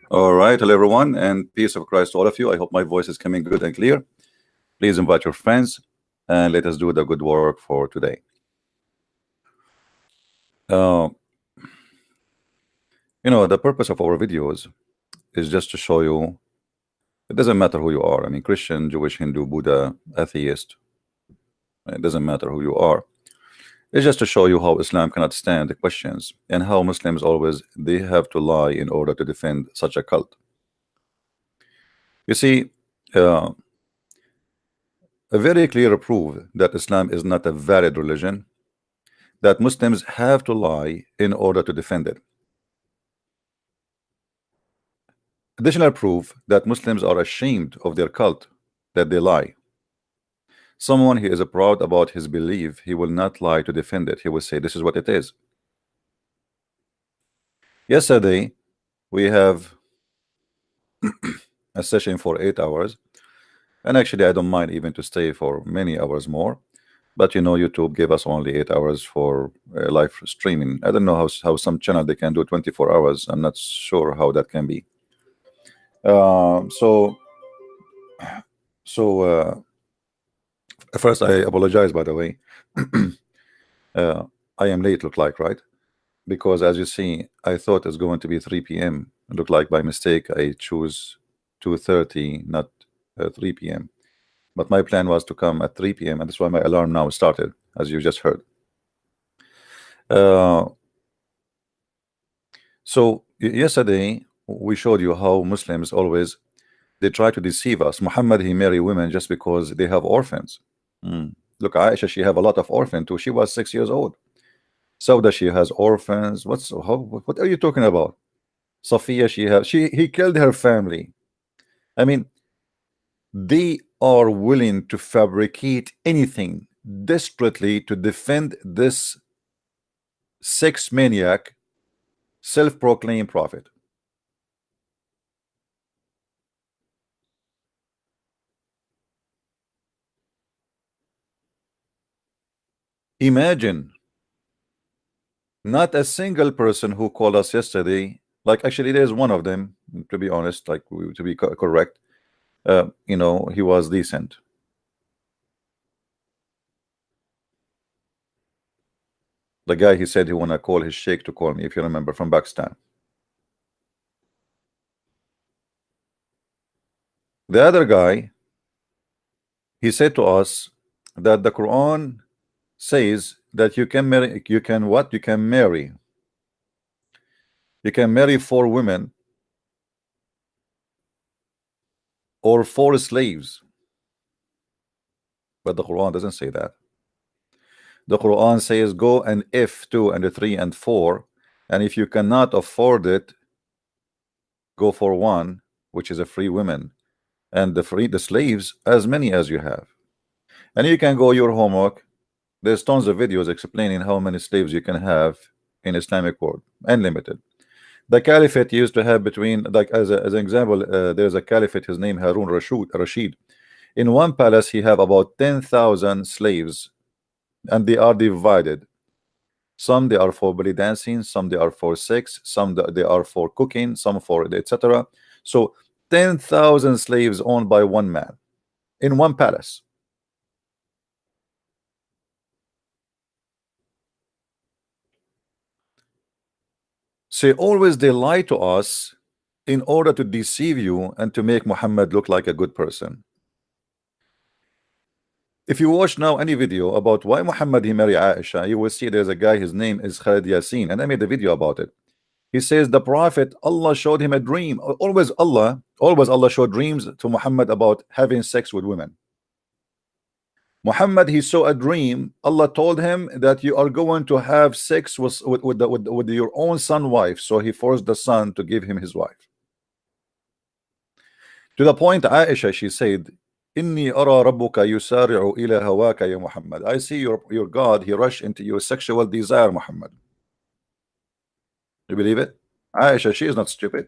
All right, hello everyone, and peace of Christ to all of you. I hope my voice is coming good and clear. Please invite your friends, and let us do the good work for today. Uh, the purpose of our videos is just to show you it doesn't matter who you are. I mean, Christian, Jewish, Hindu, Buddha, atheist. It doesn't matter who you are. It's just to show you how Islam cannot stand the questions and how Muslims always they have to lie in order to defend such a cult. You see, uh, a very clear proof that Islam is not a valid religion that Muslims have to lie in order to defend it. Additional proof that Muslims are ashamed of their cult, that they lie. Someone who is proud about his belief, he will not lie to defend it. He will say, this is what it is. Yesterday, we have a session for 8 hours. And actually, I don't mind even to stay for many hours more. But YouTube gave us only 8 hours for live streaming. I don't know how some channel they can do 24 hours. I'm not sure how that can be. Uh, so so first, I apologize, by the way. uh, I am late, look like, right? Because as you see, I thought it's going to be 3 p.m. Look like by mistake I choose 2:30, not 3 p.m. But my plan was to come at 3 p.m. and that's why my alarm now started, as you just heard. Uh, so yesterday we showed you how Muslims always they try to deceive us. Muhammad, he marry women just because they have orphans. Look, Aisha, she have a lot of orphans too. She was 6 years old. Sauda, she has orphans. What are you talking about? Safiya, he killed her family. I mean, they are willing to fabricate anything desperately to defend this sex maniac, self-proclaimed prophet. Imagine not a single person who called us yesterday. Like, actually, there's one of them, to be honest, like to be correct. He was decent. The guy, he said he wanna call his sheikh to call me, if you remember, from Pakistan. The other guy, he said to us that the Quran says that you can marry, you can what? You can marry. You can marry 4 women or 4 slaves. But the Quran doesn't say that. The Quran says go and if 2 and 3 and 4, and if you cannot afford it, go for 1, which is a free woman, and the slaves as many as you have. And you can go your homework. There's tons of videos explaining how many slaves you can have in Islamic world, unlimited. The caliphate used to have between, like as an example, there's a caliphate, his name Harun Rashid. In one palace he have about 10,000 slaves, and they are divided. Some they are for belly dancing, some they are for sex, some they are for cooking, some for etc. So 10,000 slaves owned by one man in one palace. So always they lie to us in order to deceive you and to make Muhammad look like a good person. If you watch now any video about why Muhammad he married Aisha, you will see there's a guy, his name is Khalid Yasin, and I made a video about it. He says the Prophet, Allah showed him a dream. Always Allah showed dreams to Muhammad about having sex with women. Muhammad, he saw a dream. Allah told him that you are going to have sex with your own son wife. So he forced the son to give him his wife. To the point, Aisha, she said, Inni ara rabbuka yusari'u ila hawaka ya Muhammad. I see your God, he rushed into your sexual desire, Muhammad. You believe it? Aisha, she is not stupid.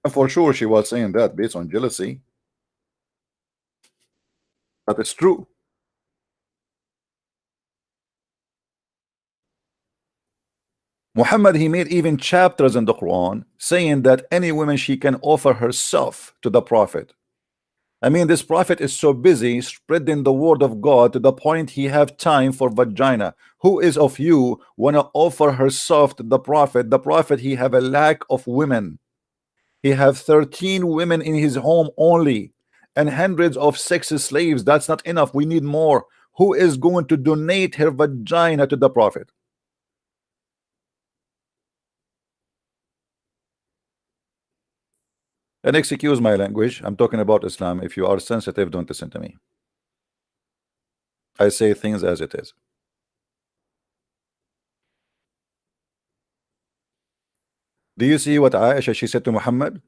And for sure she was saying that based on jealousy. But it's true. Muhammad, he made even chapters in the Quran saying that any woman, she can offer herself to the Prophet. I mean, this prophet is so busy spreading the word of God to the point he have time for vagina. Who is of you wanna offer herself to the prophet? The prophet, he have a lack of women. He have 13 women in his home only and hundreds of sex slaves. That's not enough. We need more. Who is going to donate her vagina to the prophet? And excuse my language, I'm talking about Islam. If you are sensitive, don't listen to me. I say things as it is. Do you see what Aisha, she said to Muhammad?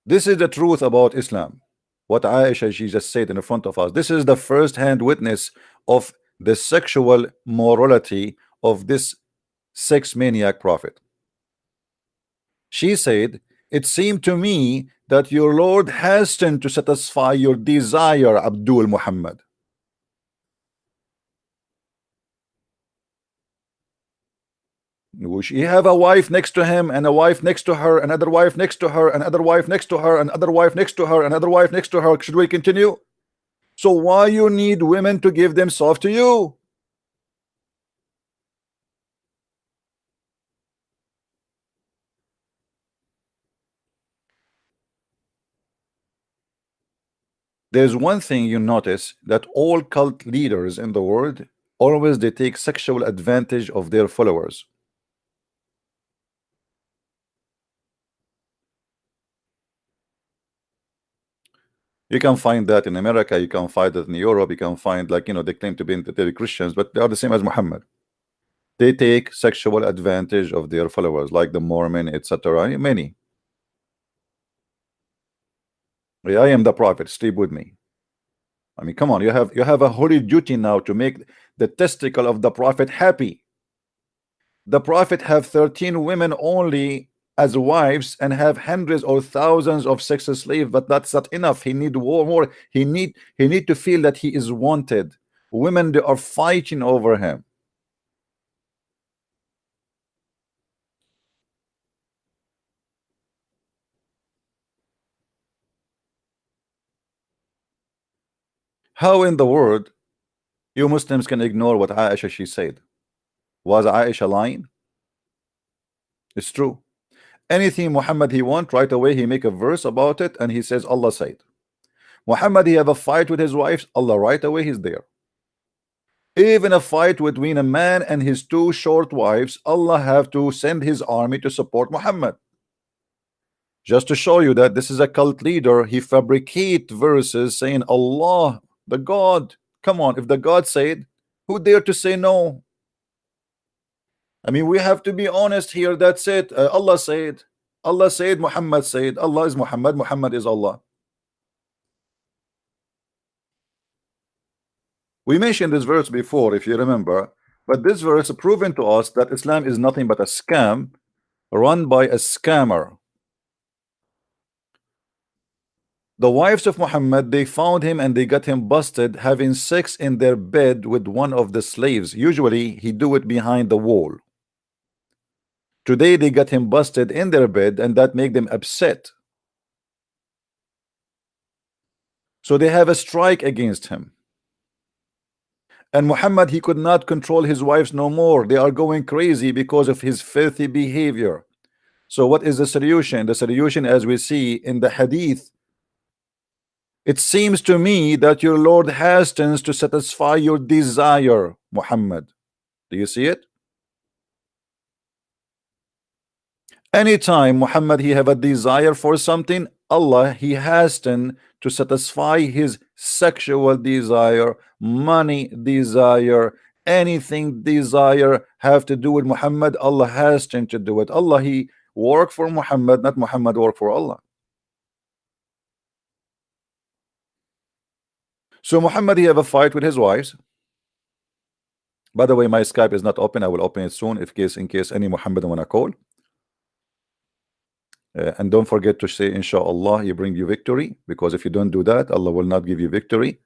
This is the truth about Islam. What Aisha, she just said in front of us. This is the first-hand witness of the sexual morality of this sex maniac prophet. She said, it seemed to me that your Lord hastened to satisfy your desire, Abdul Muhammad. He have a wife next to him, and a wife next to her, another wife next to her, another wife next to her, another wife next to her, another wife next to her. Should we continue? So why you need women to give themselves to you? There's one thing you notice, that all cult leaders in the world always they take sexual advantage of their followers. You can find that in America, you can find it in Europe, you can find, like, you know, they claim to be Christians, but they are the same as Muhammad. They take sexual advantage of their followers, like the Mormon, etc. Many. I am the prophet, sleep with me. I mean, come on, you have a holy duty now to make the testicle of the prophet happy. The prophet have 13 women only as wives and have hundreds or thousands of sex slaves, but that's not enough. He need more. He need to feel that he is wanted. Women, they are fighting over him. How in the world you Muslims can ignore what Aisha she said? Was Aisha lying? It's true. Anything Muhammad he want, right away he make a verse about it, and he says Allah said. Muhammad he have a fight with his wives, Allah right away he's there. Even a fight between a man and his two short wives, Allah have to send his army to support Muhammad. Just to show you that this is a cult leader, he fabricate verses saying Allah, the God. Come on, if the God said, who dare to say no? I mean, we have to be honest here. That's it. Allah said, Muhammad said. Allah is Muhammad, Muhammad is Allah. We mentioned this verse before, if you remember, but this verse proven to us that Islam is nothing but a scam run by a scammer. The wives of Muhammad, they found him and they got him busted having sex in their bed with one of the slaves. Usually he do it behind the wall. Today they got him busted in their bed, and that make them upset. So they have a strike against him. And Muhammad, he could not control his wives no more. They are going crazy because of his filthy behavior. So what is the solution? The solution, as we see in the hadith, it seems to me that your Lord hastens to satisfy your desire, Muhammad. Do you see it? Anytime Muhammad he have a desire for something, Allah he hasten to satisfy his sexual desire, money desire, anything desire have to do with Muhammad, Allah hasten to do it. Allah he work for Muhammad, not Muhammad work for Allah. So Muhammad he have a fight with his wives. By the way, my Skype is not open. I will open it soon in case any Muhammadan wanna call. And don't forget to say inshallah he bring you victory, because if you don't do that, Allah will not give you victory.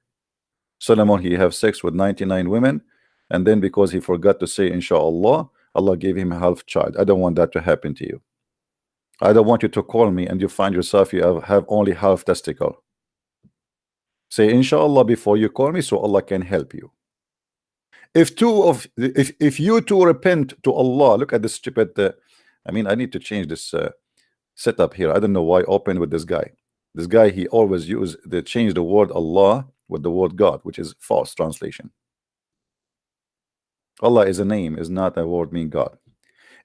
Solomon he have sex with 99 women, and then because he forgot to say inshallah, Allah gave him a half child. I don't want that to happen to you. I don't want you to call me and you find yourself you have only half testicle. Say inshallah before you call me, so Allah can help you. If you two repent to Allah, look at this stupid I mean, I need to change this setup here. I don't know why I open with this guy. This guy, he always change the word Allah with the word God, which is false translation. Allah is a name, is not a word mean God.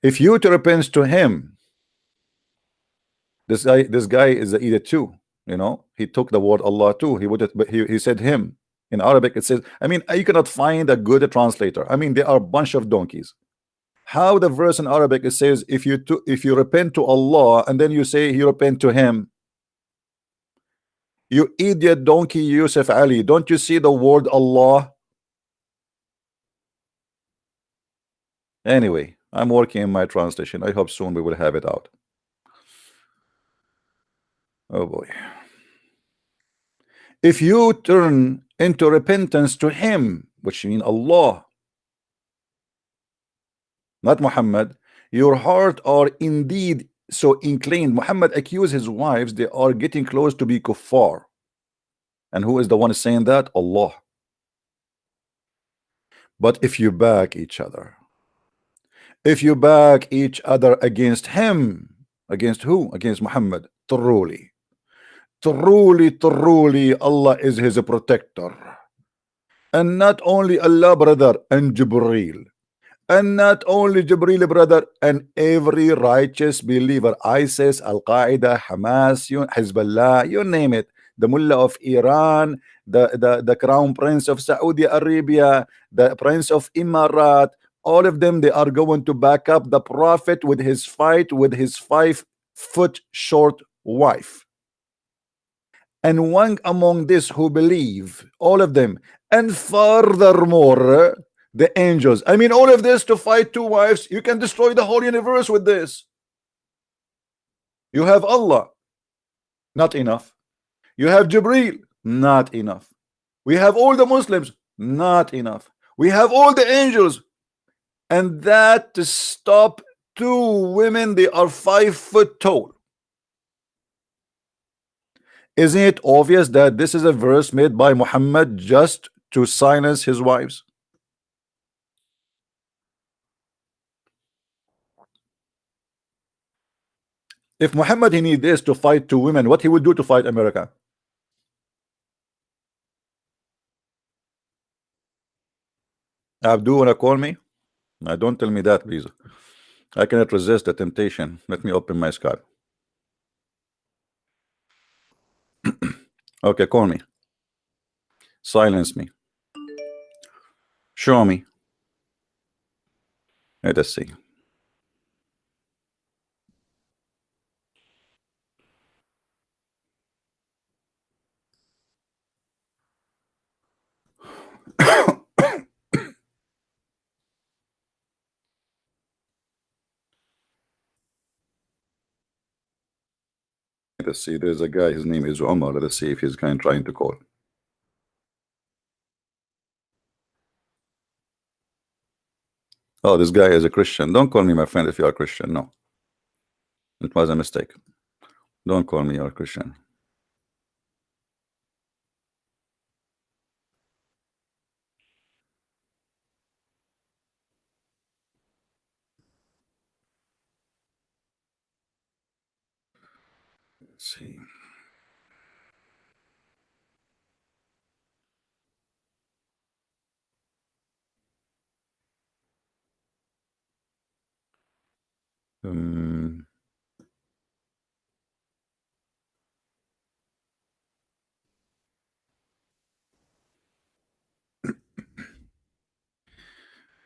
If you to repent to him, this guy is the either two, you know, he took the word Allah too. He would, but he said him. In Arabic it says, I mean, you cannot find a good translator. I mean, there are a bunch of donkeys. How the verse in Arabic it says, if you repent to Allah, and then you say you repent to him. You idiot donkey Yusuf Ali, don't you see the word Allah? Anyway, I'm working in my translation. I hope soon we will have it out. Oh boy. If you turn into repentance to him, which means Allah, not Muhammad, your heart are indeed so inclined. Muhammad accused his wives, they are getting close to be kuffar. And who is the one saying that? Allah. But if you back each other, if you back each other against him, against who? Against Muhammad. Truly, Allah is his protector. And not only Allah, brother, and Jibreel. And not only Jibreel, brother, and every righteous believer. ISIS, Al-Qaeda, Hamas, Hezbollah, you name it. The Mullah of Iran, the Crown Prince of Saudi Arabia, the Prince of Emirat, all of them, they are going to back up the Prophet with his fight with his 5-foot short wife. And one among this who believe, all of them, and furthermore, the angels. I mean, all of this to fight two wives, you can destroy the whole universe with this. You have Allah, not enough. You have Jibreel, not enough. We have all the Muslims, not enough. We have all the angels, and that to stop two women, they are 5 foot tall. Isn't it obvious that this is a verse made by Muhammad just to silence his wives? If Muhammad he need this to fight two women, what he would do to fight America? Abdu, wanna call me? Now, don't tell me that, please. I cannot resist the temptation. Let me open my Skype. Okay, call me. Silence me. Show me. Let us see. Let's see. There's a guy. His name is Omar. Let us see if he's trying to call. Oh, this guy is a Christian. Don't call me my friend if you are Christian. No, it was a mistake. Don't call me you're Christian. Let's see.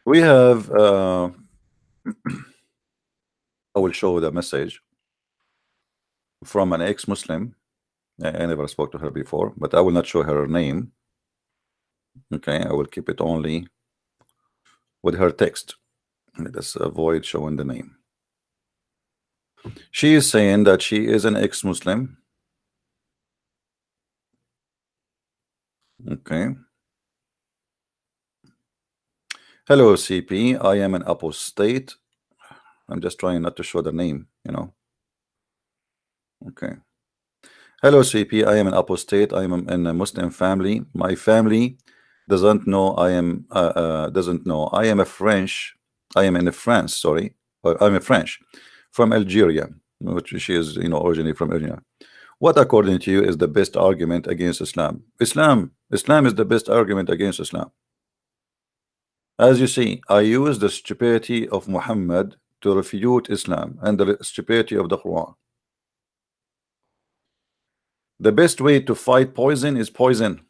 We have I will show the message from an ex-Muslim. I never spoke to her before, but I will not show her name. Okay, I will keep it only with her text. Let us avoid showing the name. She is saying that she is an ex-Muslim. Okay. Hello, CP. I am an apostate. I'm just trying not to show the name. Okay. Hello, CP. I am an apostate. I am in a Muslim family. My family doesn't know I am doesn't know I am a French. I am in France. Sorry, I'm a French from Algeria, which she is, originally from Algeria. What, according to you, is the best argument against Islam? Islam is the best argument against Islam. As you see, I use the stupidity of Muhammad to refute Islam and the stupidity of the Quran. The best way to fight poison is poison.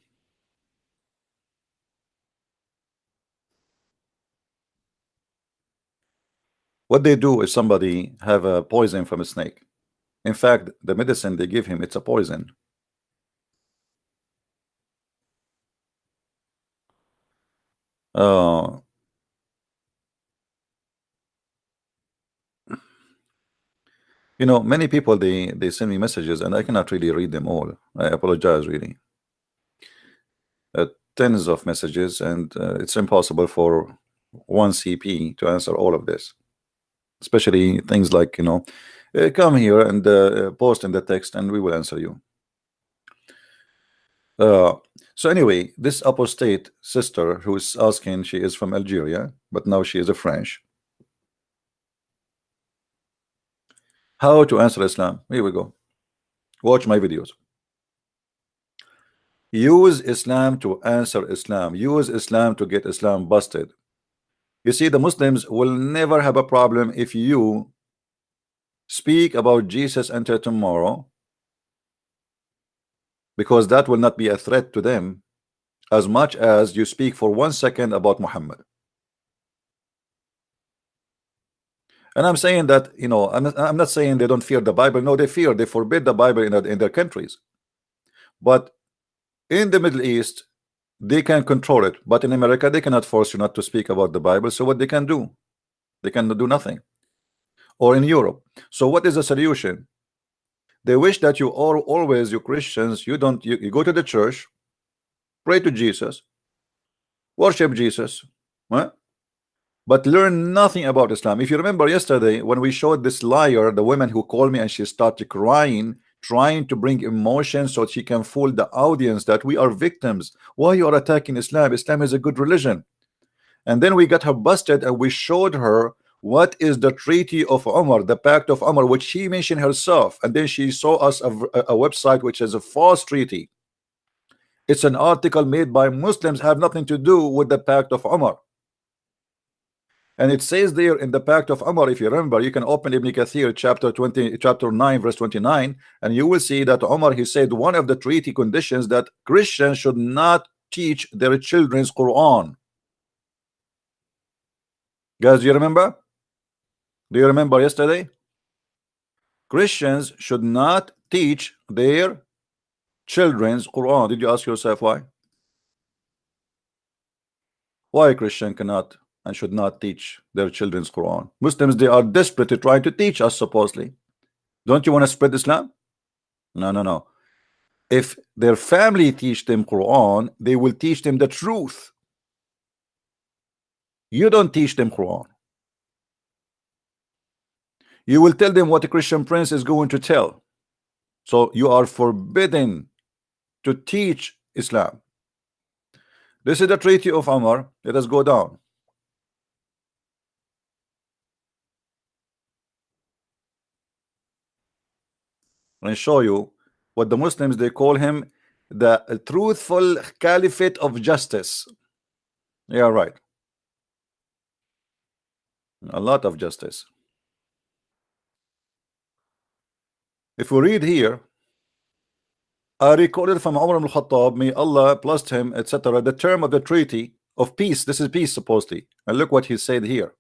What they do is somebody have a poison from a snake. In fact, the medicine they give him, it's a poison. Uh, many people they send me messages and I cannot really read them all. I apologize, really. Tens of messages, and it's impossible for one CP to answer all of this, especially things like, come here and post in the text and we will answer you. So anyway, this apostate sister who is asking, she is from Algeria, but now she is a French. How to answer Islam? Here we go. Watch my videos. Use Islam to answer Islam. Use Islam to get Islam busted. You see, the Muslims will never have a problem if you speak about Jesus until tomorrow, because that will not be a threat to them as much as you speak for 1 second about Muhammad. And I'm saying that, I'm not saying they don't fear the Bible. No, they forbid the Bible in their countries. But in the Middle East, they can control it. But in America, they cannot force you not to speak about the Bible. So what they can do? They can do nothing. Or in Europe. So what is the solution? They wish that you always, you Christians, you go to the church, pray to Jesus, worship Jesus, huh? But learn nothing about Islam. If you remember yesterday when we showed this liar, the woman who called me and she started crying, trying to bring emotion so she can fool the audience that we are victims. Why you are attacking Islam? Islam is a good religion. And then we got her busted and we showed her what is the Treaty of Umar, the Pact of Umar, which she mentioned herself. And then she saw us a website which is a false treaty. It's an article made by Muslims, have nothing to do with the Pact of Umar. And it says there in the Pact of Umar, if you remember, you can open Ibn Kathir chapter 9 verse 29, and you will see that Umar, he said one of the treaty conditions that Christians should not teach their children's Quran. Guys, do you remember? Do you remember yesterday? Christians should not teach their children's Quran. Did you ask yourself why? Why a Christian cannot and should not teach their children's Quran? Muslims, they are desperate to try to teach us, supposedly. Don't you want to spread Islam? No, no, no. If their family teach them Quran, they will teach them the truth. You don't teach them Quran. You will tell them what a Christian prince is going to tell. So you are forbidden to teach Islam. This is the Treaty of Umar. Let us go down. And show you what the Muslims, they call him the truthful caliphate of justice. Yeah, right. A lot of justice. If we read here, I recorded from Umar ibn Khattab, may Allah bless him, etc., the term of the treaty of peace. This is peace, supposedly. And look what he said here.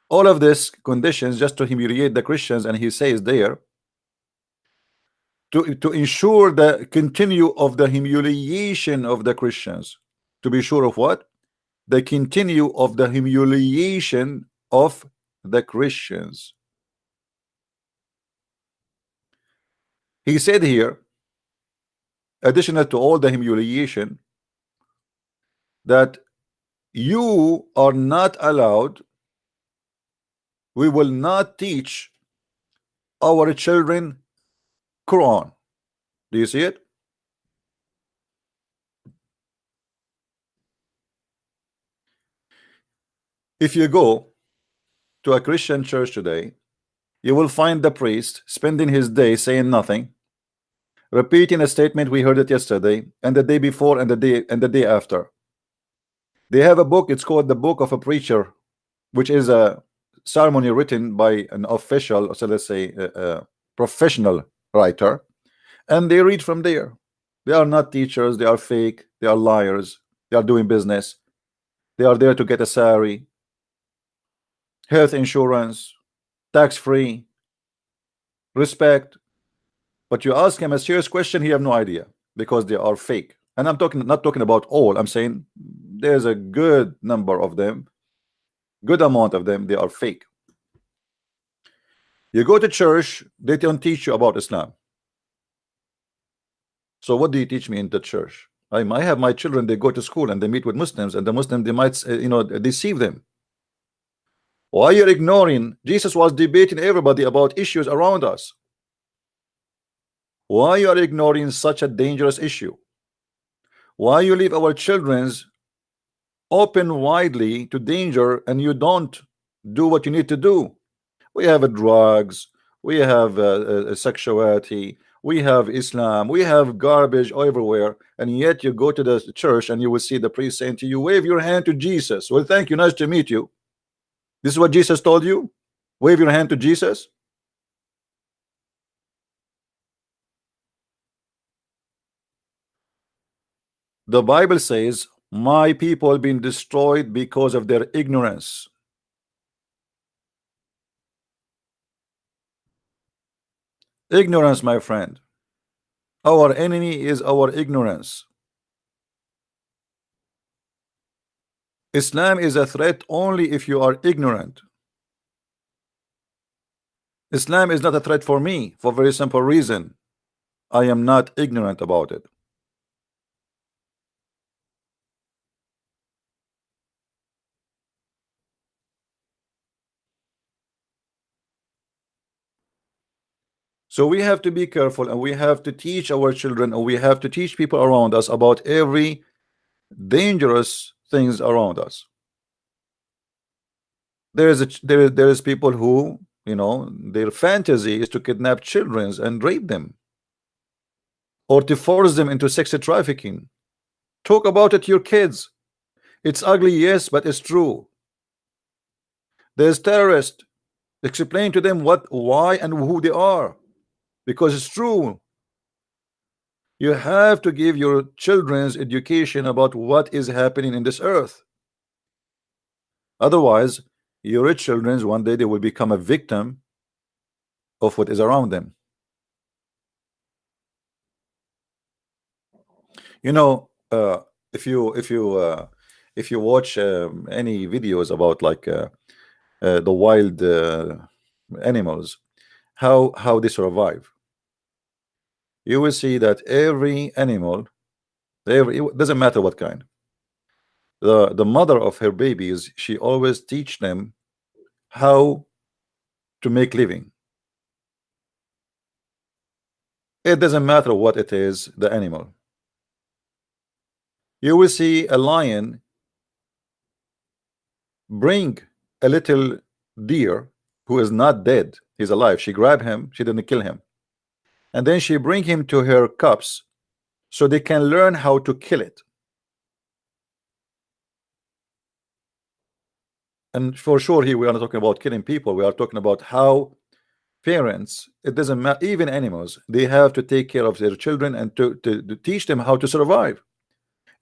All of this conditions just to humiliate the Christians, and he says there, to ensure the continue of the humiliation of the Christians. To be sure of what? The continue of the humiliation of the Christians. He said here, additional to all the humiliation, that You are not allowed, we will not teach our children Quran. Do you see it? If you go to a Christian church today, you will find the priest spending his day saying nothing, repeating a statement. We heard it yesterday and the day before and the day after. They have a book, it's called the Book of a Preacher, which is a ceremony written by an official, so let's say a professional writer, and they read from there. They are not teachers, they are fake, they are liars, they are doing business, they are there to get a salary, health insurance, tax free, respect. But you ask him a serious question, he have no idea, because they are fake. And I'm talking, not talking about all, I'm saying there's a good number of them, good amount of them, they are fake. You go to church, they don't teach you about Islam. So what do you teach me in the church? I might have my children, they go to school and they meet with Muslims, and the Muslims, they might deceive them. Why you're ignoring? Jesus was debating everybody about issues around us. Why you are ignoring such a dangerous issue? Why you leave our children's open widely to danger and you don't do what you need to do? We have drugs, we have sexuality, we have Islam, we have garbage everywhere, and yet you go to the church and you will see the priest saying to you, wave your hand to Jesus. Well, thank you, nice to meet you. This is what Jesus told you? Wave your hand to Jesus? The Bible says, my people been destroyed because of their ignorance. Ignorance, my friend. Our enemy is our ignorance. Islam is a threat only if you are ignorant. Islam is not a threat for me for a very simple reason. I am not ignorant about it. So we have to be careful, and we have to teach our children, and we have to teach people around us about every dangerous things around us. There is people who, their fantasy is to kidnap children and rape them, or to force them into sex trafficking. Talk about it to your kids. It's ugly, yes, but it's true. There's terrorists. Explain to them what, why, and who they are, because it's true. You have to give your children's education about what is happening in this earth. Otherwise, your children, one day they will become a victim of what is around them. If you watch any videos about like the wild animals, how they survive, you will see that every animal, it doesn't matter what kind, the mother of her babies, she always teach them how to make living. It doesn't matter what it is, the animal. You will see a lion bring a little deer who is not dead, he's alive. She grabbed him, she didn't kill him, and then she bring him to her cubs so they can learn how to kill it. And for sure here we are not talking about killing people, we are talking about how parents, it doesn't matter, even animals, they have to take care of their children and to teach them how to survive.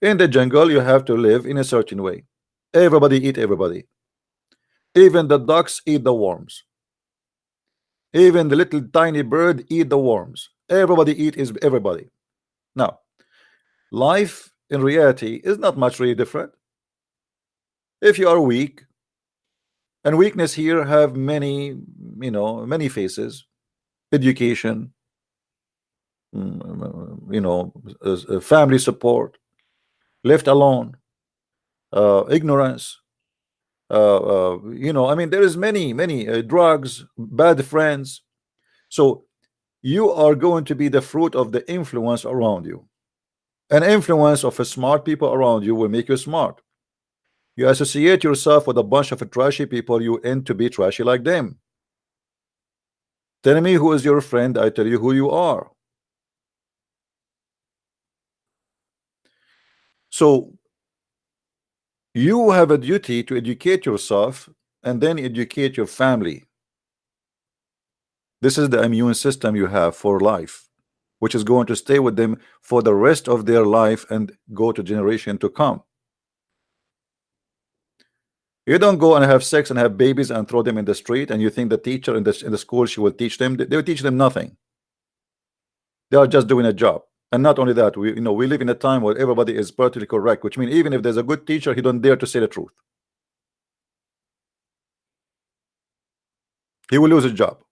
In the jungle you have to live in a certain way. Everybody eat everybody. Even the ducks eat the worms. Even the little tiny bird eat the worms. Everybody eat is everybody. Now, life in reality is not much really different. If you are weak, and weakness here have many, many faces. Education, family support, left alone, ignorance, I mean, there is many drugs, bad friends. So you are going to be the fruit of the influence around you. An influence of a smart people around you will make you smart. You associate yourself with a bunch of trashy people, you end to be trashy like them. Tell me who is your friend, I tell you who you are. So you have a duty to educate yourself and then educate your family. This is the immune system you have for life, which is going to stay with them for the rest of their life and go to generation to come. You don't go and have sex and have babies and throw them in the street and you think the teacher in the school, she will teach them. They will teach them nothing. They are just doing a job. And not only that, we live in a time where everybody is politically correct, which means even if there's a good teacher, he don't dare to say the truth. He will lose his job.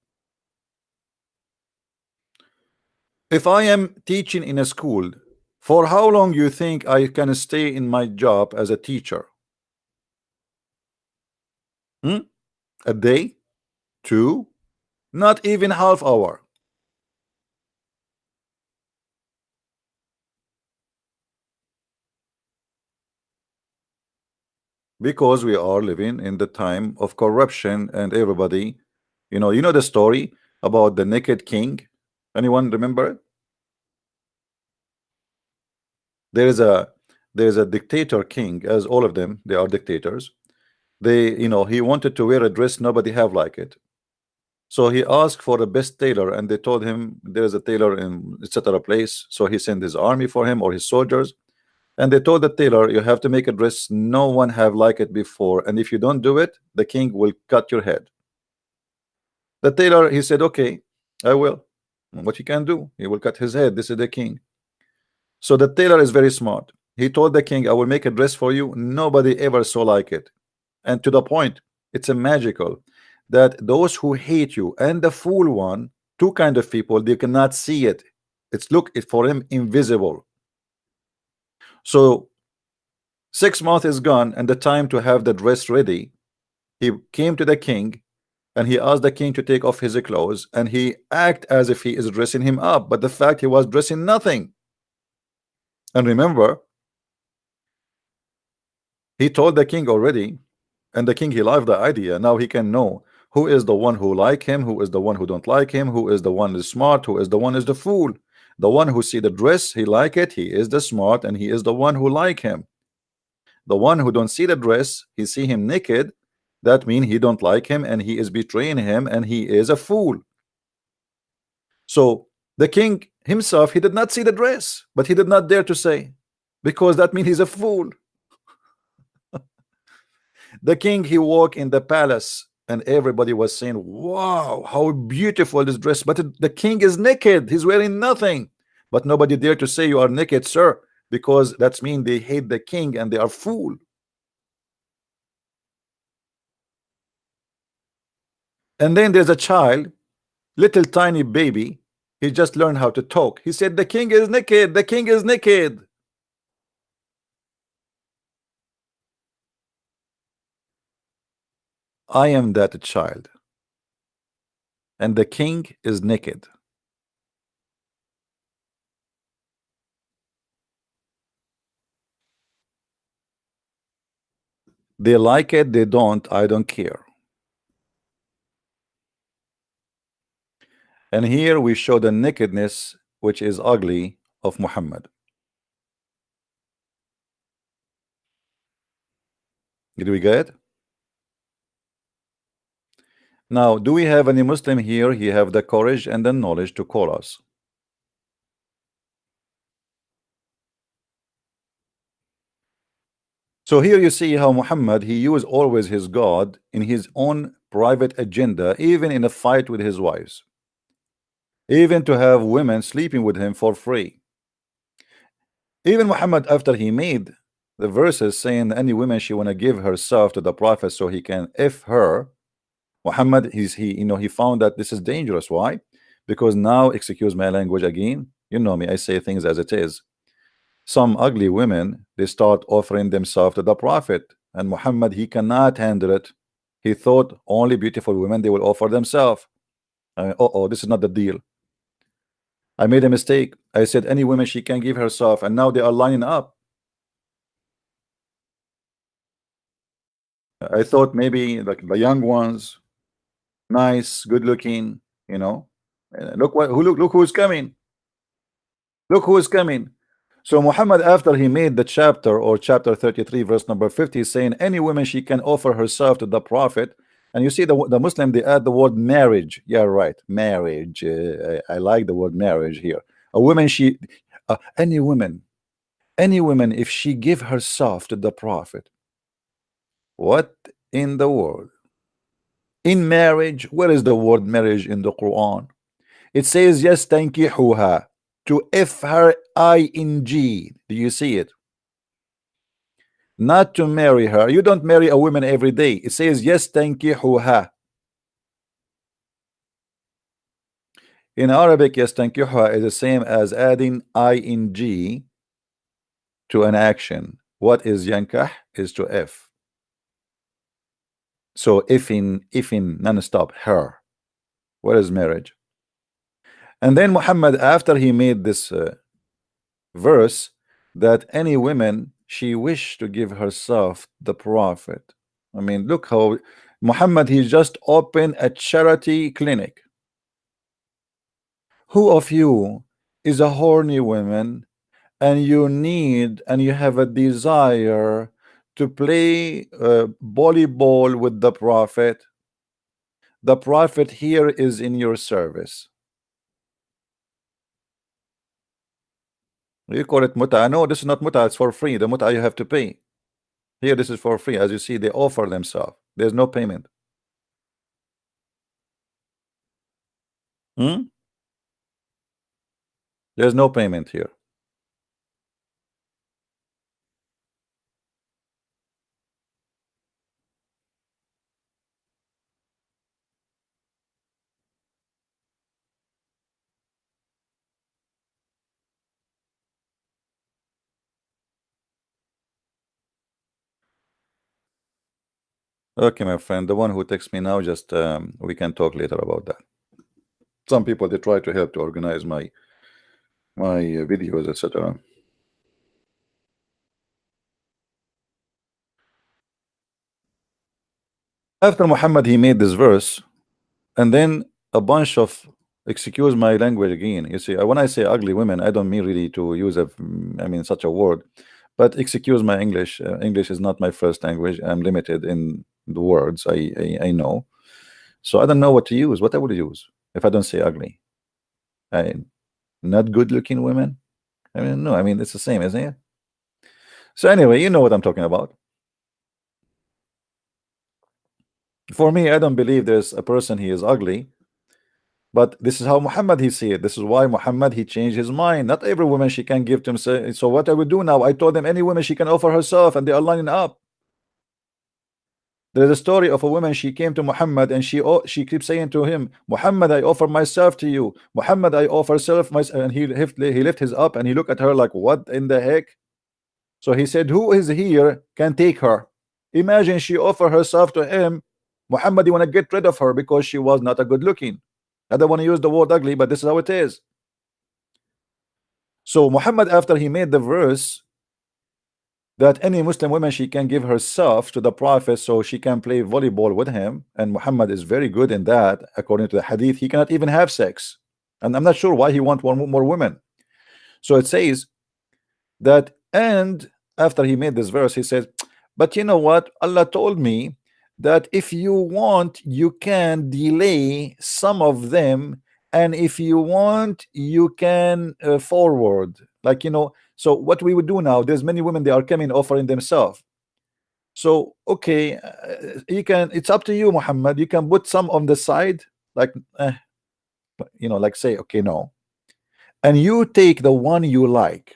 If I am teaching in a school, for how long you think I can stay in my job as a teacher? A day? Two? Not even half hour. Because we are living in the time of corruption and everybody, you know the story about the naked king. Anyone remember it? There is a dictator king, as all of them, they are dictators. He wanted to wear a dress nobody have like it. So he asked for the best tailor, and they told him there is a tailor in etc. place. So he sent his army for him or his soldiers, and they told the tailor, you have to make a dress no one have like it before, and if you don't do it, the king will cut your head. The tailor, he said, okay, I will. What he can do, he will cut his head. This is the king. So the tailor is very smart. He told the king, I will make a dress for you nobody ever saw like it. And to the point, it's a magical that those who hate you and the fool one, two kind of people, they cannot see it. It's look it for him invisible. So 6 months is gone and the time to have the dress ready. He came to the king and he asked the king to take off his clothes, and he act as if he is dressing him up, but the fact he was dressing nothing. And remember, he told the king already, and the king, he loved the idea. Now he can know who is the one who like him, who is the one who don't like him, who is the one is smart, who is the one is the fool. The one who see the dress, he like it, he is the smart, and he is the one who like him. The one who don't see the dress, he see him naked, that mean he don't like him and he is betraying him and he is a fool. So the king himself, he did not see the dress, but he did not dare to say, because that means he's a fool. The king, he walked in the palace and everybody was saying, wow, how beautiful this dress, but the king is naked, he's wearing nothing. But nobody dare to say you are naked, sir, because that's mean they hate the king and they are fool. And then there's a child, little tiny baby, he just learned how to talk. He said, the king is naked, the king is naked. I am that child, and the king is naked. They like it, they don't, I don't care. And here we show the nakedness, which is ugly, of Muhammad. Did we get it? Now, do we have any Muslim here? He have the courage and the knowledge to call us. So here you see how Muhammad, he used always his God in his own private agenda, even in a fight with his wives, even to have women sleeping with him for free. Even Muhammad, after he made the verses saying any woman she want to give herself to the prophet so he can if her, Muhammad, he found that this is dangerous. Why? Because now, excuse my language again, you know me, I say things as it is. some ugly women, they start offering themselves to the Prophet, and Muhammad, he cannot handle it. He thought only beautiful women, they will offer themselves. Oh, this is not the deal. I made a mistake. I said any woman she can give herself, and now they are lining up. I thought maybe like the young ones, nice, good looking, you know. Look what look who's coming. Look who is coming. So Muhammad, after he made the chapter, or chapter 33 verse number 50, saying any woman she can offer herself to the Prophet. And you see the Muslim, they add the word marriage. Yeah, right, marriage. I like the word marriage here. A woman, she any woman, if she give herself to the Prophet, what in the world? In marriage, where is the word marriage in the Quran? It says yes, tankihuha, to F her ing. Do you see it? Not to marry her. You don't marry a woman every day. It says yes, tankihuha. In Arabic, yes, tankihuha is the same as adding ing to an action. What is yankah? Is to F. So if in non-stop her. What is marriage? And then Muhammad, after he made this verse, that any woman she wished to give herself the Prophet. I mean, look how Muhammad, he just opened a charity clinic. Who of you is a horny woman, and you need and you have a desire to play volleyball with the Prophet? The Prophet here is in your service. You call it muta? No, this is not muta. It's for free. The muta you have to pay. Here, this is for free. As you see, they offer themselves. There's no payment. There's no payment here. Okay, my friend, the one who texts me now, just we can talk later about that. Some people, they try to help to organize my videos, etc. After Muhammad, he made this verse, and then a bunch of, excuse my language again. You see, when I say ugly women, I don't mean really to use I mean such a word, but excuse my English. English is not my first language. I'm limited in the words. I know, so I don't know what to use. What I would use if I don't say ugly? I Not good looking women. I mean, no, I mean it's the same, isn't it? So anyway, you know what I'm talking about. For me, I don't believe there's a person he is ugly, but this is how Muhammad he see it. This is why Muhammad he changed his mind. Not every woman she can give to himself. So what I would do now, I told them any woman she can offer herself, and they are lining up. There's a story of a woman, she came to Muhammad, and she keeps saying to him, Muhammad, I offer myself to you. Muhammad, I offer self myself. And he lift his up and he looked at her like, what in the heck? So he said, who is here can take her? Imagine she offered herself to him. Muhammad, you want to get rid of her because she was not a good looking. I don't want to use the word ugly, but this is how it is. So Muhammad, after he made the verse that any Muslim woman she can give herself to the Prophet so she can play volleyball with him, and Muhammad is very good in that. According to the hadith, he cannot even have sex, and I'm not sure why he want one more women. So it says that, and after he made this verse, he says, but you know what, Allah told me that if you want you can delay some of them, and if you want you can forward, like, you know. So what we would do now, there's many women, they are coming offering themselves. So okay, you can, it's up to you, Muhammad, you can put some on the side, like you know, like say okay, no, and you take the one you like.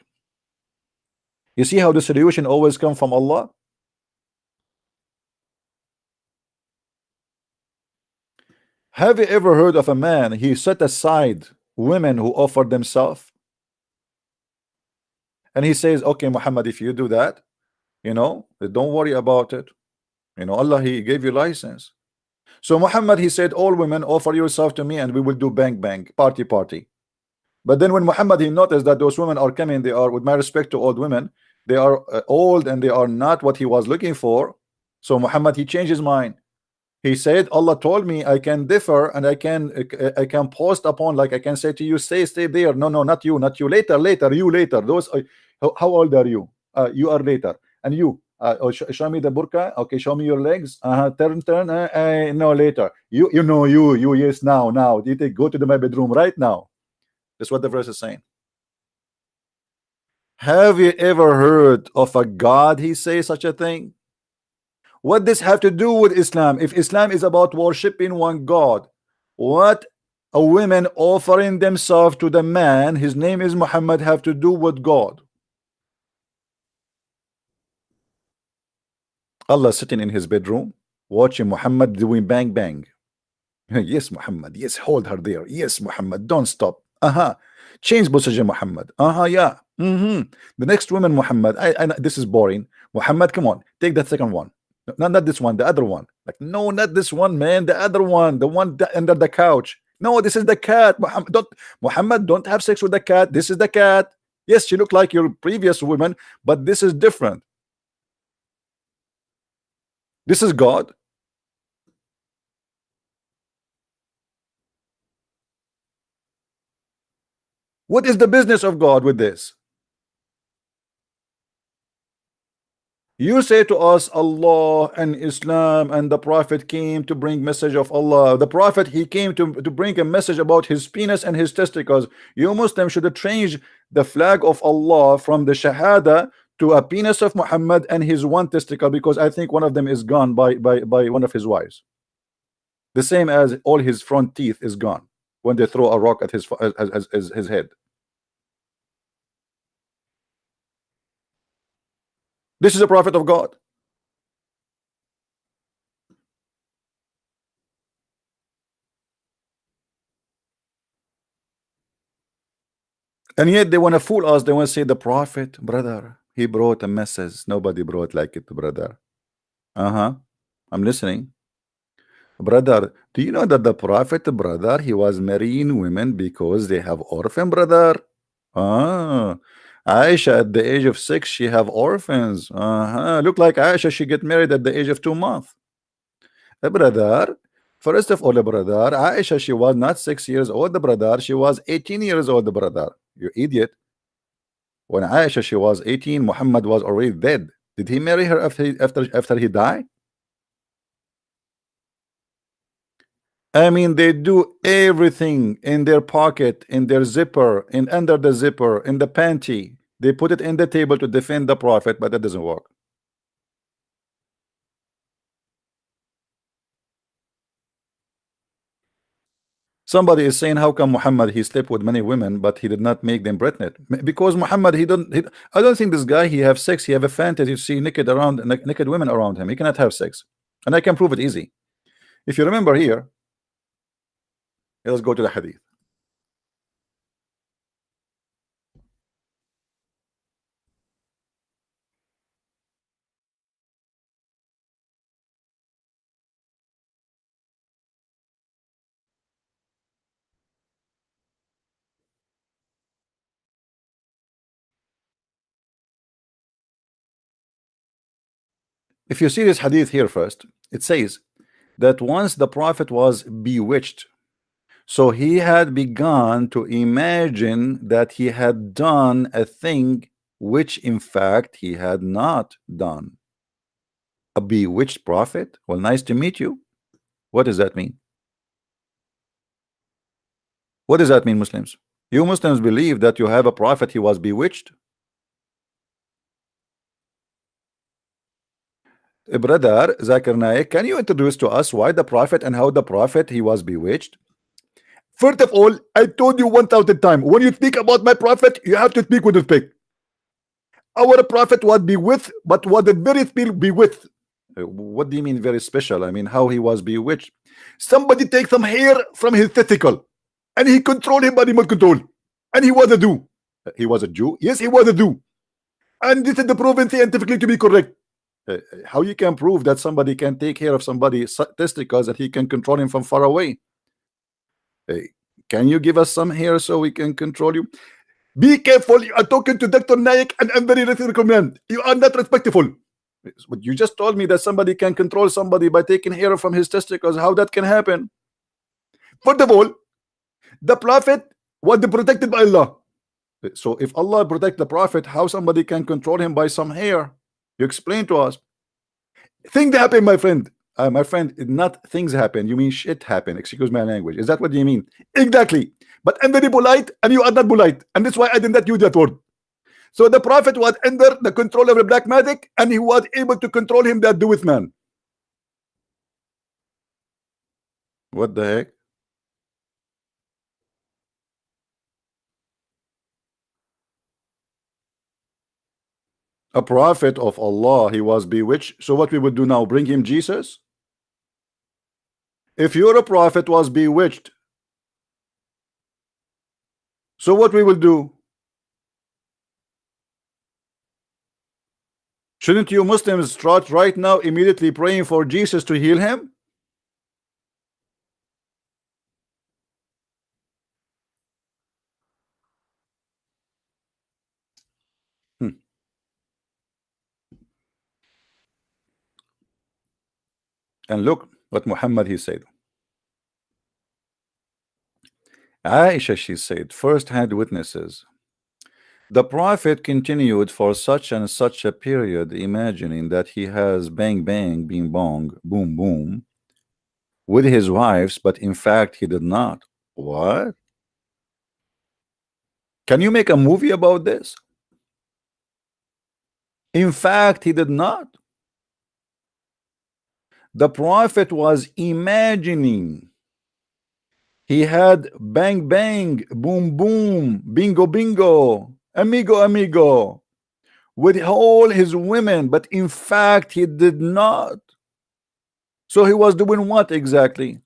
You see how the solution always comes from Allah. Have you ever heard of a man he set aside women who offered themselves, And he says, okay, Muhammad, if you do that, don't worry about it. Allah, he gave you license. So Muhammad, he said, all women, offer yourself to me and we will do bang bang, party party. But then when Muhammad, he noticed that those women are coming, they are, with my respect to old women, they are old and they are not what he was looking for. So Muhammad, he changed his mind. He said, Allah told me I can differ and I can post upon, like I can say to you, stay there. No, not you, later, you later. Those how old are you? You are later. And you show me the burqa. Okay, show me your legs. Turn. No, later. You yes, now. You go to my bedroom right now. That's what the verse is saying. Have you ever heard of a God, he says such a thing? What does have to do with Islam? If Islam is about worshiping one God, what a women offering themselves to the man, his name is Muhammad, have to do with God? Allah sitting in his bedroom watching Muhammad doing bang bang. Yes, Muhammad. Yes, hold her there. Yes, Muhammad. Don't stop. Change position, Muhammad. Yeah. The next woman, Muhammad. This is boring. Muhammad, come on, take that second one. No, not this one, the other one. Like, no, not this one, man. The other one, the one under the couch. No, this is the cat. Muhammad, don't have sex with the cat. This is the cat. Yes, she looked like your previous woman, but this is different. This is God. What is the business of God with this? You say to us, Allah and Islam and the Prophet came to bring message of Allah. The Prophet, he came to bring a message about his penis and his testicles. You Muslims should change the flag of Allah from the Shahada to a penis of Muhammad and his one testicle, because I think one of them is gone by one of his wives. The same as all his front teeth is gone when they throw a rock at his head. This is a prophet of God. And yet they want to fool us. They want to say the prophet, brother, he brought a message. Nobody brought like it, brother. I'm listening. Brother, do you know that the prophet, brother, he was marrying women because they have orphan, brother? Aisha at the age of 6, she have orphans. Look like Aisha, she get married at the age of 2 months. Brother, first of all, brother, Aisha, she was not 6 years old, brother. She was 18 years old, brother. You idiot. When Aisha, she was 18, Muhammad was already dead. Did he marry her after he died? I mean, they do everything in their pocket, in their zipper, in under the zipper, in the panty. They put it in the table to defend the prophet, but that doesn't work. Somebody is saying, how come Muhammad, he slept with many women, but he did not make them pregnant? Because Muhammad, I don't think this guy, he have sex, he have a fantasy to see naked women around him. He cannot have sex. And I can prove it easy. If you remember here, let's go to the hadith. If you see this hadith here first, it says that once the prophet was bewitched, so he had begun to imagine that he had done a thing which in fact he had not done. A bewitched prophet? Well, nice to meet you. What does that mean? What does that mean, Muslims? You Muslims believe that you have a prophet, he was bewitched? Brother Zakir Naik, can you introduce to us why the prophet and how the prophet he was bewitched? First of all, I told you 1,000 times, when you speak about my prophet, you have to speak with respect. Our prophet was bewitched, but was it very still bewitched? What do you mean very special? I mean, how he was bewitched? Somebody take some hair from his testicle and he controlled him by remote control. And he was a Jew. He was a Jew? Yes, he was a Jew. and this is the proven scientifically to be correct. How you can prove that somebody can take care of somebody's testicles, that he can control him from far away? Can you give us some here so we can control you? Be careful. You are talking to Dr. Naik, and I'm very recommend. You are not respectful. But you just told me that somebody can control somebody by taking hair from his testicles. How that can happen? First of all, the prophet was protected by Allah. So if Allah protect the prophet, how somebody can control him by some hair? You explain to us. Things happen, my friend. My friend, not things happen. You mean shit happen. Excuse my language. Is that what you mean? Exactly. But I'm very polite, and you are not polite, and that's why I did not use that word. So the prophet was under the control of the black magic, and he was able to control him that do with man. What the heck? A prophet of Allah, he was bewitched. So what we would do now? Bring him Jesus? If you're a prophet was bewitched, so what we will do? Shouldn't you Muslims start right now immediately praying for Jesus to heal him? And look what Muhammad he said. Aisha, she said, first-hand witnesses. The prophet continued for such and such a period, imagining that he has bang bang, bing bong, boom boom with his wives, but in fact he did not. What? Can you make a movie about this? In fact, he did not. The prophet was imagining he had bang bang, boom boom, bingo bingo, amigo amigo with all his women, but in fact he did not. So he was doing what exactly?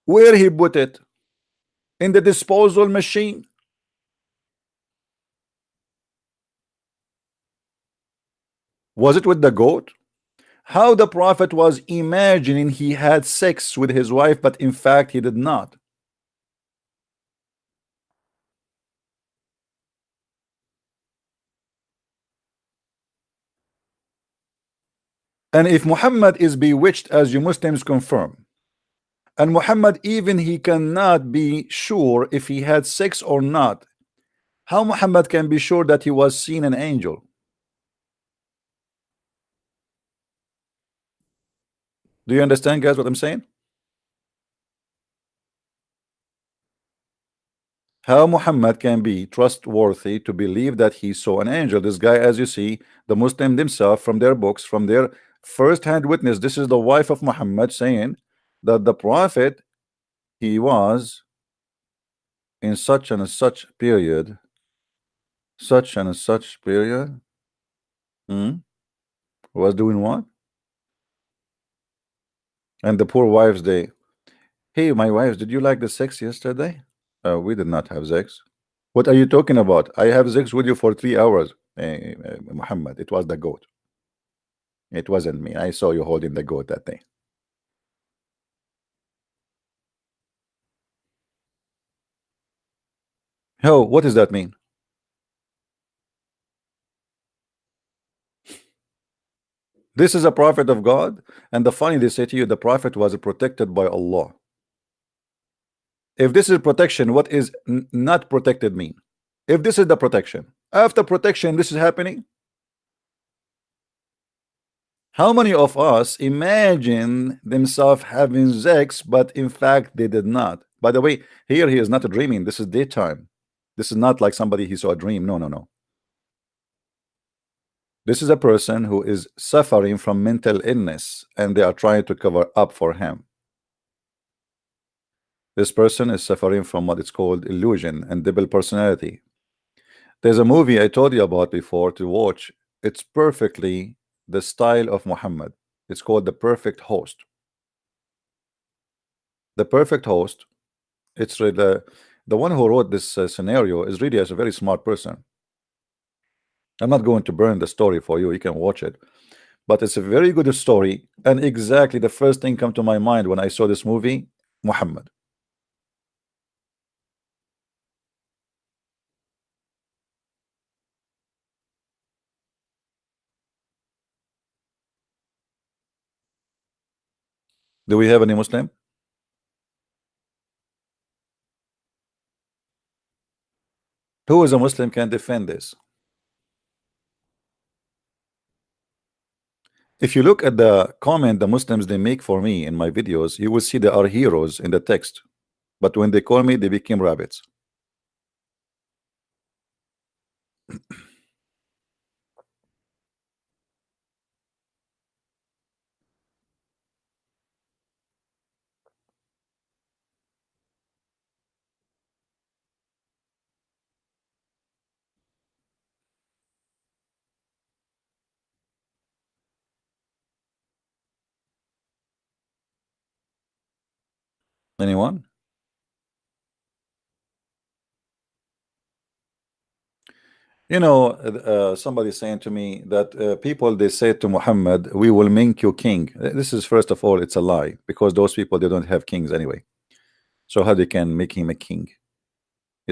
Where he put it? In the disposal machine? Was it with the goat? How the prophet was imagining he had sex with his wife, but in fact he did not. And if Muhammad is bewitched, as you Muslims confirm, and Muhammad even he cannot be sure if he had sex or not, how Muhammad can be sure that he was seen an angel? Do you understand, guys, what I'm saying? How Muhammad can be trustworthy to believe that he saw an angel? This guy, as you see, the Muslim themselves, from their books, from their first-hand witness, this is the wife of Muhammad saying that the prophet, he was in such and such period, such and such period, was doing what? And the poor wives, they, hey, my wives, did you like the sex yesterday? We did not have sex. What are you talking about? I have sex with you for 3 hours. Muhammad, it was the goat. It wasn't me. I saw you holding the goat that day. Oh, what does that mean? This is a prophet of God, and the funny they say to you, the prophet was protected by Allah. If this is protection, what is not protected mean? If this is the protection, after protection, this is happening. How many of us imagine themselves having sex, but in fact they did not? By the way, here he is not dreaming. This is daytime. This is not like somebody he saw a dream. No, no, no. This is a person who is suffering from mental illness, and they are trying to cover up for him. This person is suffering from what is called illusion and double personality. There's a movie I told you about before to watch. It's perfectly the style of Muhammad. It's called The Perfect Host. The Perfect Host. It's The one who wrote this scenario is really a very smart person. I'm not going to burn the story for you. You can watch it, but it's a very good story. And exactly the first thing come to my mind when I saw this movie, Muhammad. Do we have any Muslim? Who is a Muslim can defend this? If you look at the comment the Muslims they make for me in my videos, you will see they are heroes in the text. But when they call me, they became rabbits. Anyone? You know, somebody saying to me that people they say to Muhammad, we will make you king. This is first of all, it's a lie because those people they don't have kings anyway. So how they can make him a king?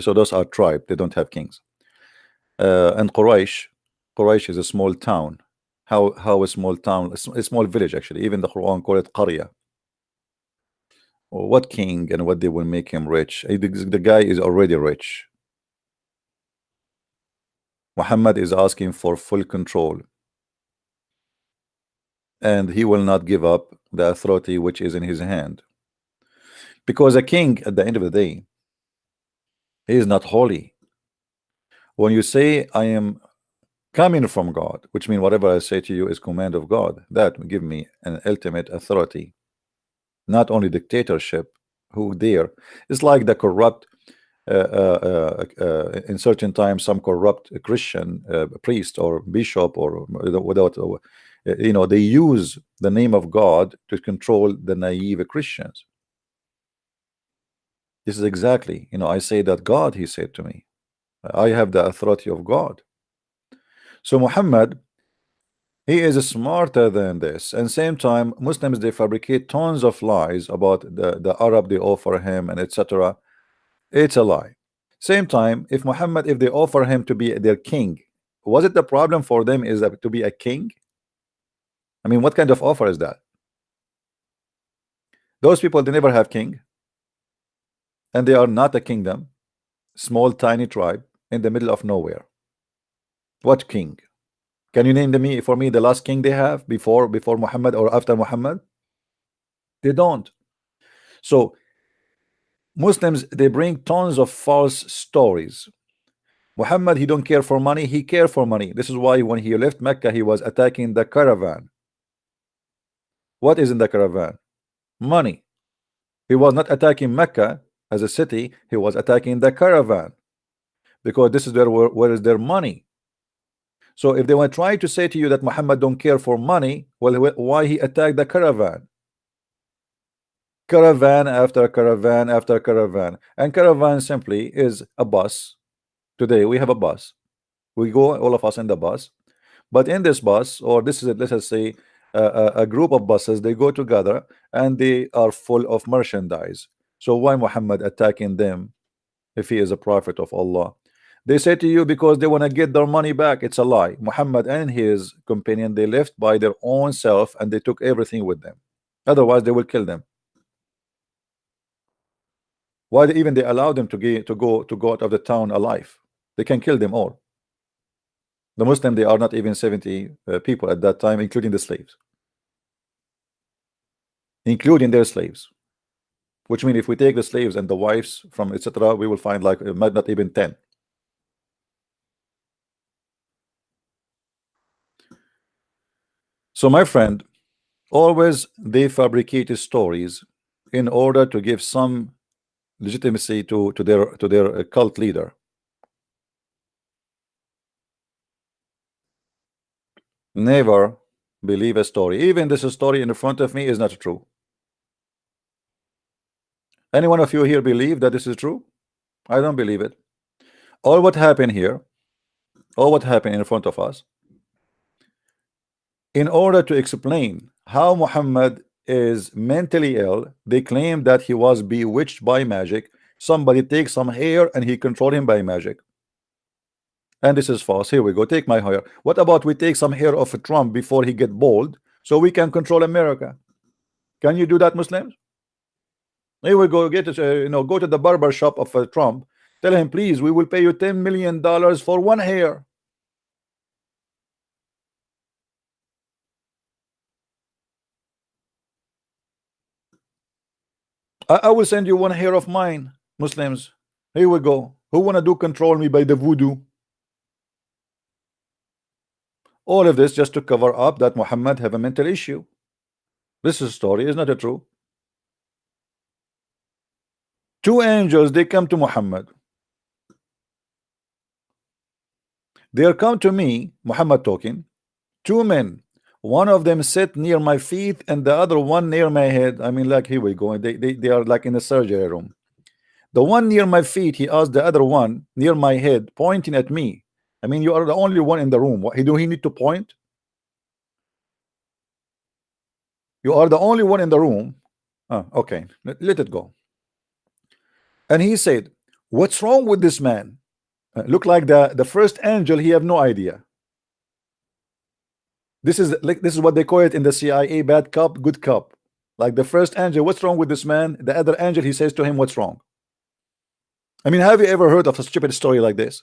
So those are tribe, they don't have kings. And Quraysh is a small town. How a small town, a small village actually. Even the Quran call it Qarya. What king and what they will make him rich? The guy is already rich. Muhammad is asking for full control, and he will not give up the authority which is in his hand. Because a king, at the end of the day, he is not holy. When you say, I am coming from God, which means whatever I say to you is command of God, that will give me an ultimate authority, not only dictatorship. Who dare? It's like the corrupt, in certain times, some corrupt Christian priest or bishop or without, you know, they use the name of God to control the naive Christians. This is exactly, you know, I say that God, he said to me, I have the authority of God. So Muhammad, he is smarter than this. And same time, Muslims they fabricate tons of lies about the Arab they offer him and etc. It's a lie. Same time, if Muhammad, if they offer him to be their king, was it the problem for them is that to be a king? I mean, what kind of offer is that? Those people they never have king, and they are not a kingdom, small tiny tribe in the middle of nowhere. What king? Can you name me for me the last king they have before Muhammad or after Muhammad? They don't. So Muslims they bring tons of false stories. Muhammad he don't care for money, he care for money. This is why when he left Mecca he was attacking the caravan. What is in the caravan? Money. He was not attacking Mecca as a city, he was attacking the caravan because this is where is their money. So if they were trying to say to you that Muhammad don't care for money, well, why he attacked the caravan? Caravan after caravan after caravan, and caravan simply is a bus. Today we have a bus. We go all of us in the bus, but in this bus, or this is let's say a group of buses, they go together and they are full of merchandise. So why Muhammad attacking them if he is a prophet of Allah? They say to you because they want to get their money back. It's a lie. Muhammad and his companion they left by their own self and they took everything with them. Otherwise they will kill them. Why even they allow them to go out of the town alive? They can kill them all. The Muslim they are not even 70 people at that time, including the slaves, including their slaves. Which means if we take the slaves and the wives from etc., we will find like might not even 10. So my friend, always they fabricated stories in order to give some legitimacy to their cult leader. Never believe a story. Even this story in front of me is not true. Any one of you here believe that this is true? I don't believe it. All what happened here, all what happened in front of us, in order to explain how Muhammad is mentally ill, they claim that he was bewitched by magic. Somebody takes some hair and he controlled him by magic. And this is false. Here we go. Take my hair. What about we take some hair of Trump before he get bald so we can control America? Can you do that, Muslims? Here we go. Get go to the barber shop of Trump. Tell him, please, we will pay you $10 million for one hair. I will send you one hair of mine, Muslims. Here we go. Who wanna do control me by the voodoo? All of this just to cover up that Muhammad have a mental issue. This is a story, is not it true? Two angels, they come to Muhammad. They come to me, Muhammad talking. Two men, one of them sit near my feet and the other one near my head. I mean, like, here we go. They are like in a surgery room. The one near my feet, he asked the other one near my head, pointing at me. I mean, you are the only one in the room. What, do he need to point? You are the only one in the room. Okay, let it go. And he said, what's wrong with this man? Look like the first angel, he have no idea. This is what they call it in the CIA, bad cop, good cop. Like the first angel, what's wrong with this man? The other angel, he says to him, what's wrong? I mean, have you ever heard of a stupid story like this?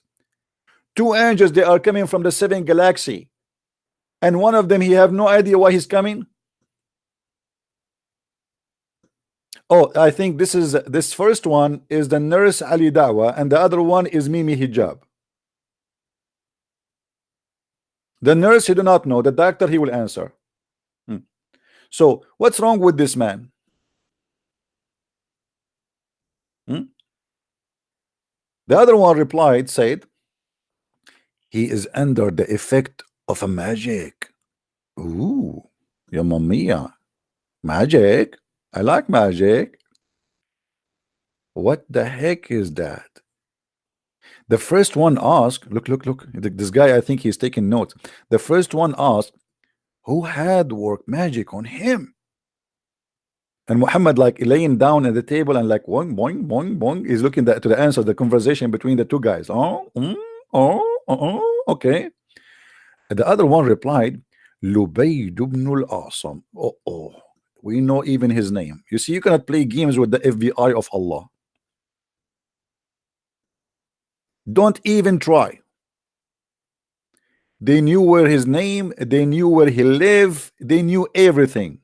Two angels, they are coming from the 7th galaxy, and one of them, he have no idea why he's coming. Oh, I think this first one is the nurse Ali Dawa, and the other one is Mimi Hijab. The nurse, he do not know. The doctor, he will answer. So what's wrong with this man? The other one replied, said, he is under the effect of a magic. Ooh, ya mia, magic. I like magic. What the heck is that? The first one asked, look. This guy, I think he's taking notes. The first one asked, who had worked magic on him? And Muhammad, like laying down at the table and like boing, boing, boing, boing, is looking to the answer, the conversation between the two guys. Okay. And the other one replied, Lubayd ibn al-Asam. We know even his name. You see, you cannot play games with the FBI of Allah. Don't even try. They knew where his name, they knew where he lived, they knew everything.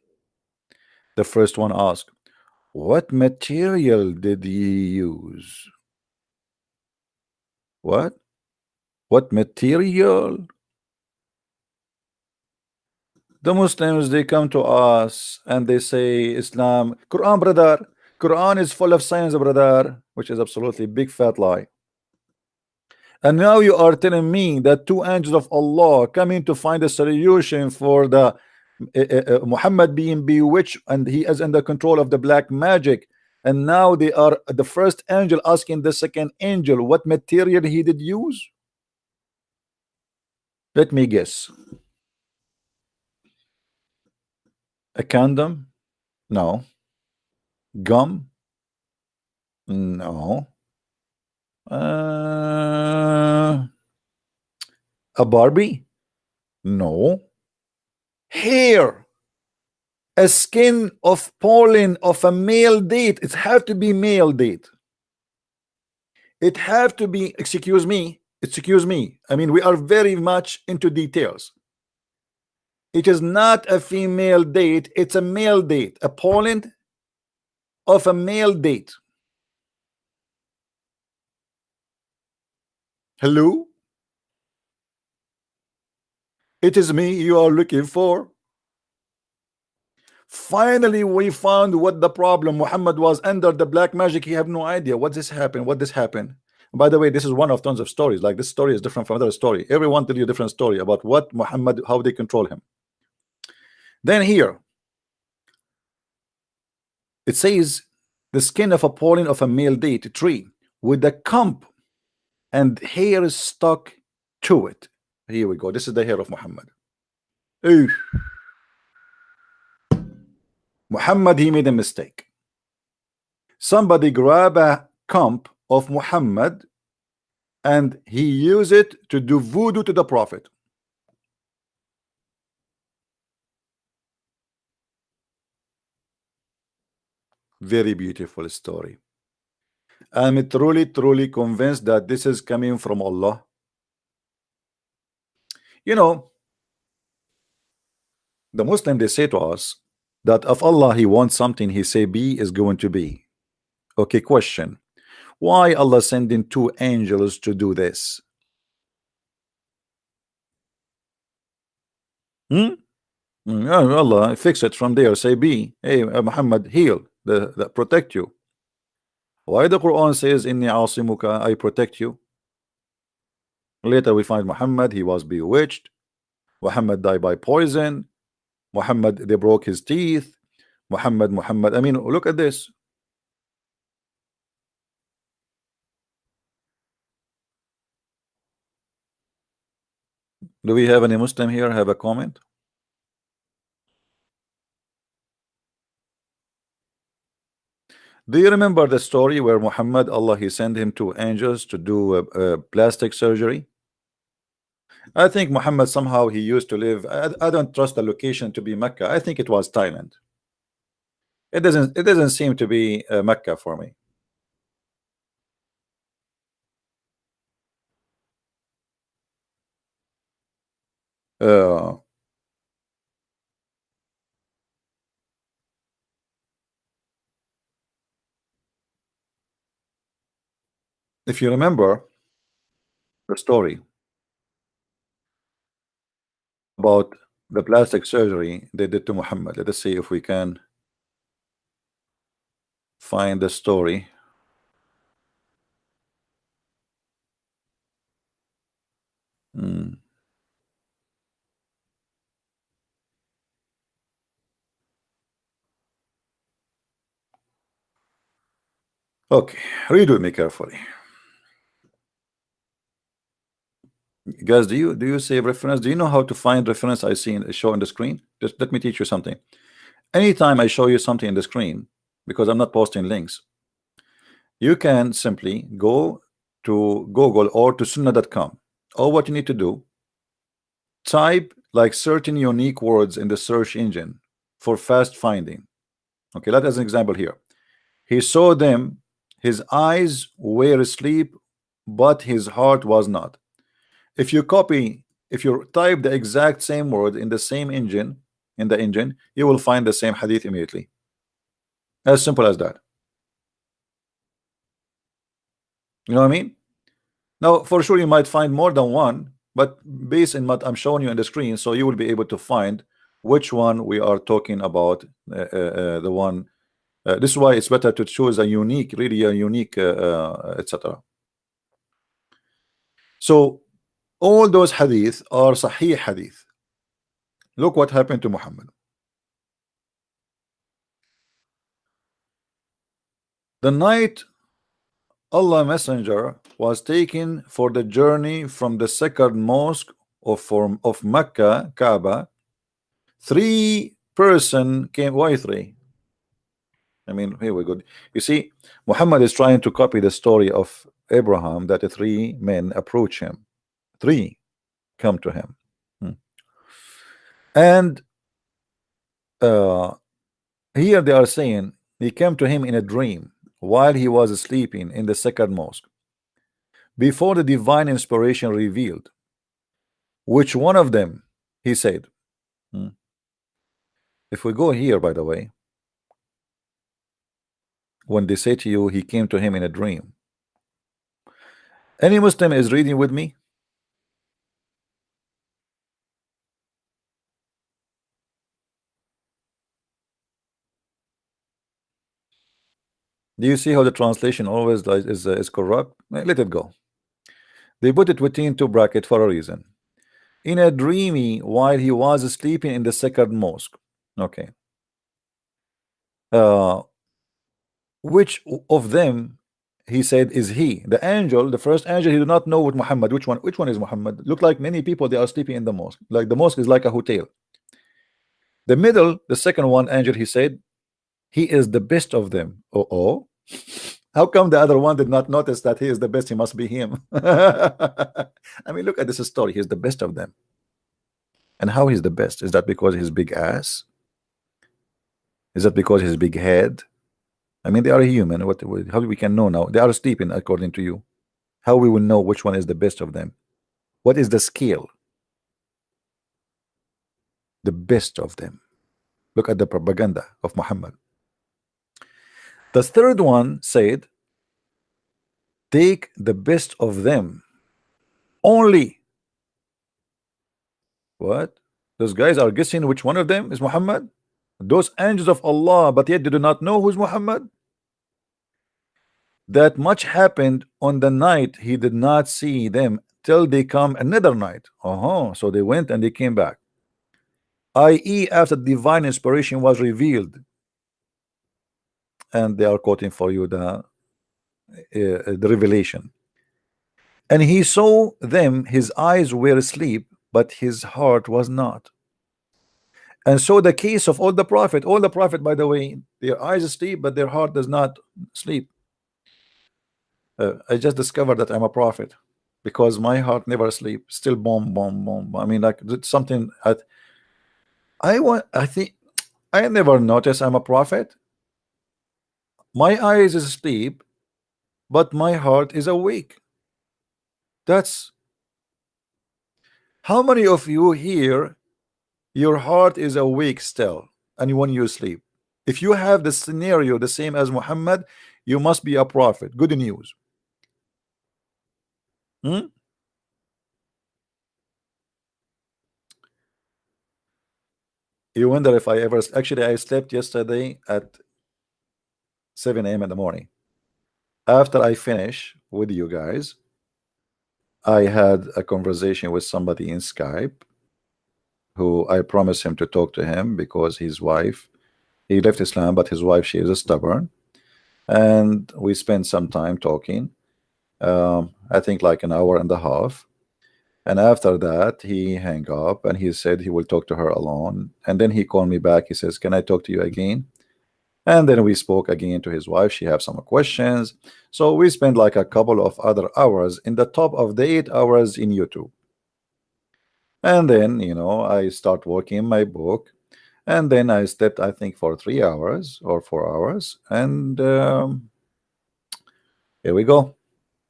The first one asked, what material did he use? What material? The Muslims, they come to us and they say Islam, Quran, brother, Quran is full of science, brother, which is absolutely big fat lie. And now you are telling me that two angels of Allah coming to find a solution for the Muhammad being bewitched and he is under control of the black magic, and now they are the first angel asking the second angel what material he did use. Let me guess. A condom? No. Gum? No. A Barbie? No. Hair. A skin of pollen of a male date. It have to be male date. It have to be, excuse me. I mean, we are very much into details. It is not a female date, it's a male date. A pollen of a male date. Hello? It is me you are looking for. Finally, we found what the problem. Muhammad was under the black magic. He have no idea what this happened. By the way, this is one of tons of stories. Like, this story is different from other story. Everyone tell you a different story about what Muhammad, how they control him. Then here it says the skin of a pollen of a male date tree with a comb and hair stuck to it. Here we go. This is the hair of Muhammad. Ew. Muhammad, he made a mistake. Somebody grab a comb of Muhammad and he used it to do voodoo to the Prophet. Very beautiful story. I'm truly convinced that this is coming from Allah. You know, the Muslim, they say to us that if Allah he wants something, he say be is going to be. Okay, question. Why Allah sending two angels to do this? Allah fix it from there. Say be, hey Muhammad, heal, the protect you. Why the Quran says inni asimuka, I protect you? Later we find Muhammad, he was bewitched. Muhammad died by poison. Muhammad, they broke his teeth. Muhammad, I mean, look at this. Do we have any Muslim here have a comment? Do you remember the story where Muhammad, Allah he sent him two angels to do a plastic surgery? I think Muhammad somehow he used to live, I don't trust the location to be Mecca. I think it was Thailand. It doesn't seem to be Mecca for me. If you remember the story about the plastic surgery they did to Muhammad, let us see if we can find the story. Okay, read with me carefully. Guys, do you save reference? Do you know how to find reference I see in the show on the screen? Just let me teach you something. Anytime I show you something in the screen, because I'm not posting links, you can simply go to Google or to sunnah.com. All what you need to do, type like certain unique words in the search engine for fast finding. Okay, let us an example here. He saw them, his eyes were asleep, but his heart was not. If you type the exact same word in the same engine, you will find the same hadith immediately. As simple as that. You know what I mean? Now, for sure, you might find more than one, but based on what I'm showing you on the screen, so you will be able to find which one we are talking about. The one. This is why it's better to choose a unique, really a unique, etc. So all those hadith are Sahih hadith. Look what happened to Muhammad. The night Allah Messenger was taken for the journey from the second mosque of Mecca, Kaaba. 3 person came. Why 3? I mean, here we go. You see, Muhammad is trying to copy the story of Abraham, that the 3 men approach him. 3 come to him. And here they are saying he came to him in a dream while he was sleeping in the second mosque, before the divine inspiration revealed. Which one of them? He said. If we go here, by the way, when they say to you he came to him in a dream, any Muslim is reading with me? Do you see how the translation always is corrupt? Let it go. They put it between 2 brackets for a reason. In a dreamy while he was sleeping in the second mosque. Okay. Which of them he said, is he the angel, the first angel? He did not know what Muhammad, which one is Muhammad. Look, like many people, they are sleeping in the mosque, like the mosque is like a hotel. The middle, the second one angel, he said, he is the best of them. Oh, how come the other one did not notice that he is the best? He must be him. I mean, look at this story. He's the best of them. And how he's the best? Is that because his big ass? Is that because his big head? I mean, they are human. How we can know now? They are sleeping, according to you. How we will know which one is the best of them? What is the scale? The best of them. Look at the propaganda of Muhammad. The third one said, take the best of them only. What? Those guys are guessing which one of them is Muhammad? Those angels of Allah, but yet they do not know who's Muhammad? That much happened on the night he did not see them till they come another night. So they went and they came back, i.e. after divine inspiration was revealed. And they are quoting for you the revelation. And he saw them, his eyes were asleep, but his heart was not. And so the case of all the prophet, by the way, their eyes asleep, but their heart does not sleep. I just discovered that I'm a prophet because my heart never sleep, still boom, boom, boom. I mean, like it's something I think I never noticed I'm a prophet. My eyes is asleep, but my heart is awake. That's how many of you here, your heart is awake still, and when you sleep. If you have the scenario the same as Muhammad, you must be a prophet. Good news. You wonder if I ever actually I slept yesterday at 7 a.m. in the morning. After I finish with you guys, I had a conversation with somebody in Skype who I promised him to talk to him because his wife, he left Islam, but his wife, she is stubborn. And we spent some time talking, I think like an hour and a half. And after that, he hung up and he said he will talk to her alone. And then he called me back. He says, can I talk to you again? And then we spoke again to his wife. She have some questions. So we spent like a couple of other hours in the top of the 8 hours in YouTube. And then, you know, I start working my book. And then I slept, I think, for 3 hours or 4 hours. And here we go.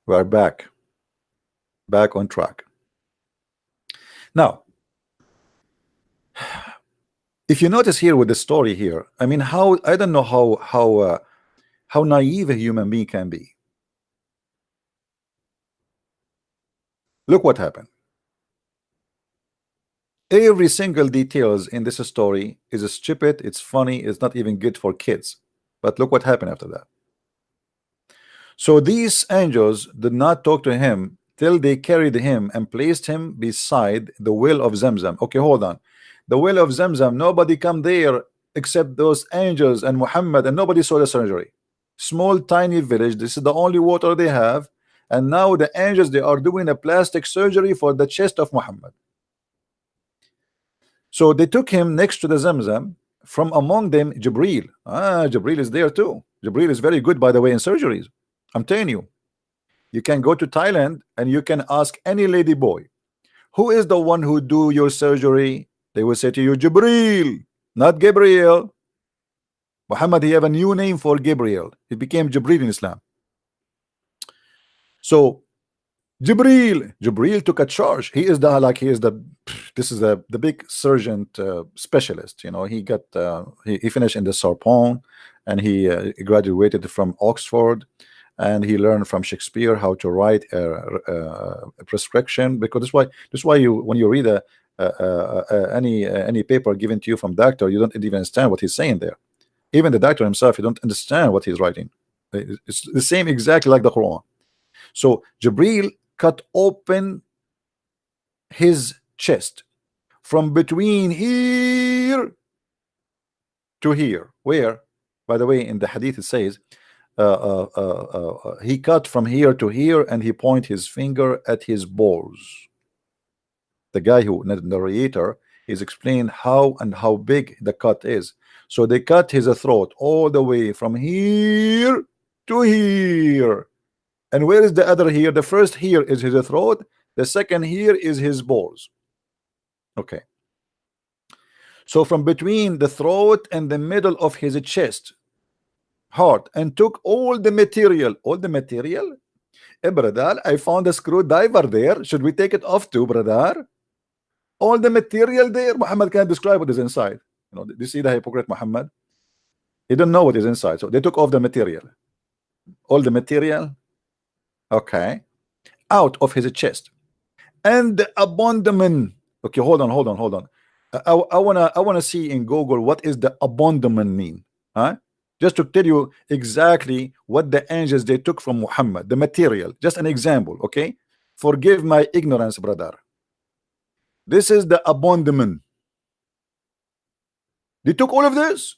We are back on track. Now, if you notice here with the story here, I mean, how I don't know how naive a human being can be. Look what happened. Every single details in this story is stupid, it's funny, it's not even good for kids. But look what happened after that. So these angels did not talk to him till they carried him and placed him beside the well of Zamzam. Okay, hold on. The well of Zamzam, nobody come there except those angels and Muhammad, and nobody saw the surgery. Small tiny village, this is the only water they have, and now the angels, they are doing a plastic surgery for the chest of Muhammad. So they took him next to the Zamzam. From among them, Jibril. Jibril is there too. Jibril is very good, by the way, in surgeries. I'm telling you. You can go to Thailand and you can ask any lady boy, who is the one who do your surgery? They will say to you, Jibril, not Gabriel. Muhammad, he have a new name for Gabriel. It became Jibril in Islam. So Jibril took a charge. He is the this is the big surgeon specialist. You know, he got he finished in the Sorbonne, and he graduated from Oxford, and he learned from Shakespeare how to write a prescription. Because that's why you, when you read any paper given to you from doctor, you don't even understand what he's saying there. Even the doctor himself, you don't understand what he's writing. It's the same exactly like the Qur'an. So Jibril cut open his chest from between here to here. Where, by the way, in the hadith it says he cut from here to here, and he point his finger at his balls. The guy who narrator is explained how and how big the cut is. So they cut his throat all the way from here to here. And where is the other here? The first here is his throat. The second here is his balls. Okay. So from between the throat and the middle of his chest, heart, and took all the material. All the material? Brother, I found a screwdriver there. Should we take it off too, brother? All the material there. Muhammad can't describe what is inside. You know, do you see the hypocrite Muhammad? He don't know what is inside. So they took off the material. All the material. Okay. Out of his chest. And the abandonment. Okay, hold on. I wanna see in Google what is the abandonment mean. Huh? Just to tell you exactly what the angels they took from Muhammad, the material. Just an example, okay? Forgive my ignorance, brother. This is the abandonment. They took all of this.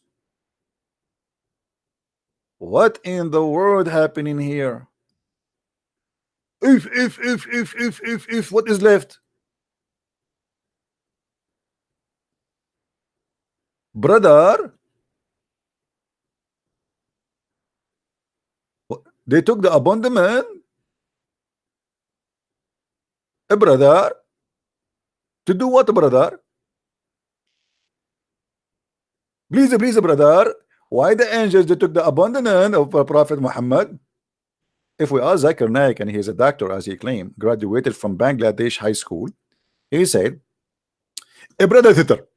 What in the world happening here? If what is left? Brother, they took the abandonment. Brother, to do what, brother? Please, brother. Why the angels they took the abandonment of Prophet Muhammad? If we ask Zakir Naik, and he is a doctor as he claimed, graduated from Bangladesh high school, he said, a brother sister,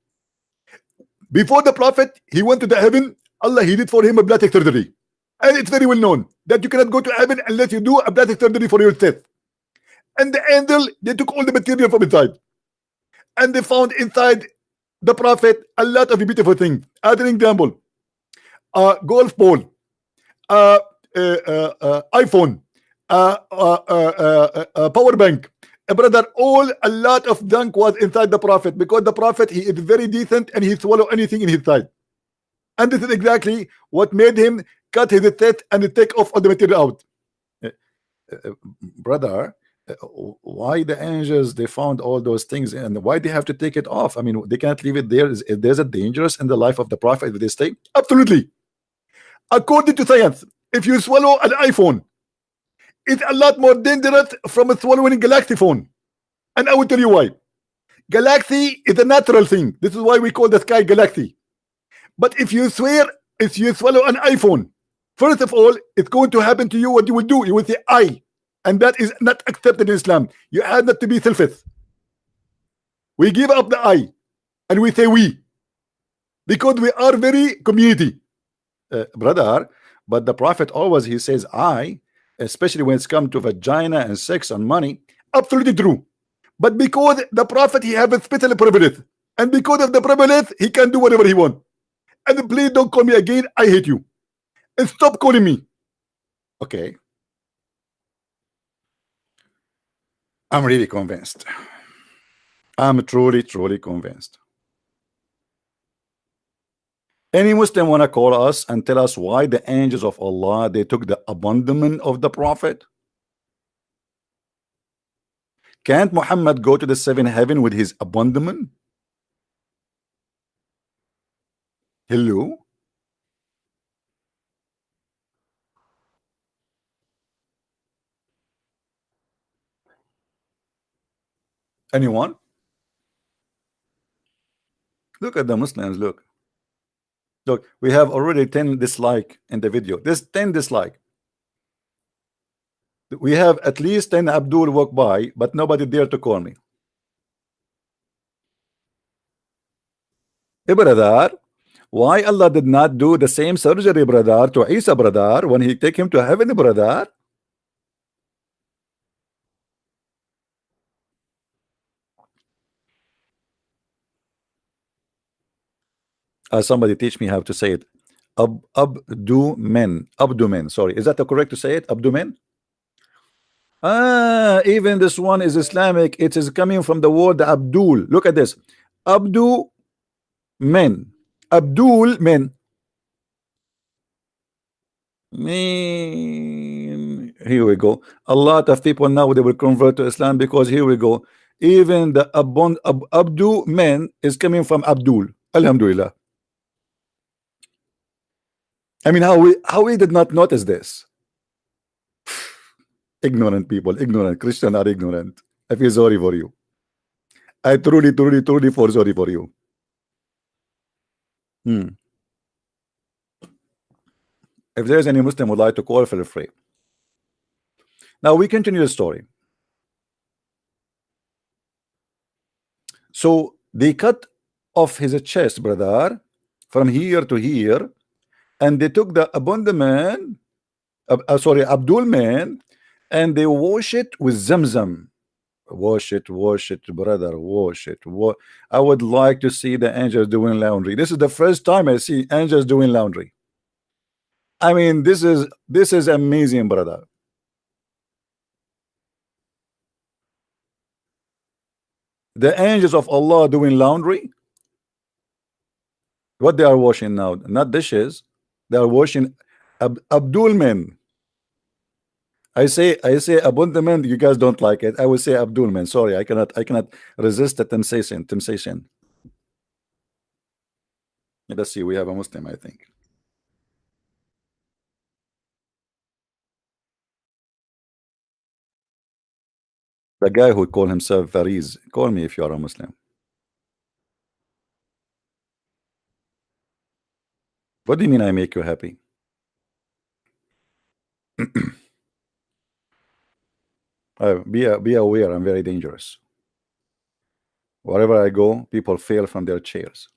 before the Prophet he went to the heaven, Allah he did for him a plastic surgery, and it's very well known that you cannot go to heaven unless you do a plastic surgery for your death. And the angel they took all the material from inside, and they found inside the Prophet a lot of beautiful things. As an example, golf ball, iPhone, power bank. Brother, a lot of junk was inside the Prophet, because the Prophet he is very decent and he swallow anything in his side. And this is exactly what made him cut his teeth and take off all the material out. Brother, why the angels they found all those things, and why they have to take it off? I mean, they can't leave it there. There's a dangerous in the life of the Prophet if they stay? Absolutely. According to science, if you swallow an iPhone, it's a lot more dangerous from swallowing a Galaxy phone. And I will tell you why. Galaxy is a natural thing. This is why we call the sky galaxy. But if you swallow an iPhone, first of all, it's going to happen to you. What you will do, you will say I, and that is not accepted in Islam. You have not to be selfish. We give up the I, and we say we, because we are very community, brother. But the Prophet always he says I, especially when it's come to vagina and sex and money. Absolutely true. But because the Prophet he have a special privilege, and because of the privilege he can do whatever he wants. And please don't call me again. I hate you. And stop calling me. Okay. I'm really convinced. I'm truly convinced. Any Muslim want to call us and tell us why the angels of Allah they took the abandonment of the Prophet? Can't Muhammad go to the seventh heaven with his abandonment? Hello? Anyone? Look at the Muslims, look. Look, we have already 10 dislike in the video. There's 10 dislike. We have at least 10 Abdul walk by, but nobody dare to call me. Brother, why Allah did not do the same surgery, brother, to Isa, brother, when he take him to heaven, brother? Somebody teach me how to say it. Abdomen. Sorry, is that the correct to say it? Abdomen. Even this one is Islamic. It is coming from the word Abdul. Look at this. Abdu men. Abdul men. Man, here we go. A lot of people now they will convert to Islam because here we go. Even the Abdu man is coming from Abdul. Alhamdulillah. I mean, how we did not notice this? Ignorant people, ignorant Christian are ignorant. I feel sorry for you. I truly feel sorry for you. If there's any Muslim would like to call, feel free. Now we continue the story. So they cut off his chest, brother, from here to here, and they took the abandonment, Abdul man, and they wash it with Zamzam. Wash it, brother, wash it. I would like to see the angels doing laundry. This is the first time I see angels doing laundry. I mean, this is amazing, brother. The angels of Allah doing laundry. What they are washing now? Not dishes. They are washing Abdul men. I say abandonment. You guys don't like it. I will say Abdul man. Sorry, I cannot resist the temptation. Let's see. We have a Muslim, I think. The guy who call himself Fariz, call me if you are a Muslim. What do you mean I make you happy? Be aware, I'm very dangerous. Wherever I go, people fail from their chairs.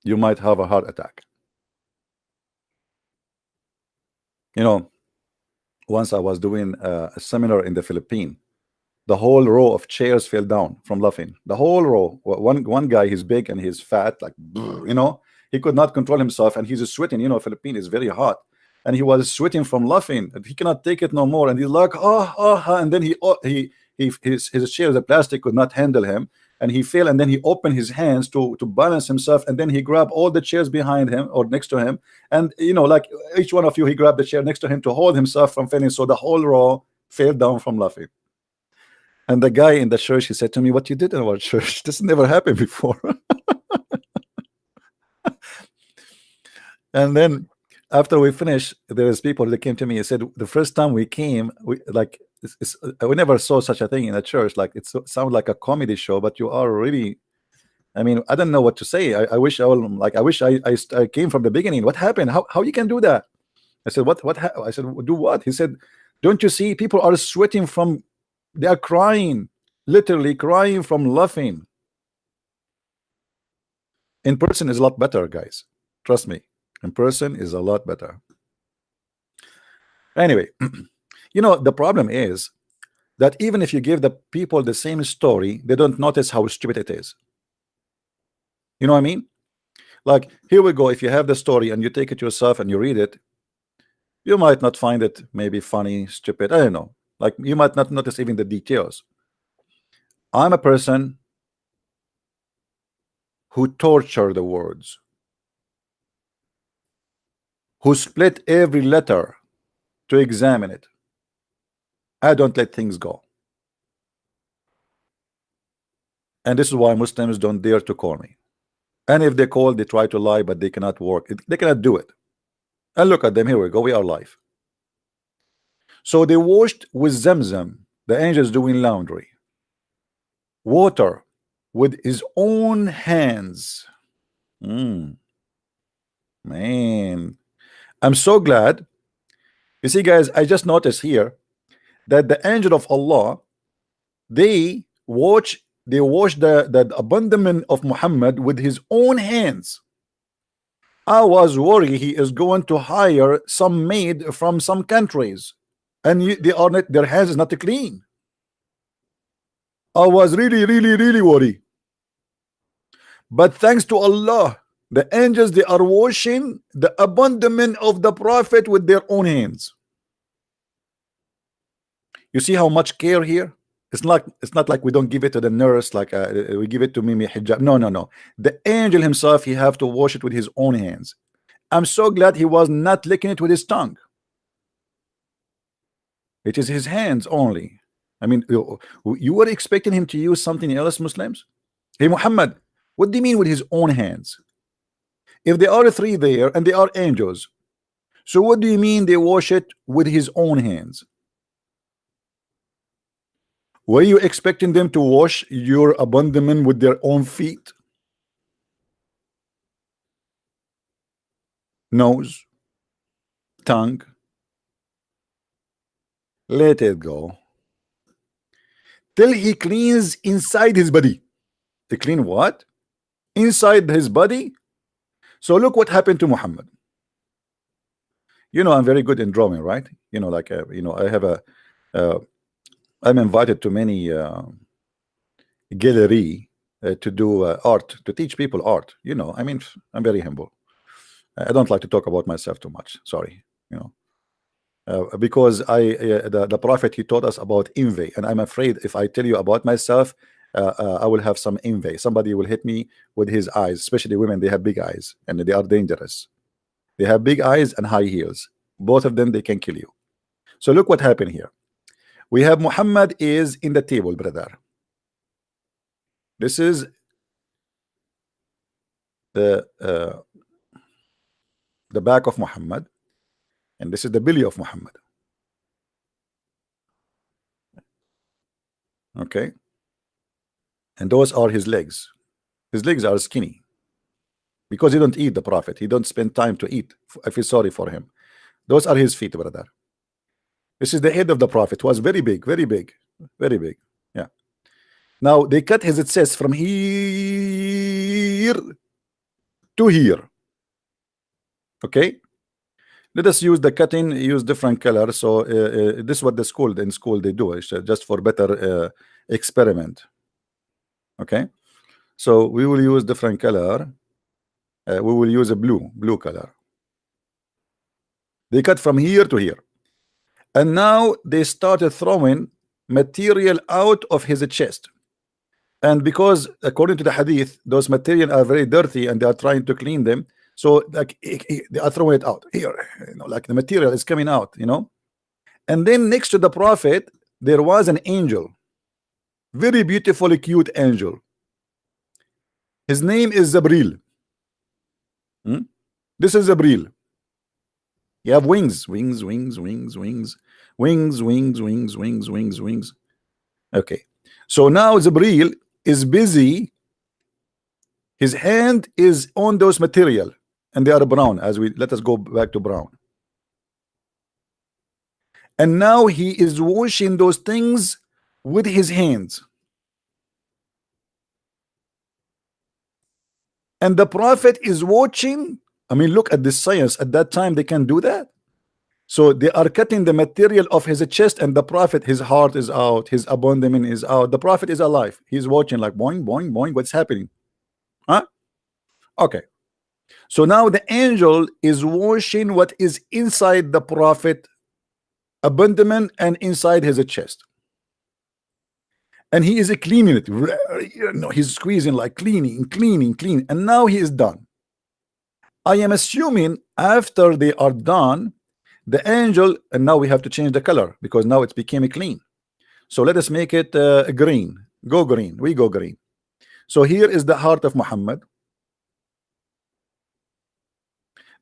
You might have a heart attack. You know, once I was doing a seminar in the Philippines. The whole row of chairs fell down from laughing. The whole row. One guy, he's big and he's fat, like, you know, he could not control himself, and he's sweating. You know, Philippines is very hot, and he was sweating from laughing. He cannot take it no more, and he's like, and then his chair, the plastic could not handle him, and he fell, and then he opened his hands to balance himself, and then he grabbed all the chairs behind him or next to him, and you know, like each one of you, he grabbed the chair next to him to hold himself from falling. So the whole row fell down from laughing. And the guy in the church, he said to me, "What you did in our church? This never happened before." And then after we finished, there is people that came to me and said, the first time we came, we never saw such a thing in a church. Like, it sounds like a comedy show, but you are really, I mean, I don't know what to say. I wish I came from the beginning. What happened? How you can do that? I said, I said, do what? He said, don't you see people are sweating from, they are crying, literally crying from laughing. In person is a lot better, guys. Trust me. In person is a lot better. Anyway, you know, the problem is that even if you give the people the same story, they don't notice how stupid it is. You know what I mean? Like, here we go. If you have the story and you take it yourself and you read it, you might not find it maybe funny, stupid. I don't know. Like, you might not notice even the details. I'm a person who torture the words, who split every letter to examine it. I don't let things go. And this is why Muslims don't dare to call me. And if they call, they try to lie, but they cannot work. They cannot do it. And look at them. Here we go. We are live. So they washed with Zamzam, the angels doing laundry, water with his own hands. Man, I'm so glad. You see, guys, I just noticed here that the angel of Allah, they wash the abandonment of Muhammad with his own hands. I was worried he is going to hire some maid from some countries, and they are not, their hands is not clean. I was really worried. But thanks to Allah, the angels, they are washing the abandonment of the Prophet with their own hands. You see how much care here? It's not like we don't give it to the nurse, like we give it to Mimi Hijab. No. The angel himself, he have to wash it with his own hands. I'm so glad he was not licking it with his tongue. It is his hands only. I mean, you were expecting him to use something else, Muslims? Hey, Muhammad, what do you mean with his own hands? If there are three there and they are angels, so what do you mean they wash it with his own hands? Were you expecting them to wash your abandonment with their own feet? Nose, tongue? Let it go. Till he cleans inside his body. To clean what? Inside his body? So look what happened to Muhammad. You know, I'm very good in drawing, right? You know, like, you know, I have a, I'm invited to many gallery to do art, to teach people art. You know, I mean, I'm very humble. I don't like to talk about myself too much. Sorry, you know, because the Prophet, he taught us about envy, and I'm afraid if I tell you about myself, I will have some envy. Somebody will hit me with his eyes, especially women. They have big eyes and they are dangerous. They have big eyes and high heels. Both of them, they can kill you. So look what happened here. We have Muhammad is in the table, brother. This is the back of Muhammad, and this is the belly of Muhammad. Okay, and those are his legs. His legs are skinny because he don't eat, the Prophet. He don't spend time to eat. I feel sorry for him. Those are his feet, brother. This is the head of the Prophet. It was very big, very big, very big. Yeah. Now they cut his chest from here to here. Okay. Let us use the cutting, use different colors. So this is what the school in school they do. It's just for better experiment. Okay. So we will use different color. We will use a blue color. They cut from here to here, and now they started throwing material out of his chest. And because according to the hadith, those material are very dirty and they are trying to clean them, so like they are throwing it out here, you know, like the material is coming out, you know. And then next to the Prophet there was an angel, very beautiful, cute angel. His name is Zabril. This is Zabril. You have wings. Okay, so now Zabril is busy. His hand is on those material, and they are brown. As we let us go back to brown. And now he is washing those things with his hands. And the Prophet is watching. I mean, look at this science. At that time, they can do that. So they are cutting the material of his chest, and the Prophet, his heart is out, his abandonment is out. The Prophet is alive. He's watching like boing, boing, boing. What's happening? Huh? Okay. So now the angel is washing what is inside the Prophet abandonment and inside his chest. And he is cleaning it. You know, he's squeezing, like cleaning, and now he is done. I am assuming after they are done, the angel, and now we have to change the color because now it became clean. So let us make it green. Go green. We go green. So here is the heart of Muhammad.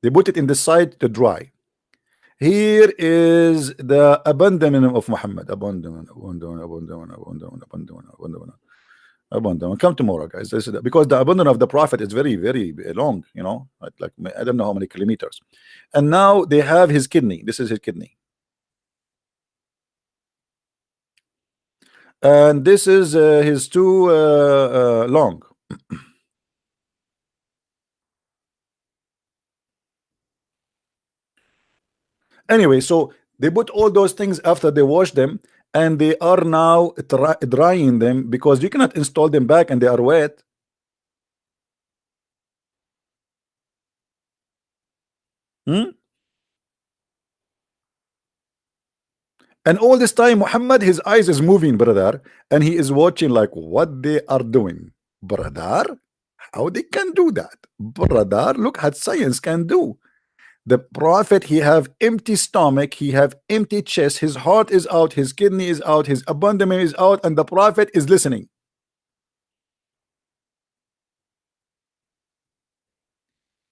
They put it in the side to dry. Here is the abandonment of Muhammad. Abandonment. Come tomorrow, guys. This is because the abandonment of the Prophet is very, very long. You know, like I don't know how many kilometers. And now they have his kidney. This is his kidney, and this is his two lung. Anyway, so they put all those things after they wash them, and they are now drying them because you cannot install them back and they are wet. And all this time Muhammad, his eyes is moving, brother, and he is watching like what they are doing, brother. How they can do that, brother? Look what science can do. The prophet, he have empty stomach, he have empty chest, his heart is out, his kidney is out, his abdomen is out, and the prophet is listening.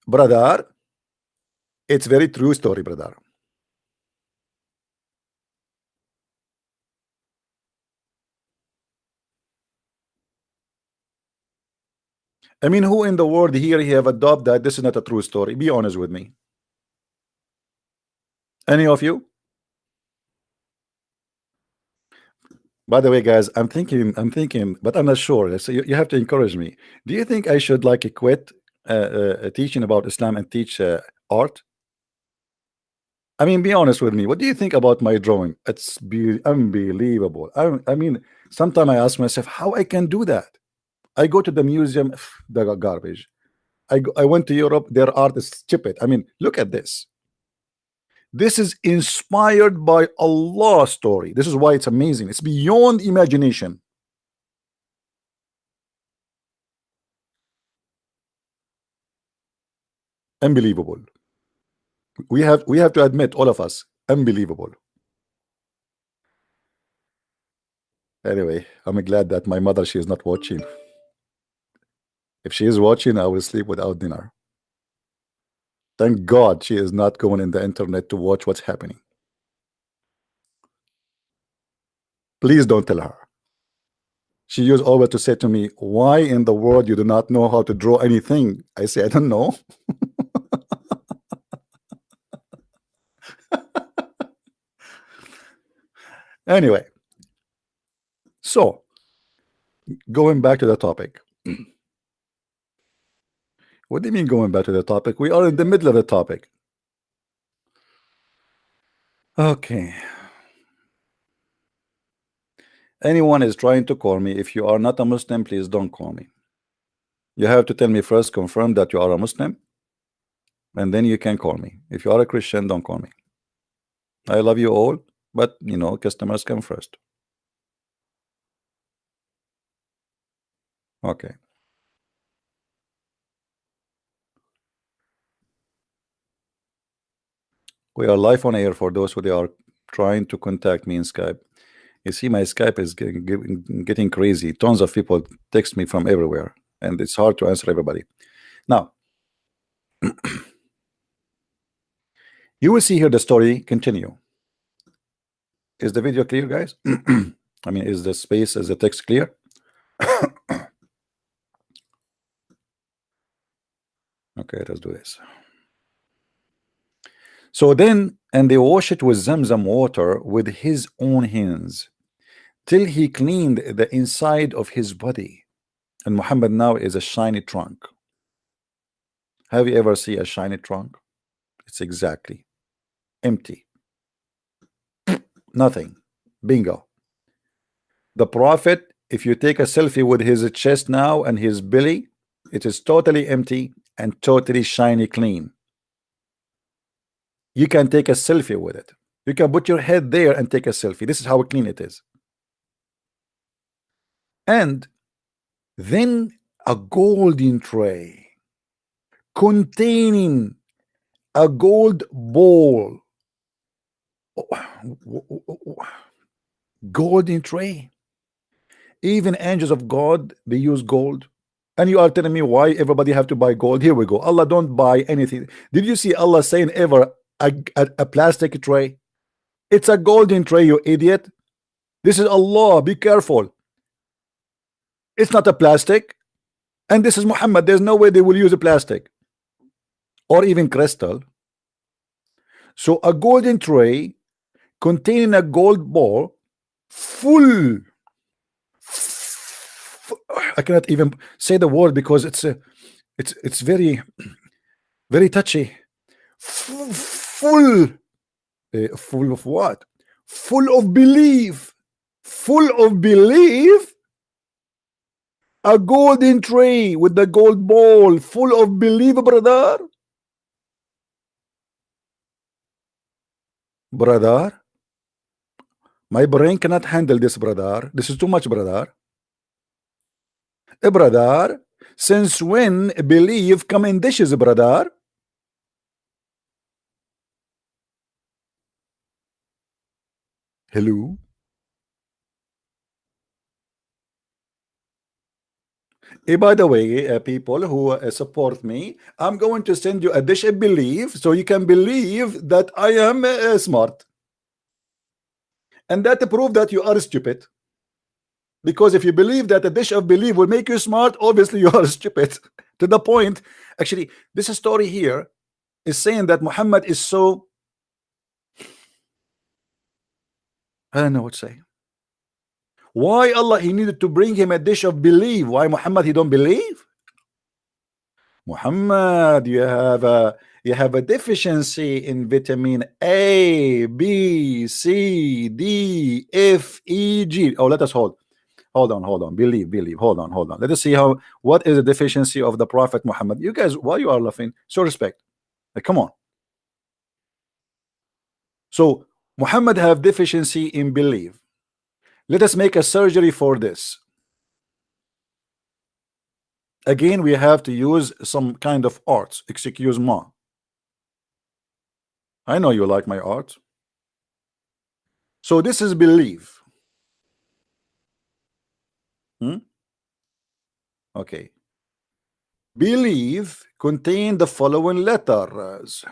Brother, it's very true story, brother. I mean, who in the world here he have adopted that this is not a true story? Be honest with me. Any of you? By the way, guys, I'm thinking, but I'm not sure. So you have to encourage me. Do you think I should like quit teaching about Islam and teach art? I mean, be honest with me. What do you think about my drawing? It's be unbelievable. I mean, sometimes I ask myself how I can do that. I go to the museum, the garbage. I went to Europe, their art is stupid. I mean, look at this. This is inspired by Allah story. This is why it's amazing. It's beyond imagination. Unbelievable. We have to admit, all of us, unbelievable. Anyway, I'm glad that my mother, she is not watching. If she is watching, I will sleep without dinner. Thank God she is not going in the internet to watch what's happening. Please don't tell her. She used always to say to me, why in the world you do not know how to draw anything? I say, I don't know. Anyway, so going back to the topic. What do you mean going back to the topic? We are in the middle of the topic. Okay. Anyone is trying to call me. If you are not a Muslim, please don't call me. You have to tell me first, confirm that you are a Muslim, and then you can call me. If you are a Christian, don't call me. I love you all, but you know, customers come first. Okay. We are live on air for those who they are trying to contact me in Skype. You see, my Skype is getting crazy. Tons of people text me from everywhere, and it's hard to answer everybody. Now, you will see here the story continue. Is the video clear, guys? I mean, is the space, is the text clear? Okay, let's do this. So then, and they wash it with Zamzam water with his own hands till he cleaned the inside of his body. And Muhammad now is a shiny trunk. Have you ever seen a shiny trunk? It's exactly empty. Nothing. Bingo. The Prophet, if you take a selfie with his chest now and his belly, it is totally empty and totally shiny clean. You can take a selfie with it. You can put your head there and take a selfie. This is how clean it is. And then a golden tray containing a gold bowl. Golden tray. Even angels of God, they use gold. And you are telling me why everybody have to buy gold? Here we go. Allah don't buy anything. Did you see Allah saying ever a plastic tray? It's a golden tray, you idiot. This is Allah. Be careful. It's not a plastic. And this is Muhammad. There's no way they will use a plastic or even crystal. So a golden tray containing a gold ball full. I cannot even say the word because it's very touchy. Full of what? Full of belief. Full of belief. A golden tray with the gold ball full of belief, brother. Brother, my brain cannot handle this, brother. This is too much, brother. Brother, since when belief come in dishes, brother? Hello. Hey, by the way, people who support me, I'm going to send you a dish of belief so you can believe that I am smart. And that prove that you are stupid. Because if you believe that a dish of belief will make you smart, obviously you are stupid. To the point, actually, this story here is saying that Muhammad is so, I don't know what to say. Why Allah he needed to bring him a dish of belief? Why Muhammad he don't believe? Muhammad, you have a deficiency in vitamin A, B, C, D, F, E, G. Oh, let us hold on. Believe. Hold on. Let us see how what is the deficiency of the Prophet Muhammad. You guys, why you are laughing? So respect. Like, come on. So Muhammad have deficiency in belief. Let us make a surgery for this. Again, we have to use some kind of arts. Excuse me. I know you like my art. So this is belief. Okay. Believe contain the following letters.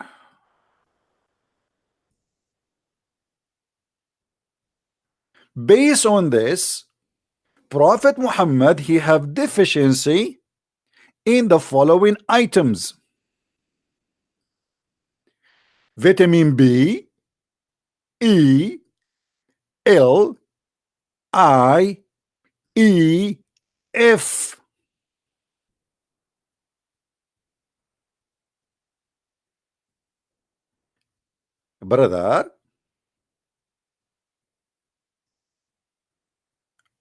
Based on this, Prophet Muhammad he have deficiency in the following items: vitamin B, E, L, I, E, F. Brother,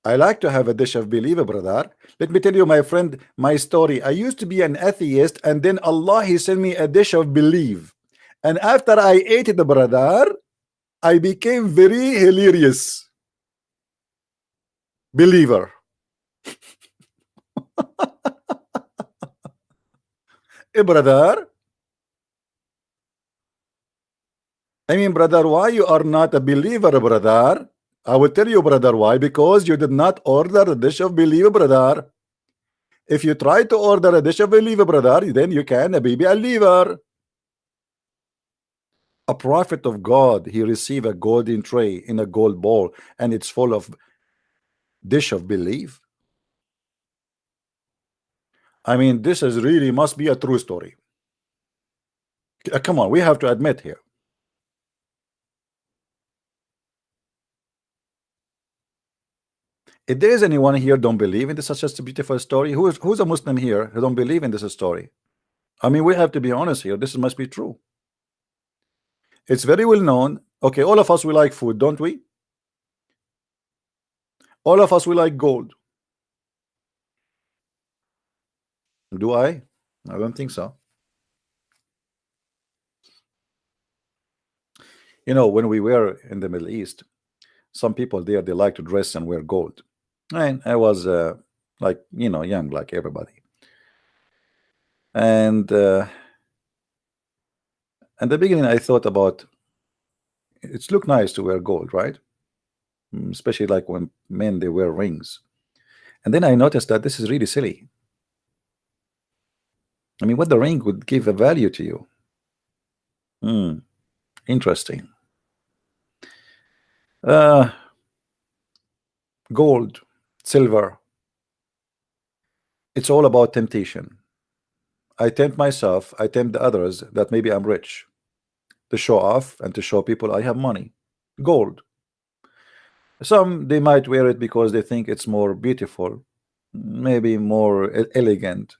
I like to have a dish of belief, brother. Let me tell you, my friend, my story. I used to be an atheist, and then Allah he sent me a dish of belief. And after I ate it, brother, I became very hilarious believer. Brother, I mean, brother, why you are not a believer, brother? I will tell you, brother, why? Because you did not order a dish of belief, brother. If you try to order a dish of belief, brother, then you can be a believer. A prophet of God, he received a golden tray in a gold bowl, and it's full of dish of belief. I mean, this is really must be a true story. Come on, we have to admit here. If there is anyone here don't believe in this such a beautiful story, who's a Muslim here who don't believe in this story? I mean, we have to be honest here. This must be true. It's very well known. Okay, all of us we like food, don't we? All of us we like gold. Do I? I don't think so. You know, when we were in the Middle East, some people there they like to dress and wear gold. And I was like, you know, young like everybody. And in the beginning I thought about it's look nice to wear gold, right? Especially like when men they wear rings. And then I noticed that this is really silly. I mean, what the ring would give a value to you? Interesting. Gold, silver, it's all about temptation. I tempt myself, I tempt the others that maybe I'm rich, to show off and to show people I have money. Gold. Some they might wear it because they think it's more beautiful, maybe more elegant,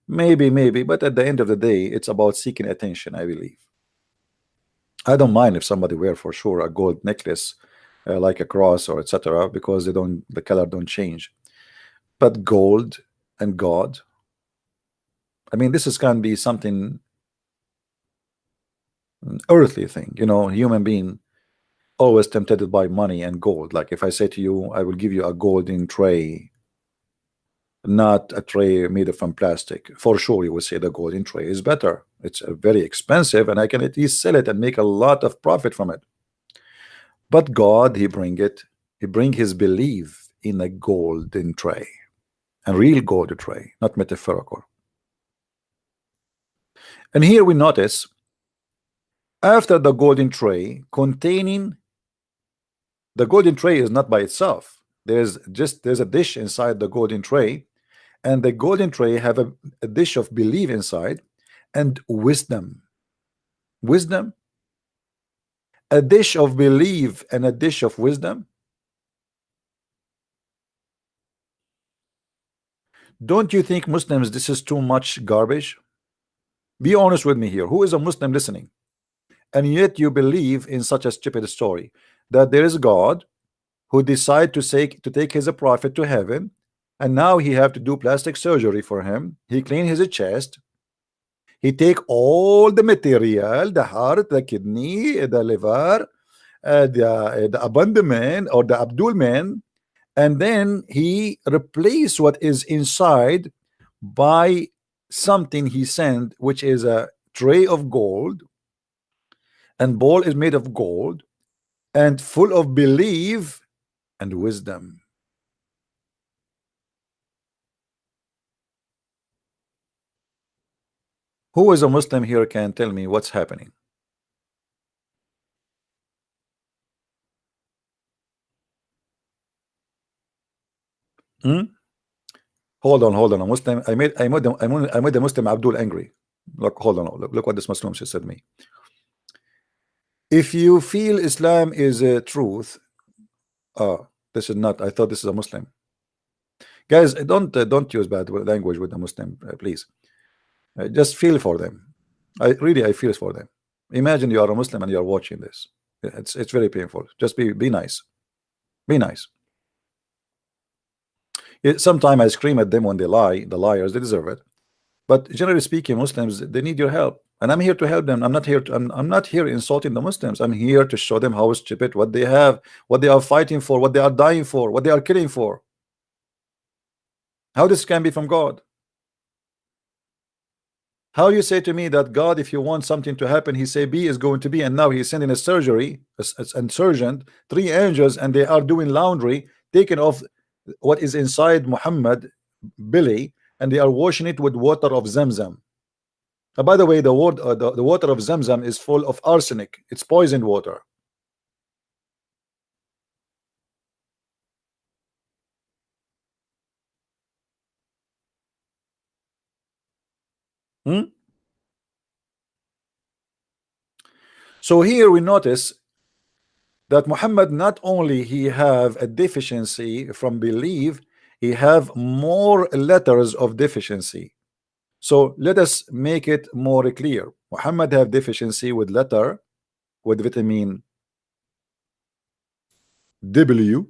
maybe, but at the end of the day, it's about seeking attention, I believe. I don't mind if somebody wear for sure a gold necklace, like a cross or etc., because the color don't change. But gold and God, I mean, this is can be something earthly thing, you know, human being always tempted by money and gold. Like if I say to you, I will give you a golden tray, not a tray made from plastic, for sure you will say the golden tray is better. It's very expensive and I can at least sell it and make a lot of profit from it. But God, he bring his belief in a golden tray, a real golden tray, not metaphorical. And here we notice after the golden tray containing, the golden tray is not by itself. There's a dish inside the golden tray, and the golden tray have a dish of belief inside and wisdom. Wisdom, a dish of belief and a dish of wisdom. Don't you think, Muslims, this is too much garbage? Be honest with me here. Who is a Muslim listening? And yet you believe in such a stupid story that there is God who decide to take his prophet to heaven, and now he have to do plastic surgery for him. He clean his chest. He take all the material, the heart, the kidney, the liver, the abdomen or the abdomen, and then he replace what is inside by something he sent, which is a tray of gold, and bowl is made of gold and full of belief and wisdom. Who is a Muslim here can tell me what's happening? Hmm? Hold on. A Muslim. I made the Muslim Abdul angry. Look, hold on. Look what this Muslim she said me. If you feel Islam is a truth, this is not. I thought this is a Muslim. Guys, don't use bad language with the Muslim, please. Just feel for them. I feel for them. Imagine you are a Muslim and you are watching this. It's very painful. Just be nice. Be nice. Sometimes I scream at them when they lie. The liars, they deserve it. But generally speaking, Muslims, they need your help, and I'm here to help them. I'm not here insulting the Muslims. I'm here to show them how stupid what they have, what they are fighting for, what they are dying for, what they are killing for. How this can be from God? How you say to me that God, if you want something to happen, he say B is going to be, and now he's sending a surgery, a surgeon, 3 angels, and they are doing laundry, taking off what is inside Muhammad belly, and they are washing it with water of Zamzam. By the way, the water of Zamzam is full of arsenic. It's poisoned water. So here we notice that Muhammad not only he have a deficiency from belief, he have more letters of deficiency. So let us make it more clear. Muhammad have deficiency with letter, with vitamin W,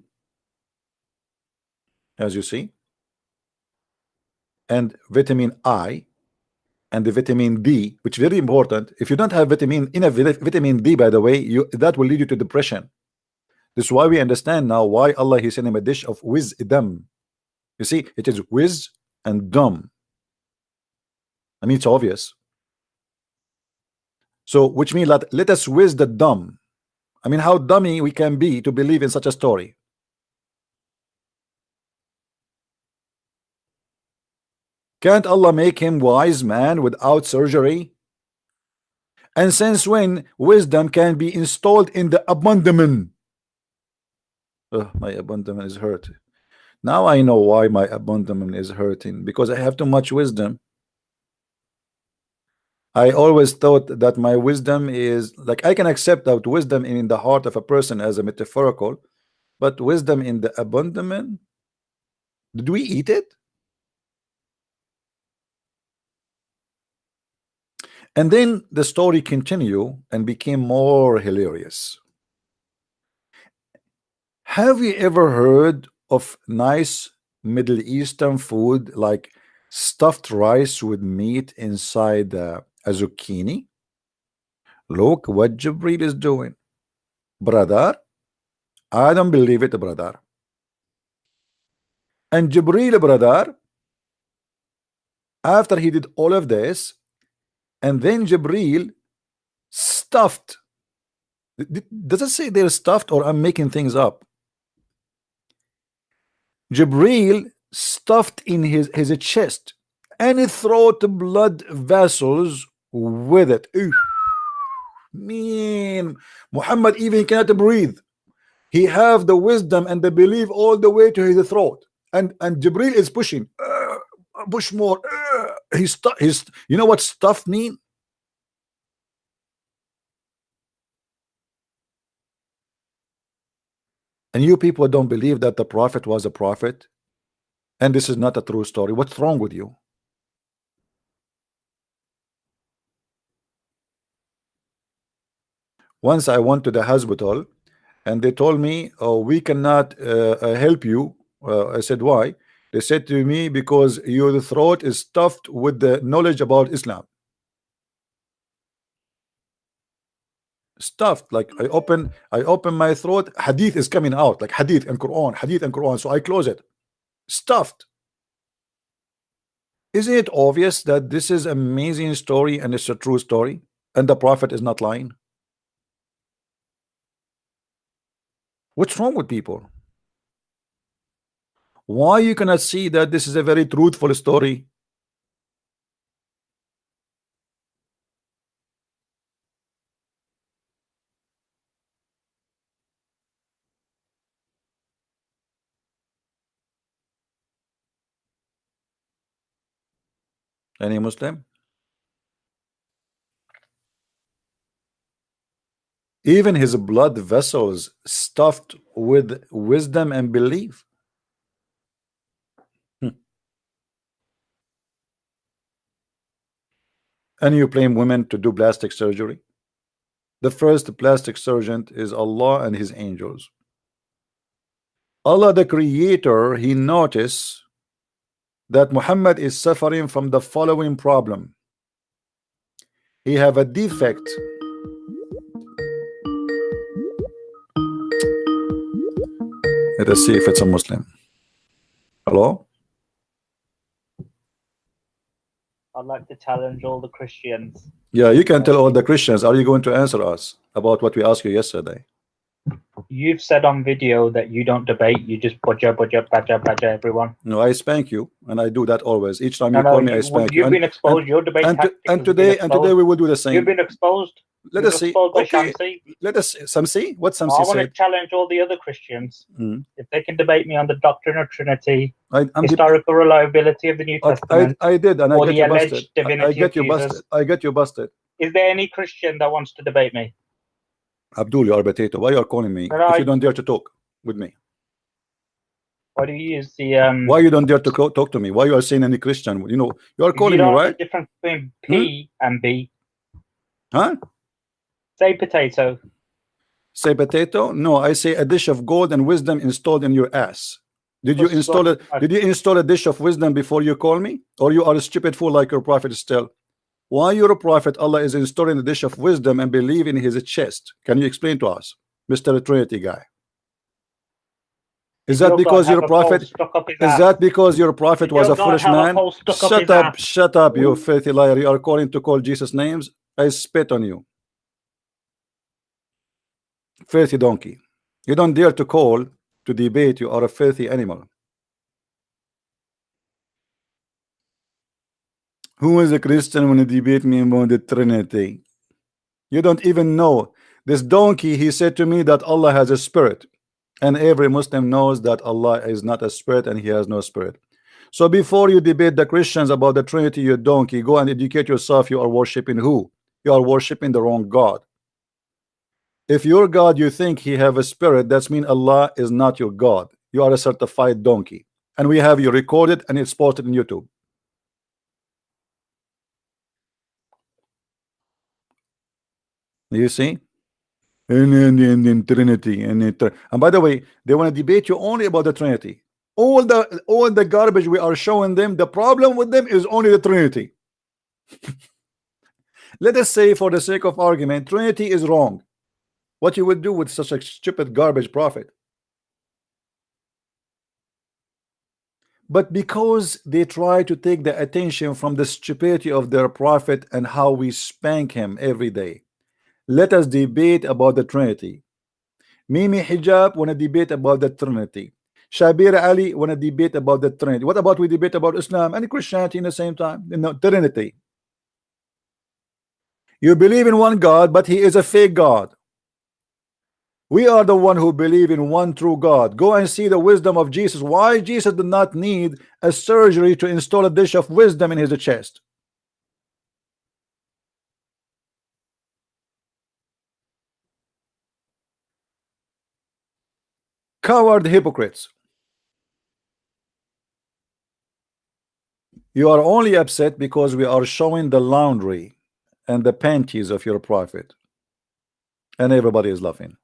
as you see, and vitamin I, and the vitamin D, which is very important. If you don't have vitamin D, by the way, that will lead you to depression. This is why we understand now why Allah he sent him a dish of wisdom. You see, it is wiz and dumb. I mean, it's obvious. So, which means that let us whiz the dumb. I mean, how dummy we can be to believe in such a story. Can't Allah make him wise man without surgery? And since when wisdom can be installed in the abdomen? My abdomen is hurt. Now I know why my abdomen is hurting, because I have too much wisdom. I always thought that my wisdom is like, I can accept that wisdom in the heart of a person as a metaphorical, but wisdom in the abdomen, did we eat it? And then the story continued and became more hilarious. Have you ever heard of nice Middle Eastern food like stuffed rice with meat inside a zucchini? Look what Jibril is doing, brother. I don't believe it, brother. And Jibril, brother, after he did all of this, and then Jibril stuffed Does it say they're stuffed or I'm making things up? Jibril stuffed in his chest and throat blood vessels with it. Ew. Man, Muhammad even cannot breathe. He have the wisdom and the belief all the way to his throat, and Jibril is pushing. Push more. He's you know what stuff mean? And you people don't believe that the prophet was a prophet, and this is not a true story. What's wrong with you? Once I went to the hospital and they told me, oh, we cannot help you. I said, why? They said to me, because your throat is stuffed with the knowledge about Islam. Stuffed, like I open my throat, hadith is coming out, like hadith and Quran, so I close it. Stuffed. Isn't it obvious that this is an amazing story and it's a true story and the prophet is not lying? What's wrong with people? Why you cannot see that this is a very truthful story? Any Muslim? Even his blood vessels stuffed with wisdom and belief. And you blame women to do plastic surgery? The first plastic surgeon is Allah and his angels. Allah the creator, he noticed that Muhammad is suffering from the following problem. He have a defect. Let us see if it's a Muslim. Hello? I'd like to challenge all the Christians. Yeah, you can tell all the Christians. Are you going to answer us about what we asked you yesterday? You've said on video that you don't debate, you just badger everyone. No, I spank you, and I do that always. Each time you call me, I spank you. You've been exposed. Your debate tactics and today we will do the same. You've been exposed. Let us see. Okay. Let us see. What Shamsi said. I want to challenge all the other Christians. If they can debate me on the doctrine of Trinity, historical reliability of the New Testament, I did, and I get you busted. I get you busted. I get you busted. Is there any Christian that wants to debate me? Abdul, you are potato. Why you are calling me if you don't dare to talk with me? Why do you use the Why you don't dare to talk to me? Why you are saying any Christian? You know you are calling me, right? The difference between P and B. Huh? Say potato. Say potato? No, I say a dish of gold and wisdom installed in your ass. Did you install it? Did you install a dish of wisdom before you call me? Or you are a stupid fool like your prophet still? Why you're a prophet, Allah is installing a dish of wisdom and believe in his chest? Can you explain to us, Mr. Trinity guy? Is that because your prophet? Is that because your prophet was a foolish man? Shut up, you filthy liar! You are calling to call Jesus names. I spit on you, filthy donkey. You don't dare to call to debate. You are a filthy animal. Who is a Christian when you debate me about the Trinity? You don't even know. This donkey, he said to me that Allah has a spirit, and every Muslim knows that Allah is not a spirit and he has no spirit. So before you debate the Christians about the Trinity, you donkey, go and educate yourself. You are worshiping who? You are worshiping the wrong God. If your God, you think he have a spirit, that's mean Allah is not your God. You are a certified donkey, and we have you recorded and it's posted in YouTube. You see? And Trinity and by the way, they want to debate you only about the Trinity. All the garbage we are showing them, the problem with them is only the Trinity. Let us say, for the sake of argument, Trinity is wrong. What you would do with such a stupid garbage prophet? But because they try to take the attention from the stupidity of their prophet and how we spank him every day, Let us debate about the Trinity. Mimi Hijab want to debate about the Trinity. Shabir Ali want to debate about the Trinity. What about we debate about Islam and Christianity in the same time? No, Trinity. You believe in one God, but he is a fake God. We are the one who believe in one true God. Go and see the wisdom of Jesus. Why Jesus did not need a surgery to install a dish of wisdom in his chest? Coward hypocrites. You are only upset because we are showing the laundry and the panties of your prophet, and everybody is laughing.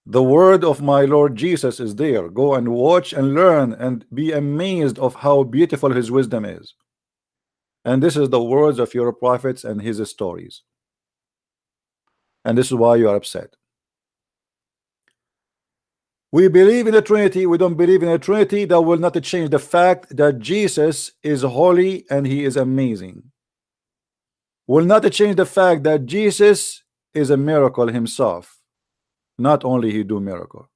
The word of my Lord Jesus is there. Go and watch and learn and be amazed of how beautiful his wisdom is. And this is the words of your prophets and his stories. And this is why you are upset. We believe in the Trinity. We don't believe in the Trinity. That will not change the fact that Jesus is holy and he is amazing. Will not change the fact that Jesus is a miracle himself. Not only he do miracle.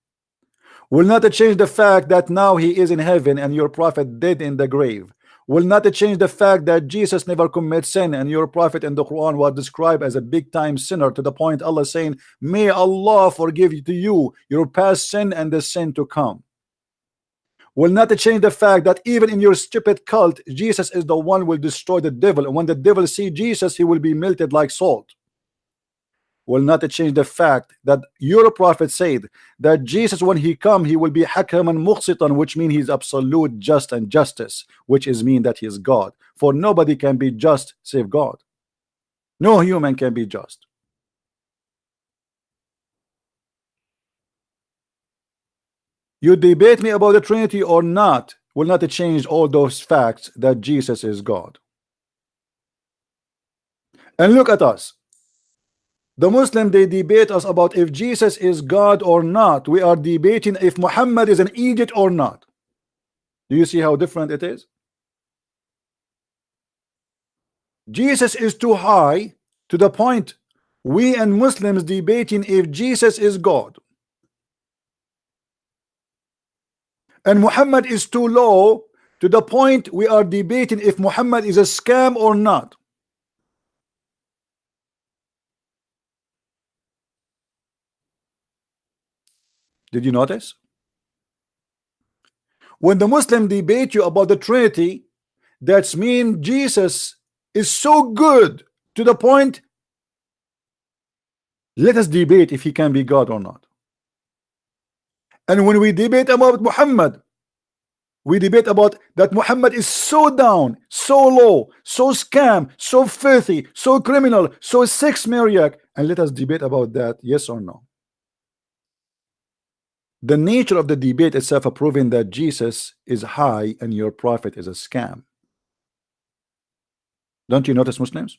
Will not change the fact that now he is in heaven and your prophet dead in the grave. Will not change the fact that Jesus never commits sin and your prophet in the Quran was described as a big time sinner, to the point Allah saying, may Allah forgive to you your past sin and the sin to come. Will not change the fact that even in your stupid cult, Jesus is the one who will destroy the devil, and when the devil see Jesus, he will be melted like salt. Will not change the fact that your prophet said that Jesus, when he come, he will be hakaman muqsitan, which means he's absolute just and justice, which is mean that he is God. For nobody can be just save God. No human can be just. You debate me about the Trinity or not will not change all those facts that Jesus is God. And look at us. The Muslim, they debate us about if Jesus is God or not. We are debating if Muhammad is an idiot or not. Do you see how different it is? Jesus is too high to the point we and Muslims debating if Jesus is God. And Muhammad is too low to the point we are debating if Muhammad is a scam or not. Did you notice? When the Muslim debate you about the Trinity, that's mean Jesus is so good to the point, let us debate if he can be God or not. And when we debate about Muhammad, we debate about that Muhammad is so down, so low, so scam, so filthy, so criminal, so sex maniac, and let us debate about that, yes or no. The nature of the debate itself are proving that Jesus is high and your prophet is a scam. Don't you notice, Muslims?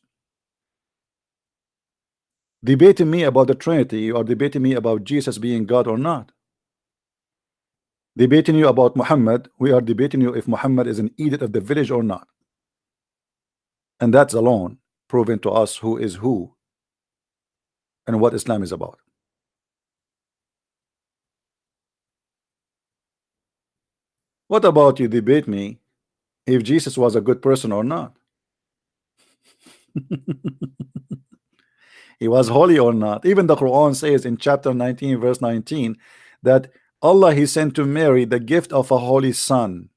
Debating me about the Trinity, you are debating me about Jesus being God or not. Debating you about Muhammad, we are debating you if Muhammad is an idiot of the village or not. And that's alone proving to us who is who and what Islam is about. What about you debate me if Jesus was a good person or not? He was holy or not? Even the Quran says in chapter 19 verse 19 that Allah he sent to Mary the gift of a holy son.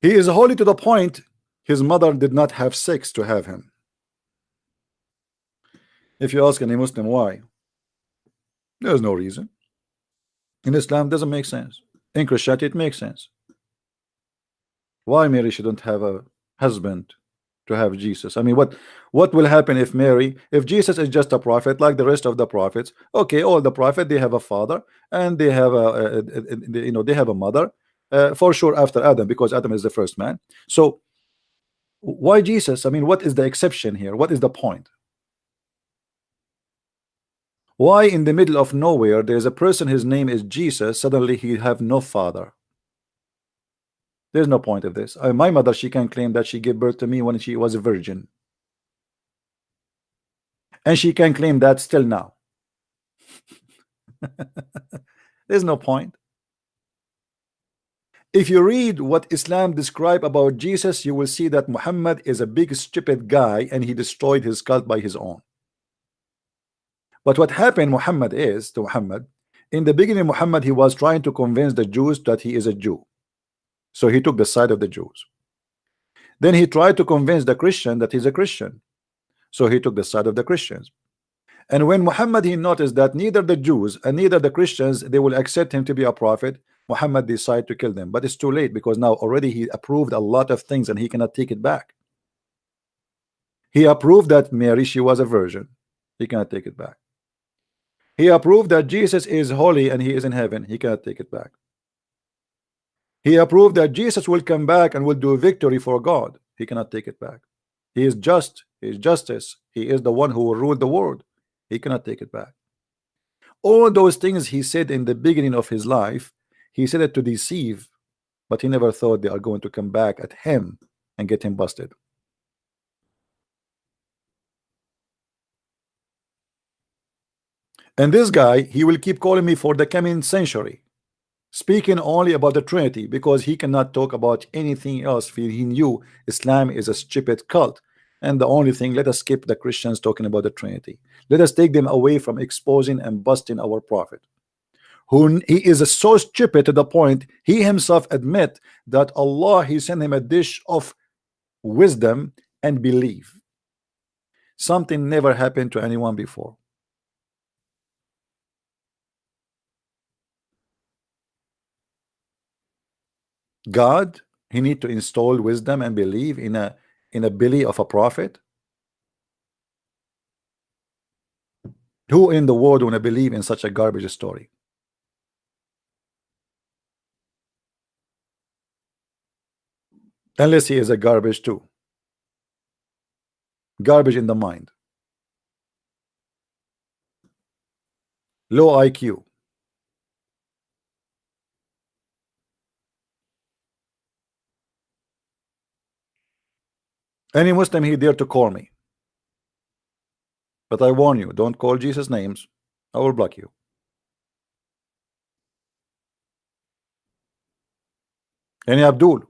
He is holy to the point his mother did not have sex to have him. If you ask any Muslim why, there's no reason. In Islam doesn't make sense. In Christianity it makes sense. Why Mary shouldn't have a husband to have Jesus? I mean, what will happen if Jesus is just a prophet like the rest of the prophets? Okay, all the prophets, they have a father and they have they have a mother, for sure, after Adam, because Adam is the first man. So why Jesus? I mean, what is the exception here? What is the point? Why in the middle of nowhere there's a person, his name is Jesus, suddenly he have no father? There's no point of this. My mother, she can claim that she gave birth to me when she was a virgin, and she can claim that still now. There's no point. If you read what Islam describe about Jesus, you will see that Muhammad is a big stupid guy and he destroyed his cult by his own. But what happened Muhammad is to Muhammad, in the beginning Muhammad, he was trying to convince the Jews that he is a Jew. So he took the side of the Jews. Then he tried to convince the Christian that he's a Christian. So he took the side of the Christians. And when Muhammad, he noticed that neither the Jews and neither the Christians, they will accept him to be a prophet, Muhammad decided to kill them. But it's too late, because now already he approved a lot of things and he cannot take it back. He approved that Mary, she was a virgin. He cannot take it back. He approved that Jesus is holy and he is in heaven. He cannot take it back. He approved that Jesus will come back and will do victory for God. He cannot take it back. He is just. He is justice. He is the one who will rule the world. He cannot take it back. All those things he said in the beginning of his life, he said it to deceive, but he never thought they are going to come back at him and get him busted. And this guy, he will keep calling me for the coming century, speaking only about the Trinity, because he cannot talk about anything else. He knew Islam is a stupid cult. And the only thing, let us skip the Christians talking about the Trinity. Let us take them away from exposing and busting our prophet, who he is so stupid to the point he himself admit that Allah, he sent him a dish of wisdom and belief. Something never happened to anyone before. God, he need to install wisdom and belief in a belly of a prophet? Who in the world want to believe in such a garbage story? Unless he is a garbage too. Garbage in the mind. Low IQ. Any Muslim he dare to call me. But I warn you, don't call Jesus names. I will block you. Any Abdul.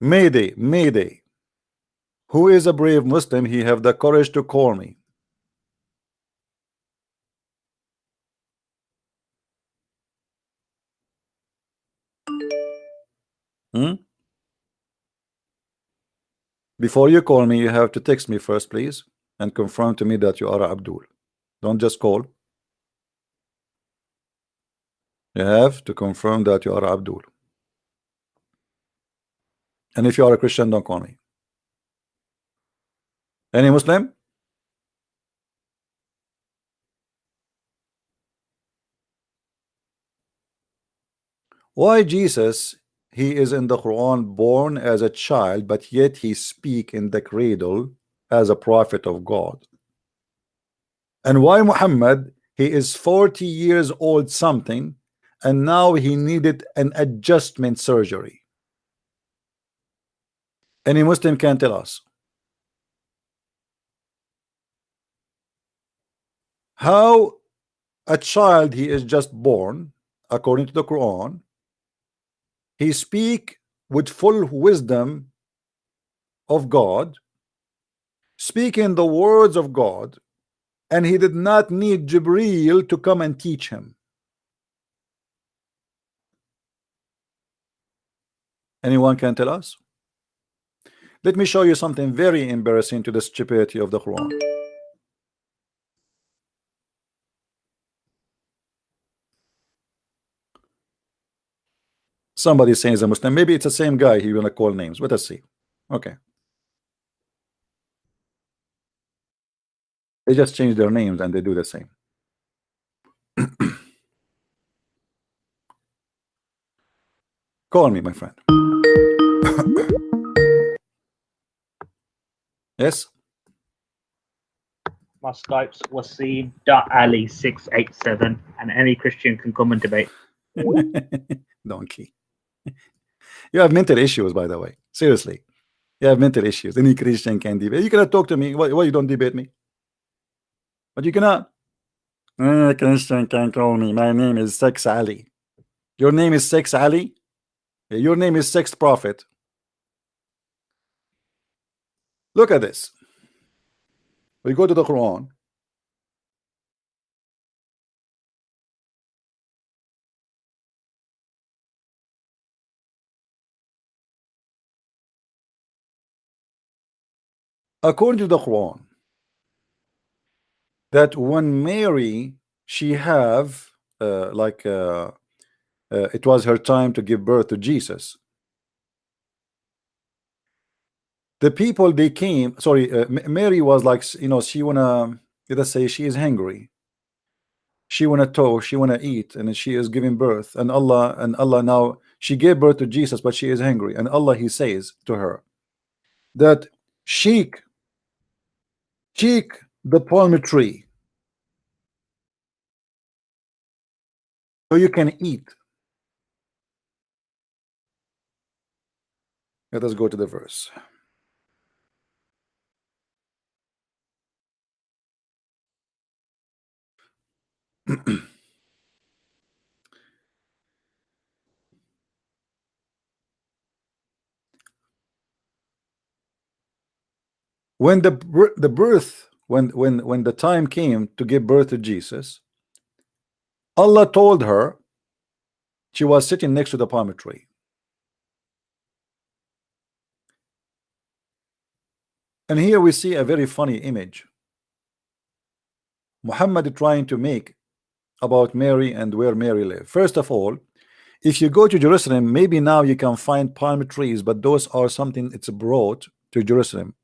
Mayday, Mayday. Who is a brave Muslim? He have the courage to call me. Before you call me, you have to text me first, please, and confirm to me that you are Abdul. Don't just call. You have to confirm that you are Abdul. And if you are a Christian, don't call me. Any Muslim? Why Jesus, he is in the Quran born as a child, but yet he speak in the cradle as a prophet of God? And why Muhammad, he is 40 years old something, and now he needed an adjustment surgery? Any Muslim can tell us. How a child, he is just born, according to the Quran, he speak with full wisdom of God, speaking the words of God, and he did not need Jibreel to come and teach him. Anyone can tell us? Let me show you something very embarrassing to the stupidity of the Quran. Somebody saying a Muslim. Maybe it's the same guy he wanna call names. Let us see. Okay. They just change their names and they do the same. Call me, my friend. Yes? My Skype's Wasim.Ali687, and any Christian can come and debate. Donkey. You have mental issues, by the way. Seriously. You have mental issues. Any Christian can debate. You cannot talk to me. Why you don't debate me? But you cannot. Christian can call me. My name is Sex Ali. Your name is Sex Ali? Your name is Sex Prophet. Look at this. We go to the Quran. According to the Quran, that when Mary, she have it was her time to give birth to Jesus. The people, they came, sorry, Mary was like, you know, she wanna, let's say she is hungry. She wanna talk, she wanna eat, and she is giving birth. And Allah now, she gave birth to Jesus, but she is hungry. And Allah, He says to her that shake the palm tree so you can eat. Let us go to the verse. When the birth, when the time came to give birth to Jesus, Allah told her, she was sitting next to the palm tree. And here we see a very funny image. Muhammad trying to make about Mary and where Mary lived. First of all, if you go to Jerusalem, maybe now you can find palm trees, but those are something it's brought to Jerusalem.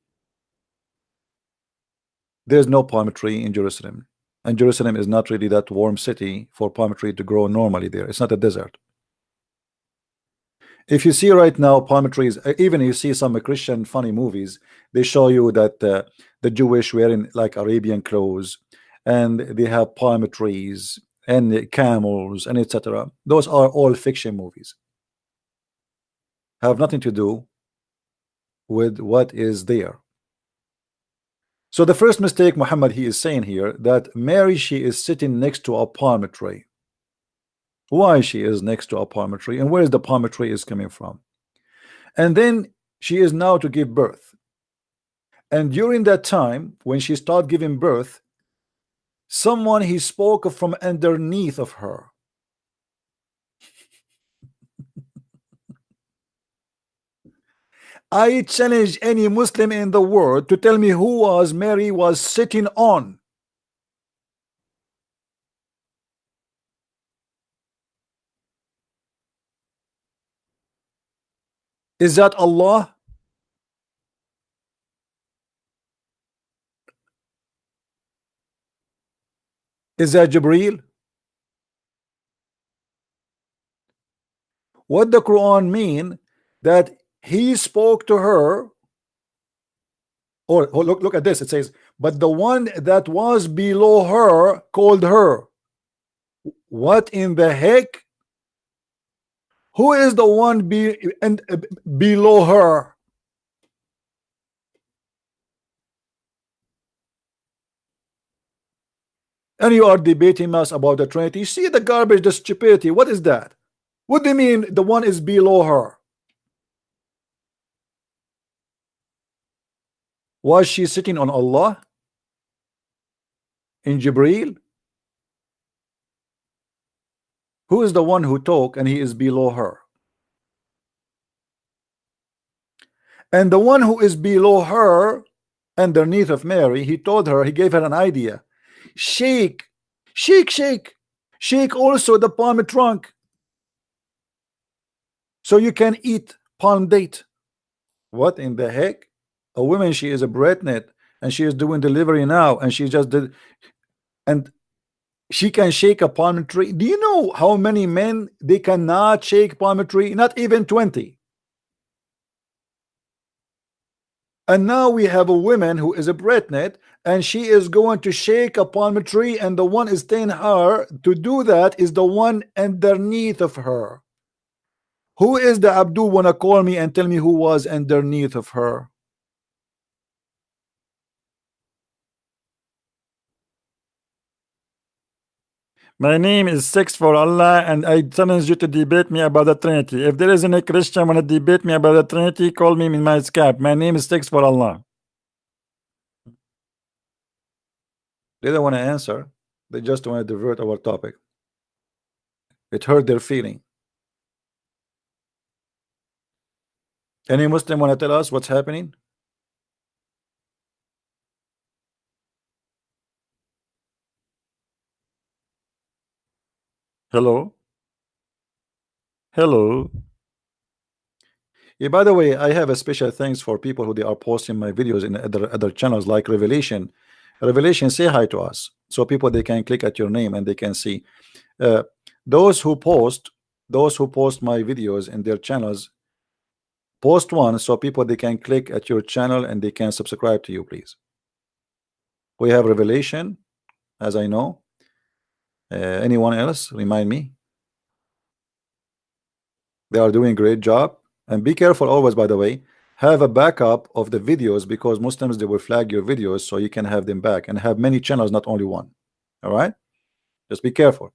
There's no palm tree in Jerusalem, and Jerusalem is not really that warm city for palm tree to grow normally there. It's not a desert. If you see right now palm trees, even you see some Christian funny movies, they show you that the Jewish wearing like Arabian clothes, and they have palm trees and camels and etc. Those are all fiction movies, have nothing to do with what is there. So the first mistake Muhammad, he is saying here that Mary, she is sitting next to a palm tree. Why she is next to a palm tree, and where is the palm tree is coming from? And then she is now to give birth, and during that time when she started giving birth, someone, he spoke from underneath of her. I challenge any Muslim in the world to tell me who was Mary was sitting on. Is that Allah? Is that Jibreel? What the Quran mean that he spoke to her? Or look at this. It says, but the one that was below her called her. What in the heck? Who is the one below her? And you are debating us about the Trinity. See the garbage, the stupidity. What is that? What do you mean the one is below her? Was she sitting on Allah? In Jibreel? Who is the one who talked and he is below her? And the one who is below her, underneath of Mary, he told her, he gave her an idea. Shake also the palm trunk, so you can eat palm date. What in the heck? A woman, she is a pregnant and she is doing delivery now, and she just did, and she can shake a palm tree. Do you know how many men they cannot shake palm tree? Not even 20. And now we have a woman who is a pregnant, and she is going to shake a palm tree, and the one is telling her to do that is the one underneath of her. Who is the Abdu wanna call me and tell me who was underneath of her? My name is Six for Allah, and I challenge you to debate me about the Trinity. If there is any Christian want to debate me about the Trinity, call me in my Skype. My name is Six for Allah. They don't want to answer. They just want to divert our topic. It hurt their feeling. Any Muslim want to tell us what's happening? Hello? Hello? Yeah, by the way, I have a special thanks for people who they are posting my videos in other channels like Revelation. Revelation, say hi to us, so people they can click at your name and they can see. Those who post my videos in their channels, post one so people they can click at your channel and they can subscribe to you, please. We have Revelation, as I know. Anyone else remind me? They are doing a great job. And be careful always, by the way, have a backup of the videos, because Muslims they will flag your videos, so you can have them back, and have many channels, not only one. All right, just be careful,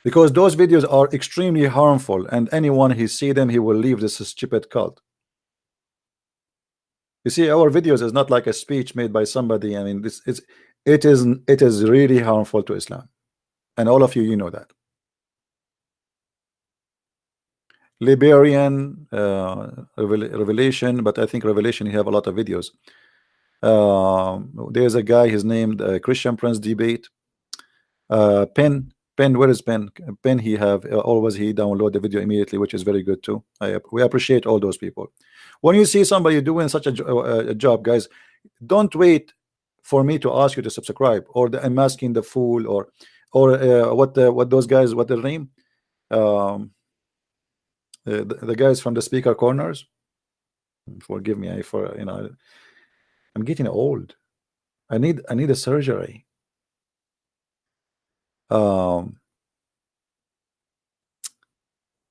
because those videos are extremely harmful, and anyone who see them, he will leave this stupid cult. You see, our videos is not like a speech made by somebody. I mean, it is really harmful to Islam, and all of you, you know that. Liberian, Revelation, but I think Revelation you have a lot of videos. There's a guy, his named Christian Prince Debate. Pen, where is Pen? Pen, he have always he download the video immediately, which is very good too. We appreciate all those people. When you see somebody doing such a job, guys, don't wait for me to ask you to subscribe, or I'm asking the fool, or what those guys, what their name? The guys from the speaker corners. Forgive me, I'm getting old. I need a surgery. Yeah,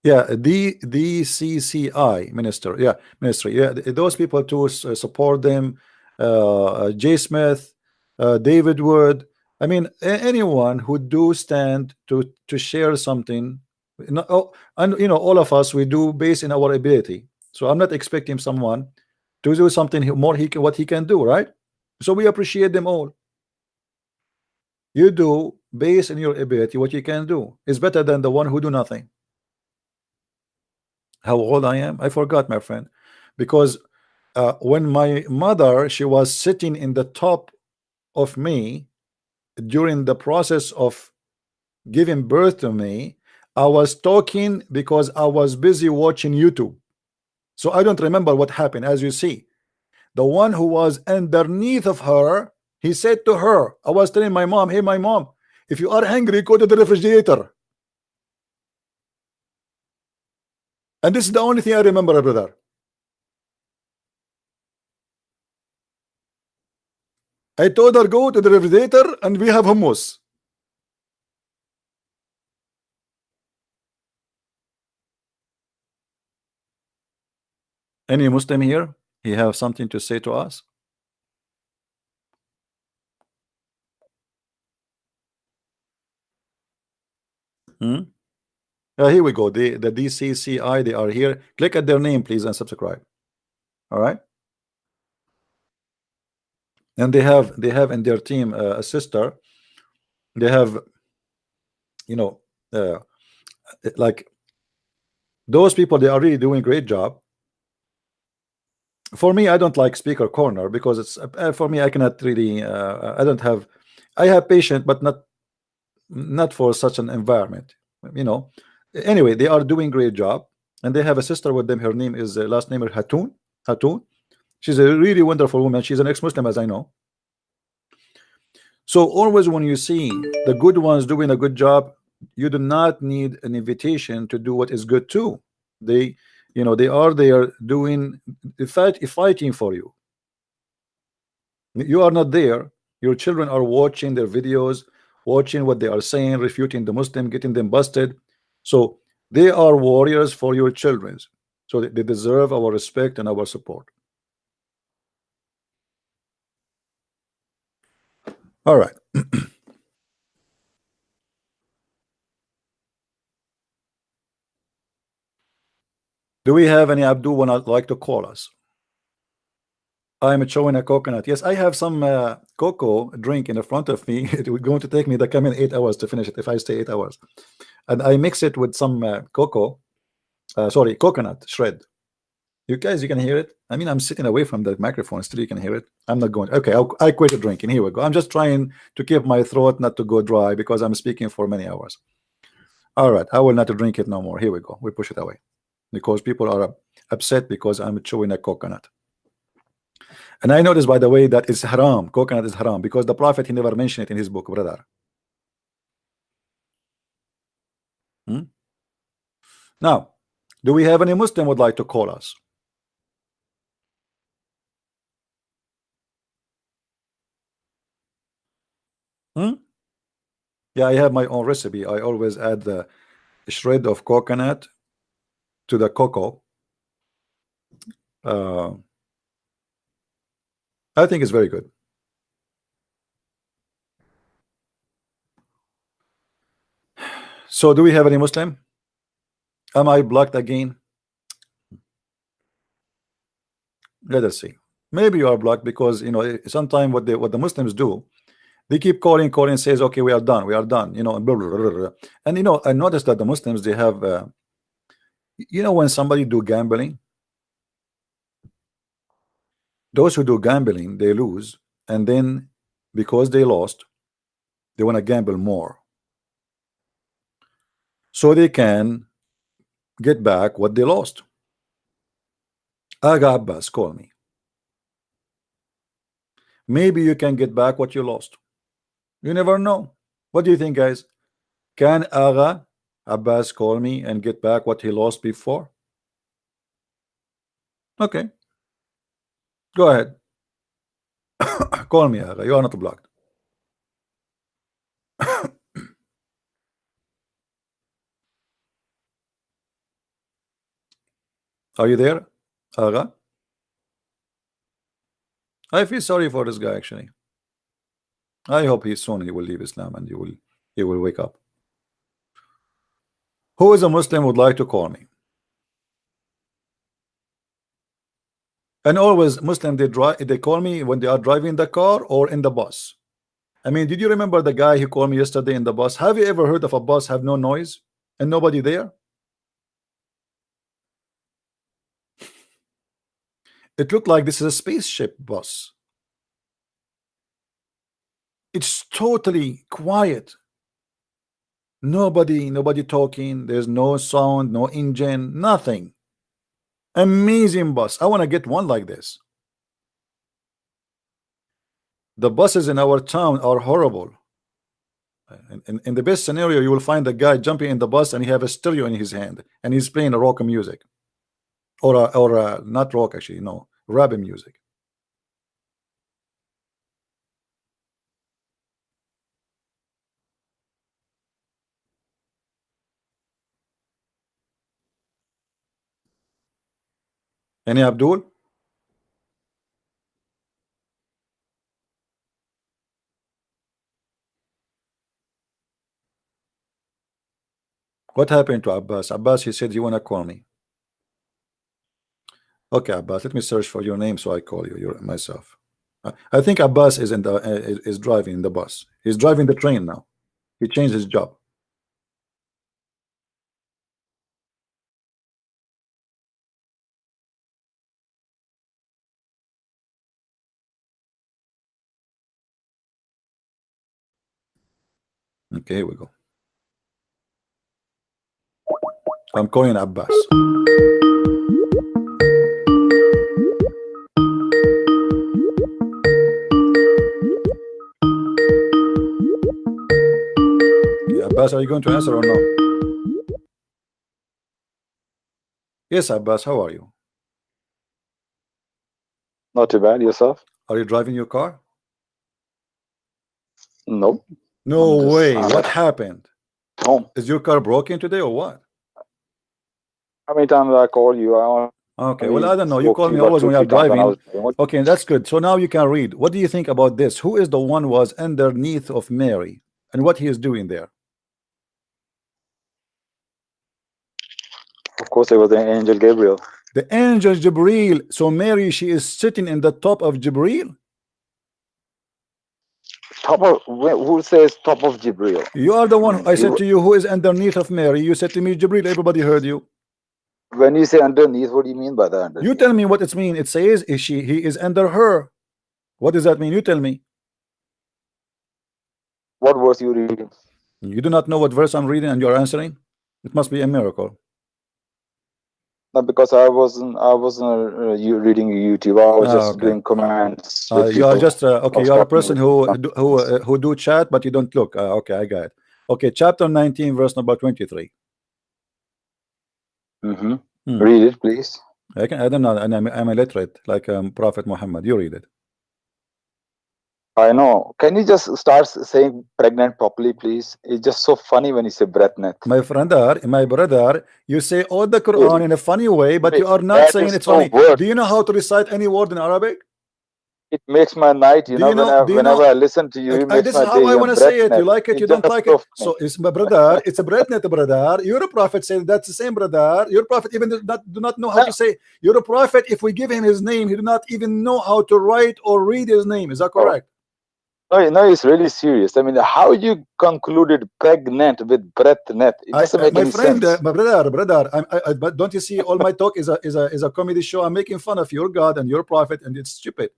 the DCCI minister, yeah, ministry, yeah, those people to support them. Jay Smith, David Wood. I mean, anyone who do stand to share something. And all of us, we do based in our ability. So I'm not expecting someone to do something more what he can do, right? So we appreciate them all. You do based in your ability what you can do is better than the one who do nothing. How old I am? I forgot, my friend, because when my mother, she was sitting in the top of me during the process of giving birth to me, I was talking because I was busy watching YouTube. So I don't remember what happened. As you see, the one who was underneath of her, he said to her, I was telling my mom, hey, my mom, if you are hungry, go to the refrigerator. And this is the only thing I remember, brother. I told her, go to the refrigerator and we have hummus. Any Muslim here? He have something to say to us? Here we go. The DCCI, they are here. Click at their name, please, and subscribe. All right. And they have in their team a sister. They have, like those people. They are really doing a great job. For me, I don't like speaker corner because it's for me. I cannot really. I don't have. I have patience, but not for such an environment. Anyway, they are doing great job, and they have a sister with them. Her name is last name is Hatun. She's a really wonderful woman. She's an ex-Muslim, as I know. So always when you see the good ones doing a good job, you do not need an invitation to do what is good too. They are there doing fighting for you. You are not there. Your children are watching their videos, watching what they are saying, refuting the Muslim, getting them busted. So They are warriors for your children, so they deserve our respect and our support. All right. Do we have any Abdul one I'd like to call us? I'm chewing a coconut. Yes, I have some cocoa drink in the front of me. It would going to take me the coming 8 hours to finish it if I stay 8 hours. And I mix it with some coconut shred. You guys, you can hear it. I mean, I'm sitting away from the microphone, still you can hear it. I'm not going. Okay, I quit drinking. Here we go. I'm just trying to keep my throat not to go dry because I'm speaking for many hours. All right, I will not drink it no more. Here we go. We push it away because people are upset because I'm chewing a coconut. And I noticed, by the way, that it's haram. Coconut is haram because the Prophet, he never mentioned it in his book, brother. Now, do we have any Muslim would like to call us? Yeah, I have my own recipe. I always add the shred of coconut to the cocoa. I think it's very good. So do we have any Muslim? Am I blocked again? Let us see. Maybe you are blocked because, you know, sometimes what the Muslims do, they keep calling and says, okay, we are done, you know, and blah, blah, blah, blah. And you know, I noticed that the Muslims, they have you know, when somebody do gambling, those who do gambling, they lose, and then because they lost, they want to gamble more so they can get back what they lost. Aga Abbas, call me. Maybe you can get back what you lost. You never know. What do you think, guys? Can Aga Abbas call me and get back what he lost before? Okay. Go ahead. Call me, Aga. You are not blocked. Are you there, Aga? I feel sorry for this guy, actually. I hope he will leave Islam and he will wake up. Who is a Muslim would like to call me? And always Muslim, they call me when they are driving the car or in the bus. I mean, did you remember the guy who called me yesterday in the bus? Have you ever heard of a bus have no noise and nobody there? It looked like this is a spaceship bus. It's totally quiet. Nobody talking. There's no sound, no engine, nothing. Amazing bus. I want to get one like this. The buses in our town are horrible. In the best scenario, you will find a guy jumping in the bus and he have a stereo in his hand and he's playing a rock music, or not rock, actually, no, rap music. Any Abdul? What happened to Abbas? Abbas, he said you want to call me. Okay, Abbas, let me search for your name so I call you myself. I think Abbas is in the is driving the bus. He's driving the train now. He changed his job. Okay, here we go. I'm calling Abbas. Yeah, Abbas, are you going to answer or no? Yes, Abbas, how are you? Not too bad. Yourself? Are you driving your car? Nope. No way. What happened? Home. Is your car broken today or what? How many times I call you? Okay, well, I don't know. You call me always when you're driving. Okay, that's good. So now you can read. What do you think about this? Who is the one who was underneath of Mary and what he is doing there? Of course, it was the angel Gabriel. The angel Jibril. So Mary, she is sitting in the top of Jibril. Top of, who says top of Jibril? You are the one. I said to you, who is underneath of Mary? You said to me, Jibril. Everybody heard you. When you say underneath, what do you mean by that? Underneath? You tell me what it means. It says he is under her. What does that mean? You tell me. What verse you reading? You do not know what verse I'm reading and you're answering? It must be a miracle. No, because I wasn't you reading YouTube. I was just doing commands. You are just okay. You are a person who do chat, but you don't look. Okay, I got it. Okay, chapter 19, verse number 23. Read it, please. I don't know. And I'm illiterate, like Prophet Muhammad. You read it. I know. Can you just start saying pregnant properly, please? It's just so funny when you say breathnet. My brother, you say all the Quran in a funny way, but you are not saying it's funny. Do you know how to recite any word in Arabic? It makes my night, whenever I listen to you, it makes this my is how day. I want to say it. You like it, you don't like it. So So it's my brother, it's a breadnet, brother. Your prophet said that's the same, brother. Your prophet even do not know how to say. Your prophet, if we give him his name, he do not even know how to write or read his name. Is that correct? No, it's really serious. I mean, how you concluded pregnant with breathnet? It doesn't make any sense. My brother, but don't you see? All my talk is a comedy show. I'm making fun of your God and your prophet, and it's stupid.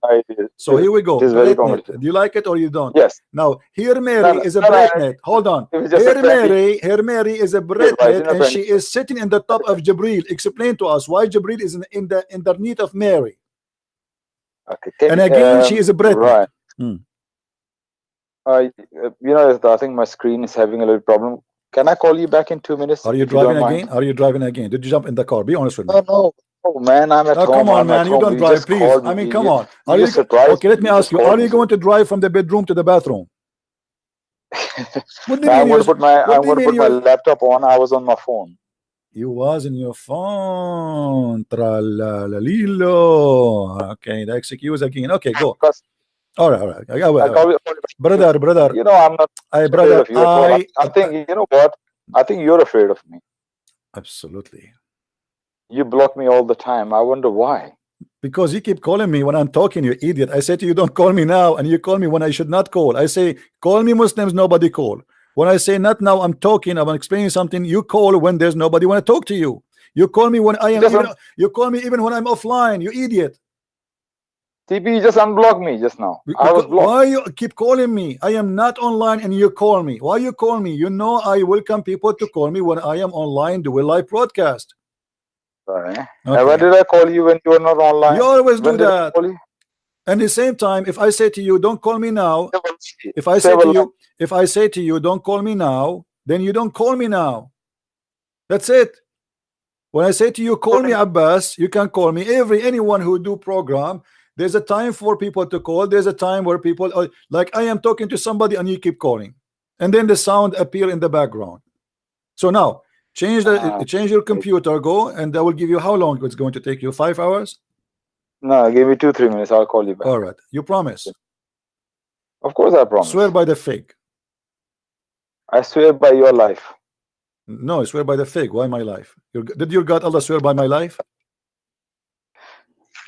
So here we go. It is very comedy. Do you like it or you don't? Yes. Now here Mary is a breathnet. Hold on. Here Mary is a breathnet, and she is sitting in the top of Jibril. Explain to us why Jibril is in the underneath of Mary. Okay. And again, she is a breathnet. Right. I think my screen is having a little problem. Can I call you back in 2 minutes? Are you driving again? Are you driving again? Did you jump in the car? Be honest with me. No, man, I'm at home. Come on, man, you don't drive, please. I mean, come on. Okay, let me ask you. Are you going to drive from the bedroom to the bathroom? I'm going to put my laptop on. I was on my phone. You was in your phone. Tra-la-la-lilo. Okay, the excuse again. Okay, go. All right. Brother. I'm not afraid of you. I think, you know what? I think you're afraid of me. Absolutely. You block me all the time. I wonder why. Because you keep calling me when I'm talking, you idiot. I say to you, don't call me now, and you call me when I should not call. I say, call me Muslims, nobody call. When I say not now, I'm talking, I'm explaining something, you call when there's nobody want to talk to you. You call me when I am you call me even when I'm offline, you idiot. TP, you just unblocked me just now. I was blocked. Why you keep calling me? I am not online and you call me. Why you call me? You know I welcome people to call me when I am online, do a live broadcast. Sorry. Okay. Why did I call you when you were not online? You always do that. And at the same time, if I say to you, don't call me now, if I say to you, don't call me now, then you don't call me now. That's it. When I say to you, call me Abbas, you can call me. Anyone who do program, there's a time for people to call. There's a time where people are, like I am talking to somebody and you keep calling, and then the sound appear in the background. So now change your computer, go, and I will give you how long it's going to take you. 5 hours? No, give me 2-3 minutes. I'll call you back. All right. You promise? Of course I promise. Swear by the fig. I swear by your life. No, I swear by the fig. Why my life? Did your God Allah swear by my life?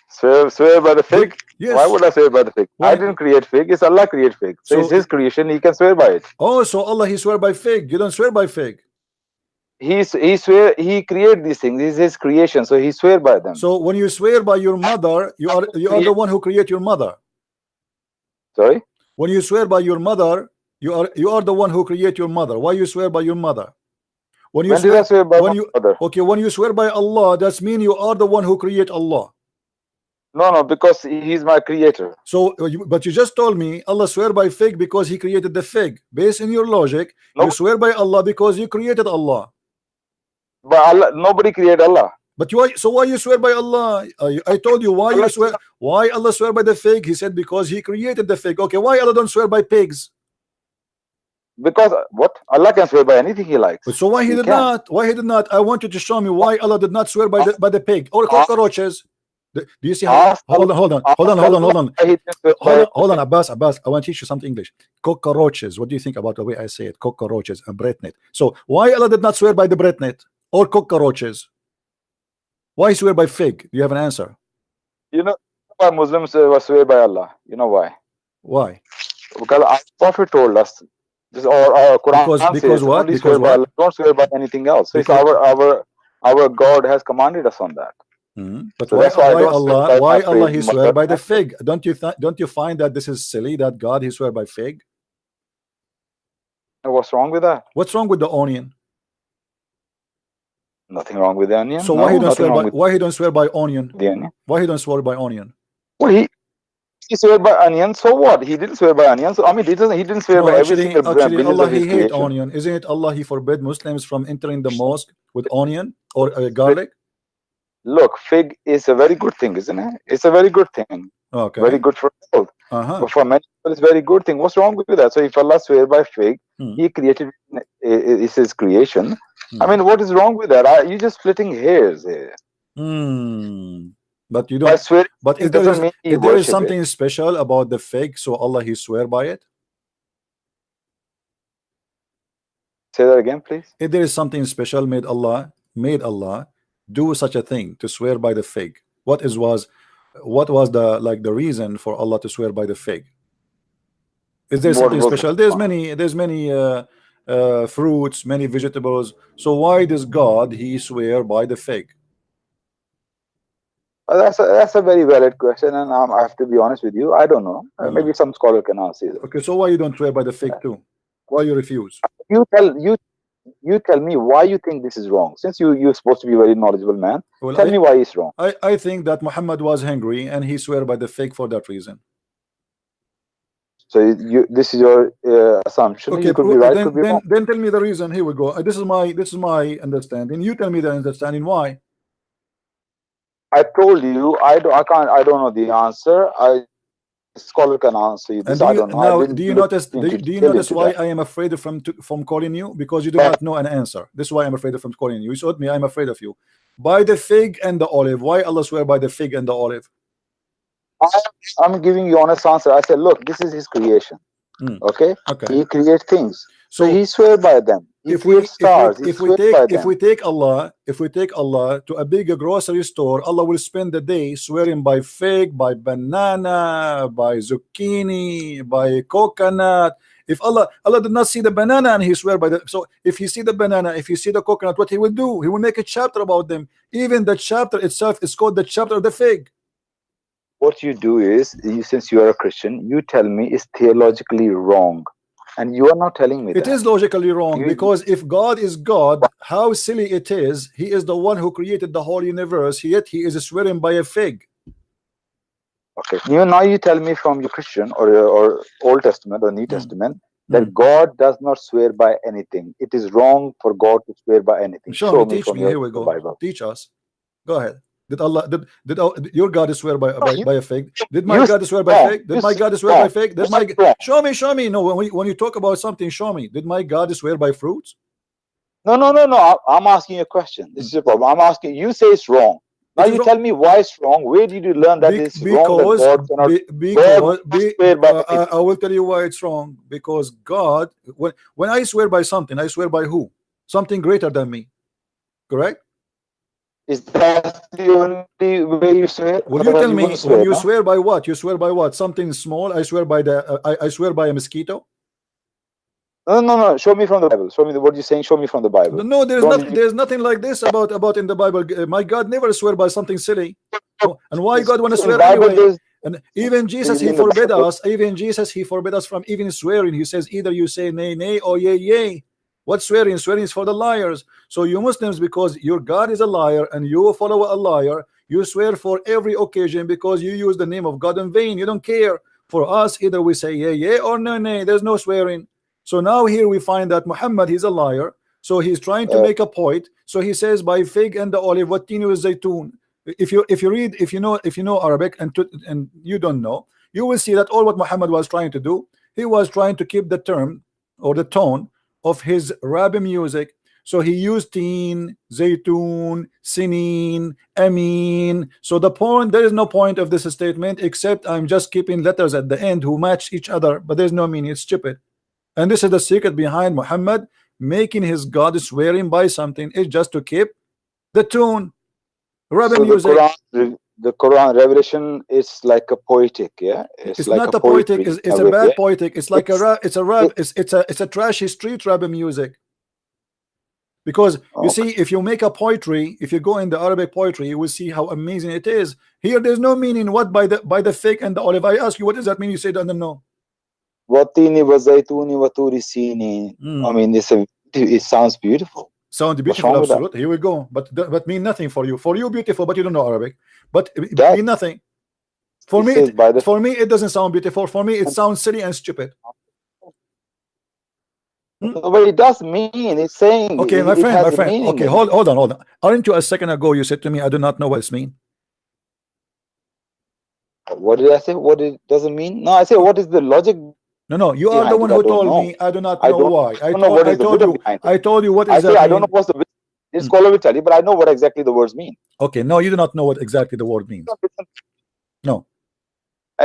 Swear by the fig? Yes. Why would I swear by the fig? Why? I didn't create fig. It's Allah create fig. So it's his creation. He can swear by it. Oh, so Allah, he swear by fig. You don't swear by fig. He create these things. This is his creation. So he swear by them. So when you swear by your mother, you are the one who create your mother. Sorry? When you swear by your mother, you are the one who create your mother. Why you swear by your mother? When you did I swear by my mother? Okay, when you swear by Allah, that means you are the one who create Allah. No, because he's my creator. So, but you just told me Allah swear by fig because he created the fig. Based on your logic, you swear by Allah because you created Allah. But Allah, nobody created Allah. But so why you swear by Allah? I told you why you swear. Why Allah swear by the fig? He said because he created the fig. Okay, why Allah don't swear by pigs? Because what? Allah can swear by anything He likes. But so why he did can. not? Why he did not? I want you to show me why Allah did not swear by the pig or cockroaches. Do you see how? Hold on, Abbas. I want to teach you something English. Cockroaches. What do you think about the way I say it? Cockroaches and bread net. So why Allah did not swear by the bread net or cockroaches? Why swear by fig? Do you have an answer? You know why Muslims swear by Allah? You know why? Why? Because our Prophet told us. Or Qur'an because says, what? Because what? Allah, don't swear by anything else. So our God has commanded us on that. But so why Allah he swear by the fig? Don't you find that this is silly that God he swear by fig? What's wrong with that? What's wrong with the onion? Nothing wrong with the onion. So why he don't swear by onion? The onion. Why he don't swear by onion? Well, he swear by onion. So what? He didn't swear by onion. So I mean, he didn't swear by every single. Actually, Allah he hate onion. Isn't it? Allah he forbid Muslims from entering the mosque with onion or garlic. Look, fig is a very good thing, isn't it? It's a very good thing. Okay. Very good for health. But for many people, it's a very good thing. What's wrong with that? So if Allah swear by fig, He created it's His creation. I mean, what is wrong with that? You're just splitting hairs here. But you don't. Swear, but if there is something special about the fig, so Allah He swear by it. Say that again, please. If there is something special made Allah do such a thing to swear by the fig, what was the reason for Allah to swear by the fig? Is there something special? There's many fruits, many vegetables. So why does God he swear by the fig? That's a very valid question, and I have to be honest with you. I don't know. Maybe some scholar can answer it. Okay, so why you don't swear by the fig too? Why you refuse? You tell me why you think this is wrong. Since you're supposed to be a very knowledgeable man, tell me why it's wrong. I think that Muhammad was hungry and he swear by the fig for that reason. So this is your assumption. Okay, you could be right, could be wrong. Then tell me the reason. Here we go. This is my understanding. You tell me the understanding why. I told you I don't know the answer. Scholar can answer you. This, I don't know. Now, do you notice why I am afraid from calling you? Because you do not know an answer. This is why I'm afraid from calling you. You told me I'm afraid of you. By the fig and the olive. Why Allah swear by the fig and the olive? I'm giving you honest answer. I said, look, this is His creation. Okay? He creates things. So He swear by them. If we take Allah to a big grocery store, Allah will spend the day swearing by fig, by banana, by zucchini, by coconut. If Allah did not see the banana and He swear by the, so if He see the banana, if He see the coconut, what He will do? He will make a chapter about them. Even the chapter itself is called the chapter of the fig. What you do is, since you are a Christian, you tell me it's theologically wrong. And you are not telling me it is logically wrong, because if God is God, how silly it is. He is the one who created the whole universe, yet He is swearing by a fig. Okay. Now you tell me from your Christian or Old Testament or New Testament that God does not swear by anything. It is wrong for God to swear by anything. Show me, teach me. Here we go. Bible. Teach us. Go ahead. Did Allah did your God swear by a fig? Did my God swear by fig? Did my God swear by fig? Did my show me? No, when you talk about something, show me. Did my God swear by fruits? No. I'm asking a question. This is a problem. I'm asking you. Say it's wrong. Now you tell me why it's wrong. Where did you learn that it's wrong? I will tell you why it's wrong. Because God, when I swear by something, I swear by who? Something greater than me. Correct? Is that the only way you swear? Will you tell me when you swear by what? You swear by what? Something small? I swear by I swear by a mosquito. No. Show me from the Bible. Show me what you're saying. Show me from the Bible. No, there's nothing like this about in the Bible. My God never swear by something silly. And why God want to swear anyway? And even Jesus He forbid us. Even Jesus He forbid us from even swearing. He says either you say nay or yea. What swearing? Swearing is for the liars. So you Muslims, because your God is a liar and you follow a liar, you swear for every occasion because you use the name of God in vain. You don't care. For us, either we say yea or nay. There's no swearing. So now here we find that Muhammad, he's a liar. So he's trying to make a point. So he says by fig and the olive, what tinu is zaytun. If you know Arabic and you don't know, you will see that all what Muhammad was trying to do, he was trying to keep the term or the tone of his rap music. So he used teen, zaytun, sinin, amin. So the point, there is no point of this statement except I'm just keeping letters at the end who match each other, but there's no meaning. It's stupid. And this is the secret behind Muhammad making his God swearing by something is just to keep the tune. Rap music. The Quran revelation is like a poetic, yeah. It's like not a poetic. It's a bad poetic. It's like a rap. It's a rap. It's a trashy street rap music. Because you see, if you make a poetry, if you go in the Arabic poetry, you will see how amazing it is. Here, there's no meaning. What by the fig and the olive? I ask you, what does that mean? You say, I don't know. Watini wazaytuni waturi sini. I mean, it sounds beautiful. Sound beautiful, absolutely. Here we go. But mean nothing for you. For you, beautiful, but you don't know Arabic. But it mean nothing. For me, it doesn't sound beautiful. For me, it sounds silly and stupid. But it does mean, it's saying. Okay, my friend. Okay, hold on. Aren't you a second ago you said to me, I do not know what it means? What did I say? What it doesn't mean? No, I say, what is the logic? No, you are the one who told me. I do not know why. I told you what is that. I don't know what's the. It's scholar will tell you, but I know what exactly the words mean. Okay, no, you do not know what exactly the word means. No.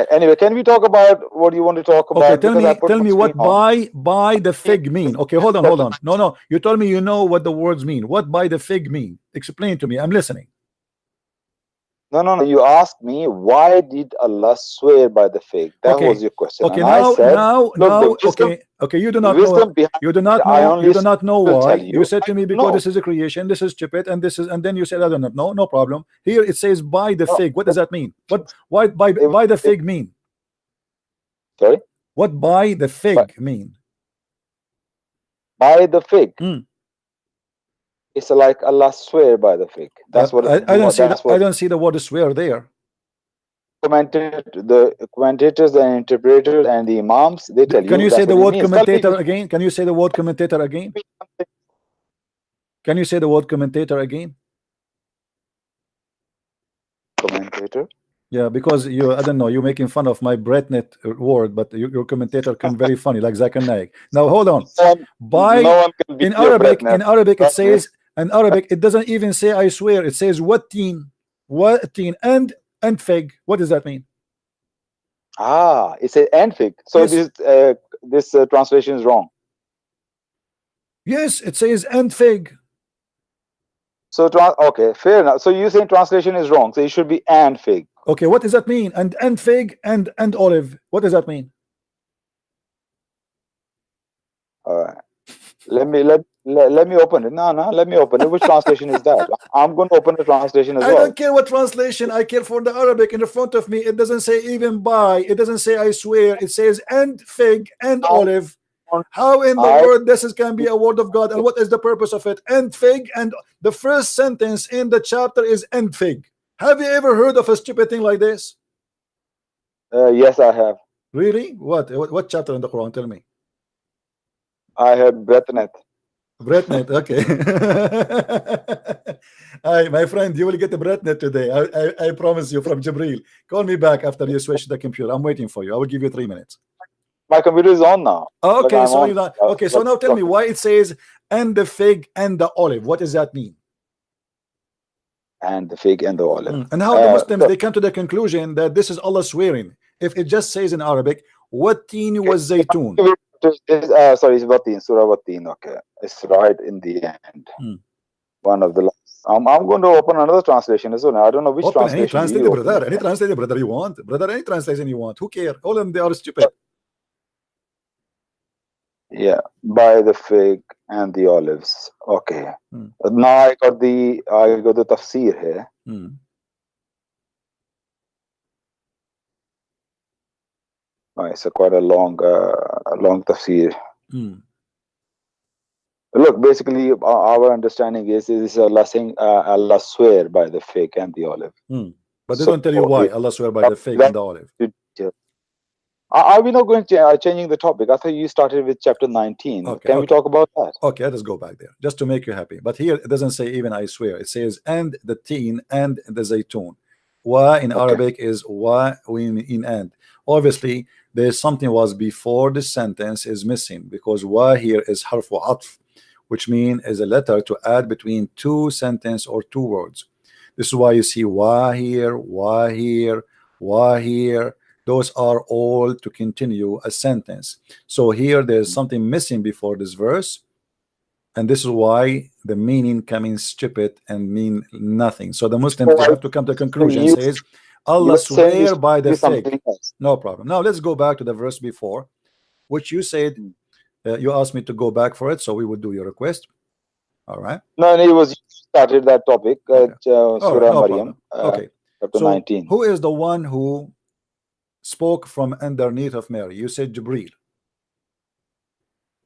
Anyway, can we talk about what you want to talk about? Okay, tell me what by the fig mean. Okay, hold on. No, you told me you know what the words mean. What by the fig mean? Explain to me. I'm listening. No. You asked me, why did Allah swear by the fig? That was your question. Okay, now, okay. You do not know. You do not know why. You said to me because this is a creation. This is stupid, and this is, and then you said I don't know. No problem. Here it says by the fig. What does that mean? Why by the fig mean? Sorry. What by the fig mean? By the fig. It's like Allah swear by the fig. That's what I don't see the word swear there. The commentators and interpreters and the imams, they tell you. Can you say the word commentator again? Can you say the word commentator again? Can you say the word commentator again? Commentator? Yeah, because I don't know, you're making fun of my Bretnet word, but your commentator come very funny, like Zakir Naik. Now hold on. In Arabic it says, in Arabic it doesn't even say I swear. It says wattin and fig. What does that mean? It says and fig. So yes. This translation is wrong. Yes, it says and fig. So okay, fair enough. So you saying translation is wrong. So it should be and fig. Okay, what does that mean? And fig and olive. What does that mean? All right. Let me open it. No, let me open it. Which translation is that? I'm going to open the translation as well. I don't care what translation. I care for the Arabic in front of me. It doesn't say even by. It doesn't say I swear. It says and fig and olive. How in the world this can be a word of God? And what is the purpose of it? And fig, and the first sentence in the chapter is and fig. Have you ever heard of a stupid thing like this? Yes, I have. Really? What chapter in the Quran? Tell me. I have Bretnet. Bretnet, okay. Hi, my friend, you will get the Bretnet today. I promise you, from Jibril. Call me back after you switch the computer. I'm waiting for you. I will give you 3 minutes. My computer is on now. Okay, so now tell me why it says and the fig and the olive. What does that mean? And the fig and the olive. And how the Muslims they come to the conclusion that this is Allah swearing. If it just says in Arabic, wattin was zaytun. Sorry, it's Wattin, Surah Wattin. Okay, it's right in the end. One of the last. I'm going to open another translation as well. I don't know which translation. Any translation, brother. Any translation, brother, you want. Brother, any translation you want. Who cares? All of them, they are stupid. Yeah, by the fig and the olives. Okay. Now I got the tafsir here. It's quite a long tafsir. Look, basically, our understanding is Allah saying Allah swear by the fig and the olive. But they don't tell you why Allah swear by the fig and the olive. Are we not going to changing the topic? I thought you started with chapter 19. Can we talk about that? Okay, let us go back there just to make you happy. But here it doesn't say even I swear. It says and the teen and the zaytun. Wa in Arabic is wa in and. Obviously, there's something was before the sentence is missing, because wa here is harfu atf, which means is a letter to add between two sentences or two words. This is why you see wa here, wa here, wa here. Those are all to continue a sentence. So here there's something missing before this verse, and this is why the meaning coming stupid and mean nothing. So the Muslims, they have to come to a conclusion, says Allah swear by the fig. No problem. Now let's go back to the verse before, which you said you asked me to go back for it, so we would do your request. All right. No, it was, you started that topic. Okay. Surah No Maryam, okay. chapter So 19. who is the one who spoke from underneath of Mary? You said Jibreel.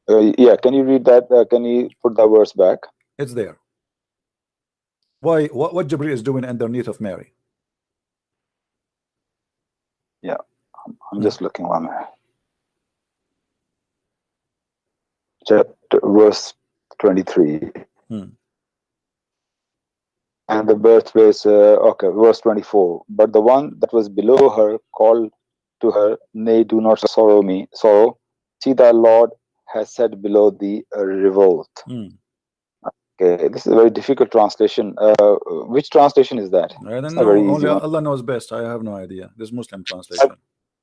Yeah, can you read that? Can you put the verse back? It's there. Why? What Jibreel is doing underneath of Mary? Yeah, I'm just looking 1 minute. Chapter verse 23. And the birthplace, okay, verse 24. But the one that was below her called to her, nay, do not sorrow. See, thy Lord has said below thee a revolt. Okay, this is a very difficult translation. Which translation is that? I don't know. Only Allah knows best. I have no idea. This Muslim translation.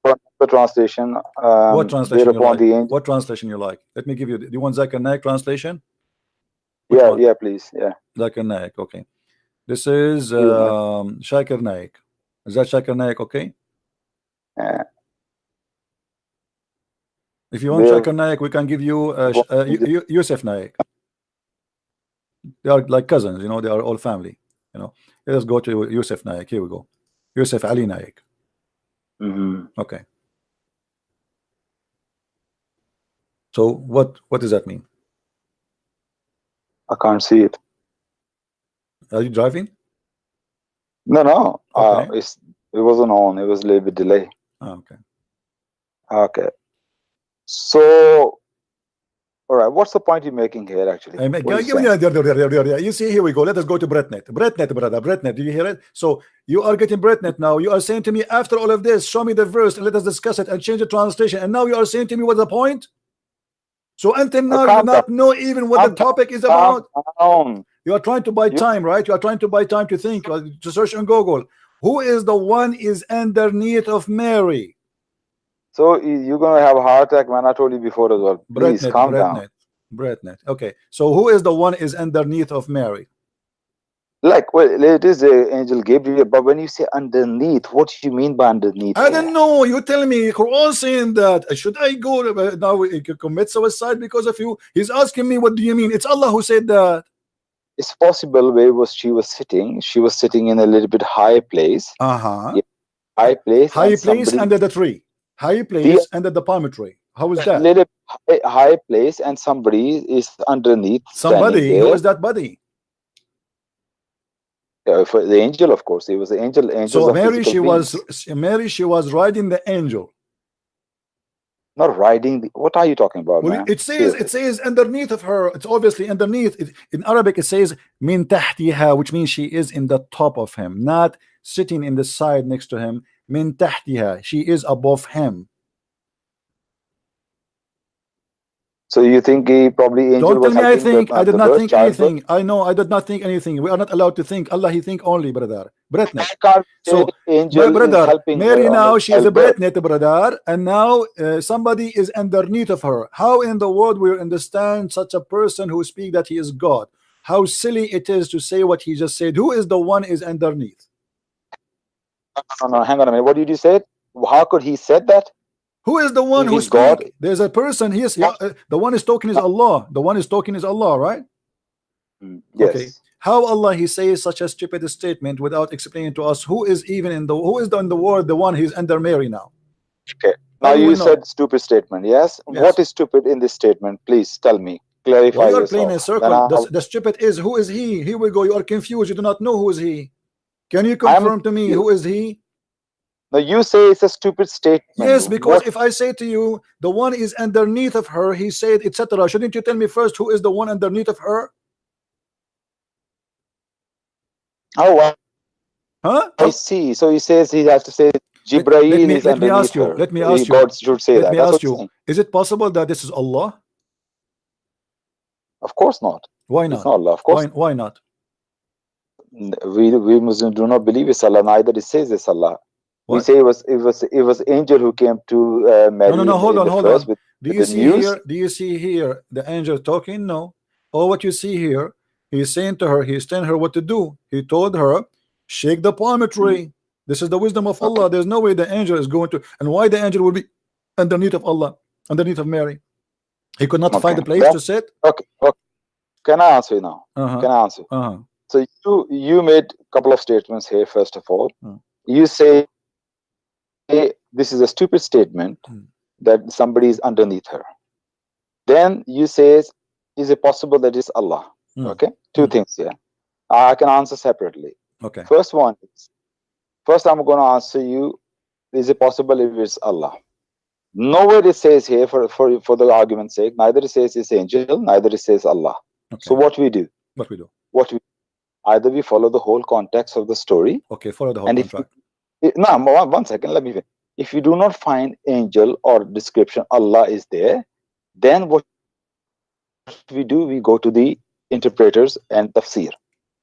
The translation. What translation you like? The what translation you like? Let me give you. Do you want Zakir Naik translation? Yeah, please. Yeah. Zakir Naik. Okay. This is Shakir Naik. Is that Shakir Naik? Okay. If you want Shakir Naik, we can give you Yusuf Naik. They are like cousins, you know. They are all family, you know. Let's go to Yusuf Naik. Here we go. Yusuf Ali Naik. Okay. So what does that mean? I can't see it. Are you driving? No. Okay. It wasn't on. It was a little bit delay. Okay. Okay. So, all right. What's the point you're making here, actually? You see, here we go. Let us go to Bretnet. Bretnet, brother. Bretnet. Do you hear it? So you are getting Bretnet now. You are saying to me, after all of this, show me the verse and let us discuss it and change the translation. And now you are saying to me, what's the point? So until now, you do not know even what the topic is about. You are trying to buy time, right? You are trying to buy time to think, to search on Google. Who is the one is underneath of Mary? So you're going to have a heart attack, man. I told you before as well. Please calm down. Bretnet. Okay. So who is the one is underneath of Mary? Like, well, it is the angel Gabriel, but when you say underneath, what do you mean by underneath? I don't know. You tell me. Quran saying that. Should I go now commit suicide because of you? He's asking me, what do you mean? It's Allah who said that. It's possible where she was sitting. She was sitting in a little bit high place. Yeah, high place. High place under the tree. High place under the palm tree. How is that? Little high place, and somebody is underneath. Somebody. Who is that buddy? For the angel, of course. It was the angel. So Mary, she was riding the angel. Not riding. What are you talking about, well, man? It says underneath of her. It's obviously underneath. In Arabic, it says min tahtiha, which means she is in the top of him, not sitting in the side next to him. Min tahtiha, she is above him. So you think he probably angel? Don't tell me I think. I did not think anything. I know I did not think anything. We are not allowed to think. Allah, He think only, brother. Bretnet. So my brother, Mary now she is a Bretnet, brother, and now somebody is underneath of her. How in the world we understand such a person who speak that he is God? How silly it is to say what he just said. Who is the one is underneath? No, hang on a minute. What did you say? How could he said that? Who is the one who is God? There's a person. He is the one is talking is Allah. The one is talking is Allah, right? Yes. Okay. How Allah He says such a stupid statement without explaining to us who is even in the in the world the one He's under Mary now? Okay. Now you said stupid statement. Yes. What is stupid in this statement? Please tell me. Clarify yourself. You are playing a circle. The stupid is who is he? Here we go. You are confused. You do not know who is he. Can you confirm to me who is he? No, you say it's a stupid statement. Yes, because if I say to you the one is underneath of her, he said, etc. Shouldn't you tell me first who is the one underneath of her? Oh, well, Huh? I see. So he says he has to say Jibreel is let me underneath ask you. her. Let me ask you. God should say let that. me That's ask what you. Is it possible that this is Allah? Of course not. Why It's not? not Allah. Of course. Why not? We Muslims do not believe it's Allah. Neither it says it's Allah. What? We say it was angel who came to Mary. No. Hold on. Do you see news? here? Do you see here the angel talking? No. All what you see here, he's saying to her, he's telling her what to do. He told her, shake the palm tree. This is the wisdom of Allah. There's no way the angel is going to. And why the angel will be underneath of Allah, underneath of Mary? He could not find a place to sit. Okay. Can I answer you now? Can I answer? So you made a couple of statements here. First of all, you say this is a stupid statement that somebody is underneath her. Then you say, is it possible that it's Allah? Okay, two things here. I can answer separately. Okay. First one is, first I'm going to answer you, is it possible if it's Allah? Nowhere it says here, for the argument's sake, neither it says it's angel, neither it says Allah. Okay. So what we do? Either we follow the whole context of the story. Okay, follow the whole contract. No, one second, let me finish. If you do not find angel or description, Allah is there, then what we do, we go to the interpreters and tafsir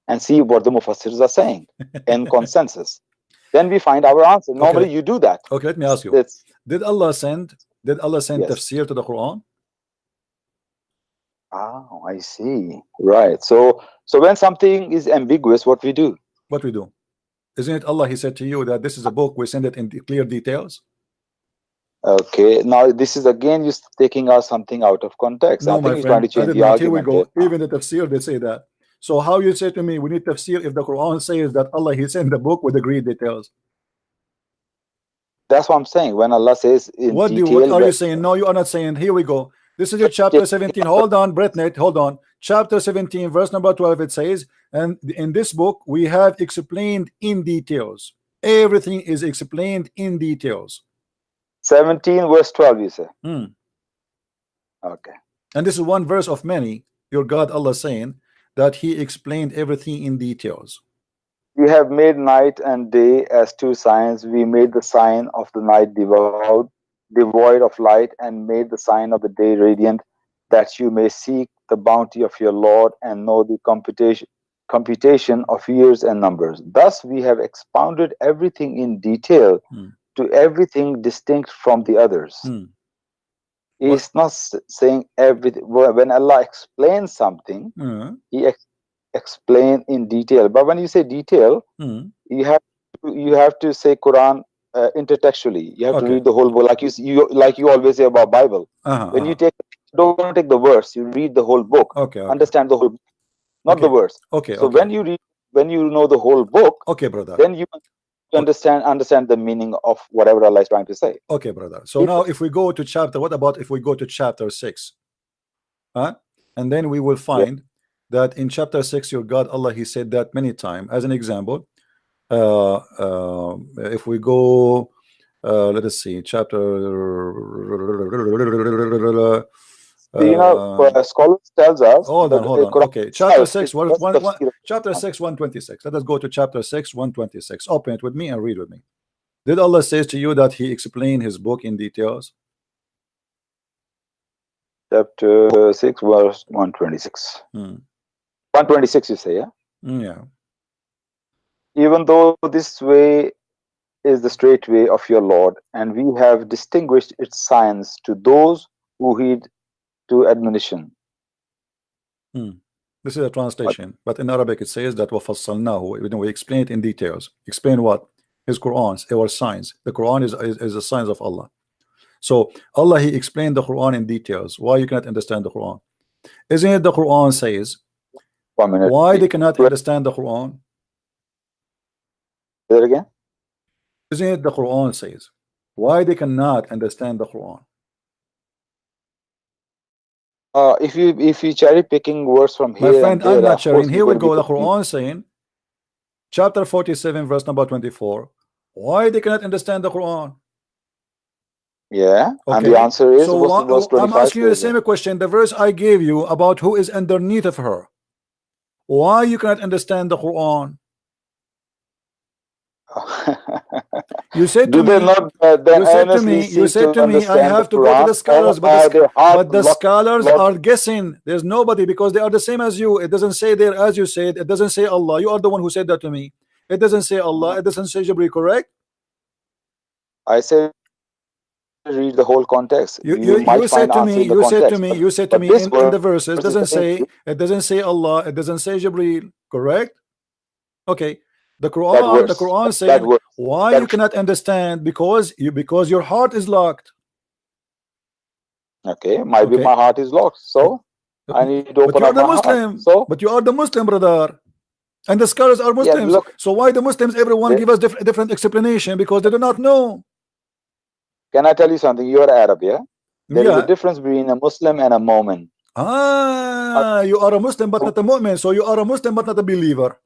and see what the mufassirs are saying and consensus. Then we find our answer. Normally you do that. Okay, let me ask you. Did Allah send tafsir to the Quran? Oh, I see. Right. So when something is ambiguous, what we do? Isn't it Allah? He said to you that this is a book, we send it in clear details. Okay, now this is again you taking us something out of context. No, I think my you're friend, trying to change the argument. Here we go. Even the tafsir, they say that. So how you say to me, we need tafsir if the Quran says that Allah, he sent the book with agreed details? That's what I'm saying. When Allah says in what are you saying? No, you are not saying. Here we go. This is your chapter 17. Hold on, Bretnet, hold on. Chapter 17, verse number 12, it says, and in this book, we have explained in details. Everything is explained in details. 17 verse 12, you say? Okay. And this is one verse of many, your God Allah saying that he explained everything in details. We have made night and day as two signs. We made the sign of the night devoid of light, and made the sign of the day radiant, that you may seek the bounty of your Lord and know the computation of years and numbers. Thus we have expounded everything in detail to everything distinct from the others. He's not saying everything. When Allah explains something, he explains in detail. But when you say detail, you have to say Quran intertextually. You have to read the whole book, like you always say about Bible. When you don't take the verse, you read the whole book. Understand the whole book, not the verse. So when you know the whole book, brother, then you understand the meaning of whatever Allah is trying to say. Okay, brother. So now if we go to chapter, what about if we go to chapter 6? And then we will find that in chapter 6, your God Allah, he said that many times. As an example, if we go, let us see, chapter scholars tells us. Hold on. Okay, chapter 6, chapter 6, 126. Let us go to chapter 6, 126. Open it with me and read with me. Did Allah say to you that he explained his book in details? Chapter 6, verse 126. 126, you say, yeah? Yeah. Even though this way is the straight way of your Lord, and we have distinguished its signs to those who heed to admonition. This is a translation, but in Arabic it says that وَفَصَّلْنَاهُ. We explain it in details. Explain what? His Qur'an, our signs. The Quran is the signs of Allah. So Allah, he explained the Quran in details. Why you cannot understand the Quran? Isn't it the Quran says? 1 minute. Why they cannot understand the Quran? Say that again? Isn't it the Quran says? Why they cannot understand the Quran? If you cherry picking words from here, my friend, I'm not sharing. Here we go. The Quran saying, chapter 47, verse number 24. Why they cannot understand the Quran? Yeah, and the answer is, so I'm asking you the same question. The verse I gave you about who is underneath of her. Why you cannot understand the Quran? You said to me, you said to me, I have to go to the scholars, but the scholars are guessing. There's nobody, because they are the same as you. It doesn't say there, as you said. It doesn't say Allah. You are the one who said that to me. It doesn't say Allah. It doesn't say Jibreel. Correct? I said read the whole context. You said to me. You said to me in the verses. It doesn't say. It doesn't say Allah. It doesn't say Jibreel. Correct? Okay. The Quran said, why you cannot understand? Because your heart is locked. Okay, maybe my heart is locked, so I need to open up my heart. So, but you are the Muslim, brother, and the scholars are Muslims. Yeah, so why the Muslims? Everyone give us different explanation, because they do not know. Can I tell you something? You are Arab, yeah? There is a difference between a Muslim and a Mu'min. You are a Muslim but not a Mu'min. So you are a Muslim but not a believer.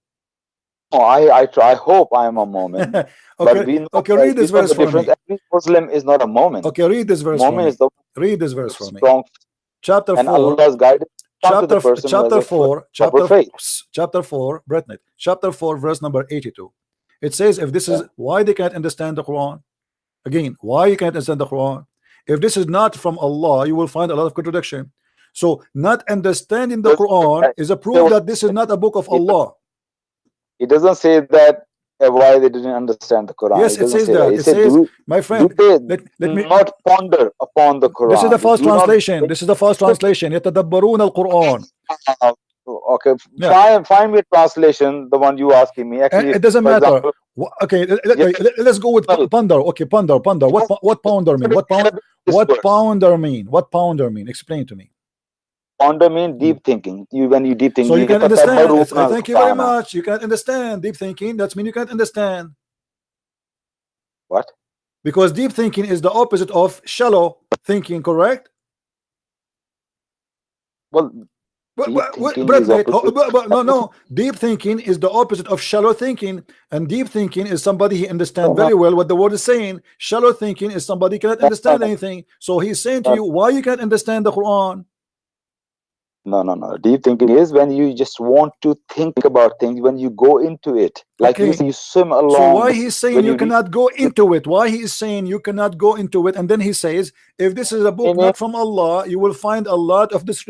Oh, I hope I am a moment. Okay, read this verse for me. Every Muslim is not a moment. Okay, read this verse for me. Read this verse for me. Chapter 4. Allah's guidance chapter 4, Bretnet. Chapter 4, verse number 82. It says, if this is why they can't understand the Quran. Again, why you can't understand the Quran? If this is not from Allah, you will find a lot of contradiction. So not understanding the Quran is a proof that this is not a book of Allah. It doesn't say that why they didn't understand the Quran. Yes, it says that. It says, my friend, let me not ponder upon the Quran. This is the first translation. This is the first translation. يتدبرون القرآن. Okay, find me a translation, the one you asking me. Actually, it doesn't matter. Okay, let's go with ponder. Okay, ponder. What pounder mean? What pounder mean? What pounder mean? Explain to me. Ponder mean deep thinking. When you deep think, so you can understand. Thank you very much. You can't understand deep thinking. That's mean you can't understand. What? Because deep thinking is the opposite of shallow thinking. Correct? Well, no. Deep thinking is the opposite of shallow thinking, and deep thinking is somebody who understands very well what the word is saying. Shallow thinking is somebody who cannot understand anything. So he's saying to you, why you can't understand the Quran? No. Deep thinking is when you just want to think about things, when you go into it, like you swim along. So why he's saying you cannot go into it? Why he is saying you cannot go into it? And then he says, if this is a book not from Allah, you will find a lot of this,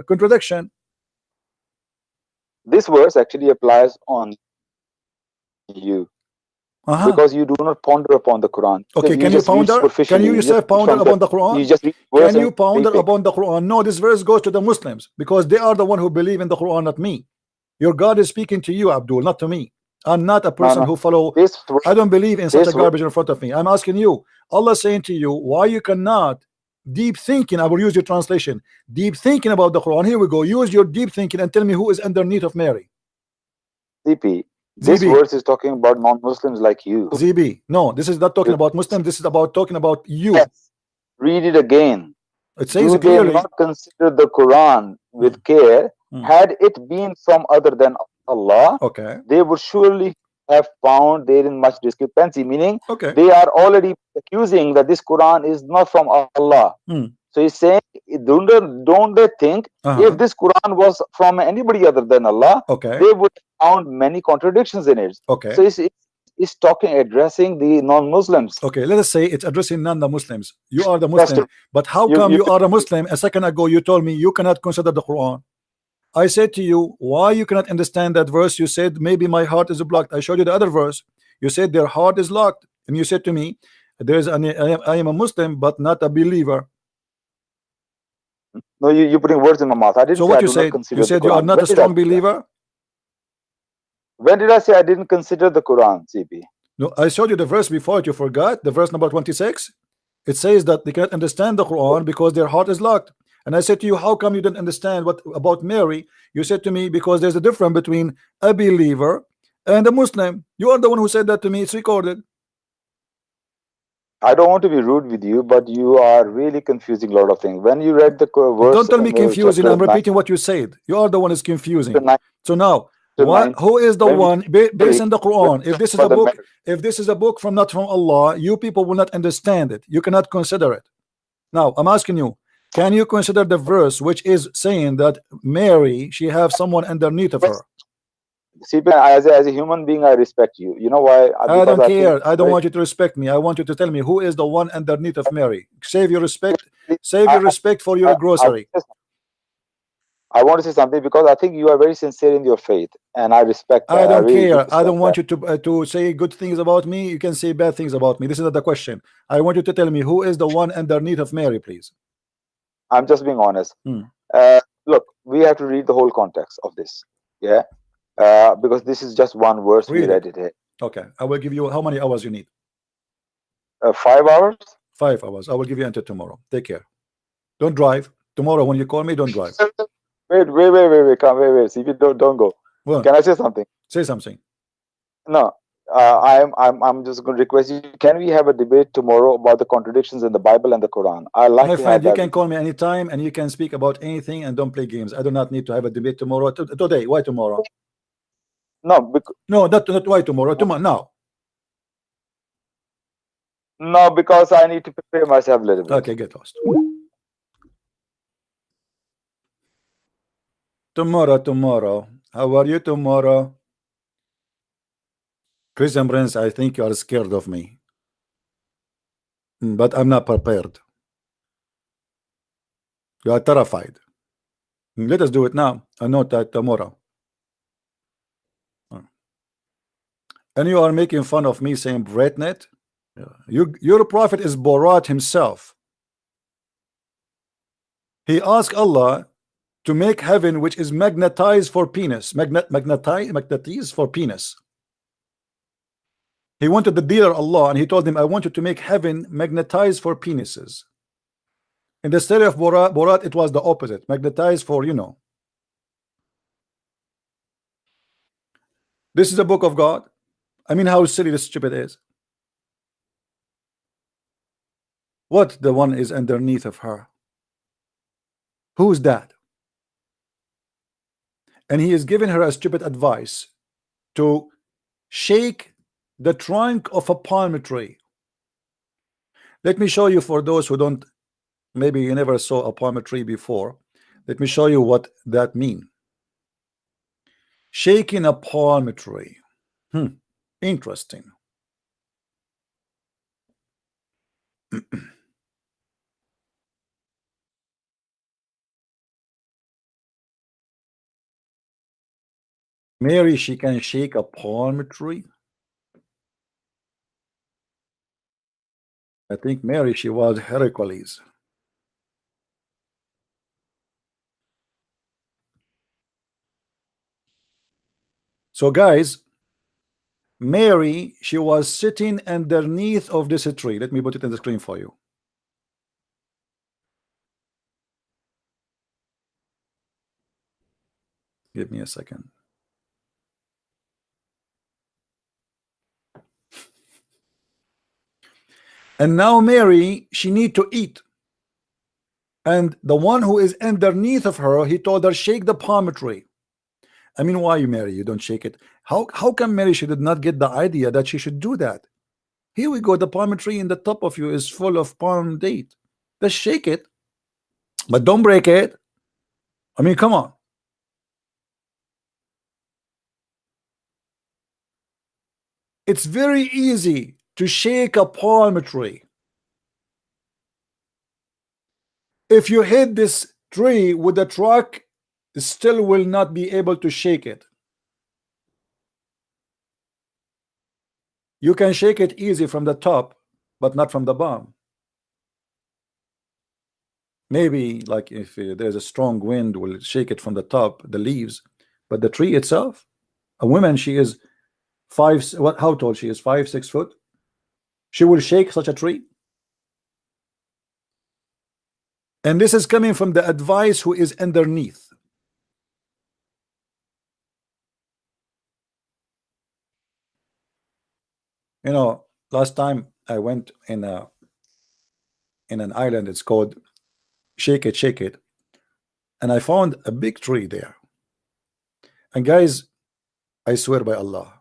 contradiction. This verse actually applies on you. Because you do not ponder upon the Quran. Okay, can you ponder? Can you yourself ponder upon the Quran? Can you ponder upon the Quran? No, this verse goes to the Muslims because they are the one who believe in the Quran, not me. Your God is speaking to you, Abdul, not to me. I'm not a person who follow. I don't believe in such a garbage in front of me. I'm asking you. Allah saying to you, why you cannot deep thinking? I will use your translation. Deep thinking about the Quran. Here we go. Use your deep thinking and tell me who is underneath of Mary. CP. This verse is talking about non-Muslims like you. ZB. No, this is not talking about Muslims. This is about talking about you. Yes. Read it again. It says you clearly. Not consider the Quran with care. Had it been from other than Allah, they would surely have found therein much discrepancy. Meaning, they are already accusing that this Quran is not from Allah. So he's saying, don't they think if this Quran was from anybody other than Allah, they would have found many contradictions in it. So he's addressing the non-Muslims. Okay, let us say it's addressing non-Muslims. You are the Muslim, but how come you are a Muslim? A second ago you told me you cannot consider the Quran. I said to you, why you cannot understand that verse? You said maybe my heart is blocked. I showed you the other verse. You said their heart is locked, and you said to me, I am a Muslim but not a believer. No, you're putting words in my mouth. I didn't. So what you said? You said you are not a strong believer. When did I say I didn't consider the Quran, CP? No, I showed you the verse before it. You forgot the verse number 26. It says that they can't understand the Quran because their heart is locked. And I said to you, how come you didn't understand what about Mary? You said to me, because there's a difference between a believer and a Muslim. You are the one who said that to me. It's recorded. I don't want to be rude with you, but you are really confusing a lot of things. When you read the verse, don't tell me confusing. I'm repeating what you said. You are the one who's confusing. So now, who is the one based on the Quran? If this is a book, if this is a book from not from Allah, you people will not understand it. You cannot consider it. Now I'm asking you, can you consider the verse which is saying that Mary, she have someone underneath of her? See, as a human being, I respect you. You know why? I don't care. I don't want you to respect me. I want you to tell me who is the one underneath of Mary. Save your respect. Save your respect for your grocery. I want to say something because I think you are very sincere in your faith, and I respect that. I don't care. I don't want you to say good things about me. You can say bad things about me. This is not the question. I want you to tell me who is the one underneath of Mary, please. I'm just being honest. Look, we have to read the whole context of this. Yeah. Because this is just one verse. We read it here. Okay. I will give you how many hours you need. 5 hours. 5 hours. I will give you until tomorrow. Take care. Don't drive. Tomorrow when you call me, don't drive. Wait. Come, wait. See if you don't go. Well, can I say something? Say something. No. I'm just going to request you. Can we have a debate tomorrow about the contradictions in the Bible and the Quran? I like. My friend, you can call me anytime and you can speak about anything and don't play games. I do not need to have a debate tomorrow. Today. Why tomorrow? No. No, not why tomorrow. Tomorrow now. No, because I need to prepare myself a little bit. Okay, get lost. Tomorrow. How are you tomorrow? Christian Prince, I think you are scared of me. But I'm not prepared. You are terrified. Let us do it now and not that tomorrow. And you are making fun of me saying Bretnet. Your prophet is Borat himself. He asked Allah to make heaven which is magnetized for penis. Magnetized for penis. He wanted the dealer Allah and he told him, I want you to make heaven magnetized for penises. In the story of Borat, it was the opposite. Magnetized for, you know. This is a book of God. I mean, how silly this stupid is. What the one is underneath of her? Who's that? And he is giving her a stupid advice to shake the trunk of a palm tree. Let me show you, for those who don't, maybe you never saw a palm tree before. Let me show you what that means. Shaking a palm tree. Interesting. Mary, she can shake a palm tree. I think Mary, she was Hercules. So guys, Mary, she was sitting underneath of this tree. Let me put it in the screen for you. Give me a second. And now Mary, she need to eat. And the one who is underneath of her, he told her, shake the palm tree. I mean, why, Mary, you don't shake it? How come Mary, she did not get the idea that she should do that? Here we go, the palm tree in the top of you is full of palm date. Just shake it, but don't break it. I mean, come on. It's very easy to shake a palm tree. If you hit this tree with a truck, still will not be able to shake it. You can shake it easy from the top, but not from the bottom. Maybe like if there's a strong wind, will shake it from the top, the leaves, but the tree itself, a woman, she is how tall she is? 5-6 foot. She will shake such a tree. And this is coming from the advice who is underneath. You know, last time I went in an island, it's called Shake It, and I found a big tree there. And guys, I swear by Allah,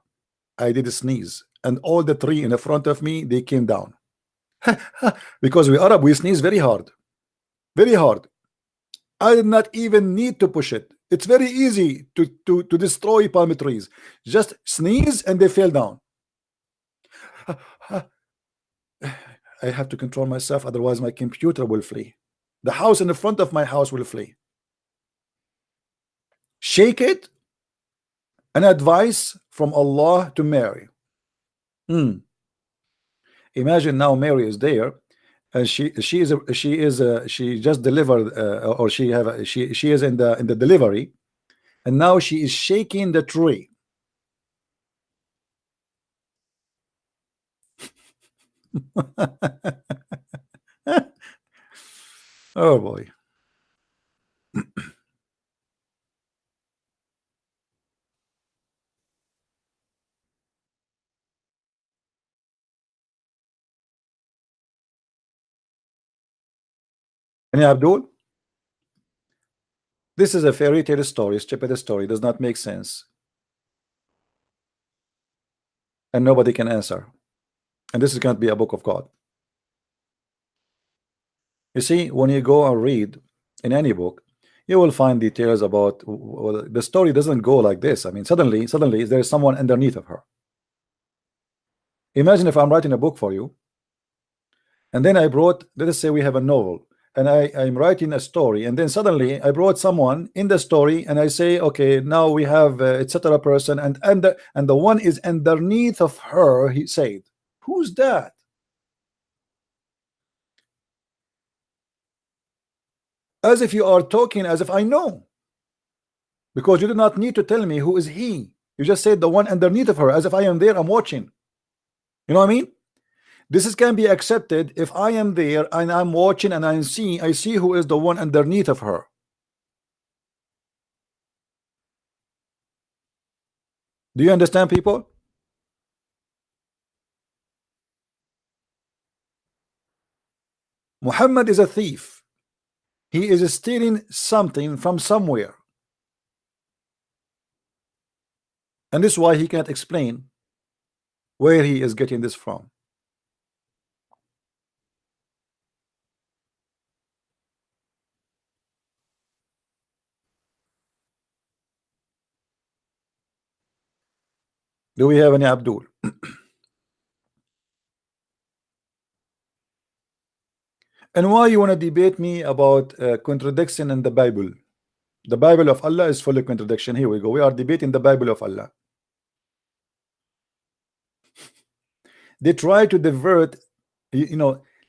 I did a sneeze, and all the tree in the front of me, they came down. Because we Arab, we sneeze very hard. Very hard. I did not even need to push it. It's very easy to destroy palm trees. Just sneeze and they fell down. I have to control myself, otherwise my computer will flee. The house in the front of my house will flee. Shake it. An advice from Allah to Mary. Imagine now Mary is there, and she just delivered, or she is in the delivery, and now she is shaking the tree. Oh boy. Any Abdul? This is a fairy tale story, stupid story, does not make sense. And nobody can answer. And this is going to be a book of God. You see, when you go and read in any book, you will find details about, well, the story doesn't go like this. I mean, suddenly there is someone underneath of her. Imagine if I'm writing a book for you, and then I brought, let us say we have a novel, and I'm writing a story, and then suddenly I brought someone in the story, and I say, okay, now we have etc. person, and the one is underneath of her. He said, who's that? As if you are talking as if I know, because you do not need to tell me who is he. You just said the one underneath of her, as if I am there, I'm watching. You know what I mean? This can be accepted if I am there and I'm watching and I see who is the one underneath of her. Do you understand, people? Muhammad is a thief. He is stealing something from somewhere. And this is why he can't explain where he is getting this from. Do we have any Abdul? And why you want to debate me about contradiction in the Bible? The Bible of Allah is full of contradiction. Here we go. We are debating the Bible of Allah. They try to divert,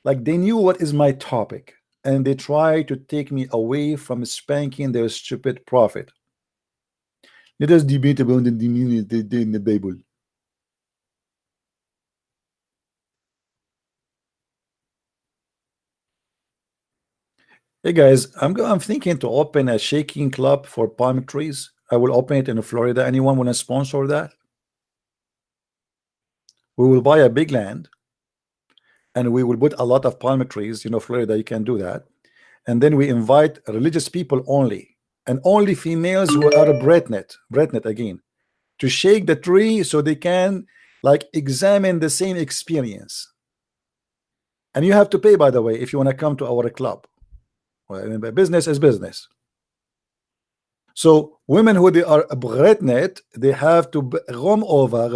like they knew what is my topic, and they try to take me away from spanking their stupid prophet. Let us debate about the meaning in the Bible. Hey guys, I'm thinking to open a shaking club for palm trees. I will open it in Florida. Anyone want to sponsor that? We will buy a big land, and we will put a lot of palm trees. Florida, you can do that. And then we invite religious people only, and only females who are pregnant again, to shake the tree so they can examine the same experience. And you have to pay, by the way, if you want to come to our club. Well, business is business. So women who they are pregnant, they have to roam over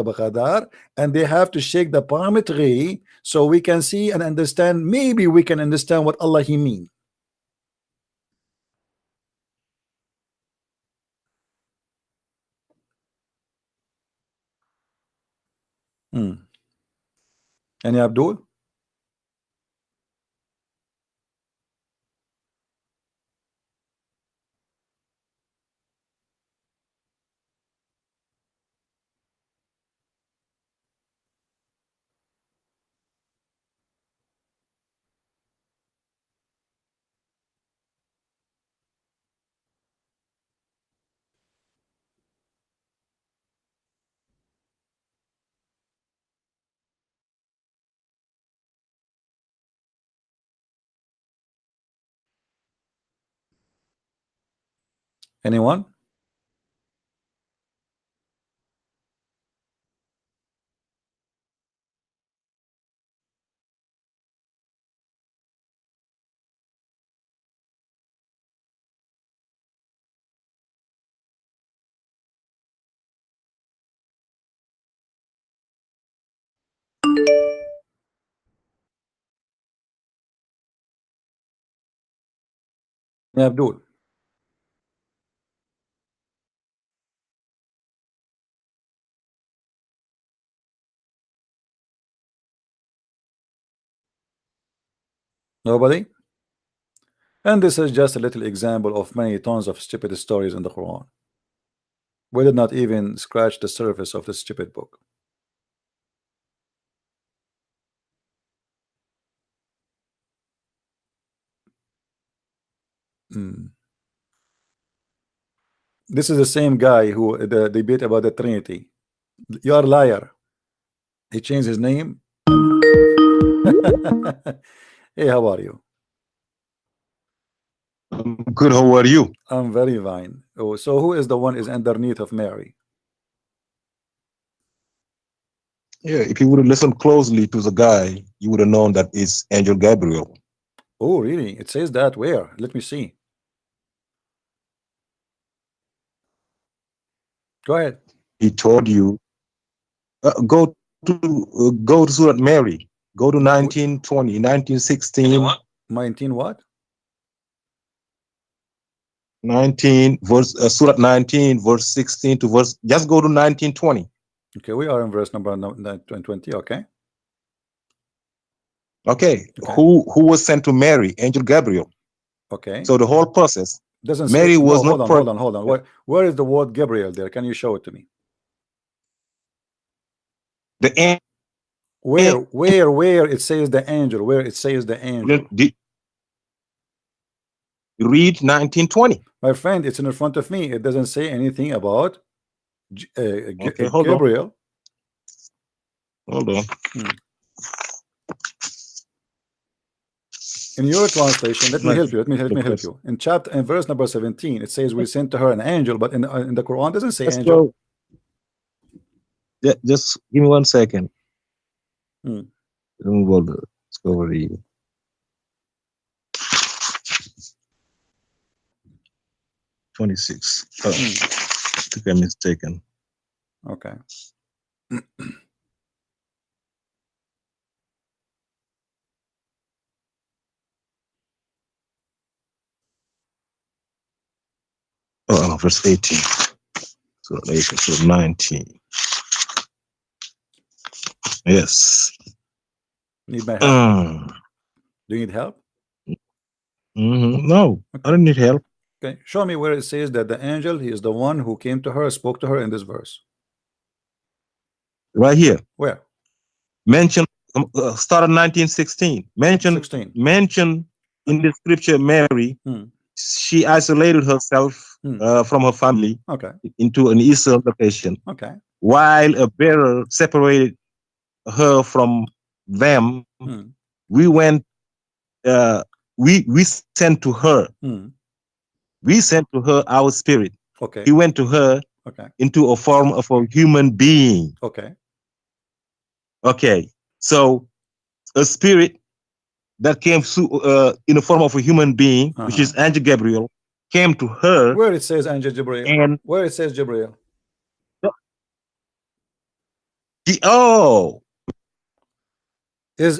and they have to shake the palm tree so we can see and understand. Maybe we can understand what Allah He mean. Any Abdul? Anyone? Yeah, Abdul. Nobody? And this is just a little example of many tons of stupid stories in the Quran. We did not even scratch the surface of the stupid book. This is the same guy who the debate about the Trinity. You are a liar. He changed his name. Hey, how are you? Good. How are you? I'm very fine. Oh, so who is the one is underneath of Mary? Yeah, if you would have listened closely to the guy, you would have known that it's Angel Gabriel. Oh, really? It says that where? Let me see. Go ahead. He told you go to Surah Mary. Go to 1920, 1916. 19 what? 19 verse Surah 19 verse 16 to verse. Just go to 1920. Okay, we are in verse number 20. Okay. Okay. Who was sent to Mary? Angel Gabriel. Okay. So the whole process. Doesn't Mary say, was no, not. Hold on. Where is the word Gabriel there? Can you show it to me? The where it says the angel? Where it says the angel? Read 1920. My friend, it's in front of me. It doesn't say anything about okay, Gabriel. Hold on. In your translation, let me help you. Let me help you. In verse number 17, it says we sent to her an angel, but in the Quran it doesn't say angel. Yeah, just give me 1 second. Let's go over here. (26). Oh, I think I'm mistaken. Okay. Oh, verse 18. So 18, so 19. Yes. Need my help? Do you need help? No, okay. I don't need help. Okay, show me where it says that the angel, he is the one who came to her, spoke to her in this verse. Right here. Where? Mention started 1916. Mention in the scripture Mary. She isolated herself from her family into an eastern location. Okay. While a bearer separated her from them, we went. We sent to her. We sent to her our spirit. Okay. He went to her into a form of a human being. Okay. Okay. So a spirit that came in the form of a human being, which is Angel Gabriel, came to her. Where it says Angel Gabriel? And where it says Gabriel?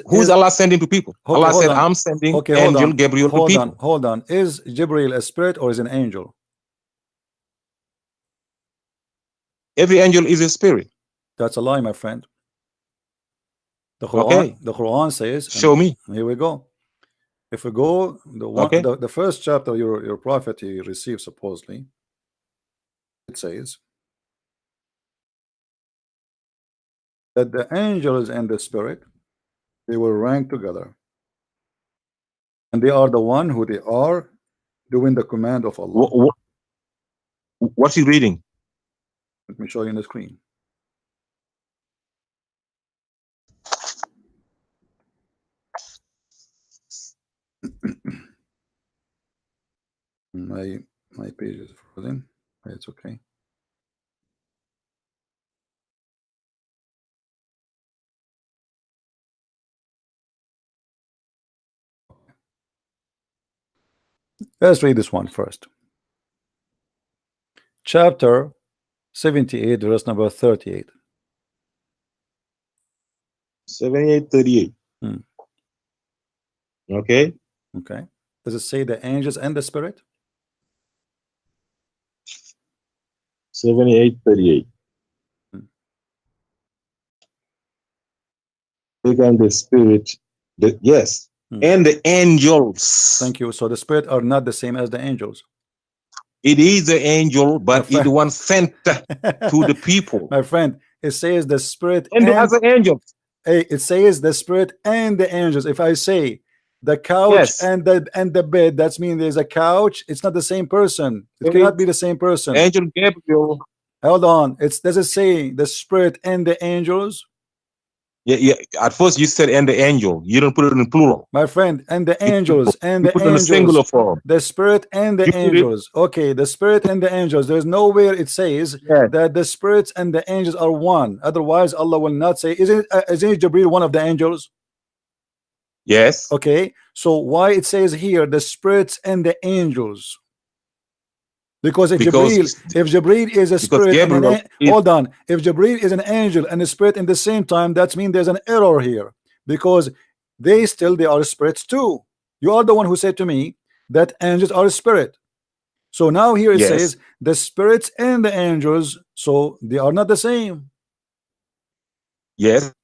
Who's Allah sending to people? Okay, Allah said, I'm sending Angel Gabriel to people. Hold on. Is Gabriel a spirit or is an angel? Every angel is a spirit. That's a lie, my friend. The Quran says, show me. Here we go. If we go, the first chapter your prophet he received supposedly, it says that the angels and the spirit, they will rank together, and they are the one who they are doing the command of Allah. What's he reading? Let me show you on the screen. My page is frozen. It's okay. Let's read this one first. Chapter 78, verse number 38. 78, 38. Okay. Okay. Does it say the angels and the spirit? 78:38. And the spirit, yes, and the angels. Thank you. So the spirit are not the same as the angels. It is the angel, but it was sent to the people. My friend, it says the spirit and the other angels. Hey, it says the spirit and the angels. If I say the couch and the bed, that's mean there's a couch. It's not the same person. It cannot be the same person. Angel Gabriel. Hold on. Does it say the spirit and the angels? Yeah. At first you said and the angel. You don't put it in plural. My friend, and the angels and the angels. In a singular form. The spirit and the angels. Okay, the spirit and the angels. There's nowhere it says that the spirits and the angels are one. Otherwise, Allah will not say. Isn't Jibreel one of the angels? Yes. Okay. So why it says here the spirits and the angels? Because if Jibreel is a spirit, hold on. If Jibreel is an angel and a spirit in the same time, that means there's an error here. Because they are spirits too. You are the one who said to me that angels are a spirit. So now here it says the spirits and the angels, so they are not the same. Yes.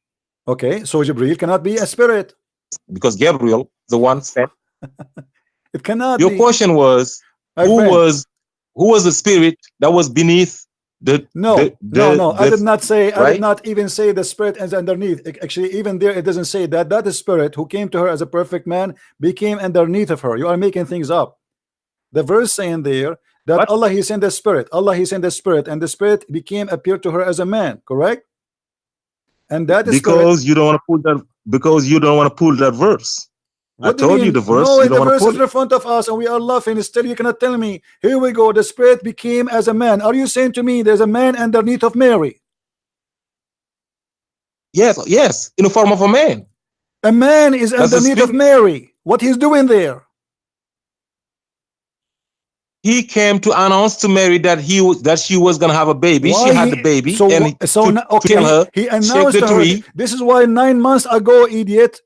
Okay, so Jibreel cannot be a spirit. Because Gabriel, the one said. It cannot be. Your question was, who was the spirit that was beneath the no, I did not say, I did not even say the spirit is underneath. Actually, even there it doesn't say that the spirit who came to her as a perfect man became underneath of her. You are making things up. The verse saying there that Allah he sent the spirit, and the spirit appeared to her as a man, correct? And that is because you don't want to pull that, because you don't want to pull that verse. I told you the verse. No, the verse is in front of us and we are laughing. Still, you cannot tell me. Here we go. The spirit became as a man. Are you saying to me there's a man underneath of Mary? Yes, in the form of a man. A man is underneath of Mary. What he's doing there? He came to announce to Mary that she was gonna have a baby. She had the baby. So he announced to her. This is why 9 months ago, idiot.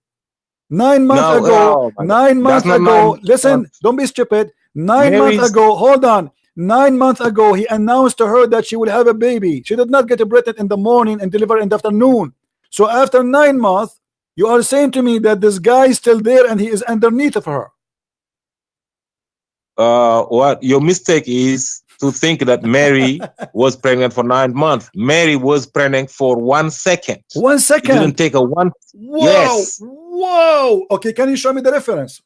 9 months ago, 9 months ago, listen, don't be stupid. 9 months ago, hold on. 9 months ago, he announced to her that she will have a baby. She did not get pregnant in the morning and deliver in the afternoon. So after 9 months, you are saying to me that this guy is still there and he is underneath of her. What your mistake is to think that Mary was pregnant for 9 months. Mary was pregnant for 1 second. 1 second. It didn't take a one. Whoa. Yes. Whoa. Okay, can you show me the reference?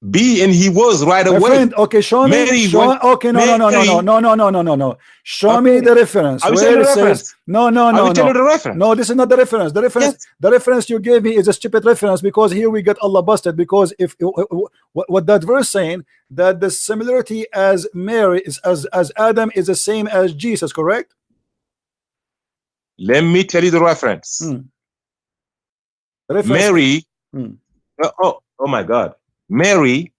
And he was right away. Friend, okay, show me. Okay, no. Show me the reference. Where it says no. No, this is not the reference. The reference you gave me is a stupid reference because here we get Allah busted. Because if what that verse saying that the similarity as Mary is as Adam is the same as Jesus, correct? Let me tell you the reference. Mary. Oh my God. Mary,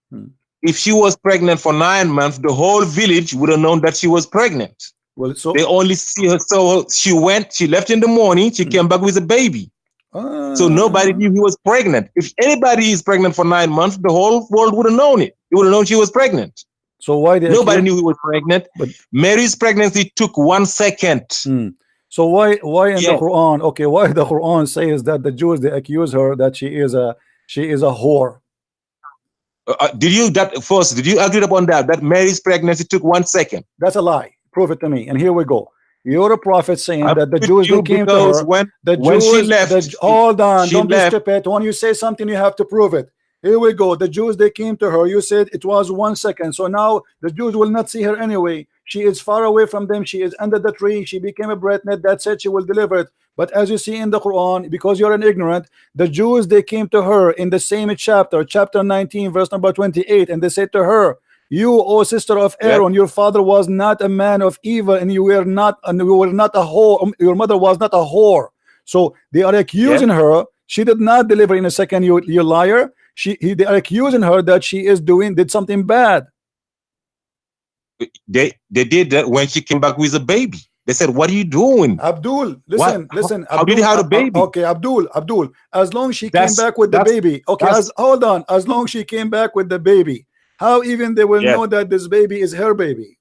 if she was pregnant for 9 months, the whole village would have known that she was pregnant. Well, so they only see her. So she left in the morning, she came back with a baby. So nobody knew he was pregnant. If anybody is pregnant for 9 months, the whole world would have known it. It would have known she was pregnant. So why nobody knew he was pregnant? But Mary's pregnancy took 1 second. So why in the Quran? Okay, why the Quran says that the Jews they accuse her that she is a whore? Did you agree upon that Mary's pregnancy took 1 second? That's a lie. Prove it to me. And here we go. You're a prophet saying that the Jews they came to her. When she left, hold on, don't be stupid. When you say something, you have to prove it. Here we go. The Jews they came to her. You said it was 1 second. So now the Jews will not see her anyway. She is far away from them. She is under the tree. She became a pregnant. That said, she will deliver it. But as you see in the Quran, because you're an ignorant, the Jews they came to her in the same chapter 19, verse number 28, and they said to her, "You, O sister of Aaron, your father was not a man of evil, and you were not a whore. Your mother was not a whore." So they are accusing her. She did not deliver in a second. You liar. They are accusing her that she did something bad. They did that when she came back with a baby. They said, what are you doing? Abdul, listen, listen. How did he have a baby? Okay, Abdul, as long as she came back with the baby. Okay, hold on. As long as she came back with the baby, how even they will know that this baby is her baby?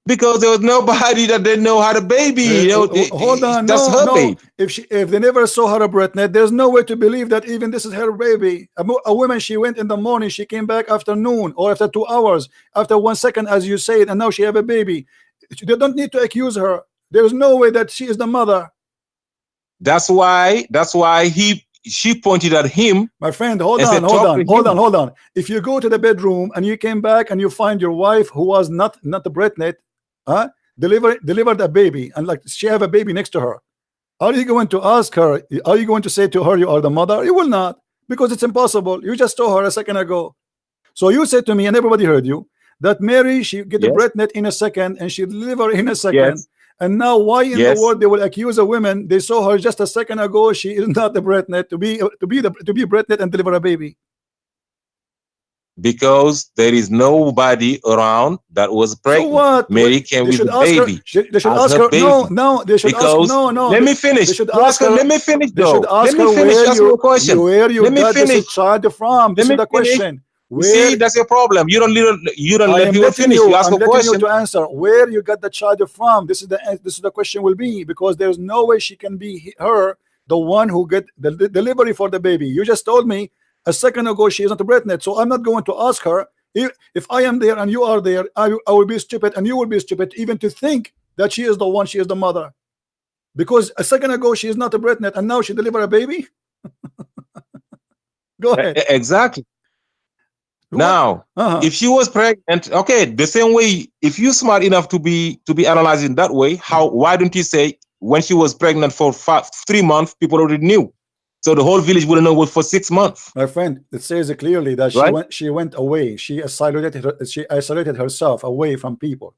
Because there was nobody that didn't know how to baby. Hold on, that's her baby. If they never saw her breastnet, there's no way to believe that even this is her baby. A woman, she went in the morning, she came back afternoon or after 2 hours, after 1 second, as you said, and now she have a baby. They don't need to accuse her. There's no way that she is the mother. That's why she pointed at him. My friend, hold on. If you go to the bedroom and you came back and you find your wife who was not the breastnet, delivered a baby, and like she have a baby next to her, are you going to ask her? Are you going to say to her you are the mother? You will not, because it's impossible. You just saw her a second ago. So you said to me, and everybody heard you, that Mary, she get the breastnet in a second and she deliver in a second. And now why in the world they will accuse a woman? They saw her just a second ago. She is not the breastnet to be breastnet and deliver a baby. Because there is nobody around that was pregnant. So what? Mary came with the baby. They should ask her. No, they should ask. No. Let me finish. They should ask her. Let me finish. They should ask her where you got this child from. This is the question. See, that's your problem. You don't let people finish. You ask a question. You to answer where you got the child from. This is the question will be, because there's no way she can be the one who get the delivery for the baby. You just told me a second ago she is not a breastnet, so I'm not going to ask her. If I am there and you are there, I will be stupid and you will be stupid even to think that she is the one, she is the mother, because a second ago she is not a breastnet and now she delivered a baby. Go ahead. Exactly. Now, if she was pregnant, okay, the same way, if you're smart enough to be analyzing that way, why don't you say when she was pregnant for 3 months, people already knew? So the whole village wouldn't know for 6 months. My friend, it says clearly that she went away. She isolated herself away from people.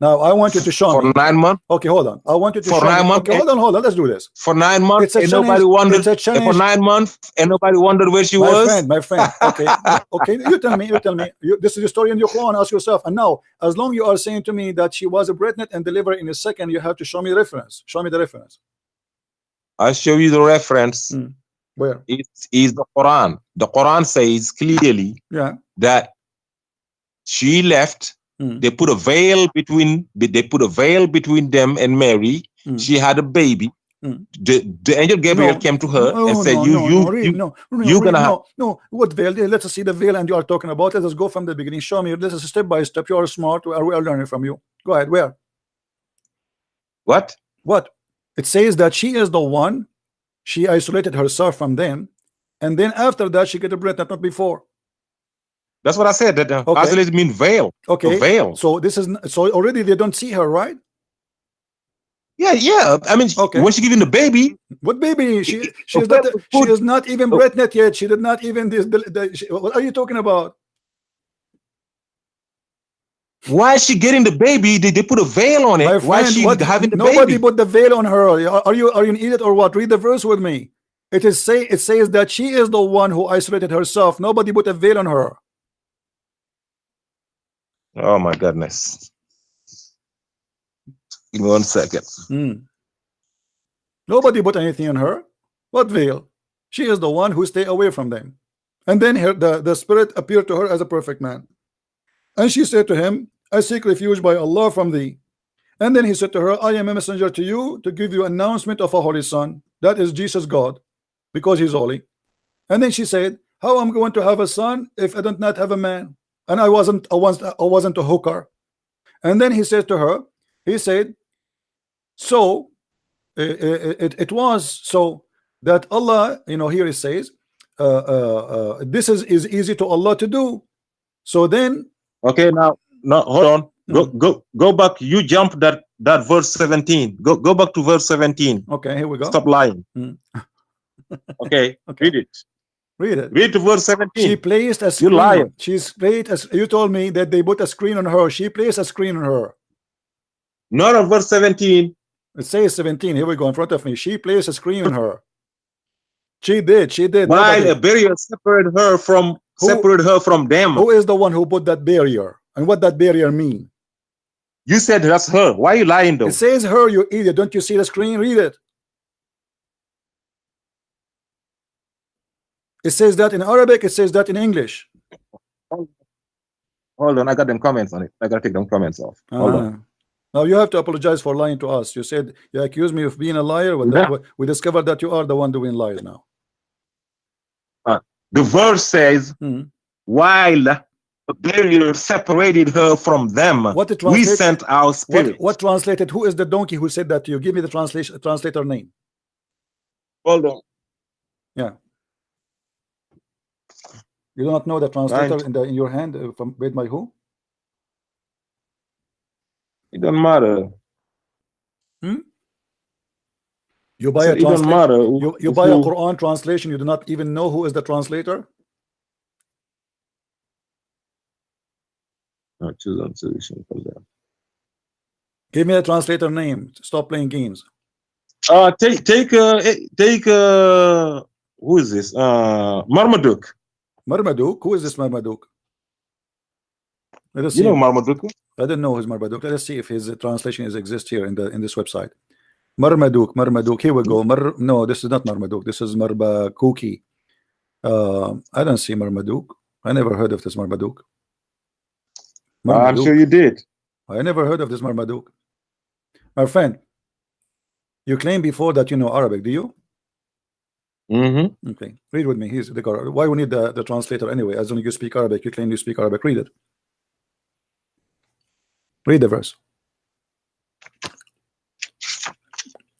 Now I want you to show me. For 9 months? Okay, hold on. I want you to show 9 months. Okay, hold on. Let's do this. For 9 months, and nobody wondered. For 9 months, and nobody wondered where she was. My friend. Okay, okay. You tell me. This is the story in your Quran. Ask yourself. And now, as long you are saying to me that she was a breastnet and delivered in a second, you have to show me the reference. Show me the reference. I'll show you the reference. Where? It is the Quran. The Quran says clearly that she left. They put a veil between. They put a veil between them and Mary. She had a baby. The angel Gabriel came to her and said, "You're gonna have." No, what veil? Let us see the veil, and you are talking about. Let us go from the beginning. Show me. Let us step by step. You are smart. We are learning from you. Go ahead. Where? What? What? It says that she is the one. She isolated herself from them, and then after that, she get a breath. Not before. That's what I said. That isolated mean veil. Okay. Veil. So this is already they don't see her, right? Yeah. I mean, when she giving the baby, what baby? She is not even breastnet yet. She did not even what are you talking about? Why is she getting the baby? They put a veil on it. My friend, why is she having the nobody baby? put the veil on her. Are you an idiot or what? Read the verse with me. It says that she is the one who isolated herself. Nobody put a veil on her. Oh my goodness. Give me 1 second. Nobody put anything on her. What veil? She is the one who stay away from them. And then the spirit appeared to her as a perfect man. And she said to him, I seek refuge by Allah from thee. And then he said to her, I am a messenger to you to give you announcement of a holy son. That is Jesus God, because he's holy. And then she said, how am I going to have a son if I don't not have a man? And I wasn't a hooker. And then he said to her, he said, so it was so that Allah, here it says, this is easy to Allah to do. So then, okay, now hold on. Go back. You jumped that verse 17. Go back to verse 17. Okay, here we go. Stop lying. Okay, read it. Read it. Read to verse 17. She placed a screen. You liar. You told me that they put a screen on her. She placed a screen on her. Not on verse 17. It says 17. Here we go in front of me. She placed a screen on her. She did. While a barrier separated her from them. Who is the one who put that barrier? And what that barrier mean? You said that's her. Why are you lying though? It says her, you idiot. Don't you see the screen? Read it. It says that in Arabic, it says that in English. Hold on, I got them comments on it. I gotta take them comments off. Hold on. Now you have to apologize for lying to us. You said you accused me of being a liar. Well, we discovered that you are the one doing lies now. The verse says, while the barrier separated her from them, we sent our spirit. What translated? Who is the donkey who said that to you? Give me the translator name. Hold on. Yeah. You do not know the translator in your hand from made by who? It doesn't matter. You buy a translation. You buy a Quran translation. You do not even know who is the translator. Choose on solution for that. Give me a translator name. Stop playing games. Take who is this? Marmaduke. Marmaduke? Who is this Marmaduke? Let us see. You know Marmaduke? I don't know who's Marmaduke. Let us see if his translation exists here in this website. Marmaduke. Here we go. No, this is not Marmaduke. This is Marbakuki. I don't see Marmaduke. I never heard of this Marmaduke. I'm sure you did. I never heard of this Marmaduke. My friend, you claim before that you know Arabic, do you? Okay, read with me. He's the guy. Why we need the translator anyway? As long as you speak Arabic, you claim you speak Arabic. Read it. Read the verse.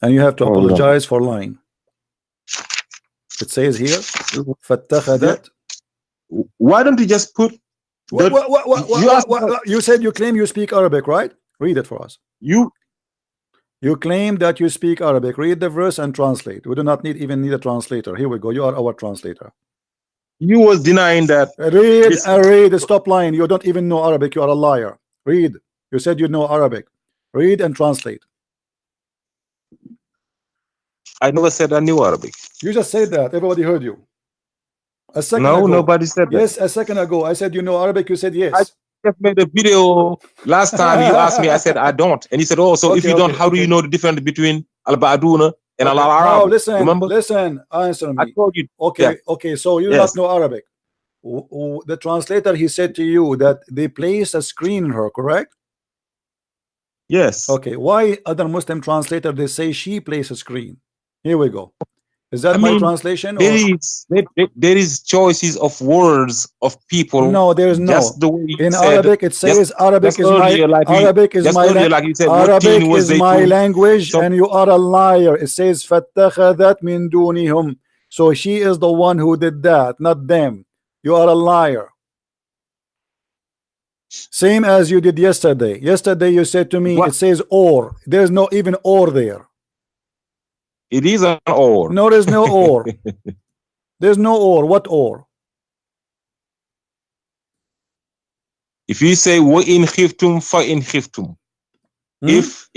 And you have to apologize for lying. It says here, فَاتَّخَذَتْ. Why don't you just put you said you claim you speak Arabic, right? Read it for us. You claim that you speak Arabic. Read the verse and translate. We do not even need a translator. Here we go. You are our translator. You was denying that. Read. Stop lying. You don't even know Arabic. You are a liar. Read. You said you know Arabic. Read and translate. I never said I knew Arabic. You just said that. Everybody heard you. A second ago. Nobody said that. Yes, a second ago. I said you know Arabic. You said yes. I just made a video last time. You asked me. I said I don't. And he said, oh, so if you don't, how do you know the difference between Al-Ba'aduna and Al-Arab? No, listen. Remember? Listen. Answer me. I told you. Okay. Okay. So you do not know Arabic. The translator, he said to you that they place a screen in her, correct? Yes. Okay. Why other Muslim translator they say she places a screen? Here we go. Is that my translation? There is choices of words of people. No, there is no. Just the way in Arabic, it says Arabic is my language, and you are a liar. It says فَاتَّخَذَتْ مِن دُونِهُمْ. So she is the one who did that, not them. You are a liar. Same as you did yesterday. Yesterday you said to me, it says or. There's no even or there. It is an or. No, there's no or. There's no or. What or? If you say وَإِنْ خِفْتُمْ فَإِنْ خِفْتُمْ. If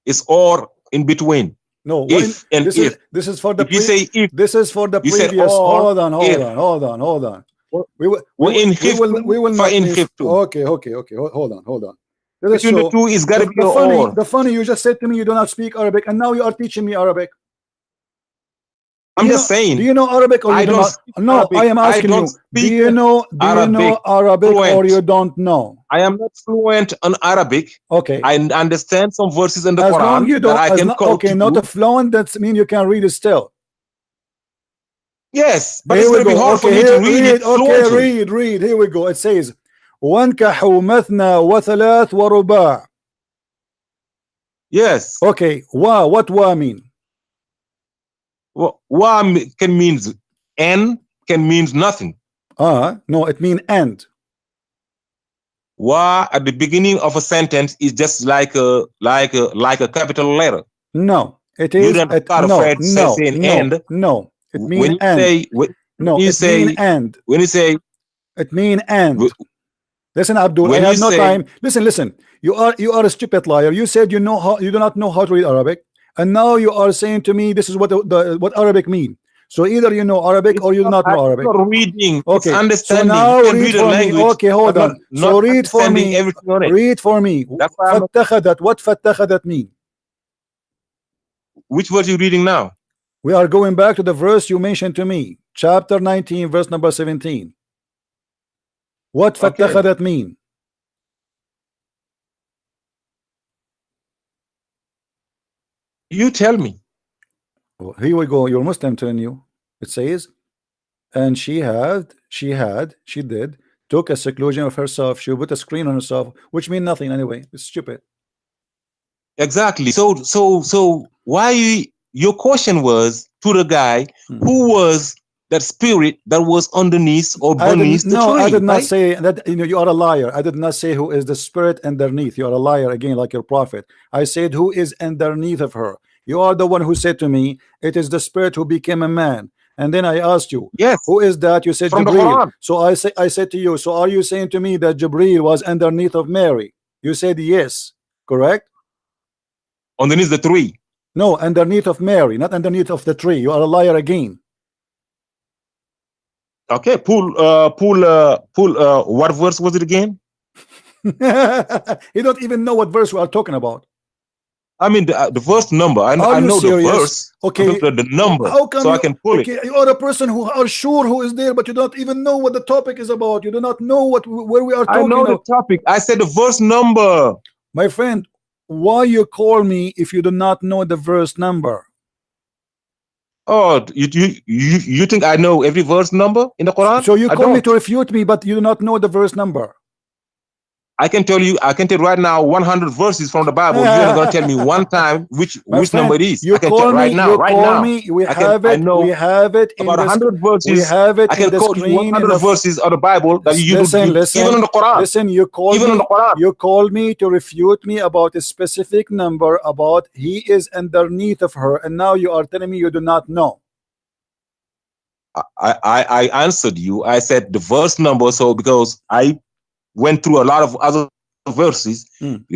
it's or in between. No, if and this if. This is for the if you say if. This is for the previous. Hold on. We will not miss. Okay. Hold on. Between the two is gotta be or. The funny, you just said to me you do not speak Arabic, and now you are teaching me Arabic. I'm just saying. Do you know Arabic or you do not? No, I am asking you. Do you know Arabic or you don't know? I am not fluent on Arabic. Okay. I understand some verses in the Quran. As long you don't. I can okay, not a fluent. That means you can read it still. Yes, but it's going to be hard for me to read it fluently. Okay, read. Here we go. It says, وَانْكَحُوا مَثْنَى وَثَلَاث وَرُبَاعَ. Yes. Okay. What wa mean? Wa can means and can means nothing. No, it means and. Wa at the beginning of a sentence is just like a capital letter. No, it is. No. It means when you and. Say, no, you it say mean and. When you say it mean and. Listen, Abdul, I have no time. Listen. You are a stupid liar. You said you do not know how to read Arabic, and now you are saying to me this is what Arabic mean. So either you know Arabic or you do not know Arabic. Not reading. Okay. It's understanding. So now you can read read for a language. me. Okay, hold on. Not So read for me. everything on it. Read for me. فَاتَّخَذَتْ. What فَاتَّخَذَتْ mean? Which verse are you reading now? We are going back to the verse you mentioned to me. Chapter 19, verse number 17. What فَاتَّخَذَتْ mean? You tell me. Oh, here we go. You're Muslim telling you. It says, and she did, took a seclusion of herself. She put a screen on herself, which mean nothing anyway. It's stupid. Exactly. So why your question was to the guy who was that spirit that was underneath or beneath the tree? No, I did not say that. You know, you are a liar. I did not say who is the spirit underneath. You are a liar again, like your prophet. I said who is underneath of her. You are the one who said to me, it is the spirit who became a man. And then I asked you, yes, who is that? You said from Jibreel. So I said to you, so are you saying to me that Jibreel was underneath of Mary? You said yes, correct? Underneath the tree. No, underneath of Mary, not underneath of the tree. You are a liar again. Okay, pull. What verse was it again? You don't even know what verse we are talking about. I mean the verse number. I know serious? The verse. Okay, the number. How come I can pull it. You are a person who are sure who is there, but you don't even know what the topic is about. You do not know where we are talking. I know the topic. I said the verse number. My friend, why you call me if you do not know the verse number? Oh, you think I know every verse number in the Quran? So you call me to refute me, but you do not know the verse number. I can tell right now 100 verses from the Bible. You're not going to tell me one time which number it is. You I can call tell me, right now. We have it in about 100 verses. We have it I can in the quote screen. 100 verses of the Bible that listen, even in the Quran. Listen, you called me to refute me about a specific number about he is underneath of her, and now you are telling me you do not know. I answered you. I said the verse number, so because I went through a lot of other verses,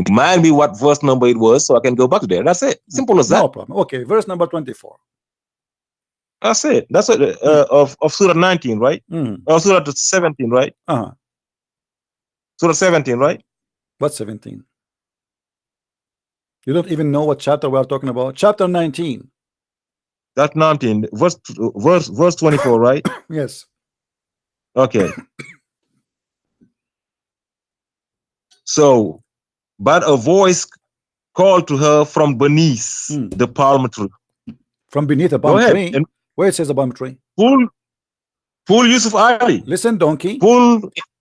remind me what verse number it was so I can go back to there. That's it. Simple as that. No problem. Okay, verse number 24. That's it. That's it. Of Surah 19, right? Or Surah 17, right? Surah 17, right? What 17? You don't even know what chapter we are talking about. Chapter 19. That's 19. Verse 24, right? Yes. Okay. So, but a voice called to her from beneath the palm tree. From beneath the palm tree? Where it says the palm tree? Pull Yusuf Ali. Listen, donkey.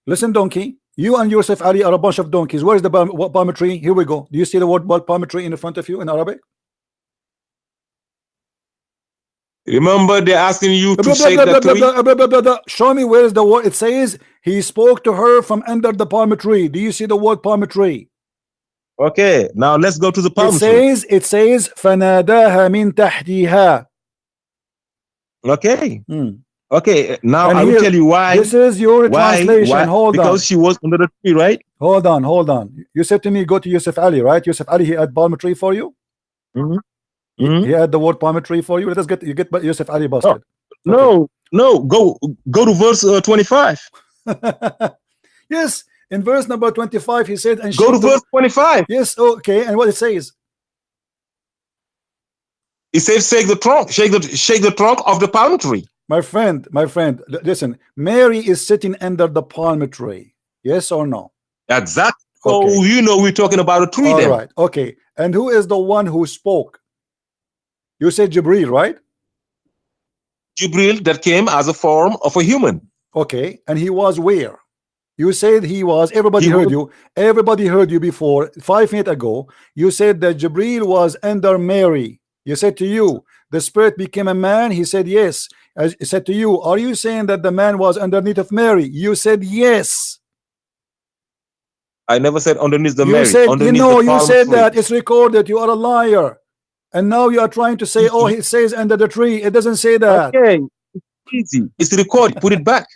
Listen, donkey. You and Yusuf Ali are a bunch of donkeys. Where is the palm tree? Here we go. Do you see the word palm tree in front of you in Arabic? Remember, they're asking you to shake the tree. Show me where is the word. It says he spoke to her from under the palm tree. Do you see the word palm tree? Okay, now let's go to the palm tree. It says فَنَادَاهَا مِن تَحْتِهَا. Okay. Okay, now I will tell you why. This is your translation. Why? Hold on. Because she was under the tree, right? Hold on. You said to me, go to Yusuf Ali, right? Yusuf Ali, he had palm tree for you? He had the word palm tree for you. Let us get Yusuf Ali busted. No, go to verse 25. Yes, in verse number 25 he said, and go to verse 25. Yes, okay, and what it says? It says shake the trunk of the palm tree. My friend, listen, Mary is sitting under the palm tree. Yes or no? Exactly. Okay. So you know we're talking about a tree. All right, okay. And who is the one who spoke? You said Jibreel, right? Jibreel that came as a form of a human. Okay, and he was where? You said he was. Everybody heard you. Everybody heard you before. 5 minutes ago, you said that Jibreel was under Mary. You said to you, the spirit became a man. He said yes. I said to you, are you saying that the man was underneath of Mary? You said yes. I never said underneath the Mary. Said, you said that. It's recorded. You are a liar. And now you are trying to say, oh, it says under the tree. It doesn't say that. Okay, it's easy. It's recorded. Put it back.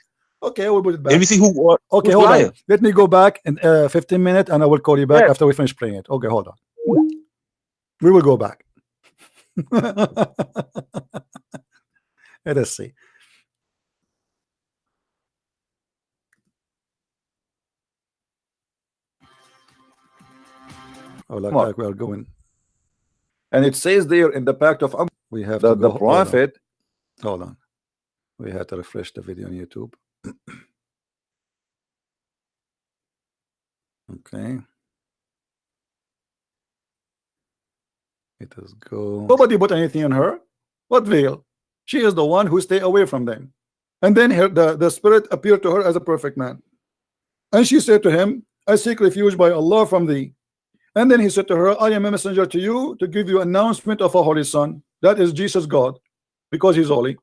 Okay, we'll put it back. Let me see who. Okay, hold on. Let me go back in 15 minutes, and I will call you back after we finish playing it. Okay, hold on. We will go back. Let us see. Oh, like we are going. And it says there in the pact of we have that the prophet. Hold on. We had to refresh the video on YouTube. Okay. Let us go. Nobody put anything on her. What veil? She is the one who stay away from them. And then the spirit appeared to her as a perfect man. And she said to him, I seek refuge by Allah from thee. And then he said to her, I am a messenger to you to give you announcement of a holy son. That is Jesus God, because he's holy.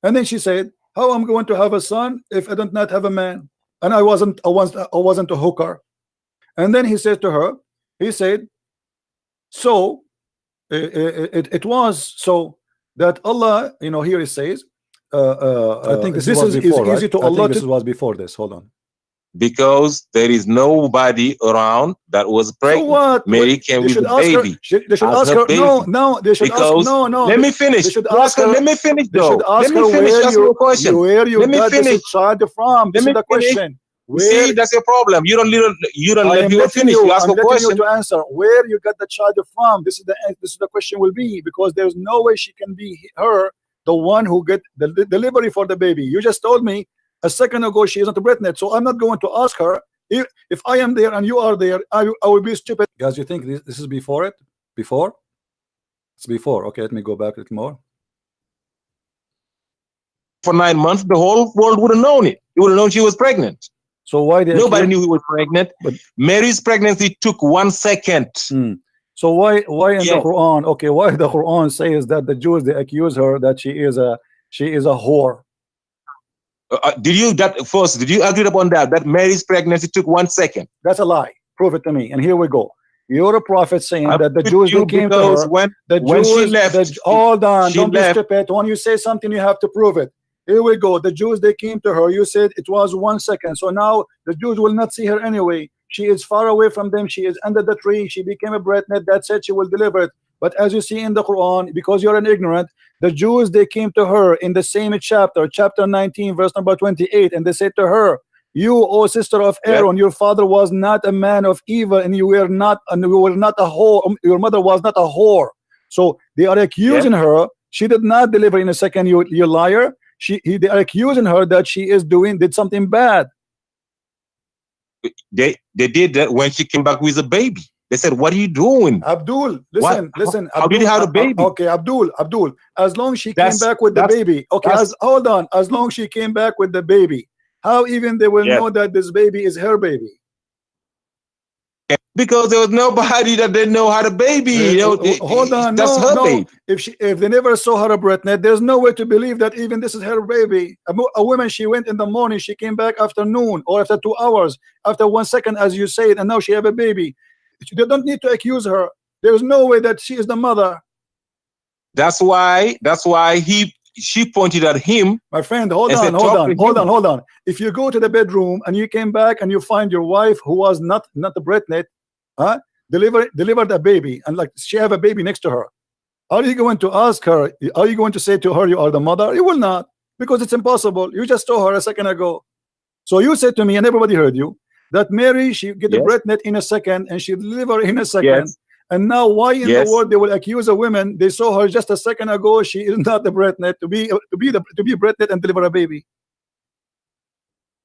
And then she said, how am I going to have a son if I don't not have a man? And I wasn't a hooker. And then he said to her, he said, so it was so that Allah, you know, here it says, I think this is before, easy to Allah. This was before this. Hold on. Because there is nobody around that was pregnant. So what? Mary came with a baby. They should ask her. No, they should ask. No. Let me finish. They should ask her. Let me finish though. Let me finish. Ask me a question. Where you got this child from? This is the question. See, that's your problem. You don't let me finish. You ask a question. You to answer where you got the child from. This is the question will be, because there's no way she can be the one who get the delivery for the baby. You just told me a second ago she is not pregnant, so I'm not going to ask her. If I am there and you are there, I will be stupid. Guys, you think this is before it? Before? It's before. Okay, let me go back a little more. For 9 months, the whole world would have known it. You would have known she was pregnant. So why did nobody knew he was pregnant? But Mary's pregnancy took 1 second. So why in the Quran? Okay, why the Quran says that the Jews, they accuse her that she is a whore? Did you agree upon that Mary's pregnancy took 1 second? That's a lie. Prove it to me. And here we go. You're a prophet saying that the Jews who came to her, when she left, hold on, don't be stupid. When you say something, you have to prove it. Here we go. The Jews, they came to her. You said it was 1 second. So now the Jews will not see her anyway. She is far away from them. She is under the tree. She became a pregnant. That said, she will deliver it. But as you see in the Quran, because you're an ignorant, the Jews, they came to her in the same chapter 19, verse number 28, and they said to her, you, O sister of Aaron, your father was not a man of evil, and you were not a whore. Your mother was not a whore. So they are accusing her. She did not deliver in a second. You liar. They are accusing her that she did something bad. They did that when she came back with a baby. They said, what are you doing? Abdul, listen. How did you have a baby? Okay, Abdul. As long as she came back with the baby. Okay, hold on. As long as she came back with the baby, how even they will know that this baby is her baby? Because there was nobody that didn't know how to baby. Hold on, that's her baby. If they never saw her pregnant, there's no way to believe that even this is her baby. A woman, she went in the morning, she came back afternoon or after 2 hours, after 1 second, as you said, and now she have a baby. They don't need to accuse her. There's no way that she is the mother. That's why she pointed at him. My friend, hold on. If you go to the bedroom and you came back and you find your wife who was not pregnant, delivered a baby, and like she have a baby next to her, are you going to ask her? Are you going to say to her you are the mother? You will not, because it's impossible. You just saw her a second ago. So you said to me, and everybody heard you, that Mary, she get pregnant in a second and she deliver in a second. And now why in the world they will accuse a woman? They saw her just a second ago. She is not the pregnant to be pregnant and deliver a baby.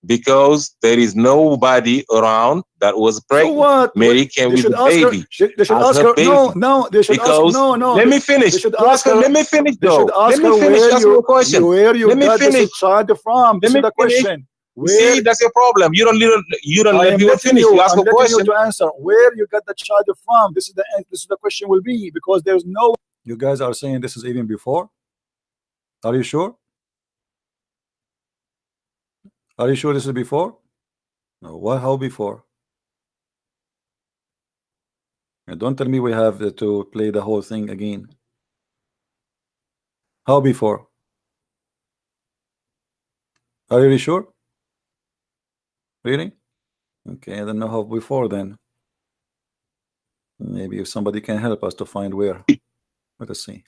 Because there is nobody around that was pregnant. So what? Mary came with the baby. They should ask her. No. They should ask. No. Let me finish. They should ask her. Let me finish though. Let me finish. Ask you a question. Where you got this child from? This is the question. See, that's your problem. You don't let me finish. You ask a question. You to answer where you got the child from. This is the question will be, because there's no. You guys are saying this is even before. Are you sure? Are you sure this is before? No. Why? How before? And don't tell me we have to play the whole thing again. How before? Are you really sure? Really? Okay, I don't know how before then. Maybe if somebody can help us to find where. Let us see.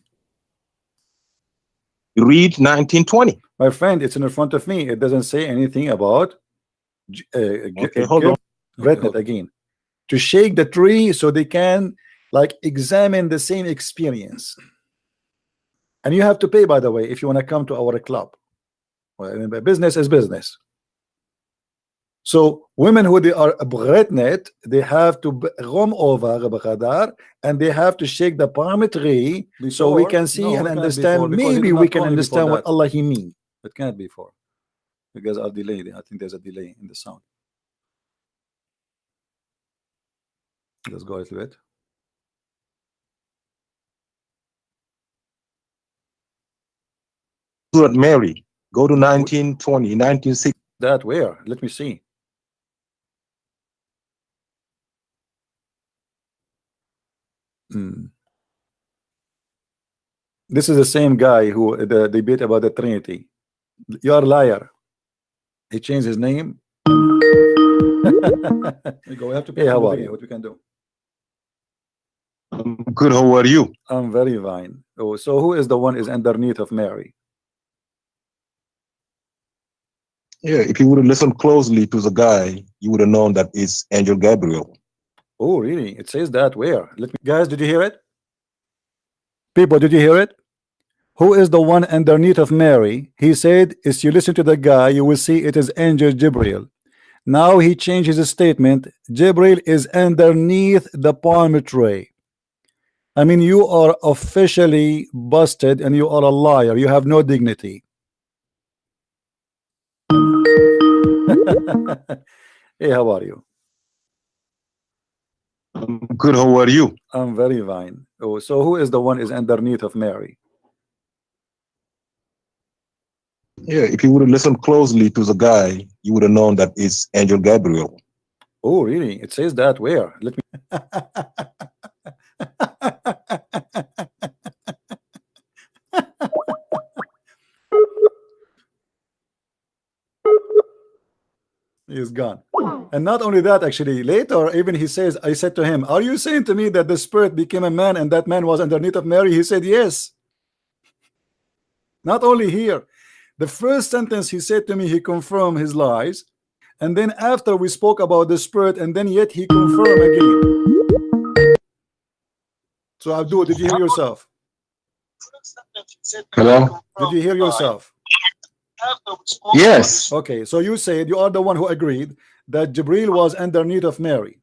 Read 19:20. My friend, it's in front of me. It doesn't say anything about okay, hold on. Breadnet again. To shake the tree so they can like examine the same experience. And you have to pay, by the way, if you want to come to our club. Well, business is business. So women who they are breadnet, they have to rom over and they have to shake the palm tree so we can see and understand. Maybe we can understand what Allah He mean. It can't be for because our delay. I think there's a delay in the sound. Let's go a little bit. Mary, go to 1920, 1960. That where? Let me see. This is the same guy who the debate about the Trinity. You are a liar. He changed his name. We go. We have to pay. Hey, how are you? What we can do? Good. How are you? I'm very fine. Oh, so who is the one is underneath of Mary? Yeah, if you would have listened closely to the guy, you would have known that it's Angel Gabriel. Oh, really? It says that where? Let me, guys, did you hear it? People, did you hear it? Who is the one underneath of Mary? He said, if you listen to the guy, you will see it is Angel Gabriel. Now he changes his statement. Gabriel is underneath the palm tree. I mean, you are officially busted and you are a liar. You have no dignity. Hey, how are you? Good. How are you? I'm very fine. Oh, so who is the one is underneath of Mary? Yeah, if you would have listened closely to the guy, you would have known that it's Angel Gabriel. Oh, really? It says that where? Let me. He's gone. And not only that, actually, later, even he says, I said to him, are you saying to me that the spirit became a man and that man was underneath of Mary? He said, yes. Not only here. The first sentence he said to me, he confirmed his lies. And then after we spoke about the spirit, and then yet he confirmed again. So Abdul, did you hear yourself? Hello? Did you hear yourself? Yes. Okay, so you said you are the one who agreed that Jibril was underneath of Mary.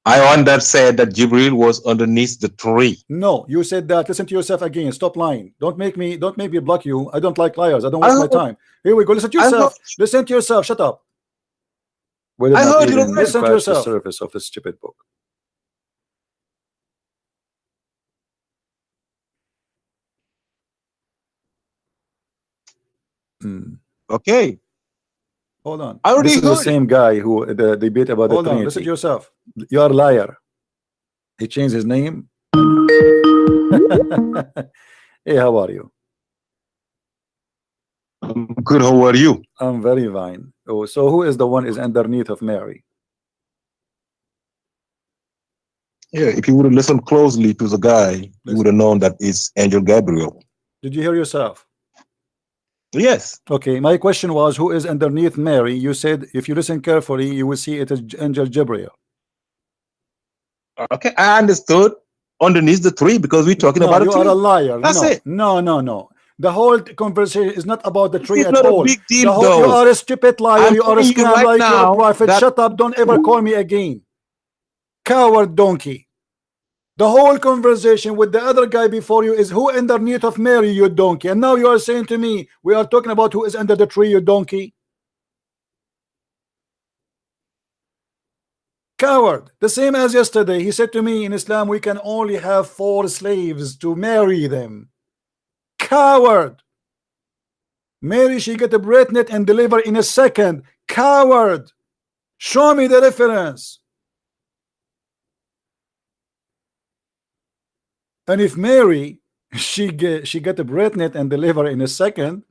I on that said that Jibril was underneath the tree. No, you said that. Listen to yourself again. Stop lying. Don't make me block you. I don't like liars. I don't waste my time. Here we go. Listen to yourself. Listen to yourself. Shut up. I heard you. Listen to yourself. The surface of this stupid book. Okay. Hold on. This is the same guy who the debate about the Trinity. Listen to yourself. You are a liar. He changed his name. Hey, how are you? Good. How are you? I'm very fine. Oh, so who is the one is underneath of Mary? Yeah, if you would have listened closely to the guy, you would have known that it's Angel Gabriel. Did you hear yourself? Yes. Okay, my question was, who is underneath Mary? You said if you listen carefully, you will see it is Angel Gabriel. Okay, I understood. Underneath the tree, because we're talking about a tree. You are a liar. That's it. No. The whole conversation is not about the tree it's at not all. A big deal, you are a stupid liar. You are a scam right like you're a prophet. Shut up. Don't ever call me again. Coward donkey. The whole conversation with the other guy before you is who underneath of Mary, you donkey. And now you are saying to me, we are talking about who is under the tree, you donkey. Coward. The same as yesterday. He said to me, in Islam, we can only have 4 slaves to marry them. Coward. Mary, she get a breadnet and deliver in a second. Coward. Show me the reference. And if Mary, she get a breadnet and deliver in a second.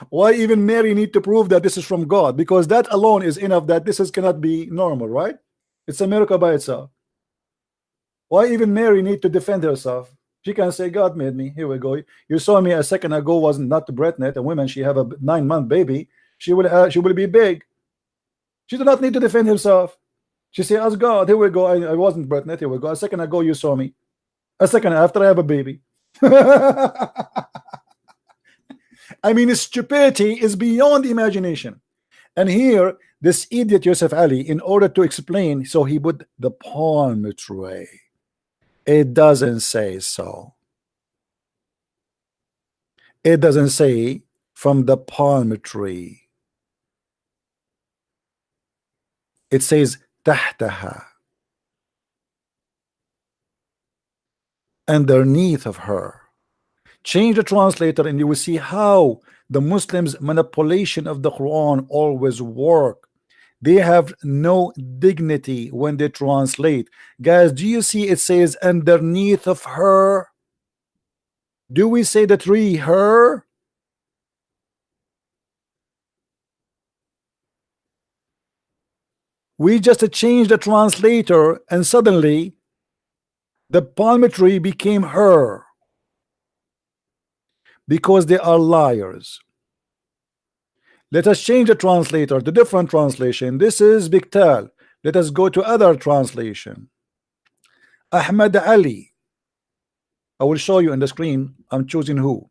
Why even Mary need to prove that this is from God? Because that alone is enough that this cannot be normal, right? It's a miracle by itself. Why even Mary need to defend herself? She can say, God made me. Here we go. You saw me a second ago was not the breastnet. A woman, she have a 9-month baby. She will be big. She do not need to defend herself. She say, as God, here we go. I wasn't breastnet. Here we go. A second ago you saw me. A second after I have a baby. I mean, stupidity is beyond imagination. And here, this idiot Yusuf Ali, in order to explain, so he put the palm tree. It doesn't say so. It doesn't say from the palm tree. It says tahtaha, underneath of her. Change the translator and you will see how the Muslims' manipulation of the Quran always work. They have no dignity when they translate. Guys, do you see it says underneath of her? Do we say the tree her? We just changed the translator and suddenly the palm tree became her, because they are liars. Let us change the translator to different translation. This is Biktal. Let us go to other translation. Ahmad Ali. I will show you on the screen. I'm choosing who.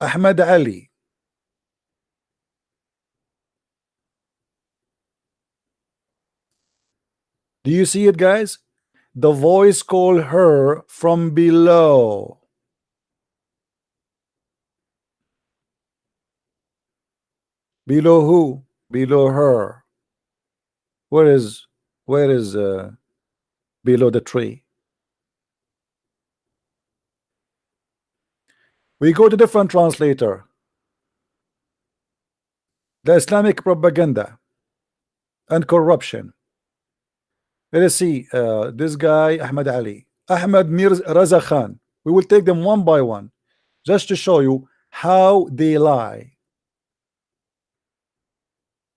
Ahmad Ali. Do you see it, guys? The voice called her from below. Below who? Below her. Where is below the tree? We go to different translator. The Islamic propaganda and corruption. Let us see this guy Ahmad Ali, Ahmad Mirza Raza Khan. We will take them one by one just to show you how they lie.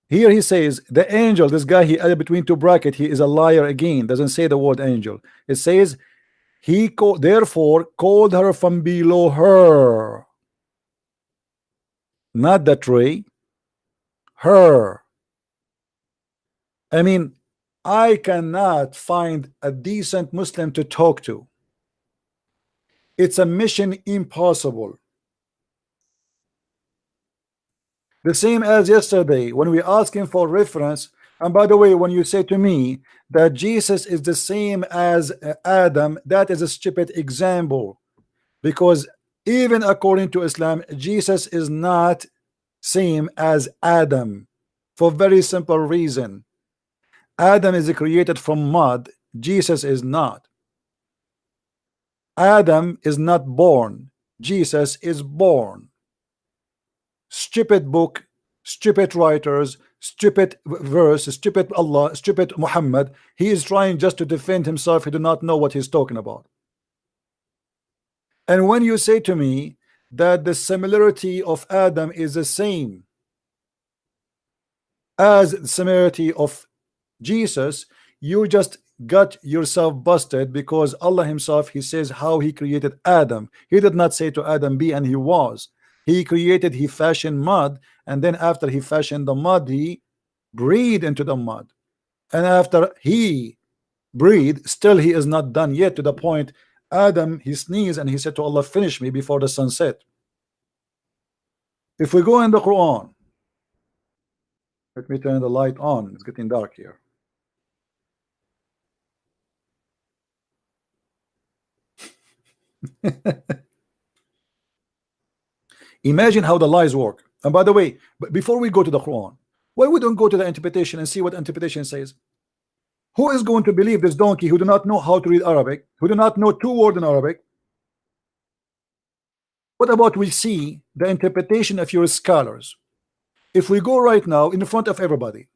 Here he says the angel, this guy he added between two brackets, he is a liar again. Doesn't say the word angel. It says he therefore called her from below her, not the tree, her. I mean, I cannot find a decent Muslim to talk to. It's a mission impossible. The same as yesterday when we ask him for reference. And by the way, when you say to me that Jesus is the same as Adam, that is a stupid example, because even according to Islam, Jesus is not same as Adam for very simple reason. Adam is created from mud. Jesus is not. Adam is not born. Jesus is born. Stupid book, stupid writers, stupid verse, stupid Allah, stupid Muhammad. He is trying just to defend himself. He do not know what he's talking about. And when you say to me that the similarity of Adam is the same as the similarity of Jesus, you just got yourself busted, because Allah himself, he says how he created Adam. He did not say to Adam be, and he was. He created, he fashioned mud, and then after he fashioned the mud, he breathed into the mud. And after he breathed, still he is not done yet, to the point Adam, he sneezed and he said to Allah, finish me before the sun set. If we go in the Quran, let me turn the light on, it's getting dark here. Imagine how the lies work. And by the way, before we go to the Quran, why we don't go to the interpretation and see what interpretation says? Who is going to believe this donkey who do not know how to read Arabic, who do not know two words in Arabic? What about we see the interpretation of your scholars? If we go right now in front of everybody,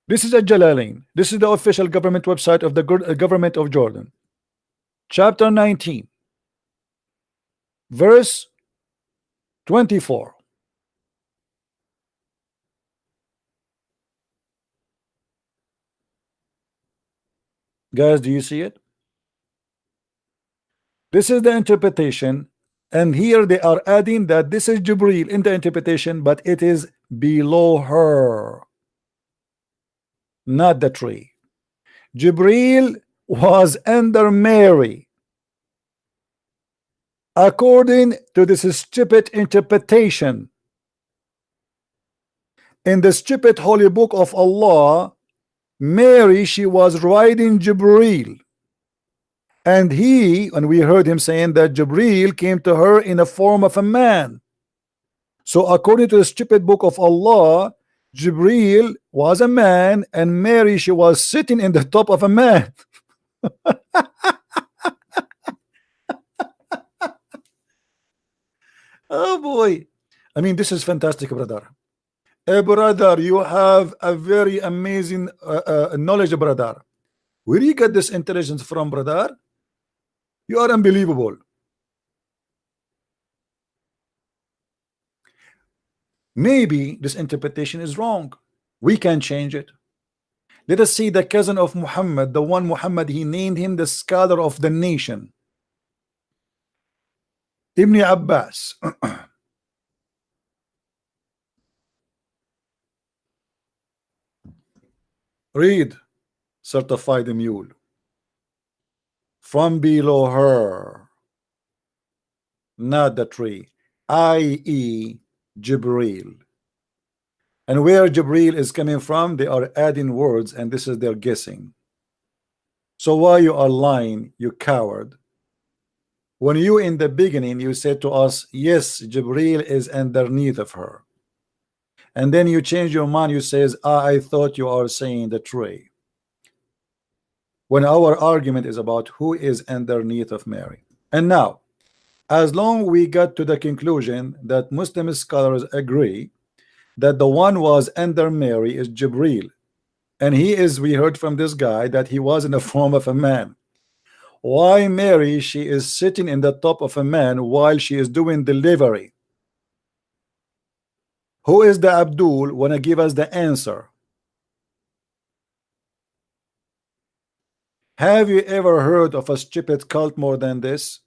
this is a Jalalain. This is the official government website of the government of Jordan. Chapter 19, verse 24. Guys, do you see it? This is the interpretation, and here they are adding that this is Jibril in the interpretation, but it is below her, not the tree. Jibril was under Mary according to this stupid interpretation. In the stupid holy book of Allah, Mary, she was riding Jibril, and we heard him saying that Jibril came to her in the form of a man. So according to the stupid book of Allah, Jibril was a man, and Mary, she was sitting in the top of a man. Oh boy, I mean, this is fantastic, brother. Brother, you have a very amazing knowledge, brother. Where do you get this intelligence from, brother? You are unbelievable. Maybe this interpretation is wrong. We can change it. Let us see the cousin of Muhammad, the one Muhammad, he named him the scholar of the nation, Ibn Abbas. Read, certified mule. From below her, not the tree, i.e. Jibril. And where Jibril is coming from, they are adding words, and this is their guessing. So why you are lying, you coward? When you in the beginning you said to us, yes, Jibril is underneath of her, and then you change your mind, you says, I thought you are saying the tree, when our argument is about who is underneath of Mary. And now, as long we got to the conclusion that Muslim scholars agree that the one was under Mary is Jibril, and he is, we heard from this guy that he was in the form of a man. Why Mary, she is sitting in the top of a man while she is doing delivery? Who is the Abdul? Wanna give us the answer? Have you ever heard of a stupid cult more than this?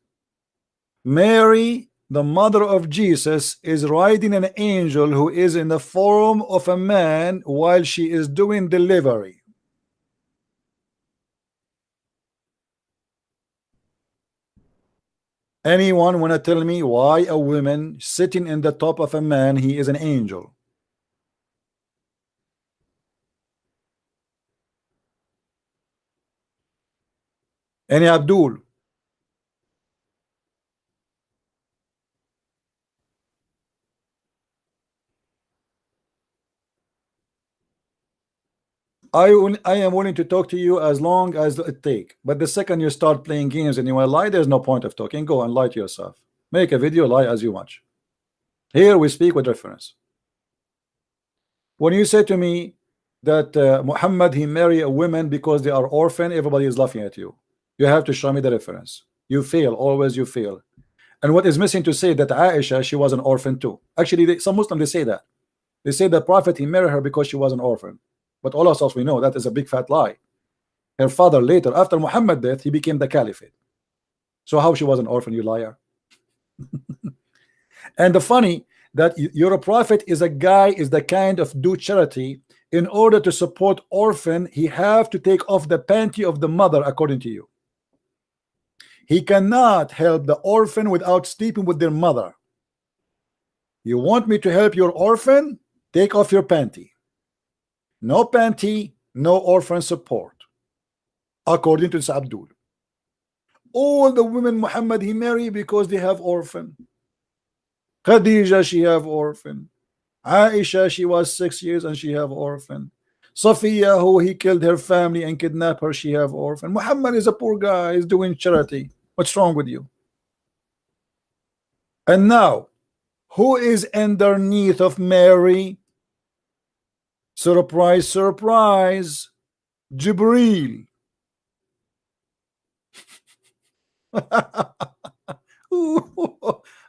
Mary, the mother of Jesus, is riding an angel who is in the form of a man while she is doing delivery. Anyone want to tell me why a woman sitting in the top of a man, he is an angel? Any Abdul? I am willing to talk to you as long as it take, but the second you start playing games and you want to lie, there's no point of talking. Go and lie to yourself. Make a video, lie as you watch. Here we speak with reference. When you say to me that Muhammad, he marry a woman because they are orphan, everybody is laughing at you. You have to show me the reference. You fail, always you fail. And what is missing to say that Aisha, she was an orphan too. Actually, some Muslims, they say that. They say the Prophet, he married her because she was an orphan. But all of us, we know that is a big fat lie. Her father later, after Muhammad's death, he became the caliphate. So how she was an orphan, you liar? And the funny that your prophet is a guy, is the kind of do charity. In order to support orphan, he have to take off the panty of the mother, according to you. He cannot help the orphan without sleeping with their mother. You want me to help your orphan? Take off your panty. No panty, no orphan support, according to Abdul. All the women Muhammad he married because they have orphan. Khadija, she have orphan. Aisha, she was 6 years and she have orphan. Safiya, who he killed her family and kidnapped her, she have orphan. Muhammad is a poor guy, he's doing charity. What's wrong with you? And now, who is underneath of Mary? Surprise, surprise, Jibril.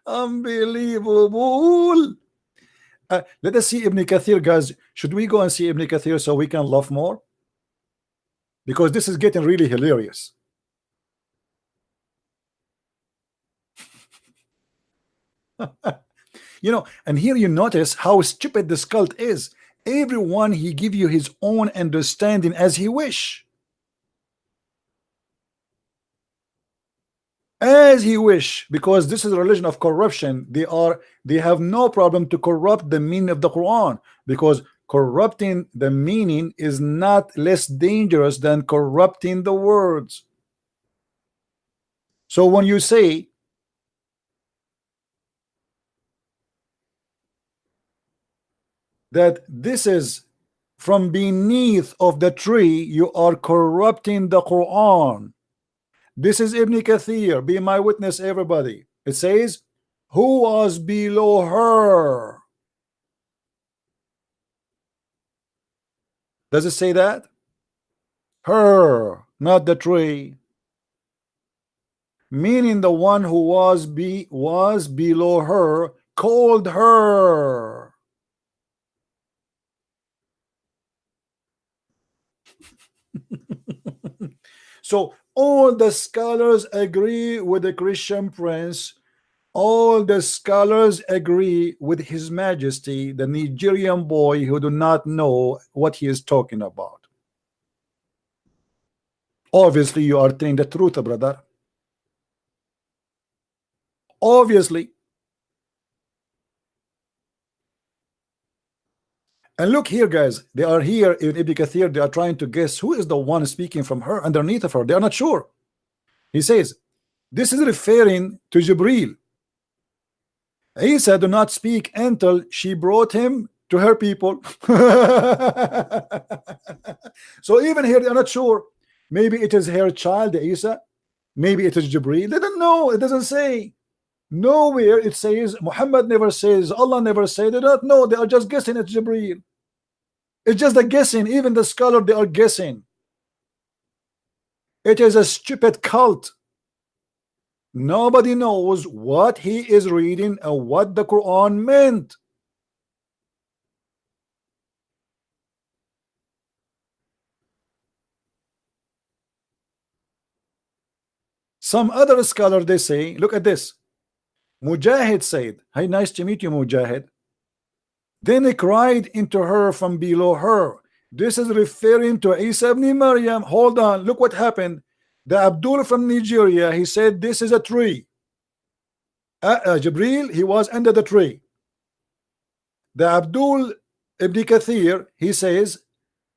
Unbelievable. Let us see Ibn Kathir, guys. Should we go and see Ibn Kathir so we can laugh more? because this is getting really hilarious. You know, and here you notice how stupid this cult is. Everyone, he give you his own understanding as he wish. As he wish, because this is a religion of corruption. They have no problem to corrupt the meaning of the Quran, because corrupting the meaning is not less dangerous than corrupting the words. So when you say that this is from beneath of the tree, you are corrupting the Quran. This is Ibn Kathir. Be my witness, everybody. It says, who was below her? Does it say that? Her, not the tree. Meaning the one who was below her called her. So all the scholars agree with the Christian prince. All the scholars agree with His Majesty, the Nigerian boy who do not know what he is talking about. Obviously, you are telling the truth, brother. Obviously. And look here, guys. They are here in Ibn Kathir. They are trying to guess who is the one speaking from her, underneath of her. They are not sure. He says, this is referring to Jibreel. Isa do not speak until she brought him to her people. So even here, they are not sure. Maybe it is her child, Isa. Maybe it is Jibreel. They don't know. It doesn't say. Nowhere it says. Muhammad never says. Allah never said. They don't know. They are just guessing it's Jibreel. It's just a guessing. Even the scholar, they are guessing. It is a stupid cult. Nobody knows what he is reading and what the Quran meant. Some other scholar, they say, look at this. Mujahid said, "Hi, nice to meet you, Mujahid." Then he cried into her from below her. This is referring to Isa ibn Maryam. Hold on, look what happened. The Abdul from Nigeria, he said this is a tree. Jibreel, he was under the tree. The Abdul Ibn Kathir, he says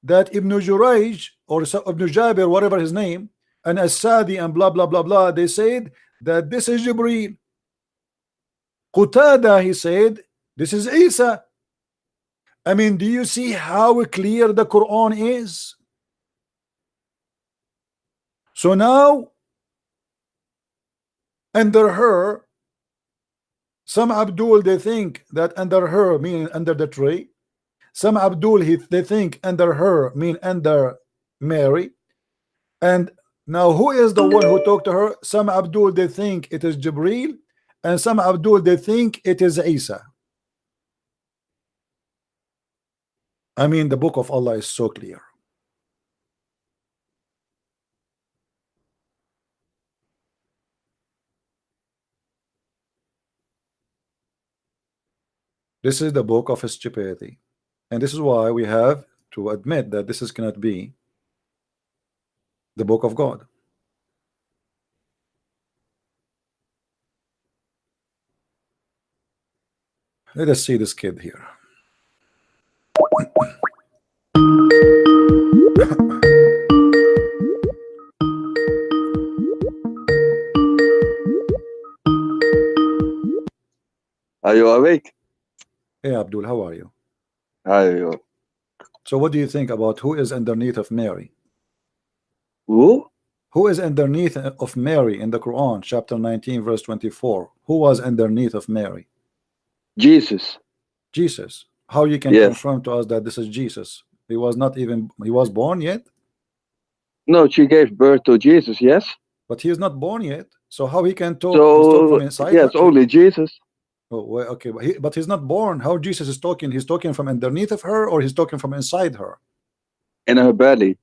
that Ibn Jurayj or Ibn Jabir, whatever his name, and As-Sadi and blah blah blah blah, they said that this is Jibreel. Qutada, he said this is Isa. I mean, do you see how clear the Quran is? So now, under her, some Abdul, they think that under her mean under the tree. Some Abdul, they think under her mean under Mary. And now who is the one who talked to her? Some Abdul, they think it is Jibreel, and some Abdul, they think it is Isa. I mean, the book of Allah is so clear. This is the book of stupidity, and this is why we have to admit that this cannot be the book of God. Let us see this kid here. Are you awake? Hey Abdul, how are you? How are you? So what do you think about who is underneath of Mary? Who? Who is underneath of Mary in the Quran, chapter 19, verse 24? Who was underneath of Mary? Jesus. Jesus. How you can confirm to us that this is Jesus? He was not even, he was born yet? No, she gave birth to Jesus, yes. But he is not born yet. So how he can talk? So, he's talking from inside? yes, only Jesus. Oh, well, okay, but he's not born. How Jesus is talking? He's talking from underneath of her, or he's talking from inside her? In her belly.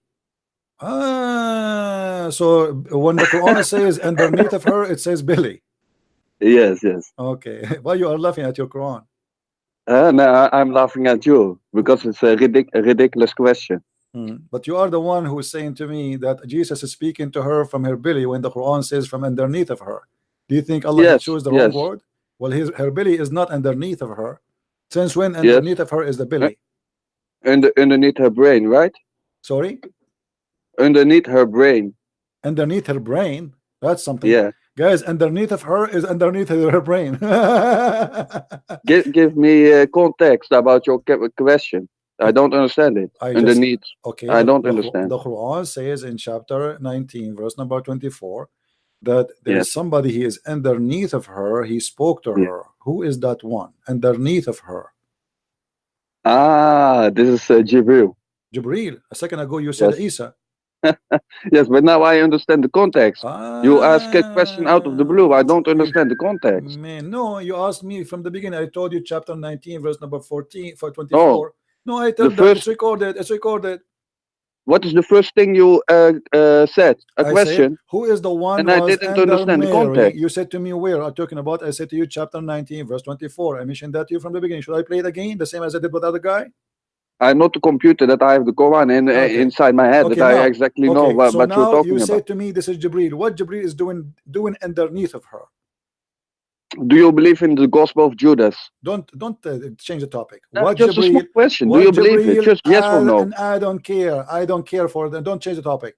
So when the Quran says underneath of her, it says Billy. Yes, yes. Okay. Why you are laughing at your Quran? No, I'm laughing at you because it's a ridiculous question. But you are the one who is saying to me that Jesus is speaking to her from her belly when the Quran says from underneath of her. Do you think Allah chose the wrong word? Well, her belly is not underneath of her. Since when underneath of her is the belly? Underneath her brain, right? Sorry? Underneath her brain. Underneath her brain? That's something. Yeah. Guys, underneath of her is underneath her brain. give me context about your question. I don't understand it. Underneath. Okay. I don't understand. The Quran says in chapter 19, verse number 24, that there is somebody he is underneath of her. He spoke to her. Who is that one? Underneath of her. Ah, this is Jibril. Jibril. A second ago you said Isa. Yes, but now I understand the context. You ask a question out of the blue. I don't understand the context. Man, no, you asked me from the beginning. I told you chapter 19, verse number 14 for 24. No, I told that it's recorded. It's recorded. What is the first thing you said? A question. Said, who is the one? And I didn't understand the context. You said to me, where are you talking about? I said to you, chapter 19, verse 24. I mentioned that to you from the beginning. Should I play it again, the same as I did with the other guy? I'm not a computer that I have the Quran inside my head that I exactly know what you're talking about. You said to me, this is Jibril. What Jibril is doing underneath of her? Do you believe in the Gospel of Judas? Don't change the topic. What just Jibril, a small question. Do you believe it? Just yes or no? And I don't care. I don't care for them. Don't change the topic.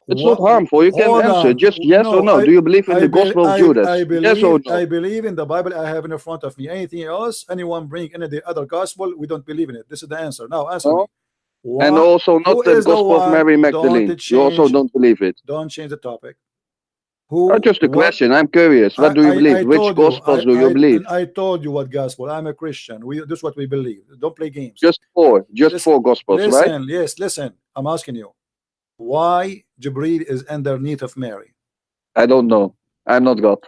It's not harmful. You can answer just yes or no. Do you believe in the Gospel of Judas? Yes or no? I believe in the Bible I have in front of me. Anything else, anyone bring any of the other gospel, we don't believe in it. This is the answer. Now answer me. And also not the Gospel of Mary Magdalene. You also don't believe it. Don't change the topic. Just a question. I'm curious. What do you believe? Which Gospels do you believe? I told you what gospel. I'm a Christian. This is what we believe. Don't play games. Just four Gospels, right? Listen. I'm asking you. Why Jibril is underneath of Mary? I don't know. I'm not God.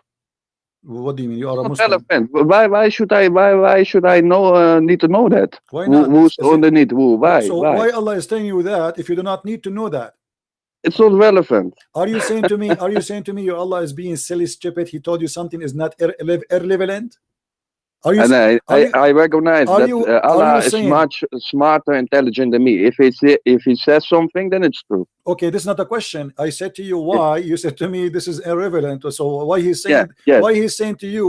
What do you mean? You are a Muslim. Why should I know need to know that? Why not? Who's underneath who? Why? So why Allah is telling you that if you do not need to know that? It's not relevant. Are you saying to me your Allah is being silly, stupid? He told you something is not irrelevant? I recognize that Allah is much smarter, intelligent than me. If he says something, then it's true. Okay, this is not a question. I said to you why. You said to me this is irrelevant. So why he's saying why he's saying to you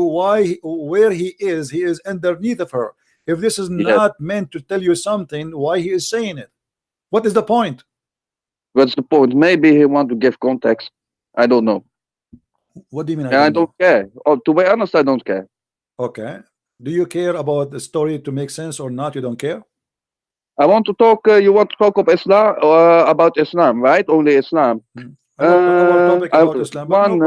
where he is underneath of her. If this is not meant to tell you something, why he is saying it? What is the point? What's the point? Maybe he want to give context. I don't know. What do you mean? I don't care. To be honest, I don't care. Okay. Do you care about the story to make sense or not? You don't care? I want to talk. You want to talk of Islam about Islam, right? Only Islam. Islam, one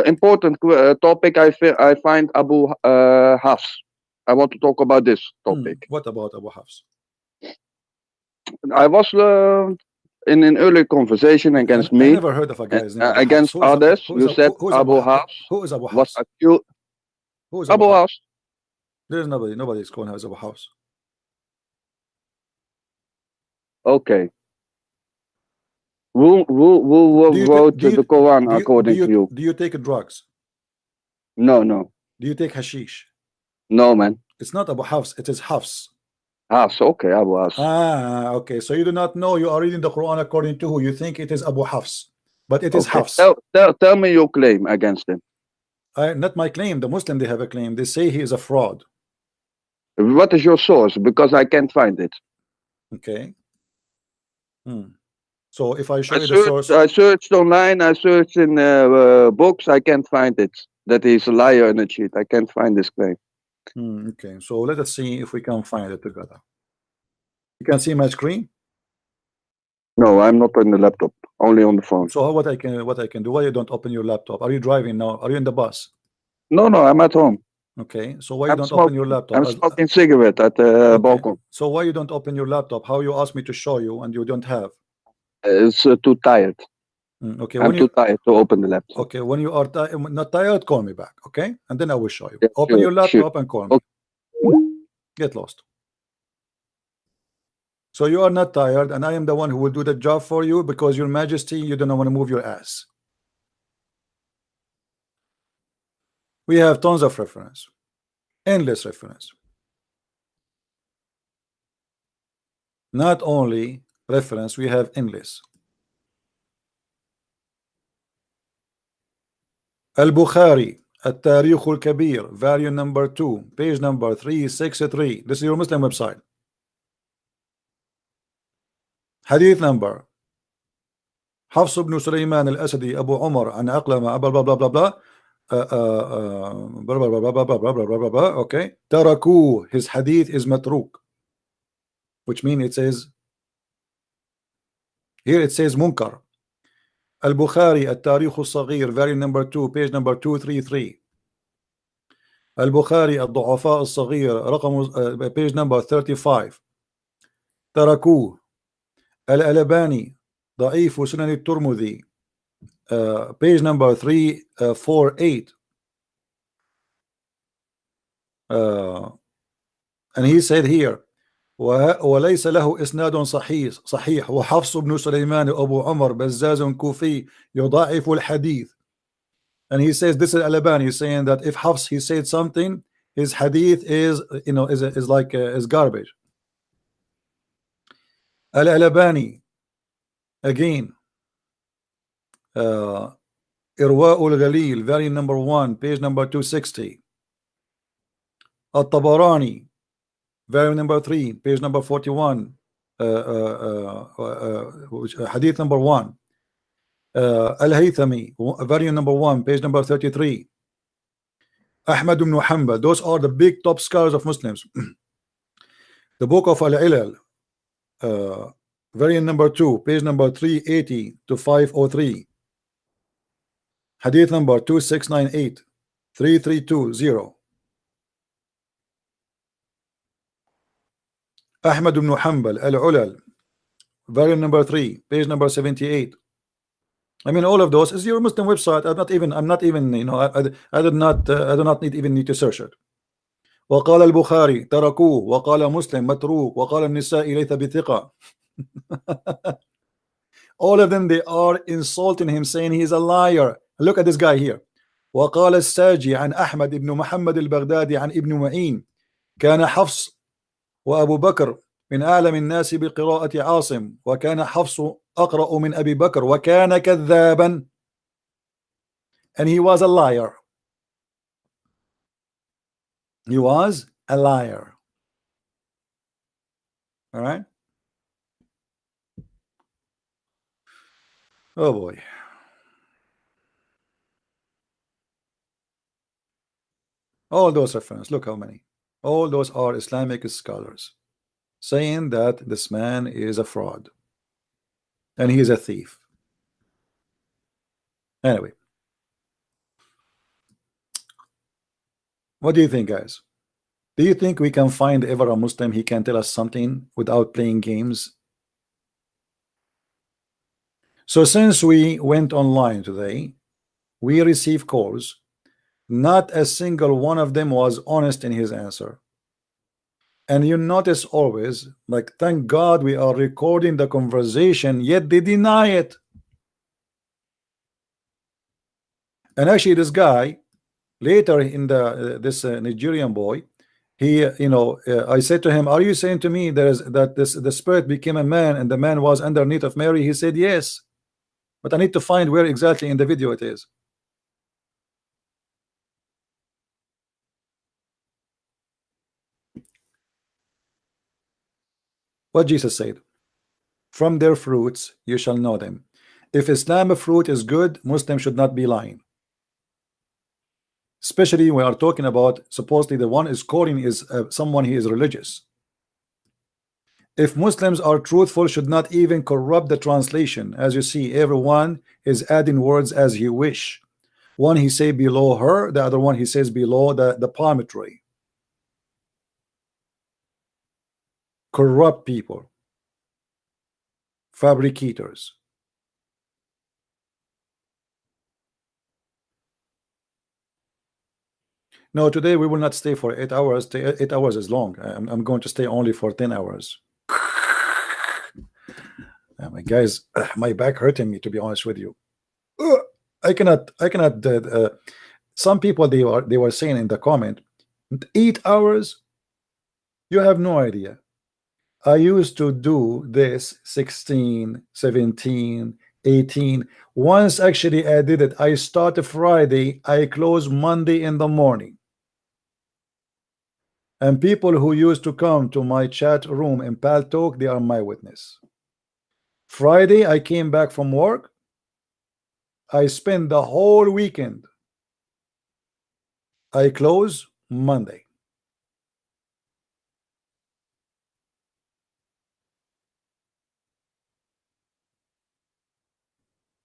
important topic I find Abu Hafs. I want to talk about this topic. What about Abu Hafs? I was in an earlier conversation against me. I never heard of a guy's name. Against others. You said Abu Hafs. Who is Abu Hafs? Was accused. Who is Abu Hafs? There's nobody is calling as Abu Hafs. Okay. Who wrote the Quran according to you? Do you take drugs? No. Do you take hashish? No, man. It's not Abu Hafs, it is Hafs. Hafs, okay, Abu Hafs. Okay. So you do not know, you are reading the Quran according to who? You think it is Abu Hafs, but it is Hafs. Tell me your claim against him. Not my claim. The Muslim, they have a claim. They say he is a fraud. What is your source? Because I can't find it. Okay. So if I show you the source, I searched online. I searched in books. I can't find it. That he's a liar and a cheat. I can't find this claim. Okay. So let us see if we can find it together. You can see my screen. No, I'm not on the laptop. Only on the phone. So what I can do? Why you don't open your laptop? Are you driving now? Are you in the bus? No, I'm at home. Okay. So why you don't open your laptop? I'm smoking cigarette at the balcony. So why you don't open your laptop? How you ask me to show you and you don't have? It's too tired. Okay. I'm too tired to open the laptop. Okay. When you are not tired, call me back. Okay. And then I will show you. Yeah, open your laptop and call me. Okay. Get lost. So you are not tired, and I am the one who will do the job for you, because your majesty, you don't want to move your ass. We have tons of reference, endless reference. Not only reference, we have endless. Al-Bukhari, At-Tarikh al-Kabir, volume number 2, page number 363. This is your Muslim website. Hadith number حفص بن سليمان الأسدي أبو عمر عن أقلم blah blah blah blah blah okay. تركوه, his hadith is matruk, which means it says here, it says munkar. Al-Bukhari At-Tarikh al-Saghir, volume number 2, page number 233. Al-Bukhari Ad-Du'afa al-Saghir, رقم page number 35. تركوه. Al-Albani ضعيف سنن الترمذي, page number 348. And he said here, وليس له إسناد صحيح وحفص بن سليمان أبو عمر بزاز كوفي يضاعف الحديث. And he says, this is Al-Albani saying that if Hafs he said something, his hadith is, you know, is like is garbage. Al-Albani again, Irwa al-Ghalil, volume number 1, page number 260. At-Tabarani, volume number 3, page number 41, hadith number 1. Al-Haythami, volume number 1, page number 33. Ahmad ibn Hanbal, those are the big top scholars of Muslims. The book of Al-Ilal, volume number 2, page number 380 to 503. Hadith number 2698, 3320. Ahmad ibn Hanbal, Al-Ulal, volume number 3, page number 78. I mean, all of those is your Muslim website. I'm not even, you know, I do not need to search it. وقال البخاري تركوه وقال مسلم متروك وقال النسائي ليس بثقة. All of them, they are insulting him, saying he's a liar. Look at this guy here. وقال الساجي عن أحمد بن محمد البغدادي عن ابن معين كان حفص وأبو بكر من أعلم الناس بقراءة عاصم وكان حفص أقرأ من أبي بكر وكان كذابا. And he was a liar. He was a liar. All right. Oh boy. All those references, look how many. All those are Islamic scholars saying that this man is a fraud and he is a thief. Anyway, what do you think, guys? Do you think we can find ever a Muslim he can tell us something without playing games? So since we went online today, we received calls. Not a single one of them was honest in his answer. And you notice always, like, thank God we are recording the conversation, yet they deny it. And actually this guy later in the this Nigerian boy, he, you know, I said to him, are you saying to me that the spirit became a man and the man was underneath of Mary? He said yes, but I need to find where exactly in the video it is. What Jesus said, from their fruits you shall know them. If Islam fruit is good, Muslim should not be lying. Especially we are talking about supposedly the one is quoting is someone he is religious. If Muslims are truthful, should not even corrupt the translation. As you see, everyone is adding words as he wish. One he say below her, the other one he says below the palm tree. Corrupt people, fabricators. No, today we will not stay for 8 hours. 8 hours is long. I'm going to stay only for 10 hours. Guys, my back hurting me, to be honest with you. I cannot some people, they were saying in the comment, 8 hours, you have no idea. I used to do this 16, 17, 18. Once actually I did it. I started Friday, I close Monday in the morning. And people who used to come to my chat room in Pal Talk, they are my witness. Friday, I came back from work. I spent the whole weekend. I close Monday.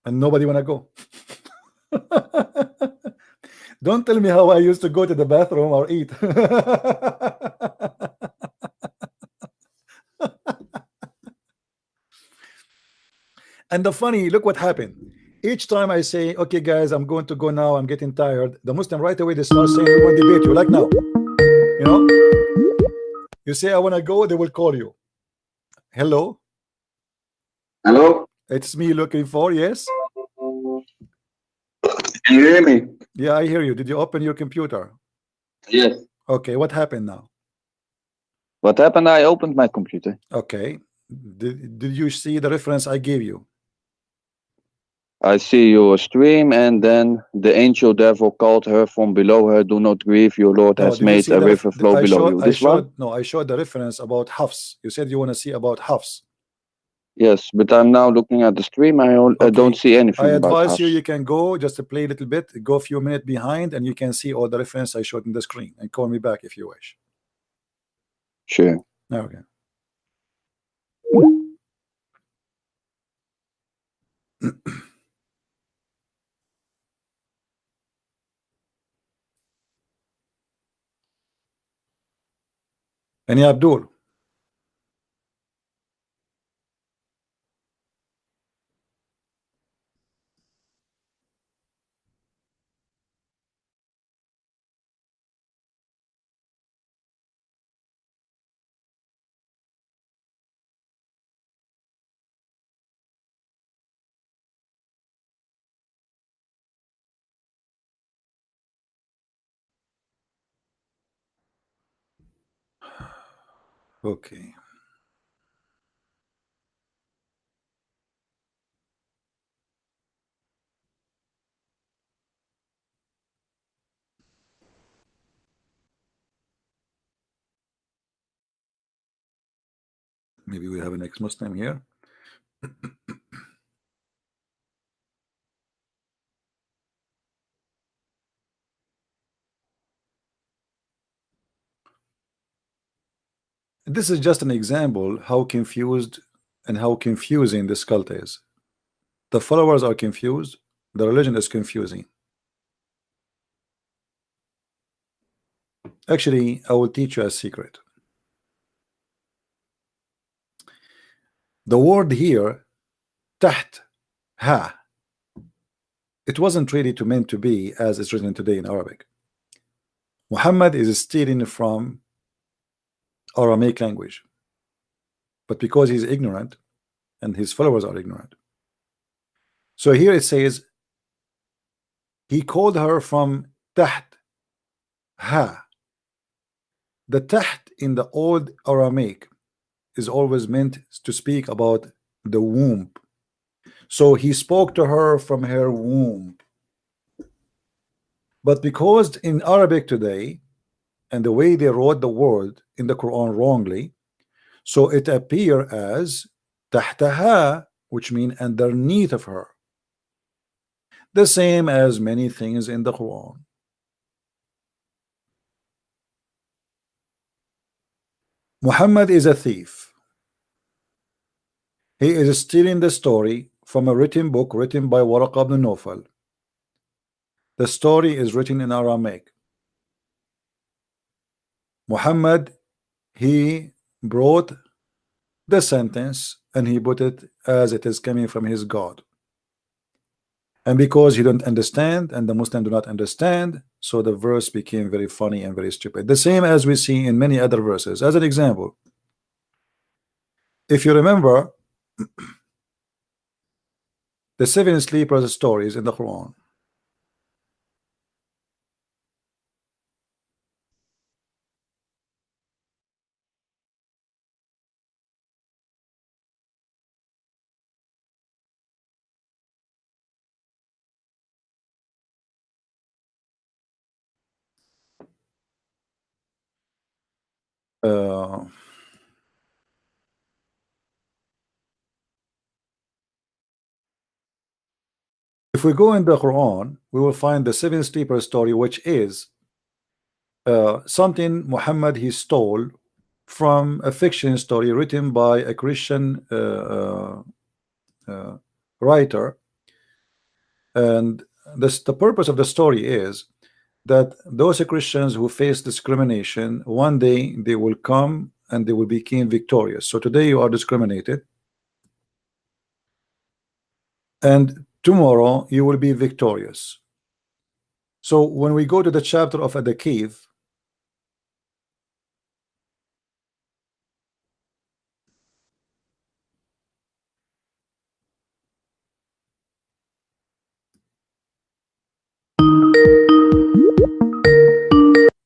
And nobody wanna go. Don't tell me how I used to go to the bathroom or eat. And the funny, look what happened. Each time I say, okay guys, I'm going to go now, I'm getting tired, the Muslim right away, they start saying, we're going to debate you, like now. You know, you say I want to go, they will call you. Hello? Hello? It's me looking for, yes? Can you hear me? Yeah, I hear you. Did you open your computer? Yes. Okay, what happened now? What happened? I opened my computer. Okay. Did you see the reference I gave you? I see your stream, and then the angel devil called her from below her, do not grieve, your Lord has made a river flow below you. This one? No, I showed the reference about Hafs. You said you want to see about Hafs. Yes, but I'm now looking at the stream. I don't see anything about Hafs. I advise you can go just to play a little bit, go a few minutes behind, and you can see all the reference I showed in the screen, and call me back if you wish. Sure. Okay. And yeah, Abdul. Okay. Maybe we have an ex-Muslim here. This is just an example how confused and how confusing this cult is. The followers are confused. The religion is confusing. Actually, I will teach you a secret. The word here, taht, ha, it wasn't really meant to be as it's written today in Arabic. Muhammad is stealing from Aramaic language, but because he's ignorant and his followers are ignorant, so here it says he called her from taht, ha. The taht in the old Aramaic is always meant to speak about the womb. So he spoke to her from her womb. But because in Arabic today, and the way they wrote the word in the Quran wrongly, so it appear as tahtaha, which means underneath of her. The same as many things in the Quran. Muhammad is a thief. He is stealing the story from a written book written by Waraq ibn Nawfal. The story is written in Aramaic. Muhammad, he brought the sentence and he put it as it is coming from his God. And because he don't understand and the Muslim do not understand, so the verse became very funny and very stupid. The same as we see in many other verses. As an example, if you remember, The 7 sleepers stories in the Quran. If we go in the Quran, we will find the 7 sleepers story, which is something Muhammad he stole from a fiction story written by a Christian writer, and the purpose of the story is that those Christians who face discrimination, one day they will come and they will become victorious. So today you are discriminated, and tomorrow you will be victorious. So when we go to the chapter of the cave,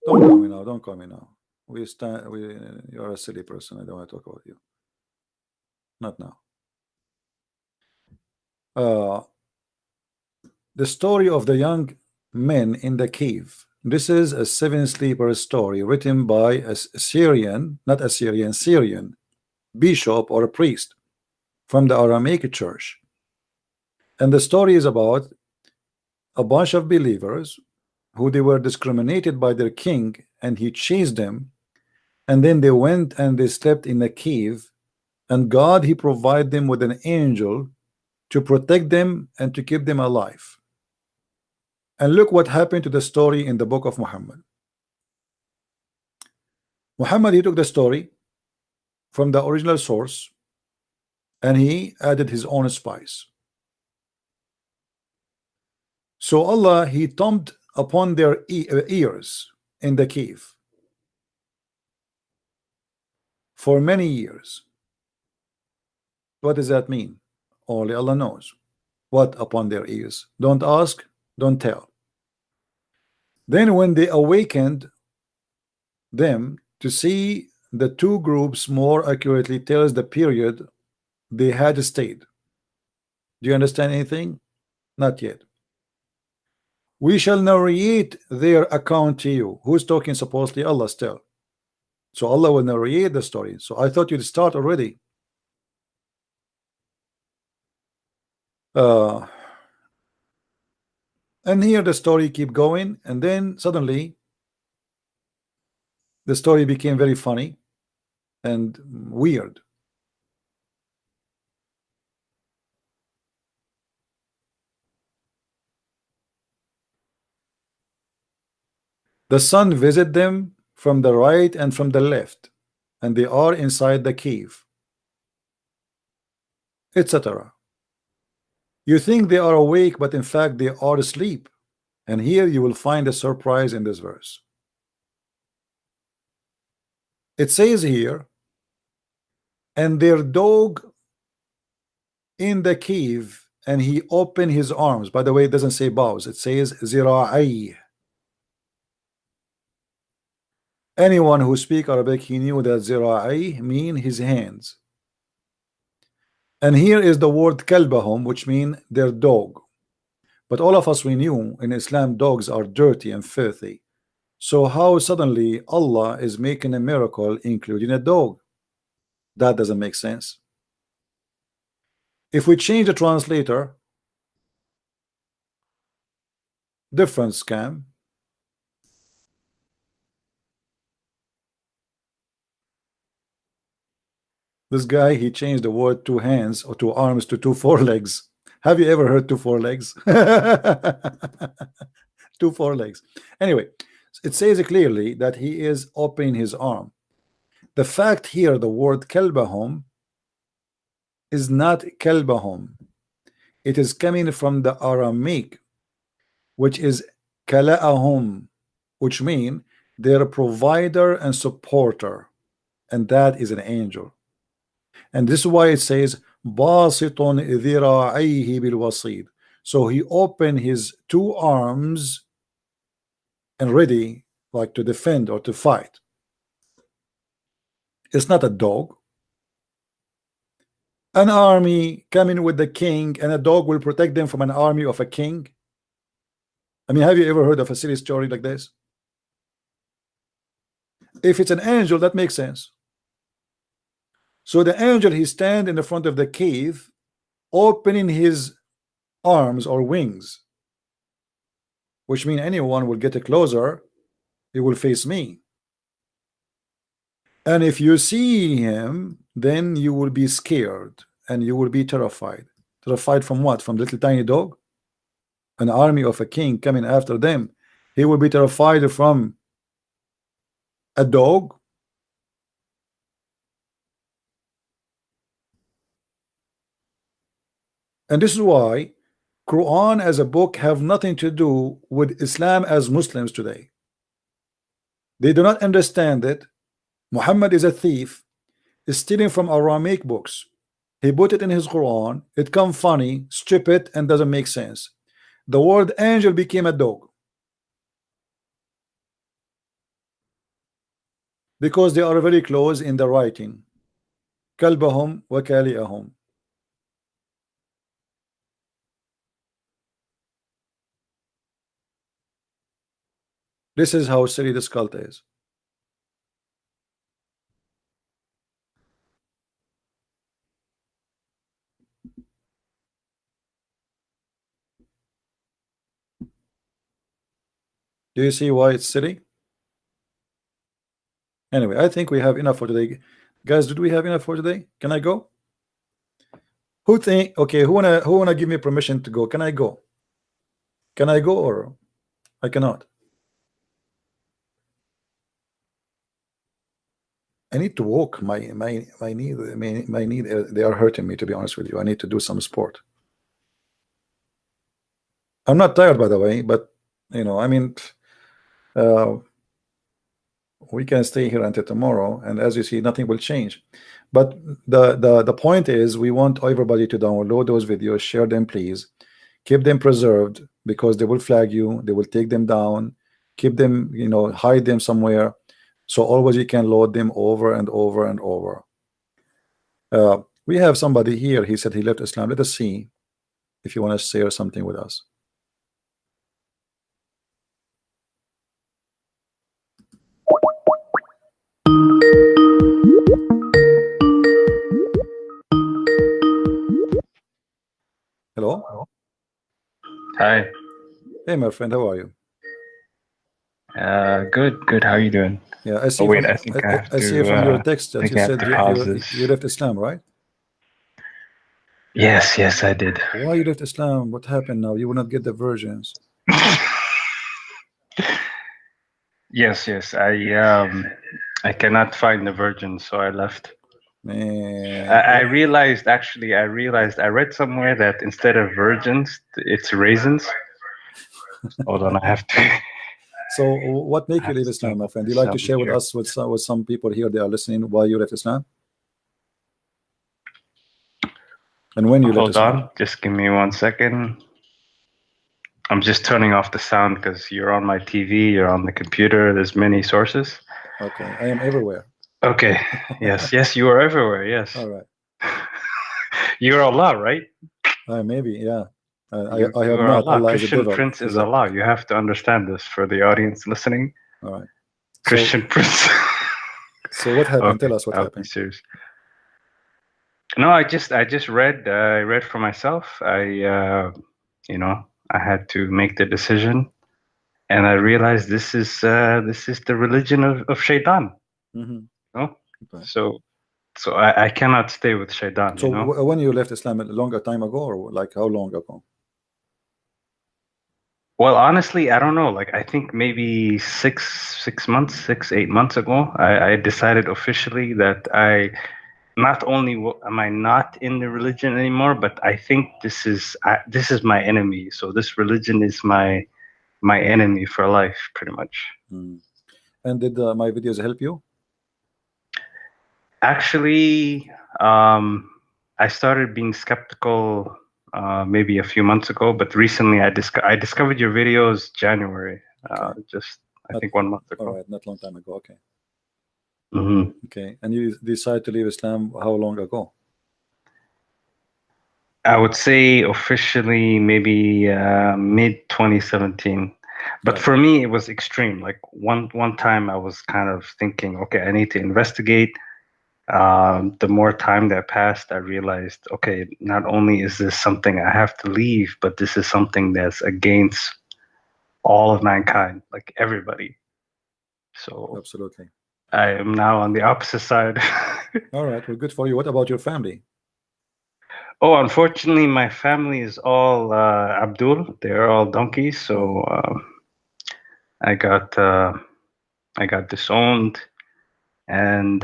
don't call me now, don't call me now. You're a silly person. I don't want to talk about you. Not now. The story of the young men in the cave. This is a 7 sleepers story written by a Syrian, not a Syrian bishop or a priest from the Aramaic church. And the story is about a bunch of believers who they were discriminated by their king, and he chased them, and then they went and they slept in a cave, and God he provided them with an angel to protect them and to keep them alive. And look what happened to the story in the book of Muhammad. Muhammad he took the story from the original source and he added his own spice. So Allah he thumped upon their ears in the cave for many years. What does that mean? Only Allah knows. What upon their ears? Don't ask, don't tell. Then when they awakened them to see the two groups more accurately tells the period they had stayed. Do you understand anything? Not yet. We shall narrate their account to you. Who's talking? Supposedly Allah still. So Allah will narrate the story. So I thought you'd start already. And here the story keep going, and then suddenly the story became very funny and weird. The sun visit them from the right and from the left, and they are inside the cave, etc. You think they are awake, but in fact they are asleep. And here you will find a surprise in this verse. It says here, and their dog in the cave, and he opened his arms. By the way, it doesn't say bows, it says zira'i. Anyone who speak Arabic, he knew that zira'i mean his hands. And here is the word kalbahum, which mean their dog. But all of us, we knew in Islam dogs are dirty and filthy. So how suddenly Allah is making a miracle including a dog? That doesn't make sense. If we change the translator, different scam. This guy, he changed the word 2 hands or 2 arms to 2 forelegs. Have you ever heard 2 forelegs? 2 forelegs. Anyway, it says clearly that he is opening his arm. The fact here, the word kalbahum is not kalbahum. It is coming from the Aramaic, which is kala'ahum, which mean their provider and supporter, and that is an angel. And this is why it says باسط ذراعيه بالوصيد. So he opened his two arms and ready, like to defend or to fight. It's not a dog. An army coming with the king, and a dog will protect them from an army of a king. I mean, have you ever heard of a silly story like this? If it's an angel, that makes sense. So the angel, he stand in the front of the cave, opening his arms or wings, which means anyone will get closer, he will face me. And if you see him, then you will be scared and you will be terrified. Terrified from what? From little tiny dog? An army of a king coming after them. He will be terrified from a dog. And this is why Quran as a book have nothing to do with Islam as Muslims today. They do not understand it. Muhammad is a thief, is stealing from Aramaic books. He put it in his Quran. It come funny, stupid, and doesn't make sense. The word angel became a dog because they are very close in the writing. Kalbahum wa kali'ahum. This is how silly this cult is. Do you see why it's silly? Anyway, I think we have enough for today. Guys, did we have enough for today? Can I go? Who think, okay, who wanna give me permission to go? Can I go? Can I go or I cannot? I need to walk. My knee, they are hurting me, to be honest with you. I need to do some sport. I'm not tired, by the way, but you know, I mean, we can stay here until tomorrow, and as you see, nothing will change. But the point is, we want everybody to download those videos, share them, please, keep them preserved, because they will flag you, they will take them down, keep them, you know, hide them somewhere, so always you can load them over and over and over. We have somebody here. He said he left Islam. Let us see if you want to share something with us. Hello. Hi. Hey, my friend. How are you? Good. How are you doing? Yeah, I see. Wait, from, I think I see from your text that you said you left Islam, right? Yes, I did. Why you left Islam? What happened now? You will not get the versions. Yes. I cannot find the virgin, so I left. Man, I realized I read somewhere that instead of virgins, it's raisins. Hold on, I have to. So, what make you leave Islam, my friend? Do you like to share with us, with some people here, they are listening, why you left Islam? And when you left Islam? Hold on, just give me 1 second. I'm just turning off the sound because you're on my TV, you're on the computer, there's many sources. Okay, I am everywhere. Okay, yes, you are everywhere, yes. All right. You're Allah, right? Maybe, yeah. I have not. Allah Christian Prince is Allah. You have to understand this for the audience listening. All right. Christian Prince. So what happened? Tell us what happened. Be serious. No, I just read. I read for myself. I had to make the decision, and I realized this is the religion of Shaitan. Mm-hmm. No, okay. So I cannot stay with Shaitan. So when you left Islam, a longer time ago, or like how long ago? Well, honestly, I don't know. Like, I think maybe 6 months, 8 months ago, I decided officially that I not only am I not in the religion anymore, but I think this is my enemy. So this religion is my enemy for life, pretty much. Mm. And did my videos help you? Actually, I started being skeptical maybe a few months ago, but recently I discovered your videos January, just I think 1 month ago. All right, not long time ago. Okay. Mm-hmm. Okay, and you decided to leave Islam how long ago? I would say officially maybe mid 2017. But for me, it was extreme. Like one time I was kind of thinking, okay, I need to investigate. The more time that passed, I realized, okay, not only is this something I have to leave, but this is something that's against all of mankind, like everybody. So absolutely, I am now on the opposite side. All right, well, good for you. What about your family? Oh, unfortunately, my family is all Abdul. They're all donkeys. So I got disowned, and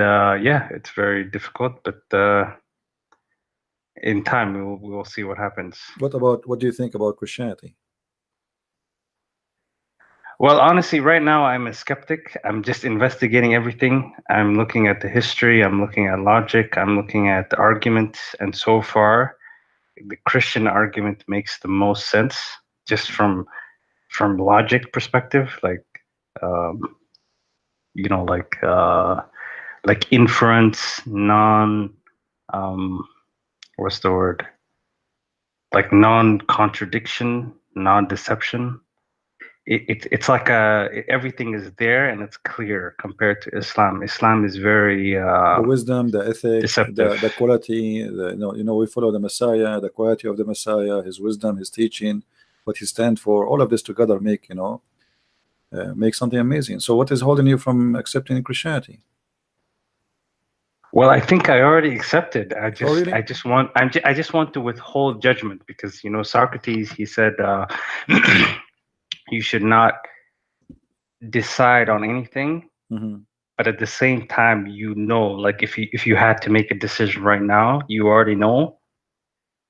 yeah, it's very difficult. But in time, we'll see what happens. What do you think about Christianity? Well, honestly, right now I'm a skeptic. I'm just investigating everything. I'm looking at the history. I'm looking at logic. I'm looking at the arguments, and so far, the Christian argument makes the most sense, just from logic perspective, like you know, like inference, what's the word? Like non-contradiction, non-deception. It's like everything is there and it's clear compared to Islam. Islam is very the wisdom, the ethics, deceptive. the quality. We follow the Messiah, the quality of the Messiah, his wisdom, his teaching, what he stands for. All of this together make make something amazing. So what is holding you from accepting Christianity? Well, I think I already accepted. I just want to withhold judgment, because Socrates, he said you should not decide on anything, but at the same time, like if you had to make a decision right now, you already know.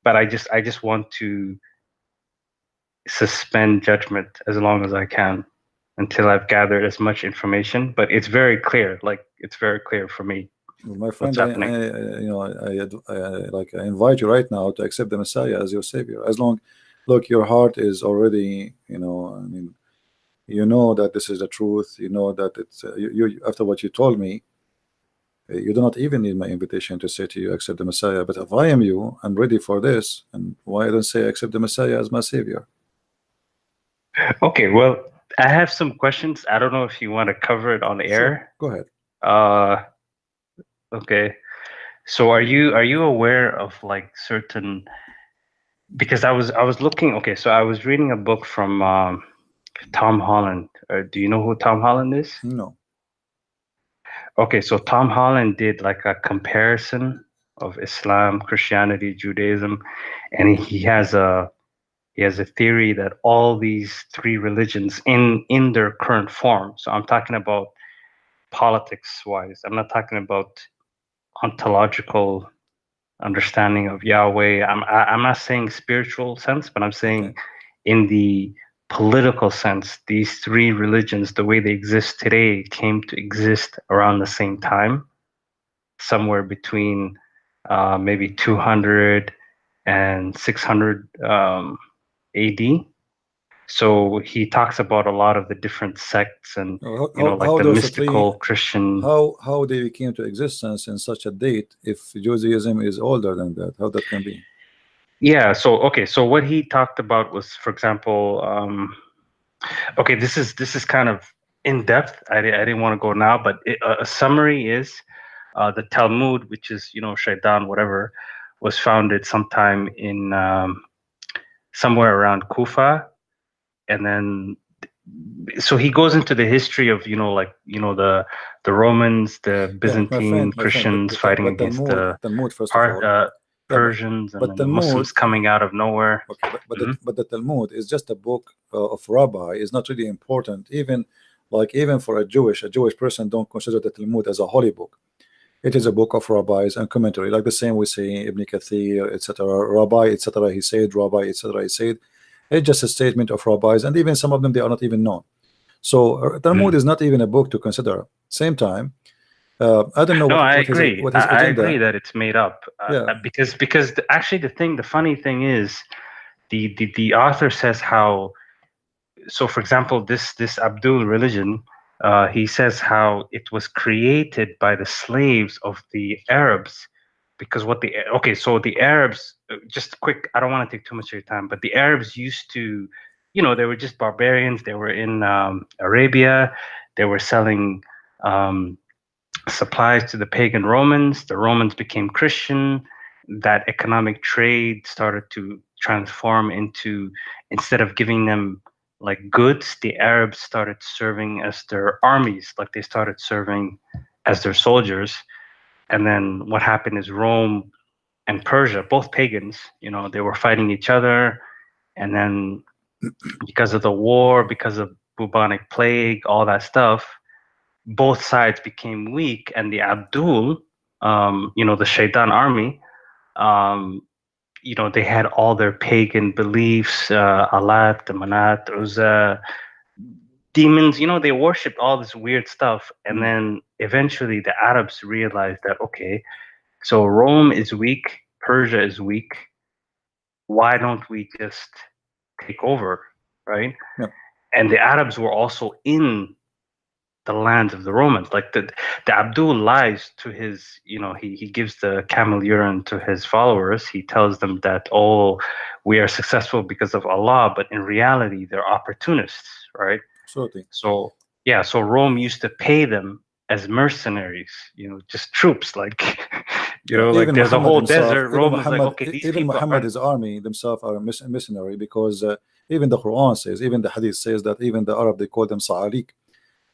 But I just want to suspend judgment as long as I can until I've gathered as much information. But it's very clear, it's very clear for me. Well, my friend, I invite you right now to accept the Messiah as your savior. As long, look, your heart is already, that this is the truth. You know that it's you. After what you told me, you do not even need my invitation to say to you accept the Messiah. But if I am you, I'm ready for this. And why don't say accept the Messiah as my savior? Okay, well, I have some questions. I don't know if you want to cover it on air. Sure. Go ahead. Okay, so are you aware of like certain? Because I was looking. Okay, so I was reading a book from Tom Holland. Do you know who Tom Holland is? No. Okay, so Tom Holland did like a comparison of Islam, Christianity, Judaism, and he has a theory that all these three religions in their current form. So I'm talking about politics wise. I'm not talking about ontological understanding of Yahweh. I'm not saying spiritual sense, but I'm saying in the political sense, these three religions, the way they exist today, came to exist around the same time, somewhere between maybe 200 and 600 AD. So he talks about a lot of the different sects and like the mystical Christian. How they came to existence in such a date if Judaism is older than that? How that can be? Yeah. So okay. So what he talked about was, for example, okay, this is kind of in depth. I didn't want to go now, but a summary is the Talmud, which is Shaitan, whatever, was founded sometime in somewhere around Kufa. And then, so he goes into the history of, the Romans, the Byzantine Christians fighting against the Persians, and then the Muslims coming out of nowhere. Okay, but the Talmud is just a book of rabbi. It's not really important. Even for a Jewish person don't consider the Talmud as a holy book. It is a book of rabbis and commentary, like the same we say Ibn Kathir, etc. Rabbi, etc. He said, Rabbi, etc. He said. It's just a statement of rabbis, and even some of them, they are not even known. So Talmud is not even a book to consider. Same time, I don't know. No, I what agree. What his I agenda. agree that it's made up. Because actually the funny thing is, the author says how. So, for example, this Abdul religion, he says how it was created by the slaves of the Arabs, because so the Arabs, just quick, I don't want to take too much of your time, but the Arabs used to, they were just barbarians. They were in Arabia. They were selling supplies to the pagan Romans. The Romans became Christian. That economic trade started to transform into, instead of giving them like goods, the Arabs started serving as their armies, like they started serving as their soldiers. And then what happened is Rome and Persia, both pagans, they were fighting each other. And then because of the war, because of bubonic plague, all that stuff, both sides became weak. And the Abdul, the Shaitan army, they had all their pagan beliefs, Alat, Manat, Uzza, demons, they worshipped all this weird stuff. And then eventually the Arabs realized that, okay, so Rome is weak, Persia is weak. Why don't we just take over, right? Yep. And the Arabs were also in the lands of the Romans. Like the Abdul lies to his, he gives the camel urine to his followers. He tells them that, oh, we are successful because of Allah, but in reality, they're opportunists, right? Absolutely. So Rome used to pay them as mercenaries, just troops, like, like there's a whole desert. Rome is like, okay, these even people Muhammad, his army themselves are a mercenary, because even the Quran says, even the Hadith says that even the Arab, they call them Sa'alik.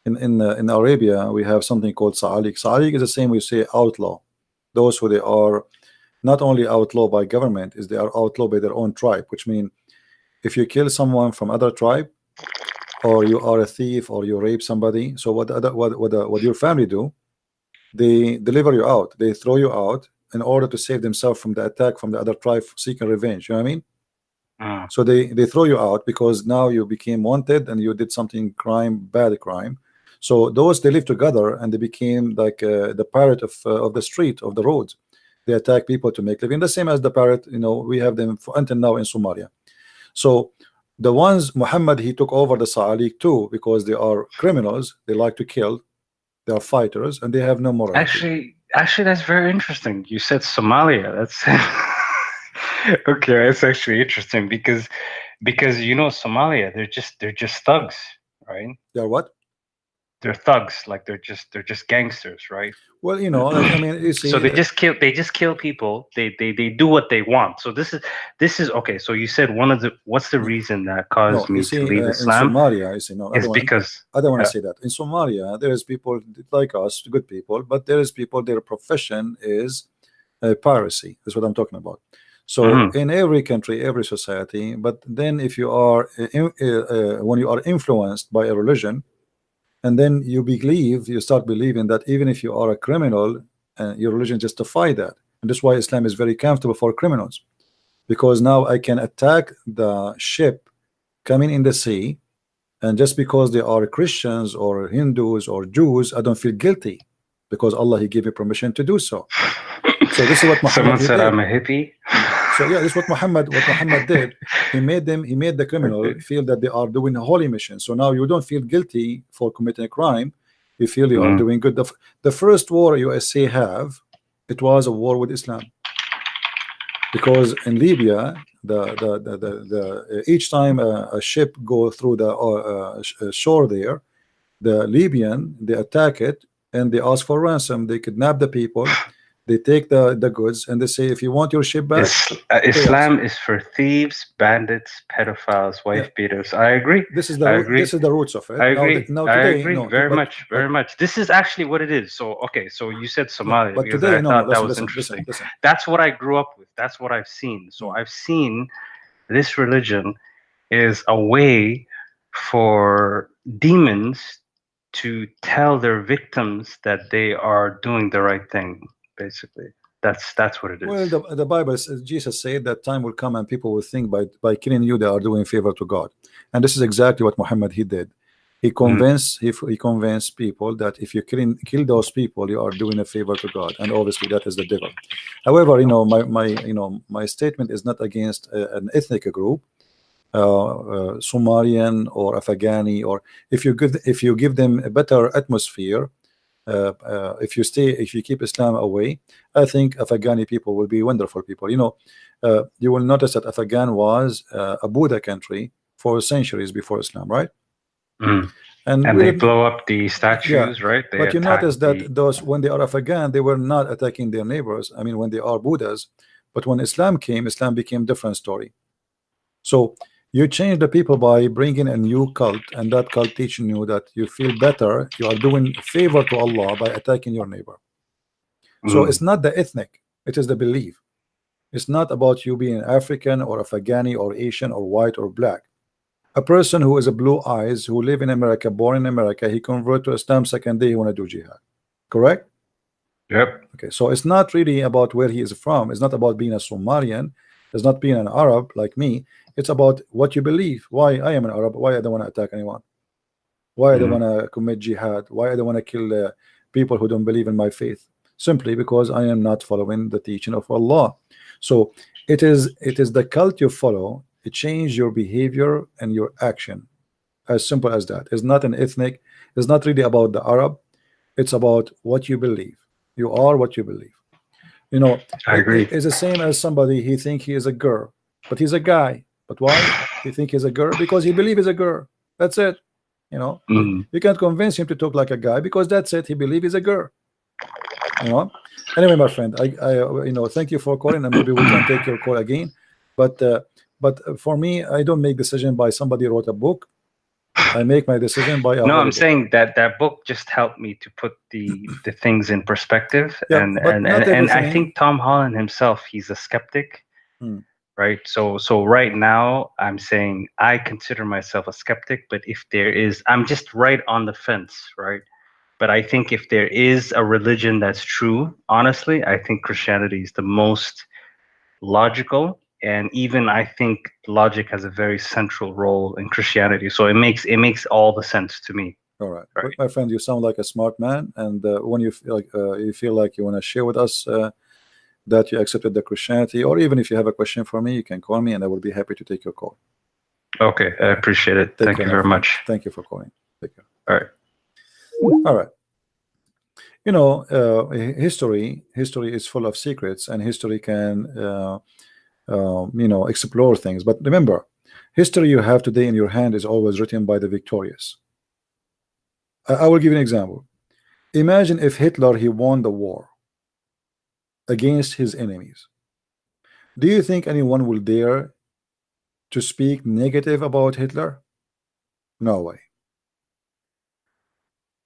In Arabia, we have something called Sa'alik. Sa'alik is the same we say outlaw. Those who they are not only outlaw by government, is they are outlaw by their own tribe, which means if you kill someone from other tribe, or you are a thief, or you rape somebody, so what your family do, they deliver you out, they throw you out in order to save themselves from the attack from the other tribe seeking revenge. You know what I mean? So they throw you out because now you became wanted and you did something bad crime. So those, they live together and they became like the pirate of the street, of the roads. They attack people to make living, the same as the pirate. We have them until now in Somalia. So the ones Muhammad, he took over the Sa'alik too, because they are criminals, they like to kill, they are fighters, and they have no morality. Actually, that's very interesting. You said Somalia. That's okay. That's actually interesting because Somalia, they're just thugs, right? They're what? They're thugs, like they're just gangsters, right? Well, I mean, you see, so they just kill people. They do what they want. So this is okay. So you said what's the reason that caused me to leave Islam? In Somalia, you see, I don't want to say that. In Somalia, there is people like us, good people, but there is people, their profession is piracy. That's what I'm talking about. So in every country, every society, but then if you are when you are influenced by a religion, and then you start believing that even if you are a criminal, your religion justify that. And that's why Islam is very comfortable for criminals, because now I can attack the ship coming in the sea, and just because they are Christians or Hindus or Jews, I don't feel guilty, because Allah, he gave me permission to do so. So this is what Muhammad said, I'm a hippie. So yeah, this is what Muhammad did. He made the criminal feel that they are doing a holy mission. So now you don't feel guilty for committing a crime. You feel you are doing good. The first war USA have, it was a war with Islam, because in Libya, each time a ship go through the shore there, the Libyan, they attack it and they ask for ransom. They kidnap the people. They take the goods and they say, if you want your ship back, Islam is for thieves, bandits, pedophiles, wife beaters. I agree. This is the roots of it. I agree. I agree very much. This is actually what it is. So okay, so you said Somalia, but today, I thought that was interesting. Listen. That's what I grew up with. That's what I've seen. So I've seen this religion is a way for demons to tell their victims that they are doing the right thing. Basically, that's what it is. Well, the Bible says, Jesus said that time will come and people will think by killing you they are doing favor to God, and this is exactly what Muhammad he did. He convinced he convinced people that if you kill those people, you are doing a favor to God, and obviously that is the devil. However, my statement is not against an ethnic group, Somalian or Afghani, or if you give them a better atmosphere. If you keep Islam away, I think Afghani people will be wonderful people. You will notice that Afghan was a Buddha country for centuries before Islam, right? And they blow up the statues, right? But you notice that those, when they are Afghan, they were not attacking their neighbors. I mean, when they are Buddhas, but when Islam came, Islam became different story. So you change the people by bringing a new cult, and that cult teaching you that you feel better, you are doing a favor to Allah by attacking your neighbor. So it's not the ethnic, it is the belief. It's not about you being African or Afghani or Asian or white or black. A person who is a blue eyes, who live in America, born in America, he convert to Islam second day, he want to do jihad. Correct? Yep. Okay, so it's not really about where he is from. It's not about being a Somalian. It's not being an Arab like me. It's about what you believe. Why I am an Arab? Why I don't want to attack anyone? Why I don't want to commit jihad? Why I don't want to kill people who don't believe in my faith? Simply because I am not following the teaching of Allah. So it is the cult you follow. It changes your behavior and your action. As simple as that. It's not an ethnic. It's not really about the Arab. It's about what you believe. You are what you believe. I agree. It's the same as somebody, he think he is a girl, but he's a guy. But why he think he's a girl? Because he believes he's a girl. That's it. You can't convince him to talk like a guy, because that's it. He believes he's a girl. Anyway, my friend, I thank you for calling, and maybe we can take your call again. But for me, I don't make decision by somebody wrote a book. I make my decision by no, I'm saying that book just helped me to put the things in perspective. And I think Tom Holland himself, he's a skeptic. Right. So right now I'm saying I consider myself a skeptic, but if there is, I'm just right on the fence, right? But I think if there is a religion that's true, honestly, I think Christianity is the most logical, and even I think logic has a very central role in Christianity. So it makes all the sense to me. All right. My friend, you sound like a smart man, and when you feel like you want to share with us that you accepted the Christianity, or even if you have a question for me, you can call me, and I will be happy to take your call. Okay, I appreciate it. Thank you very much. Thank you for calling. Take care. All right. All right. History is full of secrets, and history can explore things. But remember, history you have today in your hand is always written by the victorious. I will give you an example. Imagine if Hitler, he won the war against his enemies. Do you think anyone will dare to speak negative about Hitler? No way.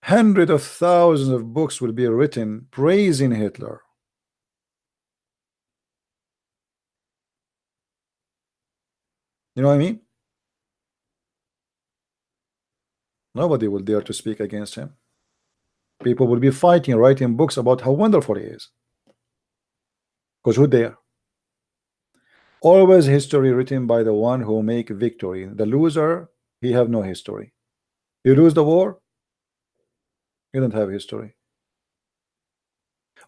Hundreds of thousands of books will be written praising Hitler. You know what I mean? Nobody will dare to speak against him. People will be fighting, writing books about how wonderful he is. Because who dare? Always history written by the one who make victory. The loser, he have no history. You lose the war, you don't have history.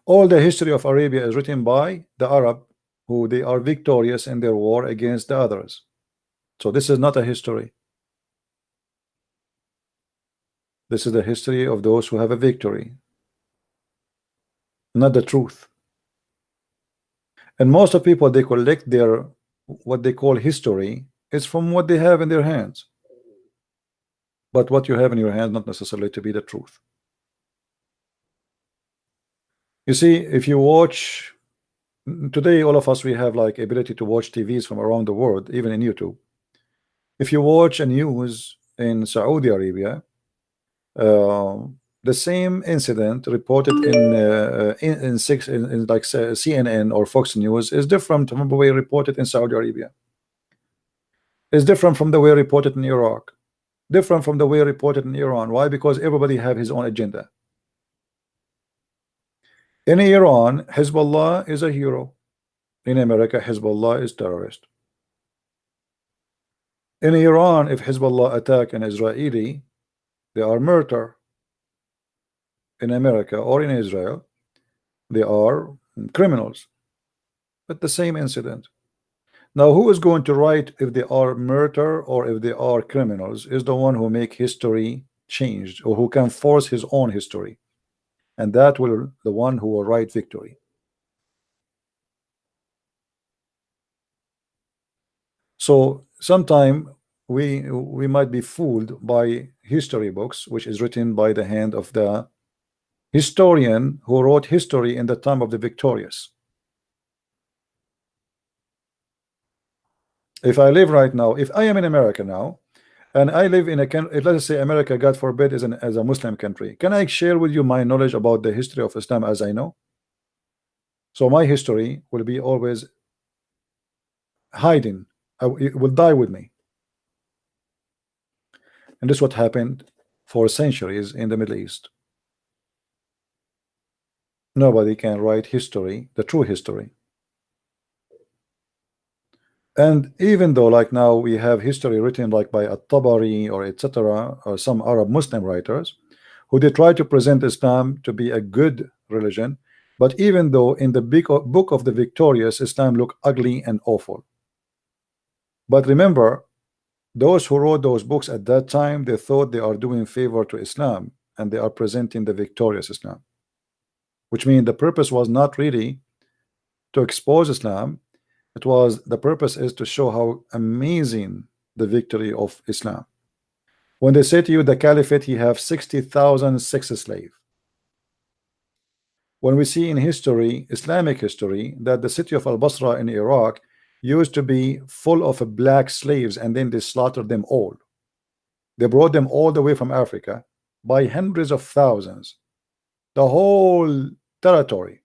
All the history of Arabia is written by the Arab, who they are victorious in their war against the others. So this is not a history. This is the history of those who have a victory, not the truth. And most of people, they collect their what they call history is from what they have in their hands. But what you have in your hands not necessarily to be the truth. You see, if you watch today, all of us, we have like ability to watch TVs from around the world, even in YouTube. If you watch a news in Saudi Arabia, the same incident reported in CNN or Fox News is different from the way reported in Saudi Arabia. It's different from the way reported in Iraq. Different from the way reported in Iran. Why? Because everybody have his own agenda. In Iran, Hezbollah is a hero. In America, Hezbollah is terrorist. In Iran, if Hezbollah attack an Israeli, they are murder in America or in Israel, they are criminals. But the same incident. Now, who is going to write if they are murder or if they are criminals is the one who make history changed, or who can force his own history, and that will the one who will write victory. So sometime we might be fooled by history books, which is written by the hand of the historian who wrote history in the time of the victorious. If I live right now, if I am in America now, and I live in a country, let's say America, God forbid, is as a Muslim country, can I share with you my knowledge about the history of Islam as I know? So my history will be always hiding. It will die with me. And this is what happened for centuries in the Middle East. Nobody can write history, the true history. And even though like now we have history written like by At-Tabari or etc., or some Arab Muslim writers who they try to present Islam to be a good religion, but even though in the big book of the victorious, Islam look ugly and awful. But remember, those who wrote those books at that time, they thought they are doing favor to Islam and they are presenting the victorious Islam, which means the purpose was not really to expose Islam. It was, the purpose is to show how amazing the victory of Islam. When they say to you the caliphate, he have 60,000 sex slaves. When we see in history, Islamic history, that the city of Al-Basra in Iraq used to be full of black slaves, and then they slaughtered them all. They brought them all the way from Africa by hundreds of thousands. The whole territory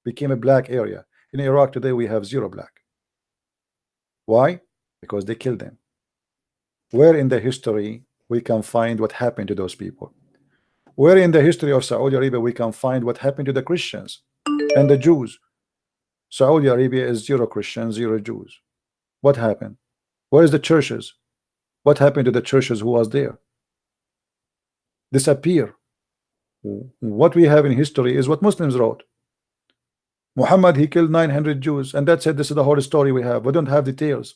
became a black area. In Iraq today we have 0 black. Why? Because they killed them. Where in the history we can find what happened to those people? Where in the history of Saudi Arabia we can find what happened to the Christians and the Jews? Saudi Arabia is 0 Christians, 0 Jews. What happened? Where is the churches? What happened to the churches who was there? Disappear. What we have in history is what Muslims wrote. Muhammad, he killed 900 Jews, and that's it. This is the whole story we have. We don't have details.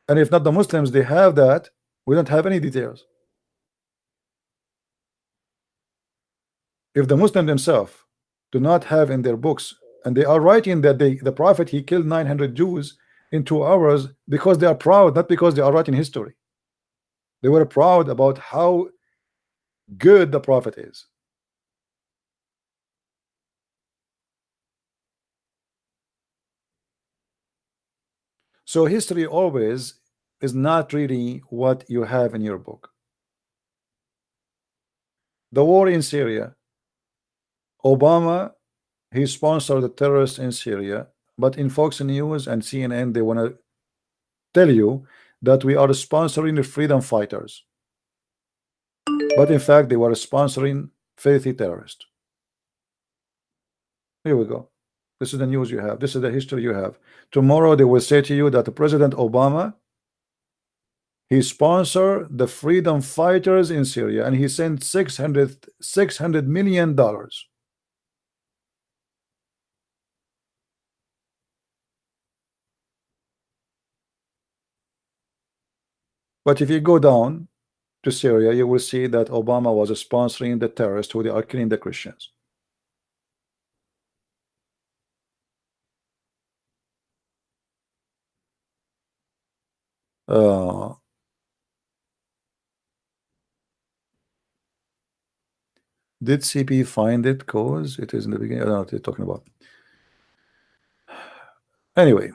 And if not the Muslims, they have that. We don't have any details. If the Muslims themselves do not have in their books, and they are writing that the Prophet, he killed 900 Jews in 2 hours because they are proud, not because they are writing history. They were proud about how good the Prophet is. So history always is not really what you have in your book. The war in Syria, Obama, he sponsored the terrorists in Syria, but in Fox News and CNN they want to tell you that we are sponsoring the freedom fighters, but in fact they were sponsoring filthy terrorists. Here we go. This is the news you have. This is the history you have. Tomorrow they will say to you that President Obama, he sponsored the freedom fighters in Syria and he sent $600 million. But if you go down to Syria, you will see that Obama was sponsoring the terrorists who they are killing the Christians. Did CP find it? Cause it is in the beginning. I don't know what they're talking about. Anyway,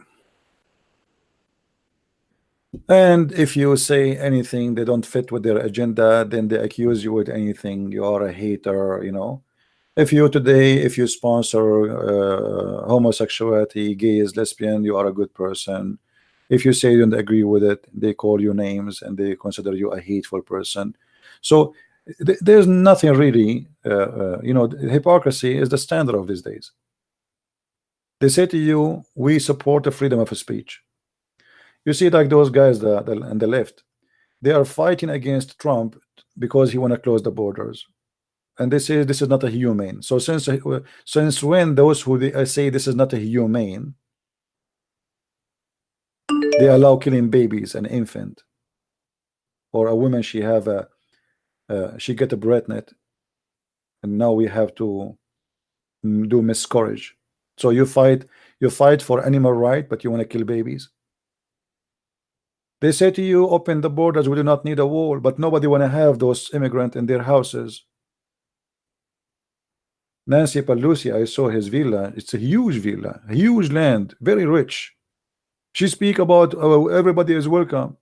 and if you say anything they don't fit with their agenda, then they accuse you with anything. You are a hater, you know. If you sponsor homosexuality, gays, lesbian, you are a good person. If you say you don't agree with it, they call you names and they consider you a hateful person. So there's nothing really, you know, hypocrisy is the standard of these days. They say to you, we support the freedom of speech. You see, like those guys on the left, They are fighting against Trump because he want to close the borders, and this is not a humane. So since when those who say this is not a humane, they allow killing babies and infant, or a woman she have a she get a breastnet, and now we have to do miscarriage. So you fight for animal right, but you want to kill babies. They say to you, open the borders, we do not need a wall, but nobody want to have those immigrants in their houses. Nancy Pelosi, I saw his villa. It's a huge villa, a huge land, very rich. She speak about everybody is welcome.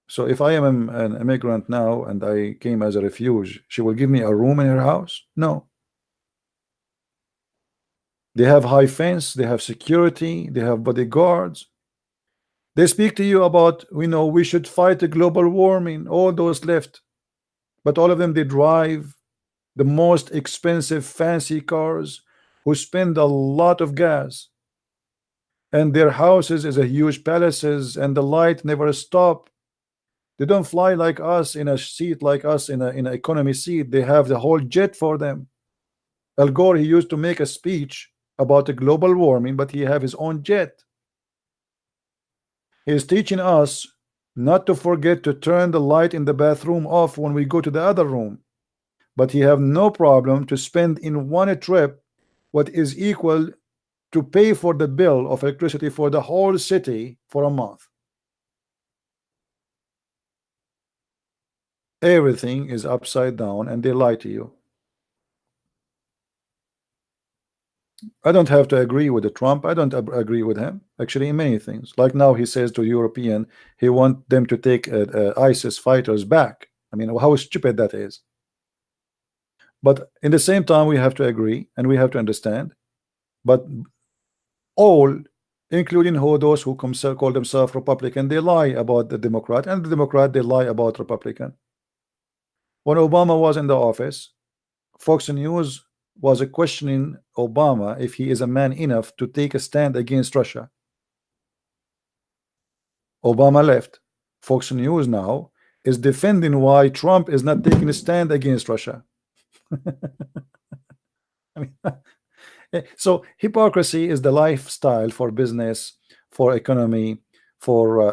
So if I am an immigrant now and I came as a refuge, she will give me a room in her house? No. They have high fence, they have security, they have bodyguards. They speak to you about, we should fight the global warming, all those left. But all of them, they drive the most expensive fancy cars, who spend a lot of gas. And their houses is a huge palaces, and the light never stop. They don't fly like us in a seat, like us in an economy seat. They have the whole jet for them. Al Gore, he used to make a speech about the global warming, but he have his own jet. He is teaching us not to forget to turn the light in the bathroom off when we go to the other room. But he have no problem to spend in one trip what is equal to pay for the bill of electricity for the whole city for a month. Everything is upside down, and they lie to you. I don't have to agree with the Trump. I don't agree with him actually in many things. Like now he says to European, he want them to take ISIS fighters back. I mean, how stupid that is. But in the same time, we have to agree and we have to understand. But all, including those who call themselves Republican, they lie about the Democrat, and the Democrat, they lie about Republican. When Obama was in the office, Fox News was questioning Obama if he is a man enough to take a stand against Russia. Obama left. Fox News now is defending why Trump is not taking a stand against Russia. I mean, so hypocrisy is the lifestyle for business, for economy, for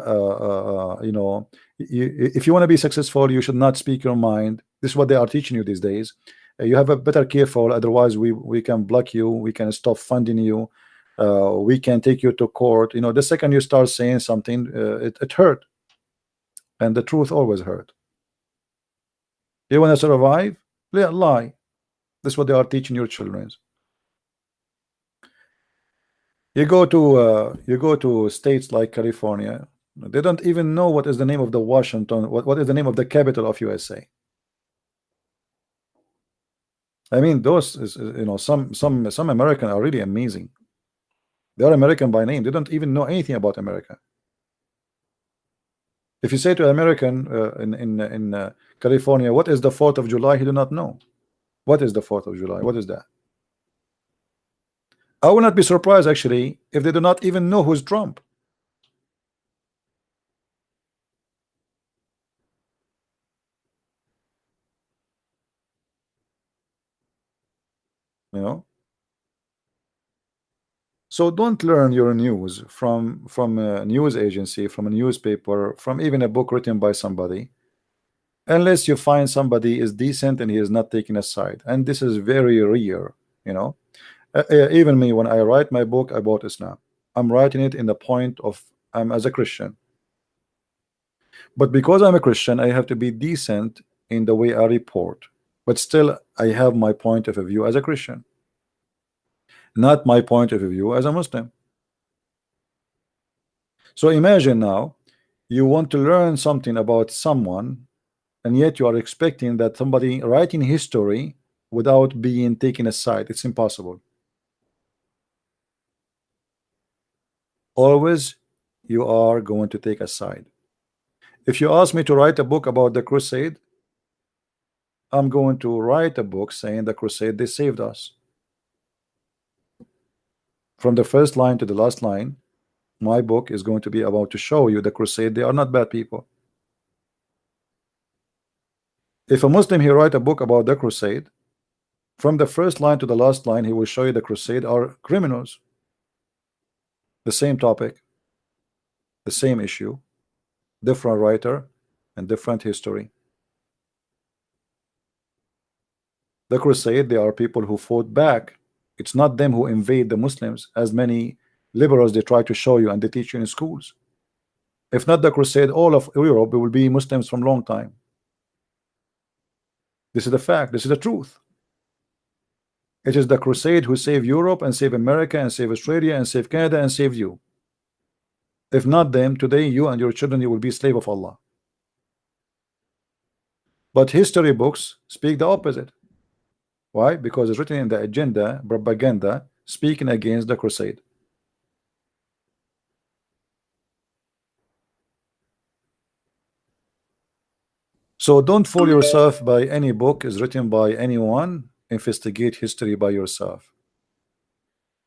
if you want to be successful, you should not speak your mind. This is what they are teaching you these days. You have a better careful, otherwise we can block you, we can stop funding you, we can take you to court. The second you start saying something, it hurt, and the truth always hurt. You want to survive? Lie. That's what they are teaching your children. You go to states like California, they don't even know what is the name of the Washington, what is the name of the capital of USA. I mean, those is, some Americans are really amazing. They are American by name. They don't even know anything about America. If you say to an American in California, what is the 4th of July, he do not know. What is the 4th of July? What is that? I will not be surprised actually if they do not even know who's Trump. So don't learn your news from a news agency, from a newspaper, from even a book written by somebody, unless you find somebody is decent and he is not taking a side. And this is very rare. Even me, when I write my book about Islam, I'm writing it in the point of I'm as a Christian. But because I'm a Christian, I have to be decent in the way I report. But still, I have my point of view as a Christian, not my point of view as a Muslim. So imagine now, you want to learn something about someone, and yet you are expecting that somebody writing history without being taken aside. It's impossible. Always you are going to take a side. If you ask me to write a book about the crusade, I'm going to write a book saying the crusade, they saved us. From the first line to the last line, My book is going to be about to show you the crusade. They are not bad people. If a Muslim he write a book about the crusade, from the first line to the last line he will show you the crusade are criminals. The same topic, the same issue, different writer and different history. The crusade, they are people who fought back. It's not them who invade the Muslims, as many liberals they try to show you and they teach you in schools. If not the crusade, all of Europe will be Muslims from long time. This is the fact. This is the truth. It is the crusade who saved Europe and saved America and saved Australia and saved Canada and saved you. If not them, today you and your children, you will be slave of Allah. But history books speak the opposite. Why? Because it's written in the agenda, propaganda, speaking against the crusade. So don't fool yourself by any book is written by anyone. Investigate history by yourself.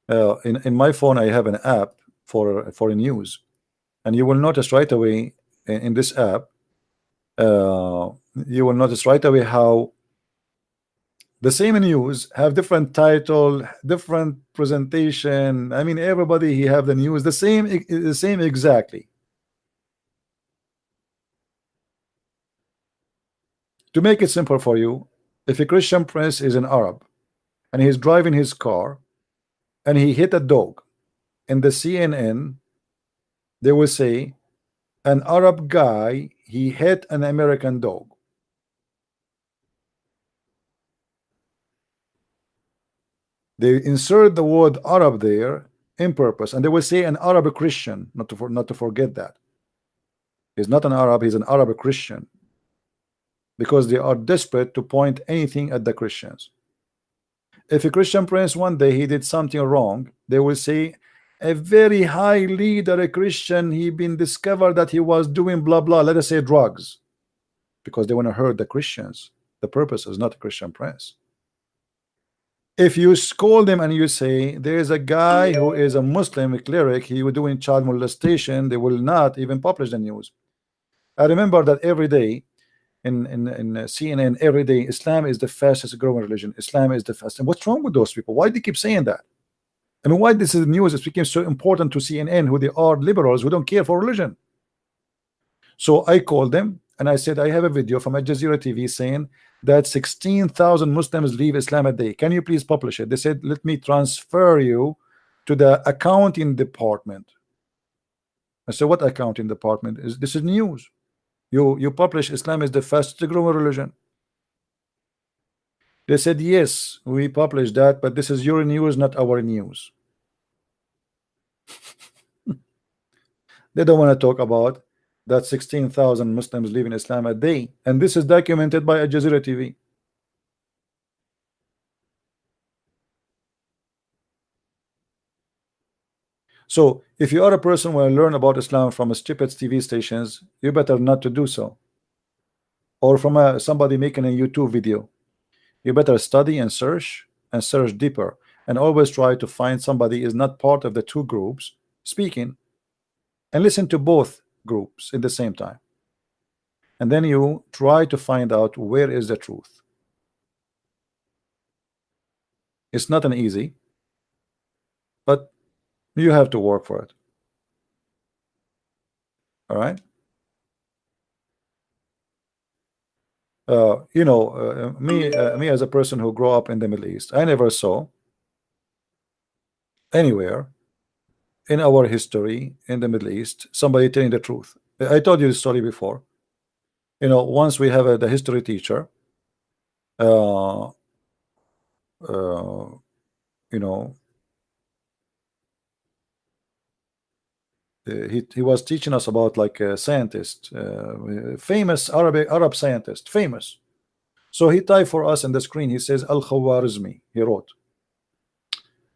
In my phone I have an app for news, and you will notice right away in this app, you will notice right away how the same news have different title, different presentation. I mean, everybody he have the news the same exactly. To make it simple for you, if a Christian prince is an Arab and he's driving his car and he hit a dog, in the CNN they will say an Arab guy he hit an American dog. They insert the word Arab there in purpose, and they will say an Arab Christian, not to forget that. He's not an Arab, he's an Arab Christian, because they are desperate to point anything at the Christians. If a Christian prince one day he did something wrong, they will say a very high leader, a Christian, he been discovered that he was doing blah blah, let us say drugs, because they want to hurt the Christians. The purpose is not a Christian prince. If you scold them and you say there is a guy who is a Muslim, a cleric, he was doing child molestation, they will not even publish the news. I remember that every day in CNN, every day, Islam is the fastest growing religion. Islam is the fastest. And what's wrong with those people? Why do they keep saying that? I mean, why this is news? It became so important to CNN, who they are liberals who don't care for religion. So I called them and I said, I have a video from Al Jazeera TV saying that 16,000 Muslims leave Islam a day. Can you please publish it? They said, let me transfer you to the accounting department. I said, what accounting department? This is news. You publish Islam is the fastest growing religion. They said, yes, we published that, but this is your news, not our news. They don't want to talk about that 16,000 Muslims leaving Islam a day, and this is documented by Al Jazeera TV. So if you are a person who will learn about Islam from a stupid TV stations, you better not to do so, or from somebody making a YouTube video. You better study and search deeper, and always try to find somebody is not part of the two groups speaking, and listen to both groups at the same time, and then you try to find out where is the truth. It's not an easy, but you have to work for it. All right. You know, me as a person who grew up in the Middle East, I never saw anywhere in our history in the Middle East somebody telling the truth. I told you the story before. You know, once we have the history teacher, you know, he was teaching us about like a scientist, famous Arab scientist, famous. So he typed for us on the screen, he says Al-Khwarizmi, he wrote.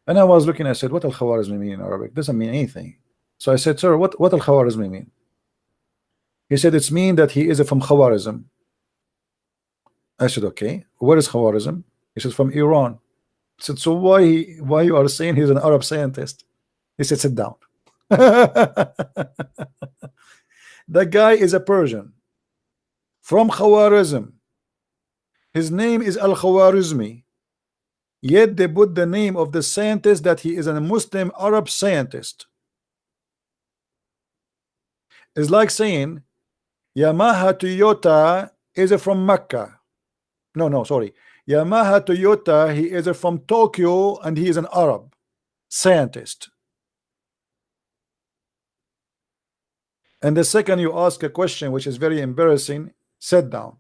And I was looking, I said, what Al-Khwarizmi mean in Arabic? Doesn't mean anything. So I said, sir, what Al-Khwarizmi mean? He said, it's mean that he is from Khwarizm. I said, okay, where is Khwarizm? He said, from Iran. I said, so why you are saying he's an Arab scientist? He said, sit down. The guy is a Persian from Khawarizm. His name is Al-Khawarizmi. Yet they put the name of the scientist that he is a Muslim Arab scientist. It's like saying Yamaha Toyota is from Mecca. No, sorry. Yamaha Toyota, he is from Tokyo and he is an Arab scientist. And the second you ask a question which is very embarrassing, sit down.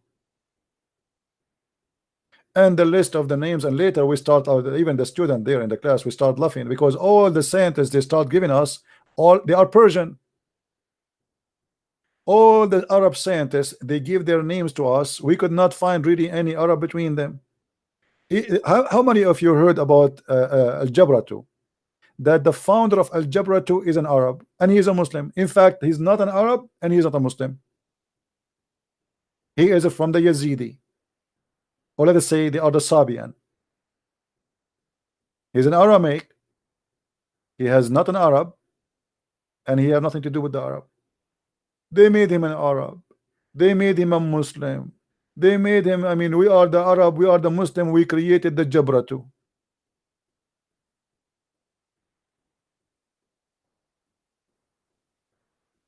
And the list of the names, and later we start out, even the student there in the class, we start laughing because all the scientists they start giving us, all they are Persian. All the Arab scientists, they give their names to us. We could not find really any Arab between them. How many of you heard about Al-Jabra 2? That the founder of Al-Jabra 2 is an Arab and he is a Muslim. In fact, he's not an Arab and he's not a Muslim. He is from the Yazidi, or let us say they are the Sabian. He's an Aramaic. He has not an Arab and he has nothing to do with the Arab. They made him an Arab. They made him a Muslim. They made him, I mean, we are the Arab, we are the Muslim, we created the Jabra too.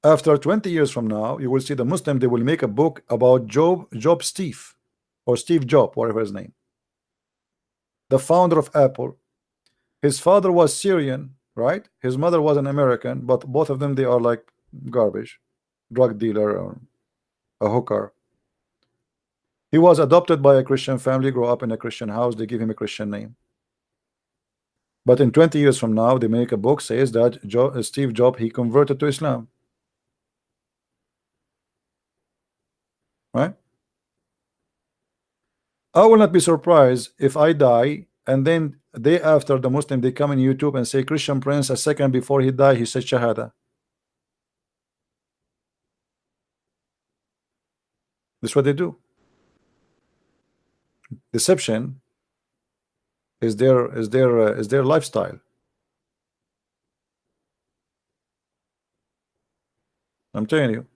After 20 years from now, you will see the Muslim, they will make a book about Job Steve, or Steve Jobs, whatever his name. The founder of Apple. His father was Syrian, right? His mother was an American, but both of them, they are like garbage. Drug dealer or a hooker. He was adopted by a Christian family, grew up in a Christian house, they give him a Christian name. But in 20 years from now, they make a book says that Steve Jobs, he converted to Islam. Right? I will not be surprised if I die and then day after the Muslim, they come on YouTube and say Christian Prince, a second before he died, he said Shahada. That's what they do. Deception is their lifestyle. I'm telling you.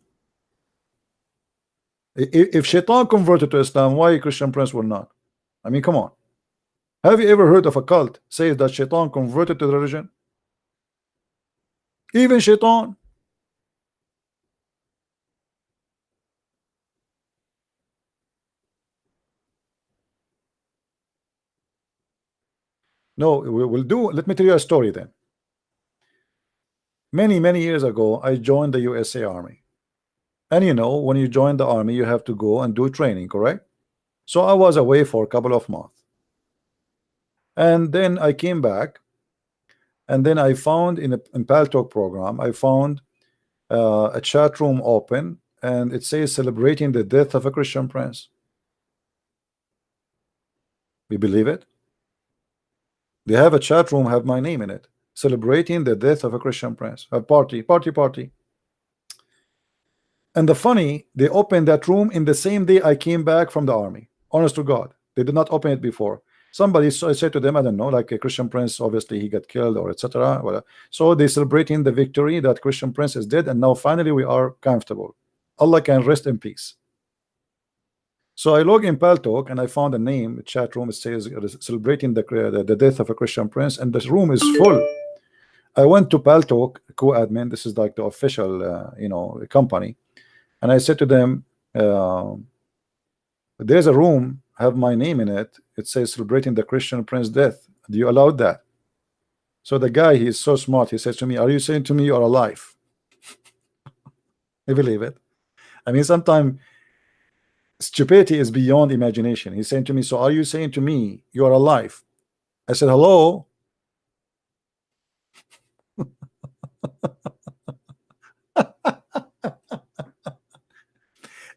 If Shaitan converted to Islam, why Christian Prince will not? I mean, come on. Have you ever heard of a cult says that Shaitan converted to the religion? Even Shaitan. No, we will do. Let me tell you a story then. Many years ago, I joined the USA Army. And you know, when you join the army, you have to go and do training, correct? So I was away for a couple of months. And then I came back. And then I found in Paltalk program, I found a chat room open. And it says celebrating the death of a Christian prince. We believe it? They have a chat room, have my name in it, celebrating the death of a Christian prince. A party. And the funny, they opened that room in the same day I came back from the army. Honest to God, they did not open it before. Somebody said to them, I don't know, like a Christian prince, obviously he got killed or etc. So they celebrating the victory that Christian prince is dead, and now finally we are comfortable. Allah can rest in peace. So I log in Paltalk and I found a name, a chat room. It says celebrating the death of a Christian prince, and this room is full. I went to Paltalk co-admin. This is like the official, company, and I said to them, "There's a room, have my name in it. It says celebrating the Christian prince death. Do you allow that?" So the guy, he is so smart. He says to me, "Are you saying to me you are alive?" I believe it. I mean, sometimes stupidity is beyond imagination. He's saying to me, "So are you saying to me you are alive?" I said, "Hello."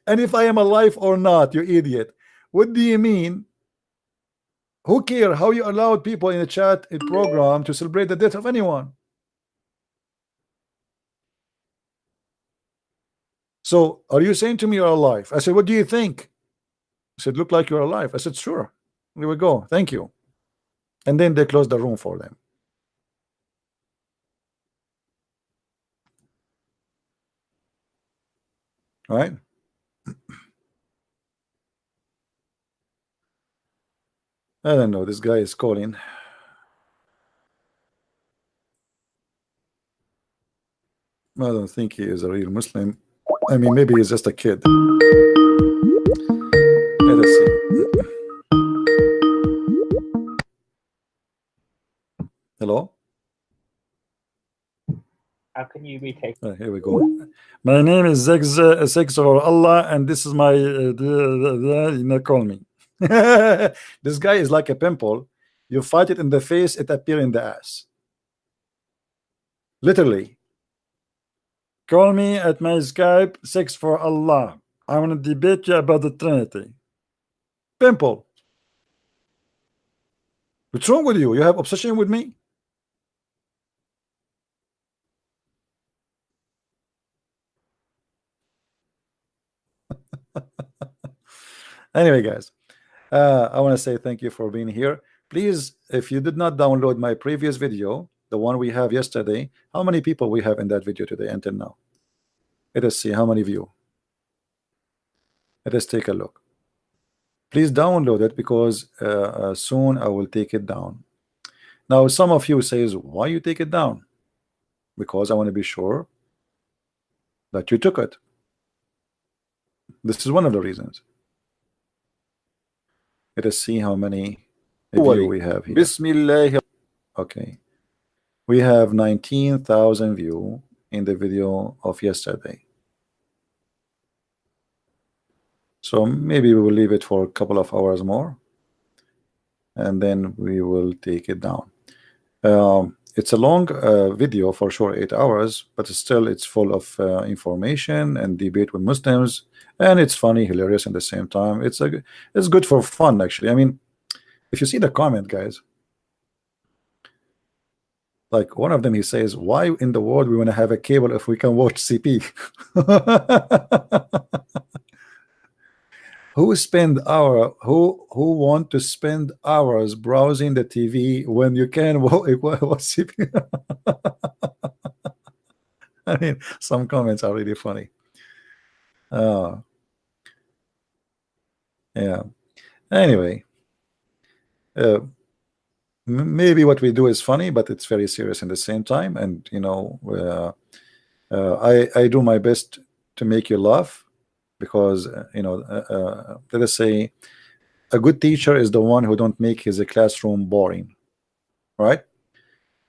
And if I am alive or not, you idiot, what do you mean? Who care how you allowed people in the chat program to celebrate the death of anyone? So are you saying to me you're alive? I said, "What do you think?" I said, "Look like you're alive." I said, "Sure, here we go, thank you." And then they closed the room for them. right? I don't know, this guy is calling. I don't think he is a real Muslim. I mean, maybe he's just a kid. Let us see. Hello? How can you be taken? Here we go. My name is Sex or Allah, and this is my call me. This guy is like a pimple. You fight it in the face, it appear in the ass. Literally. Call me at my Skype, Sex for Allah. I want to debate you about the Trinity. Pimple. What's wrong with you? You have obsession with me? Anyway, guys, I want to say thank you for being here. Please, if you did not download my previous video, the one we have yesterday, how many people we have in that video today until now? Let us see how many view. Let us take a look. Please download it, because soon I will take it down. Now, some of you says, why you take it down? Because I want to be sure that you took it. This is one of the reasons. Let us see how many view we have here. Bismillah. Okay, we have 19,000 view in the video of yesterday. So maybe we will leave it for a couple of hours more, and then we will take it down. It's a long video, for sure, 8 hours, but still it's full of information and debate with Muslims, and it's funny, hilarious at the same time. It's good for fun, actually. I mean, if you see the comment, guys, like one of them, he says, why in the world we want to have a cable if we can watch CP? Who want to spend hours browsing the TV when you can watch CP? I mean, some comments are really funny. Yeah. Anyway, maybe what we do is funny, but it's very serious in the same time. And you know, I do my best to make you laugh, because you know, let us say a good teacher is the one who don't make his classroom boring, right?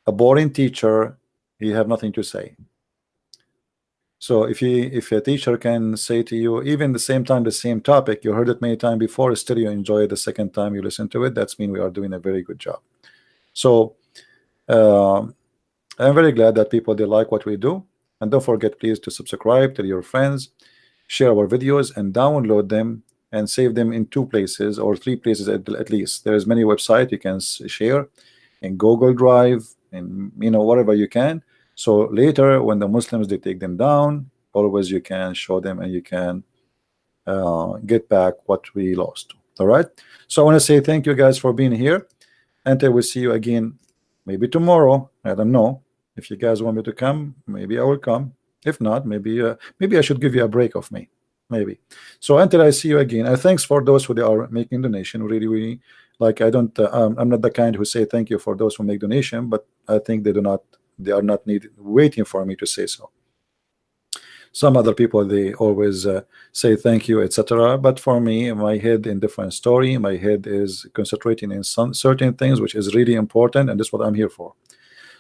A boring teacher, he have nothing to say. So if a teacher can say to you, even the same time, the same topic, you heard it many times before, still you enjoy it the second time you listen to it, that's mean we are doing a very good job. So I'm very glad that people, they like what we do. And don't forget, please, to subscribe, tell your friends, share our videos, and download them and save them in 2 places or 3 places at least. There is many websites you can share in Google Drive, and you know, whatever you can. So later, when the Muslims, they take them down, always you can show them, and you can get back what we lost. All right. So I want to say thank you guys for being here, and I will see you again maybe tomorrow. I don't know. If you guys want me to come, maybe I will come. If not, maybe I should give you a break of me, maybe. So until I see you again, thanks for those who they are making donation. Really, like, I don't I'm not the kind who say thank you for those who make donation, but I think they are not waiting for me to say so. Some other people, they always say thank you, etc. But for me, my head in different story. My head is concentrating in some certain things, which is really important, and that's what I'm here for.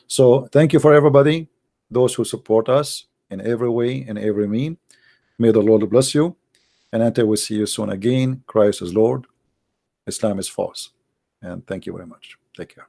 So thank you for everybody, those who support us in every way, in every mean. May the Lord bless you, and until we see you soon again, Christ is Lord, Islam is false. And thank you very much. Take care.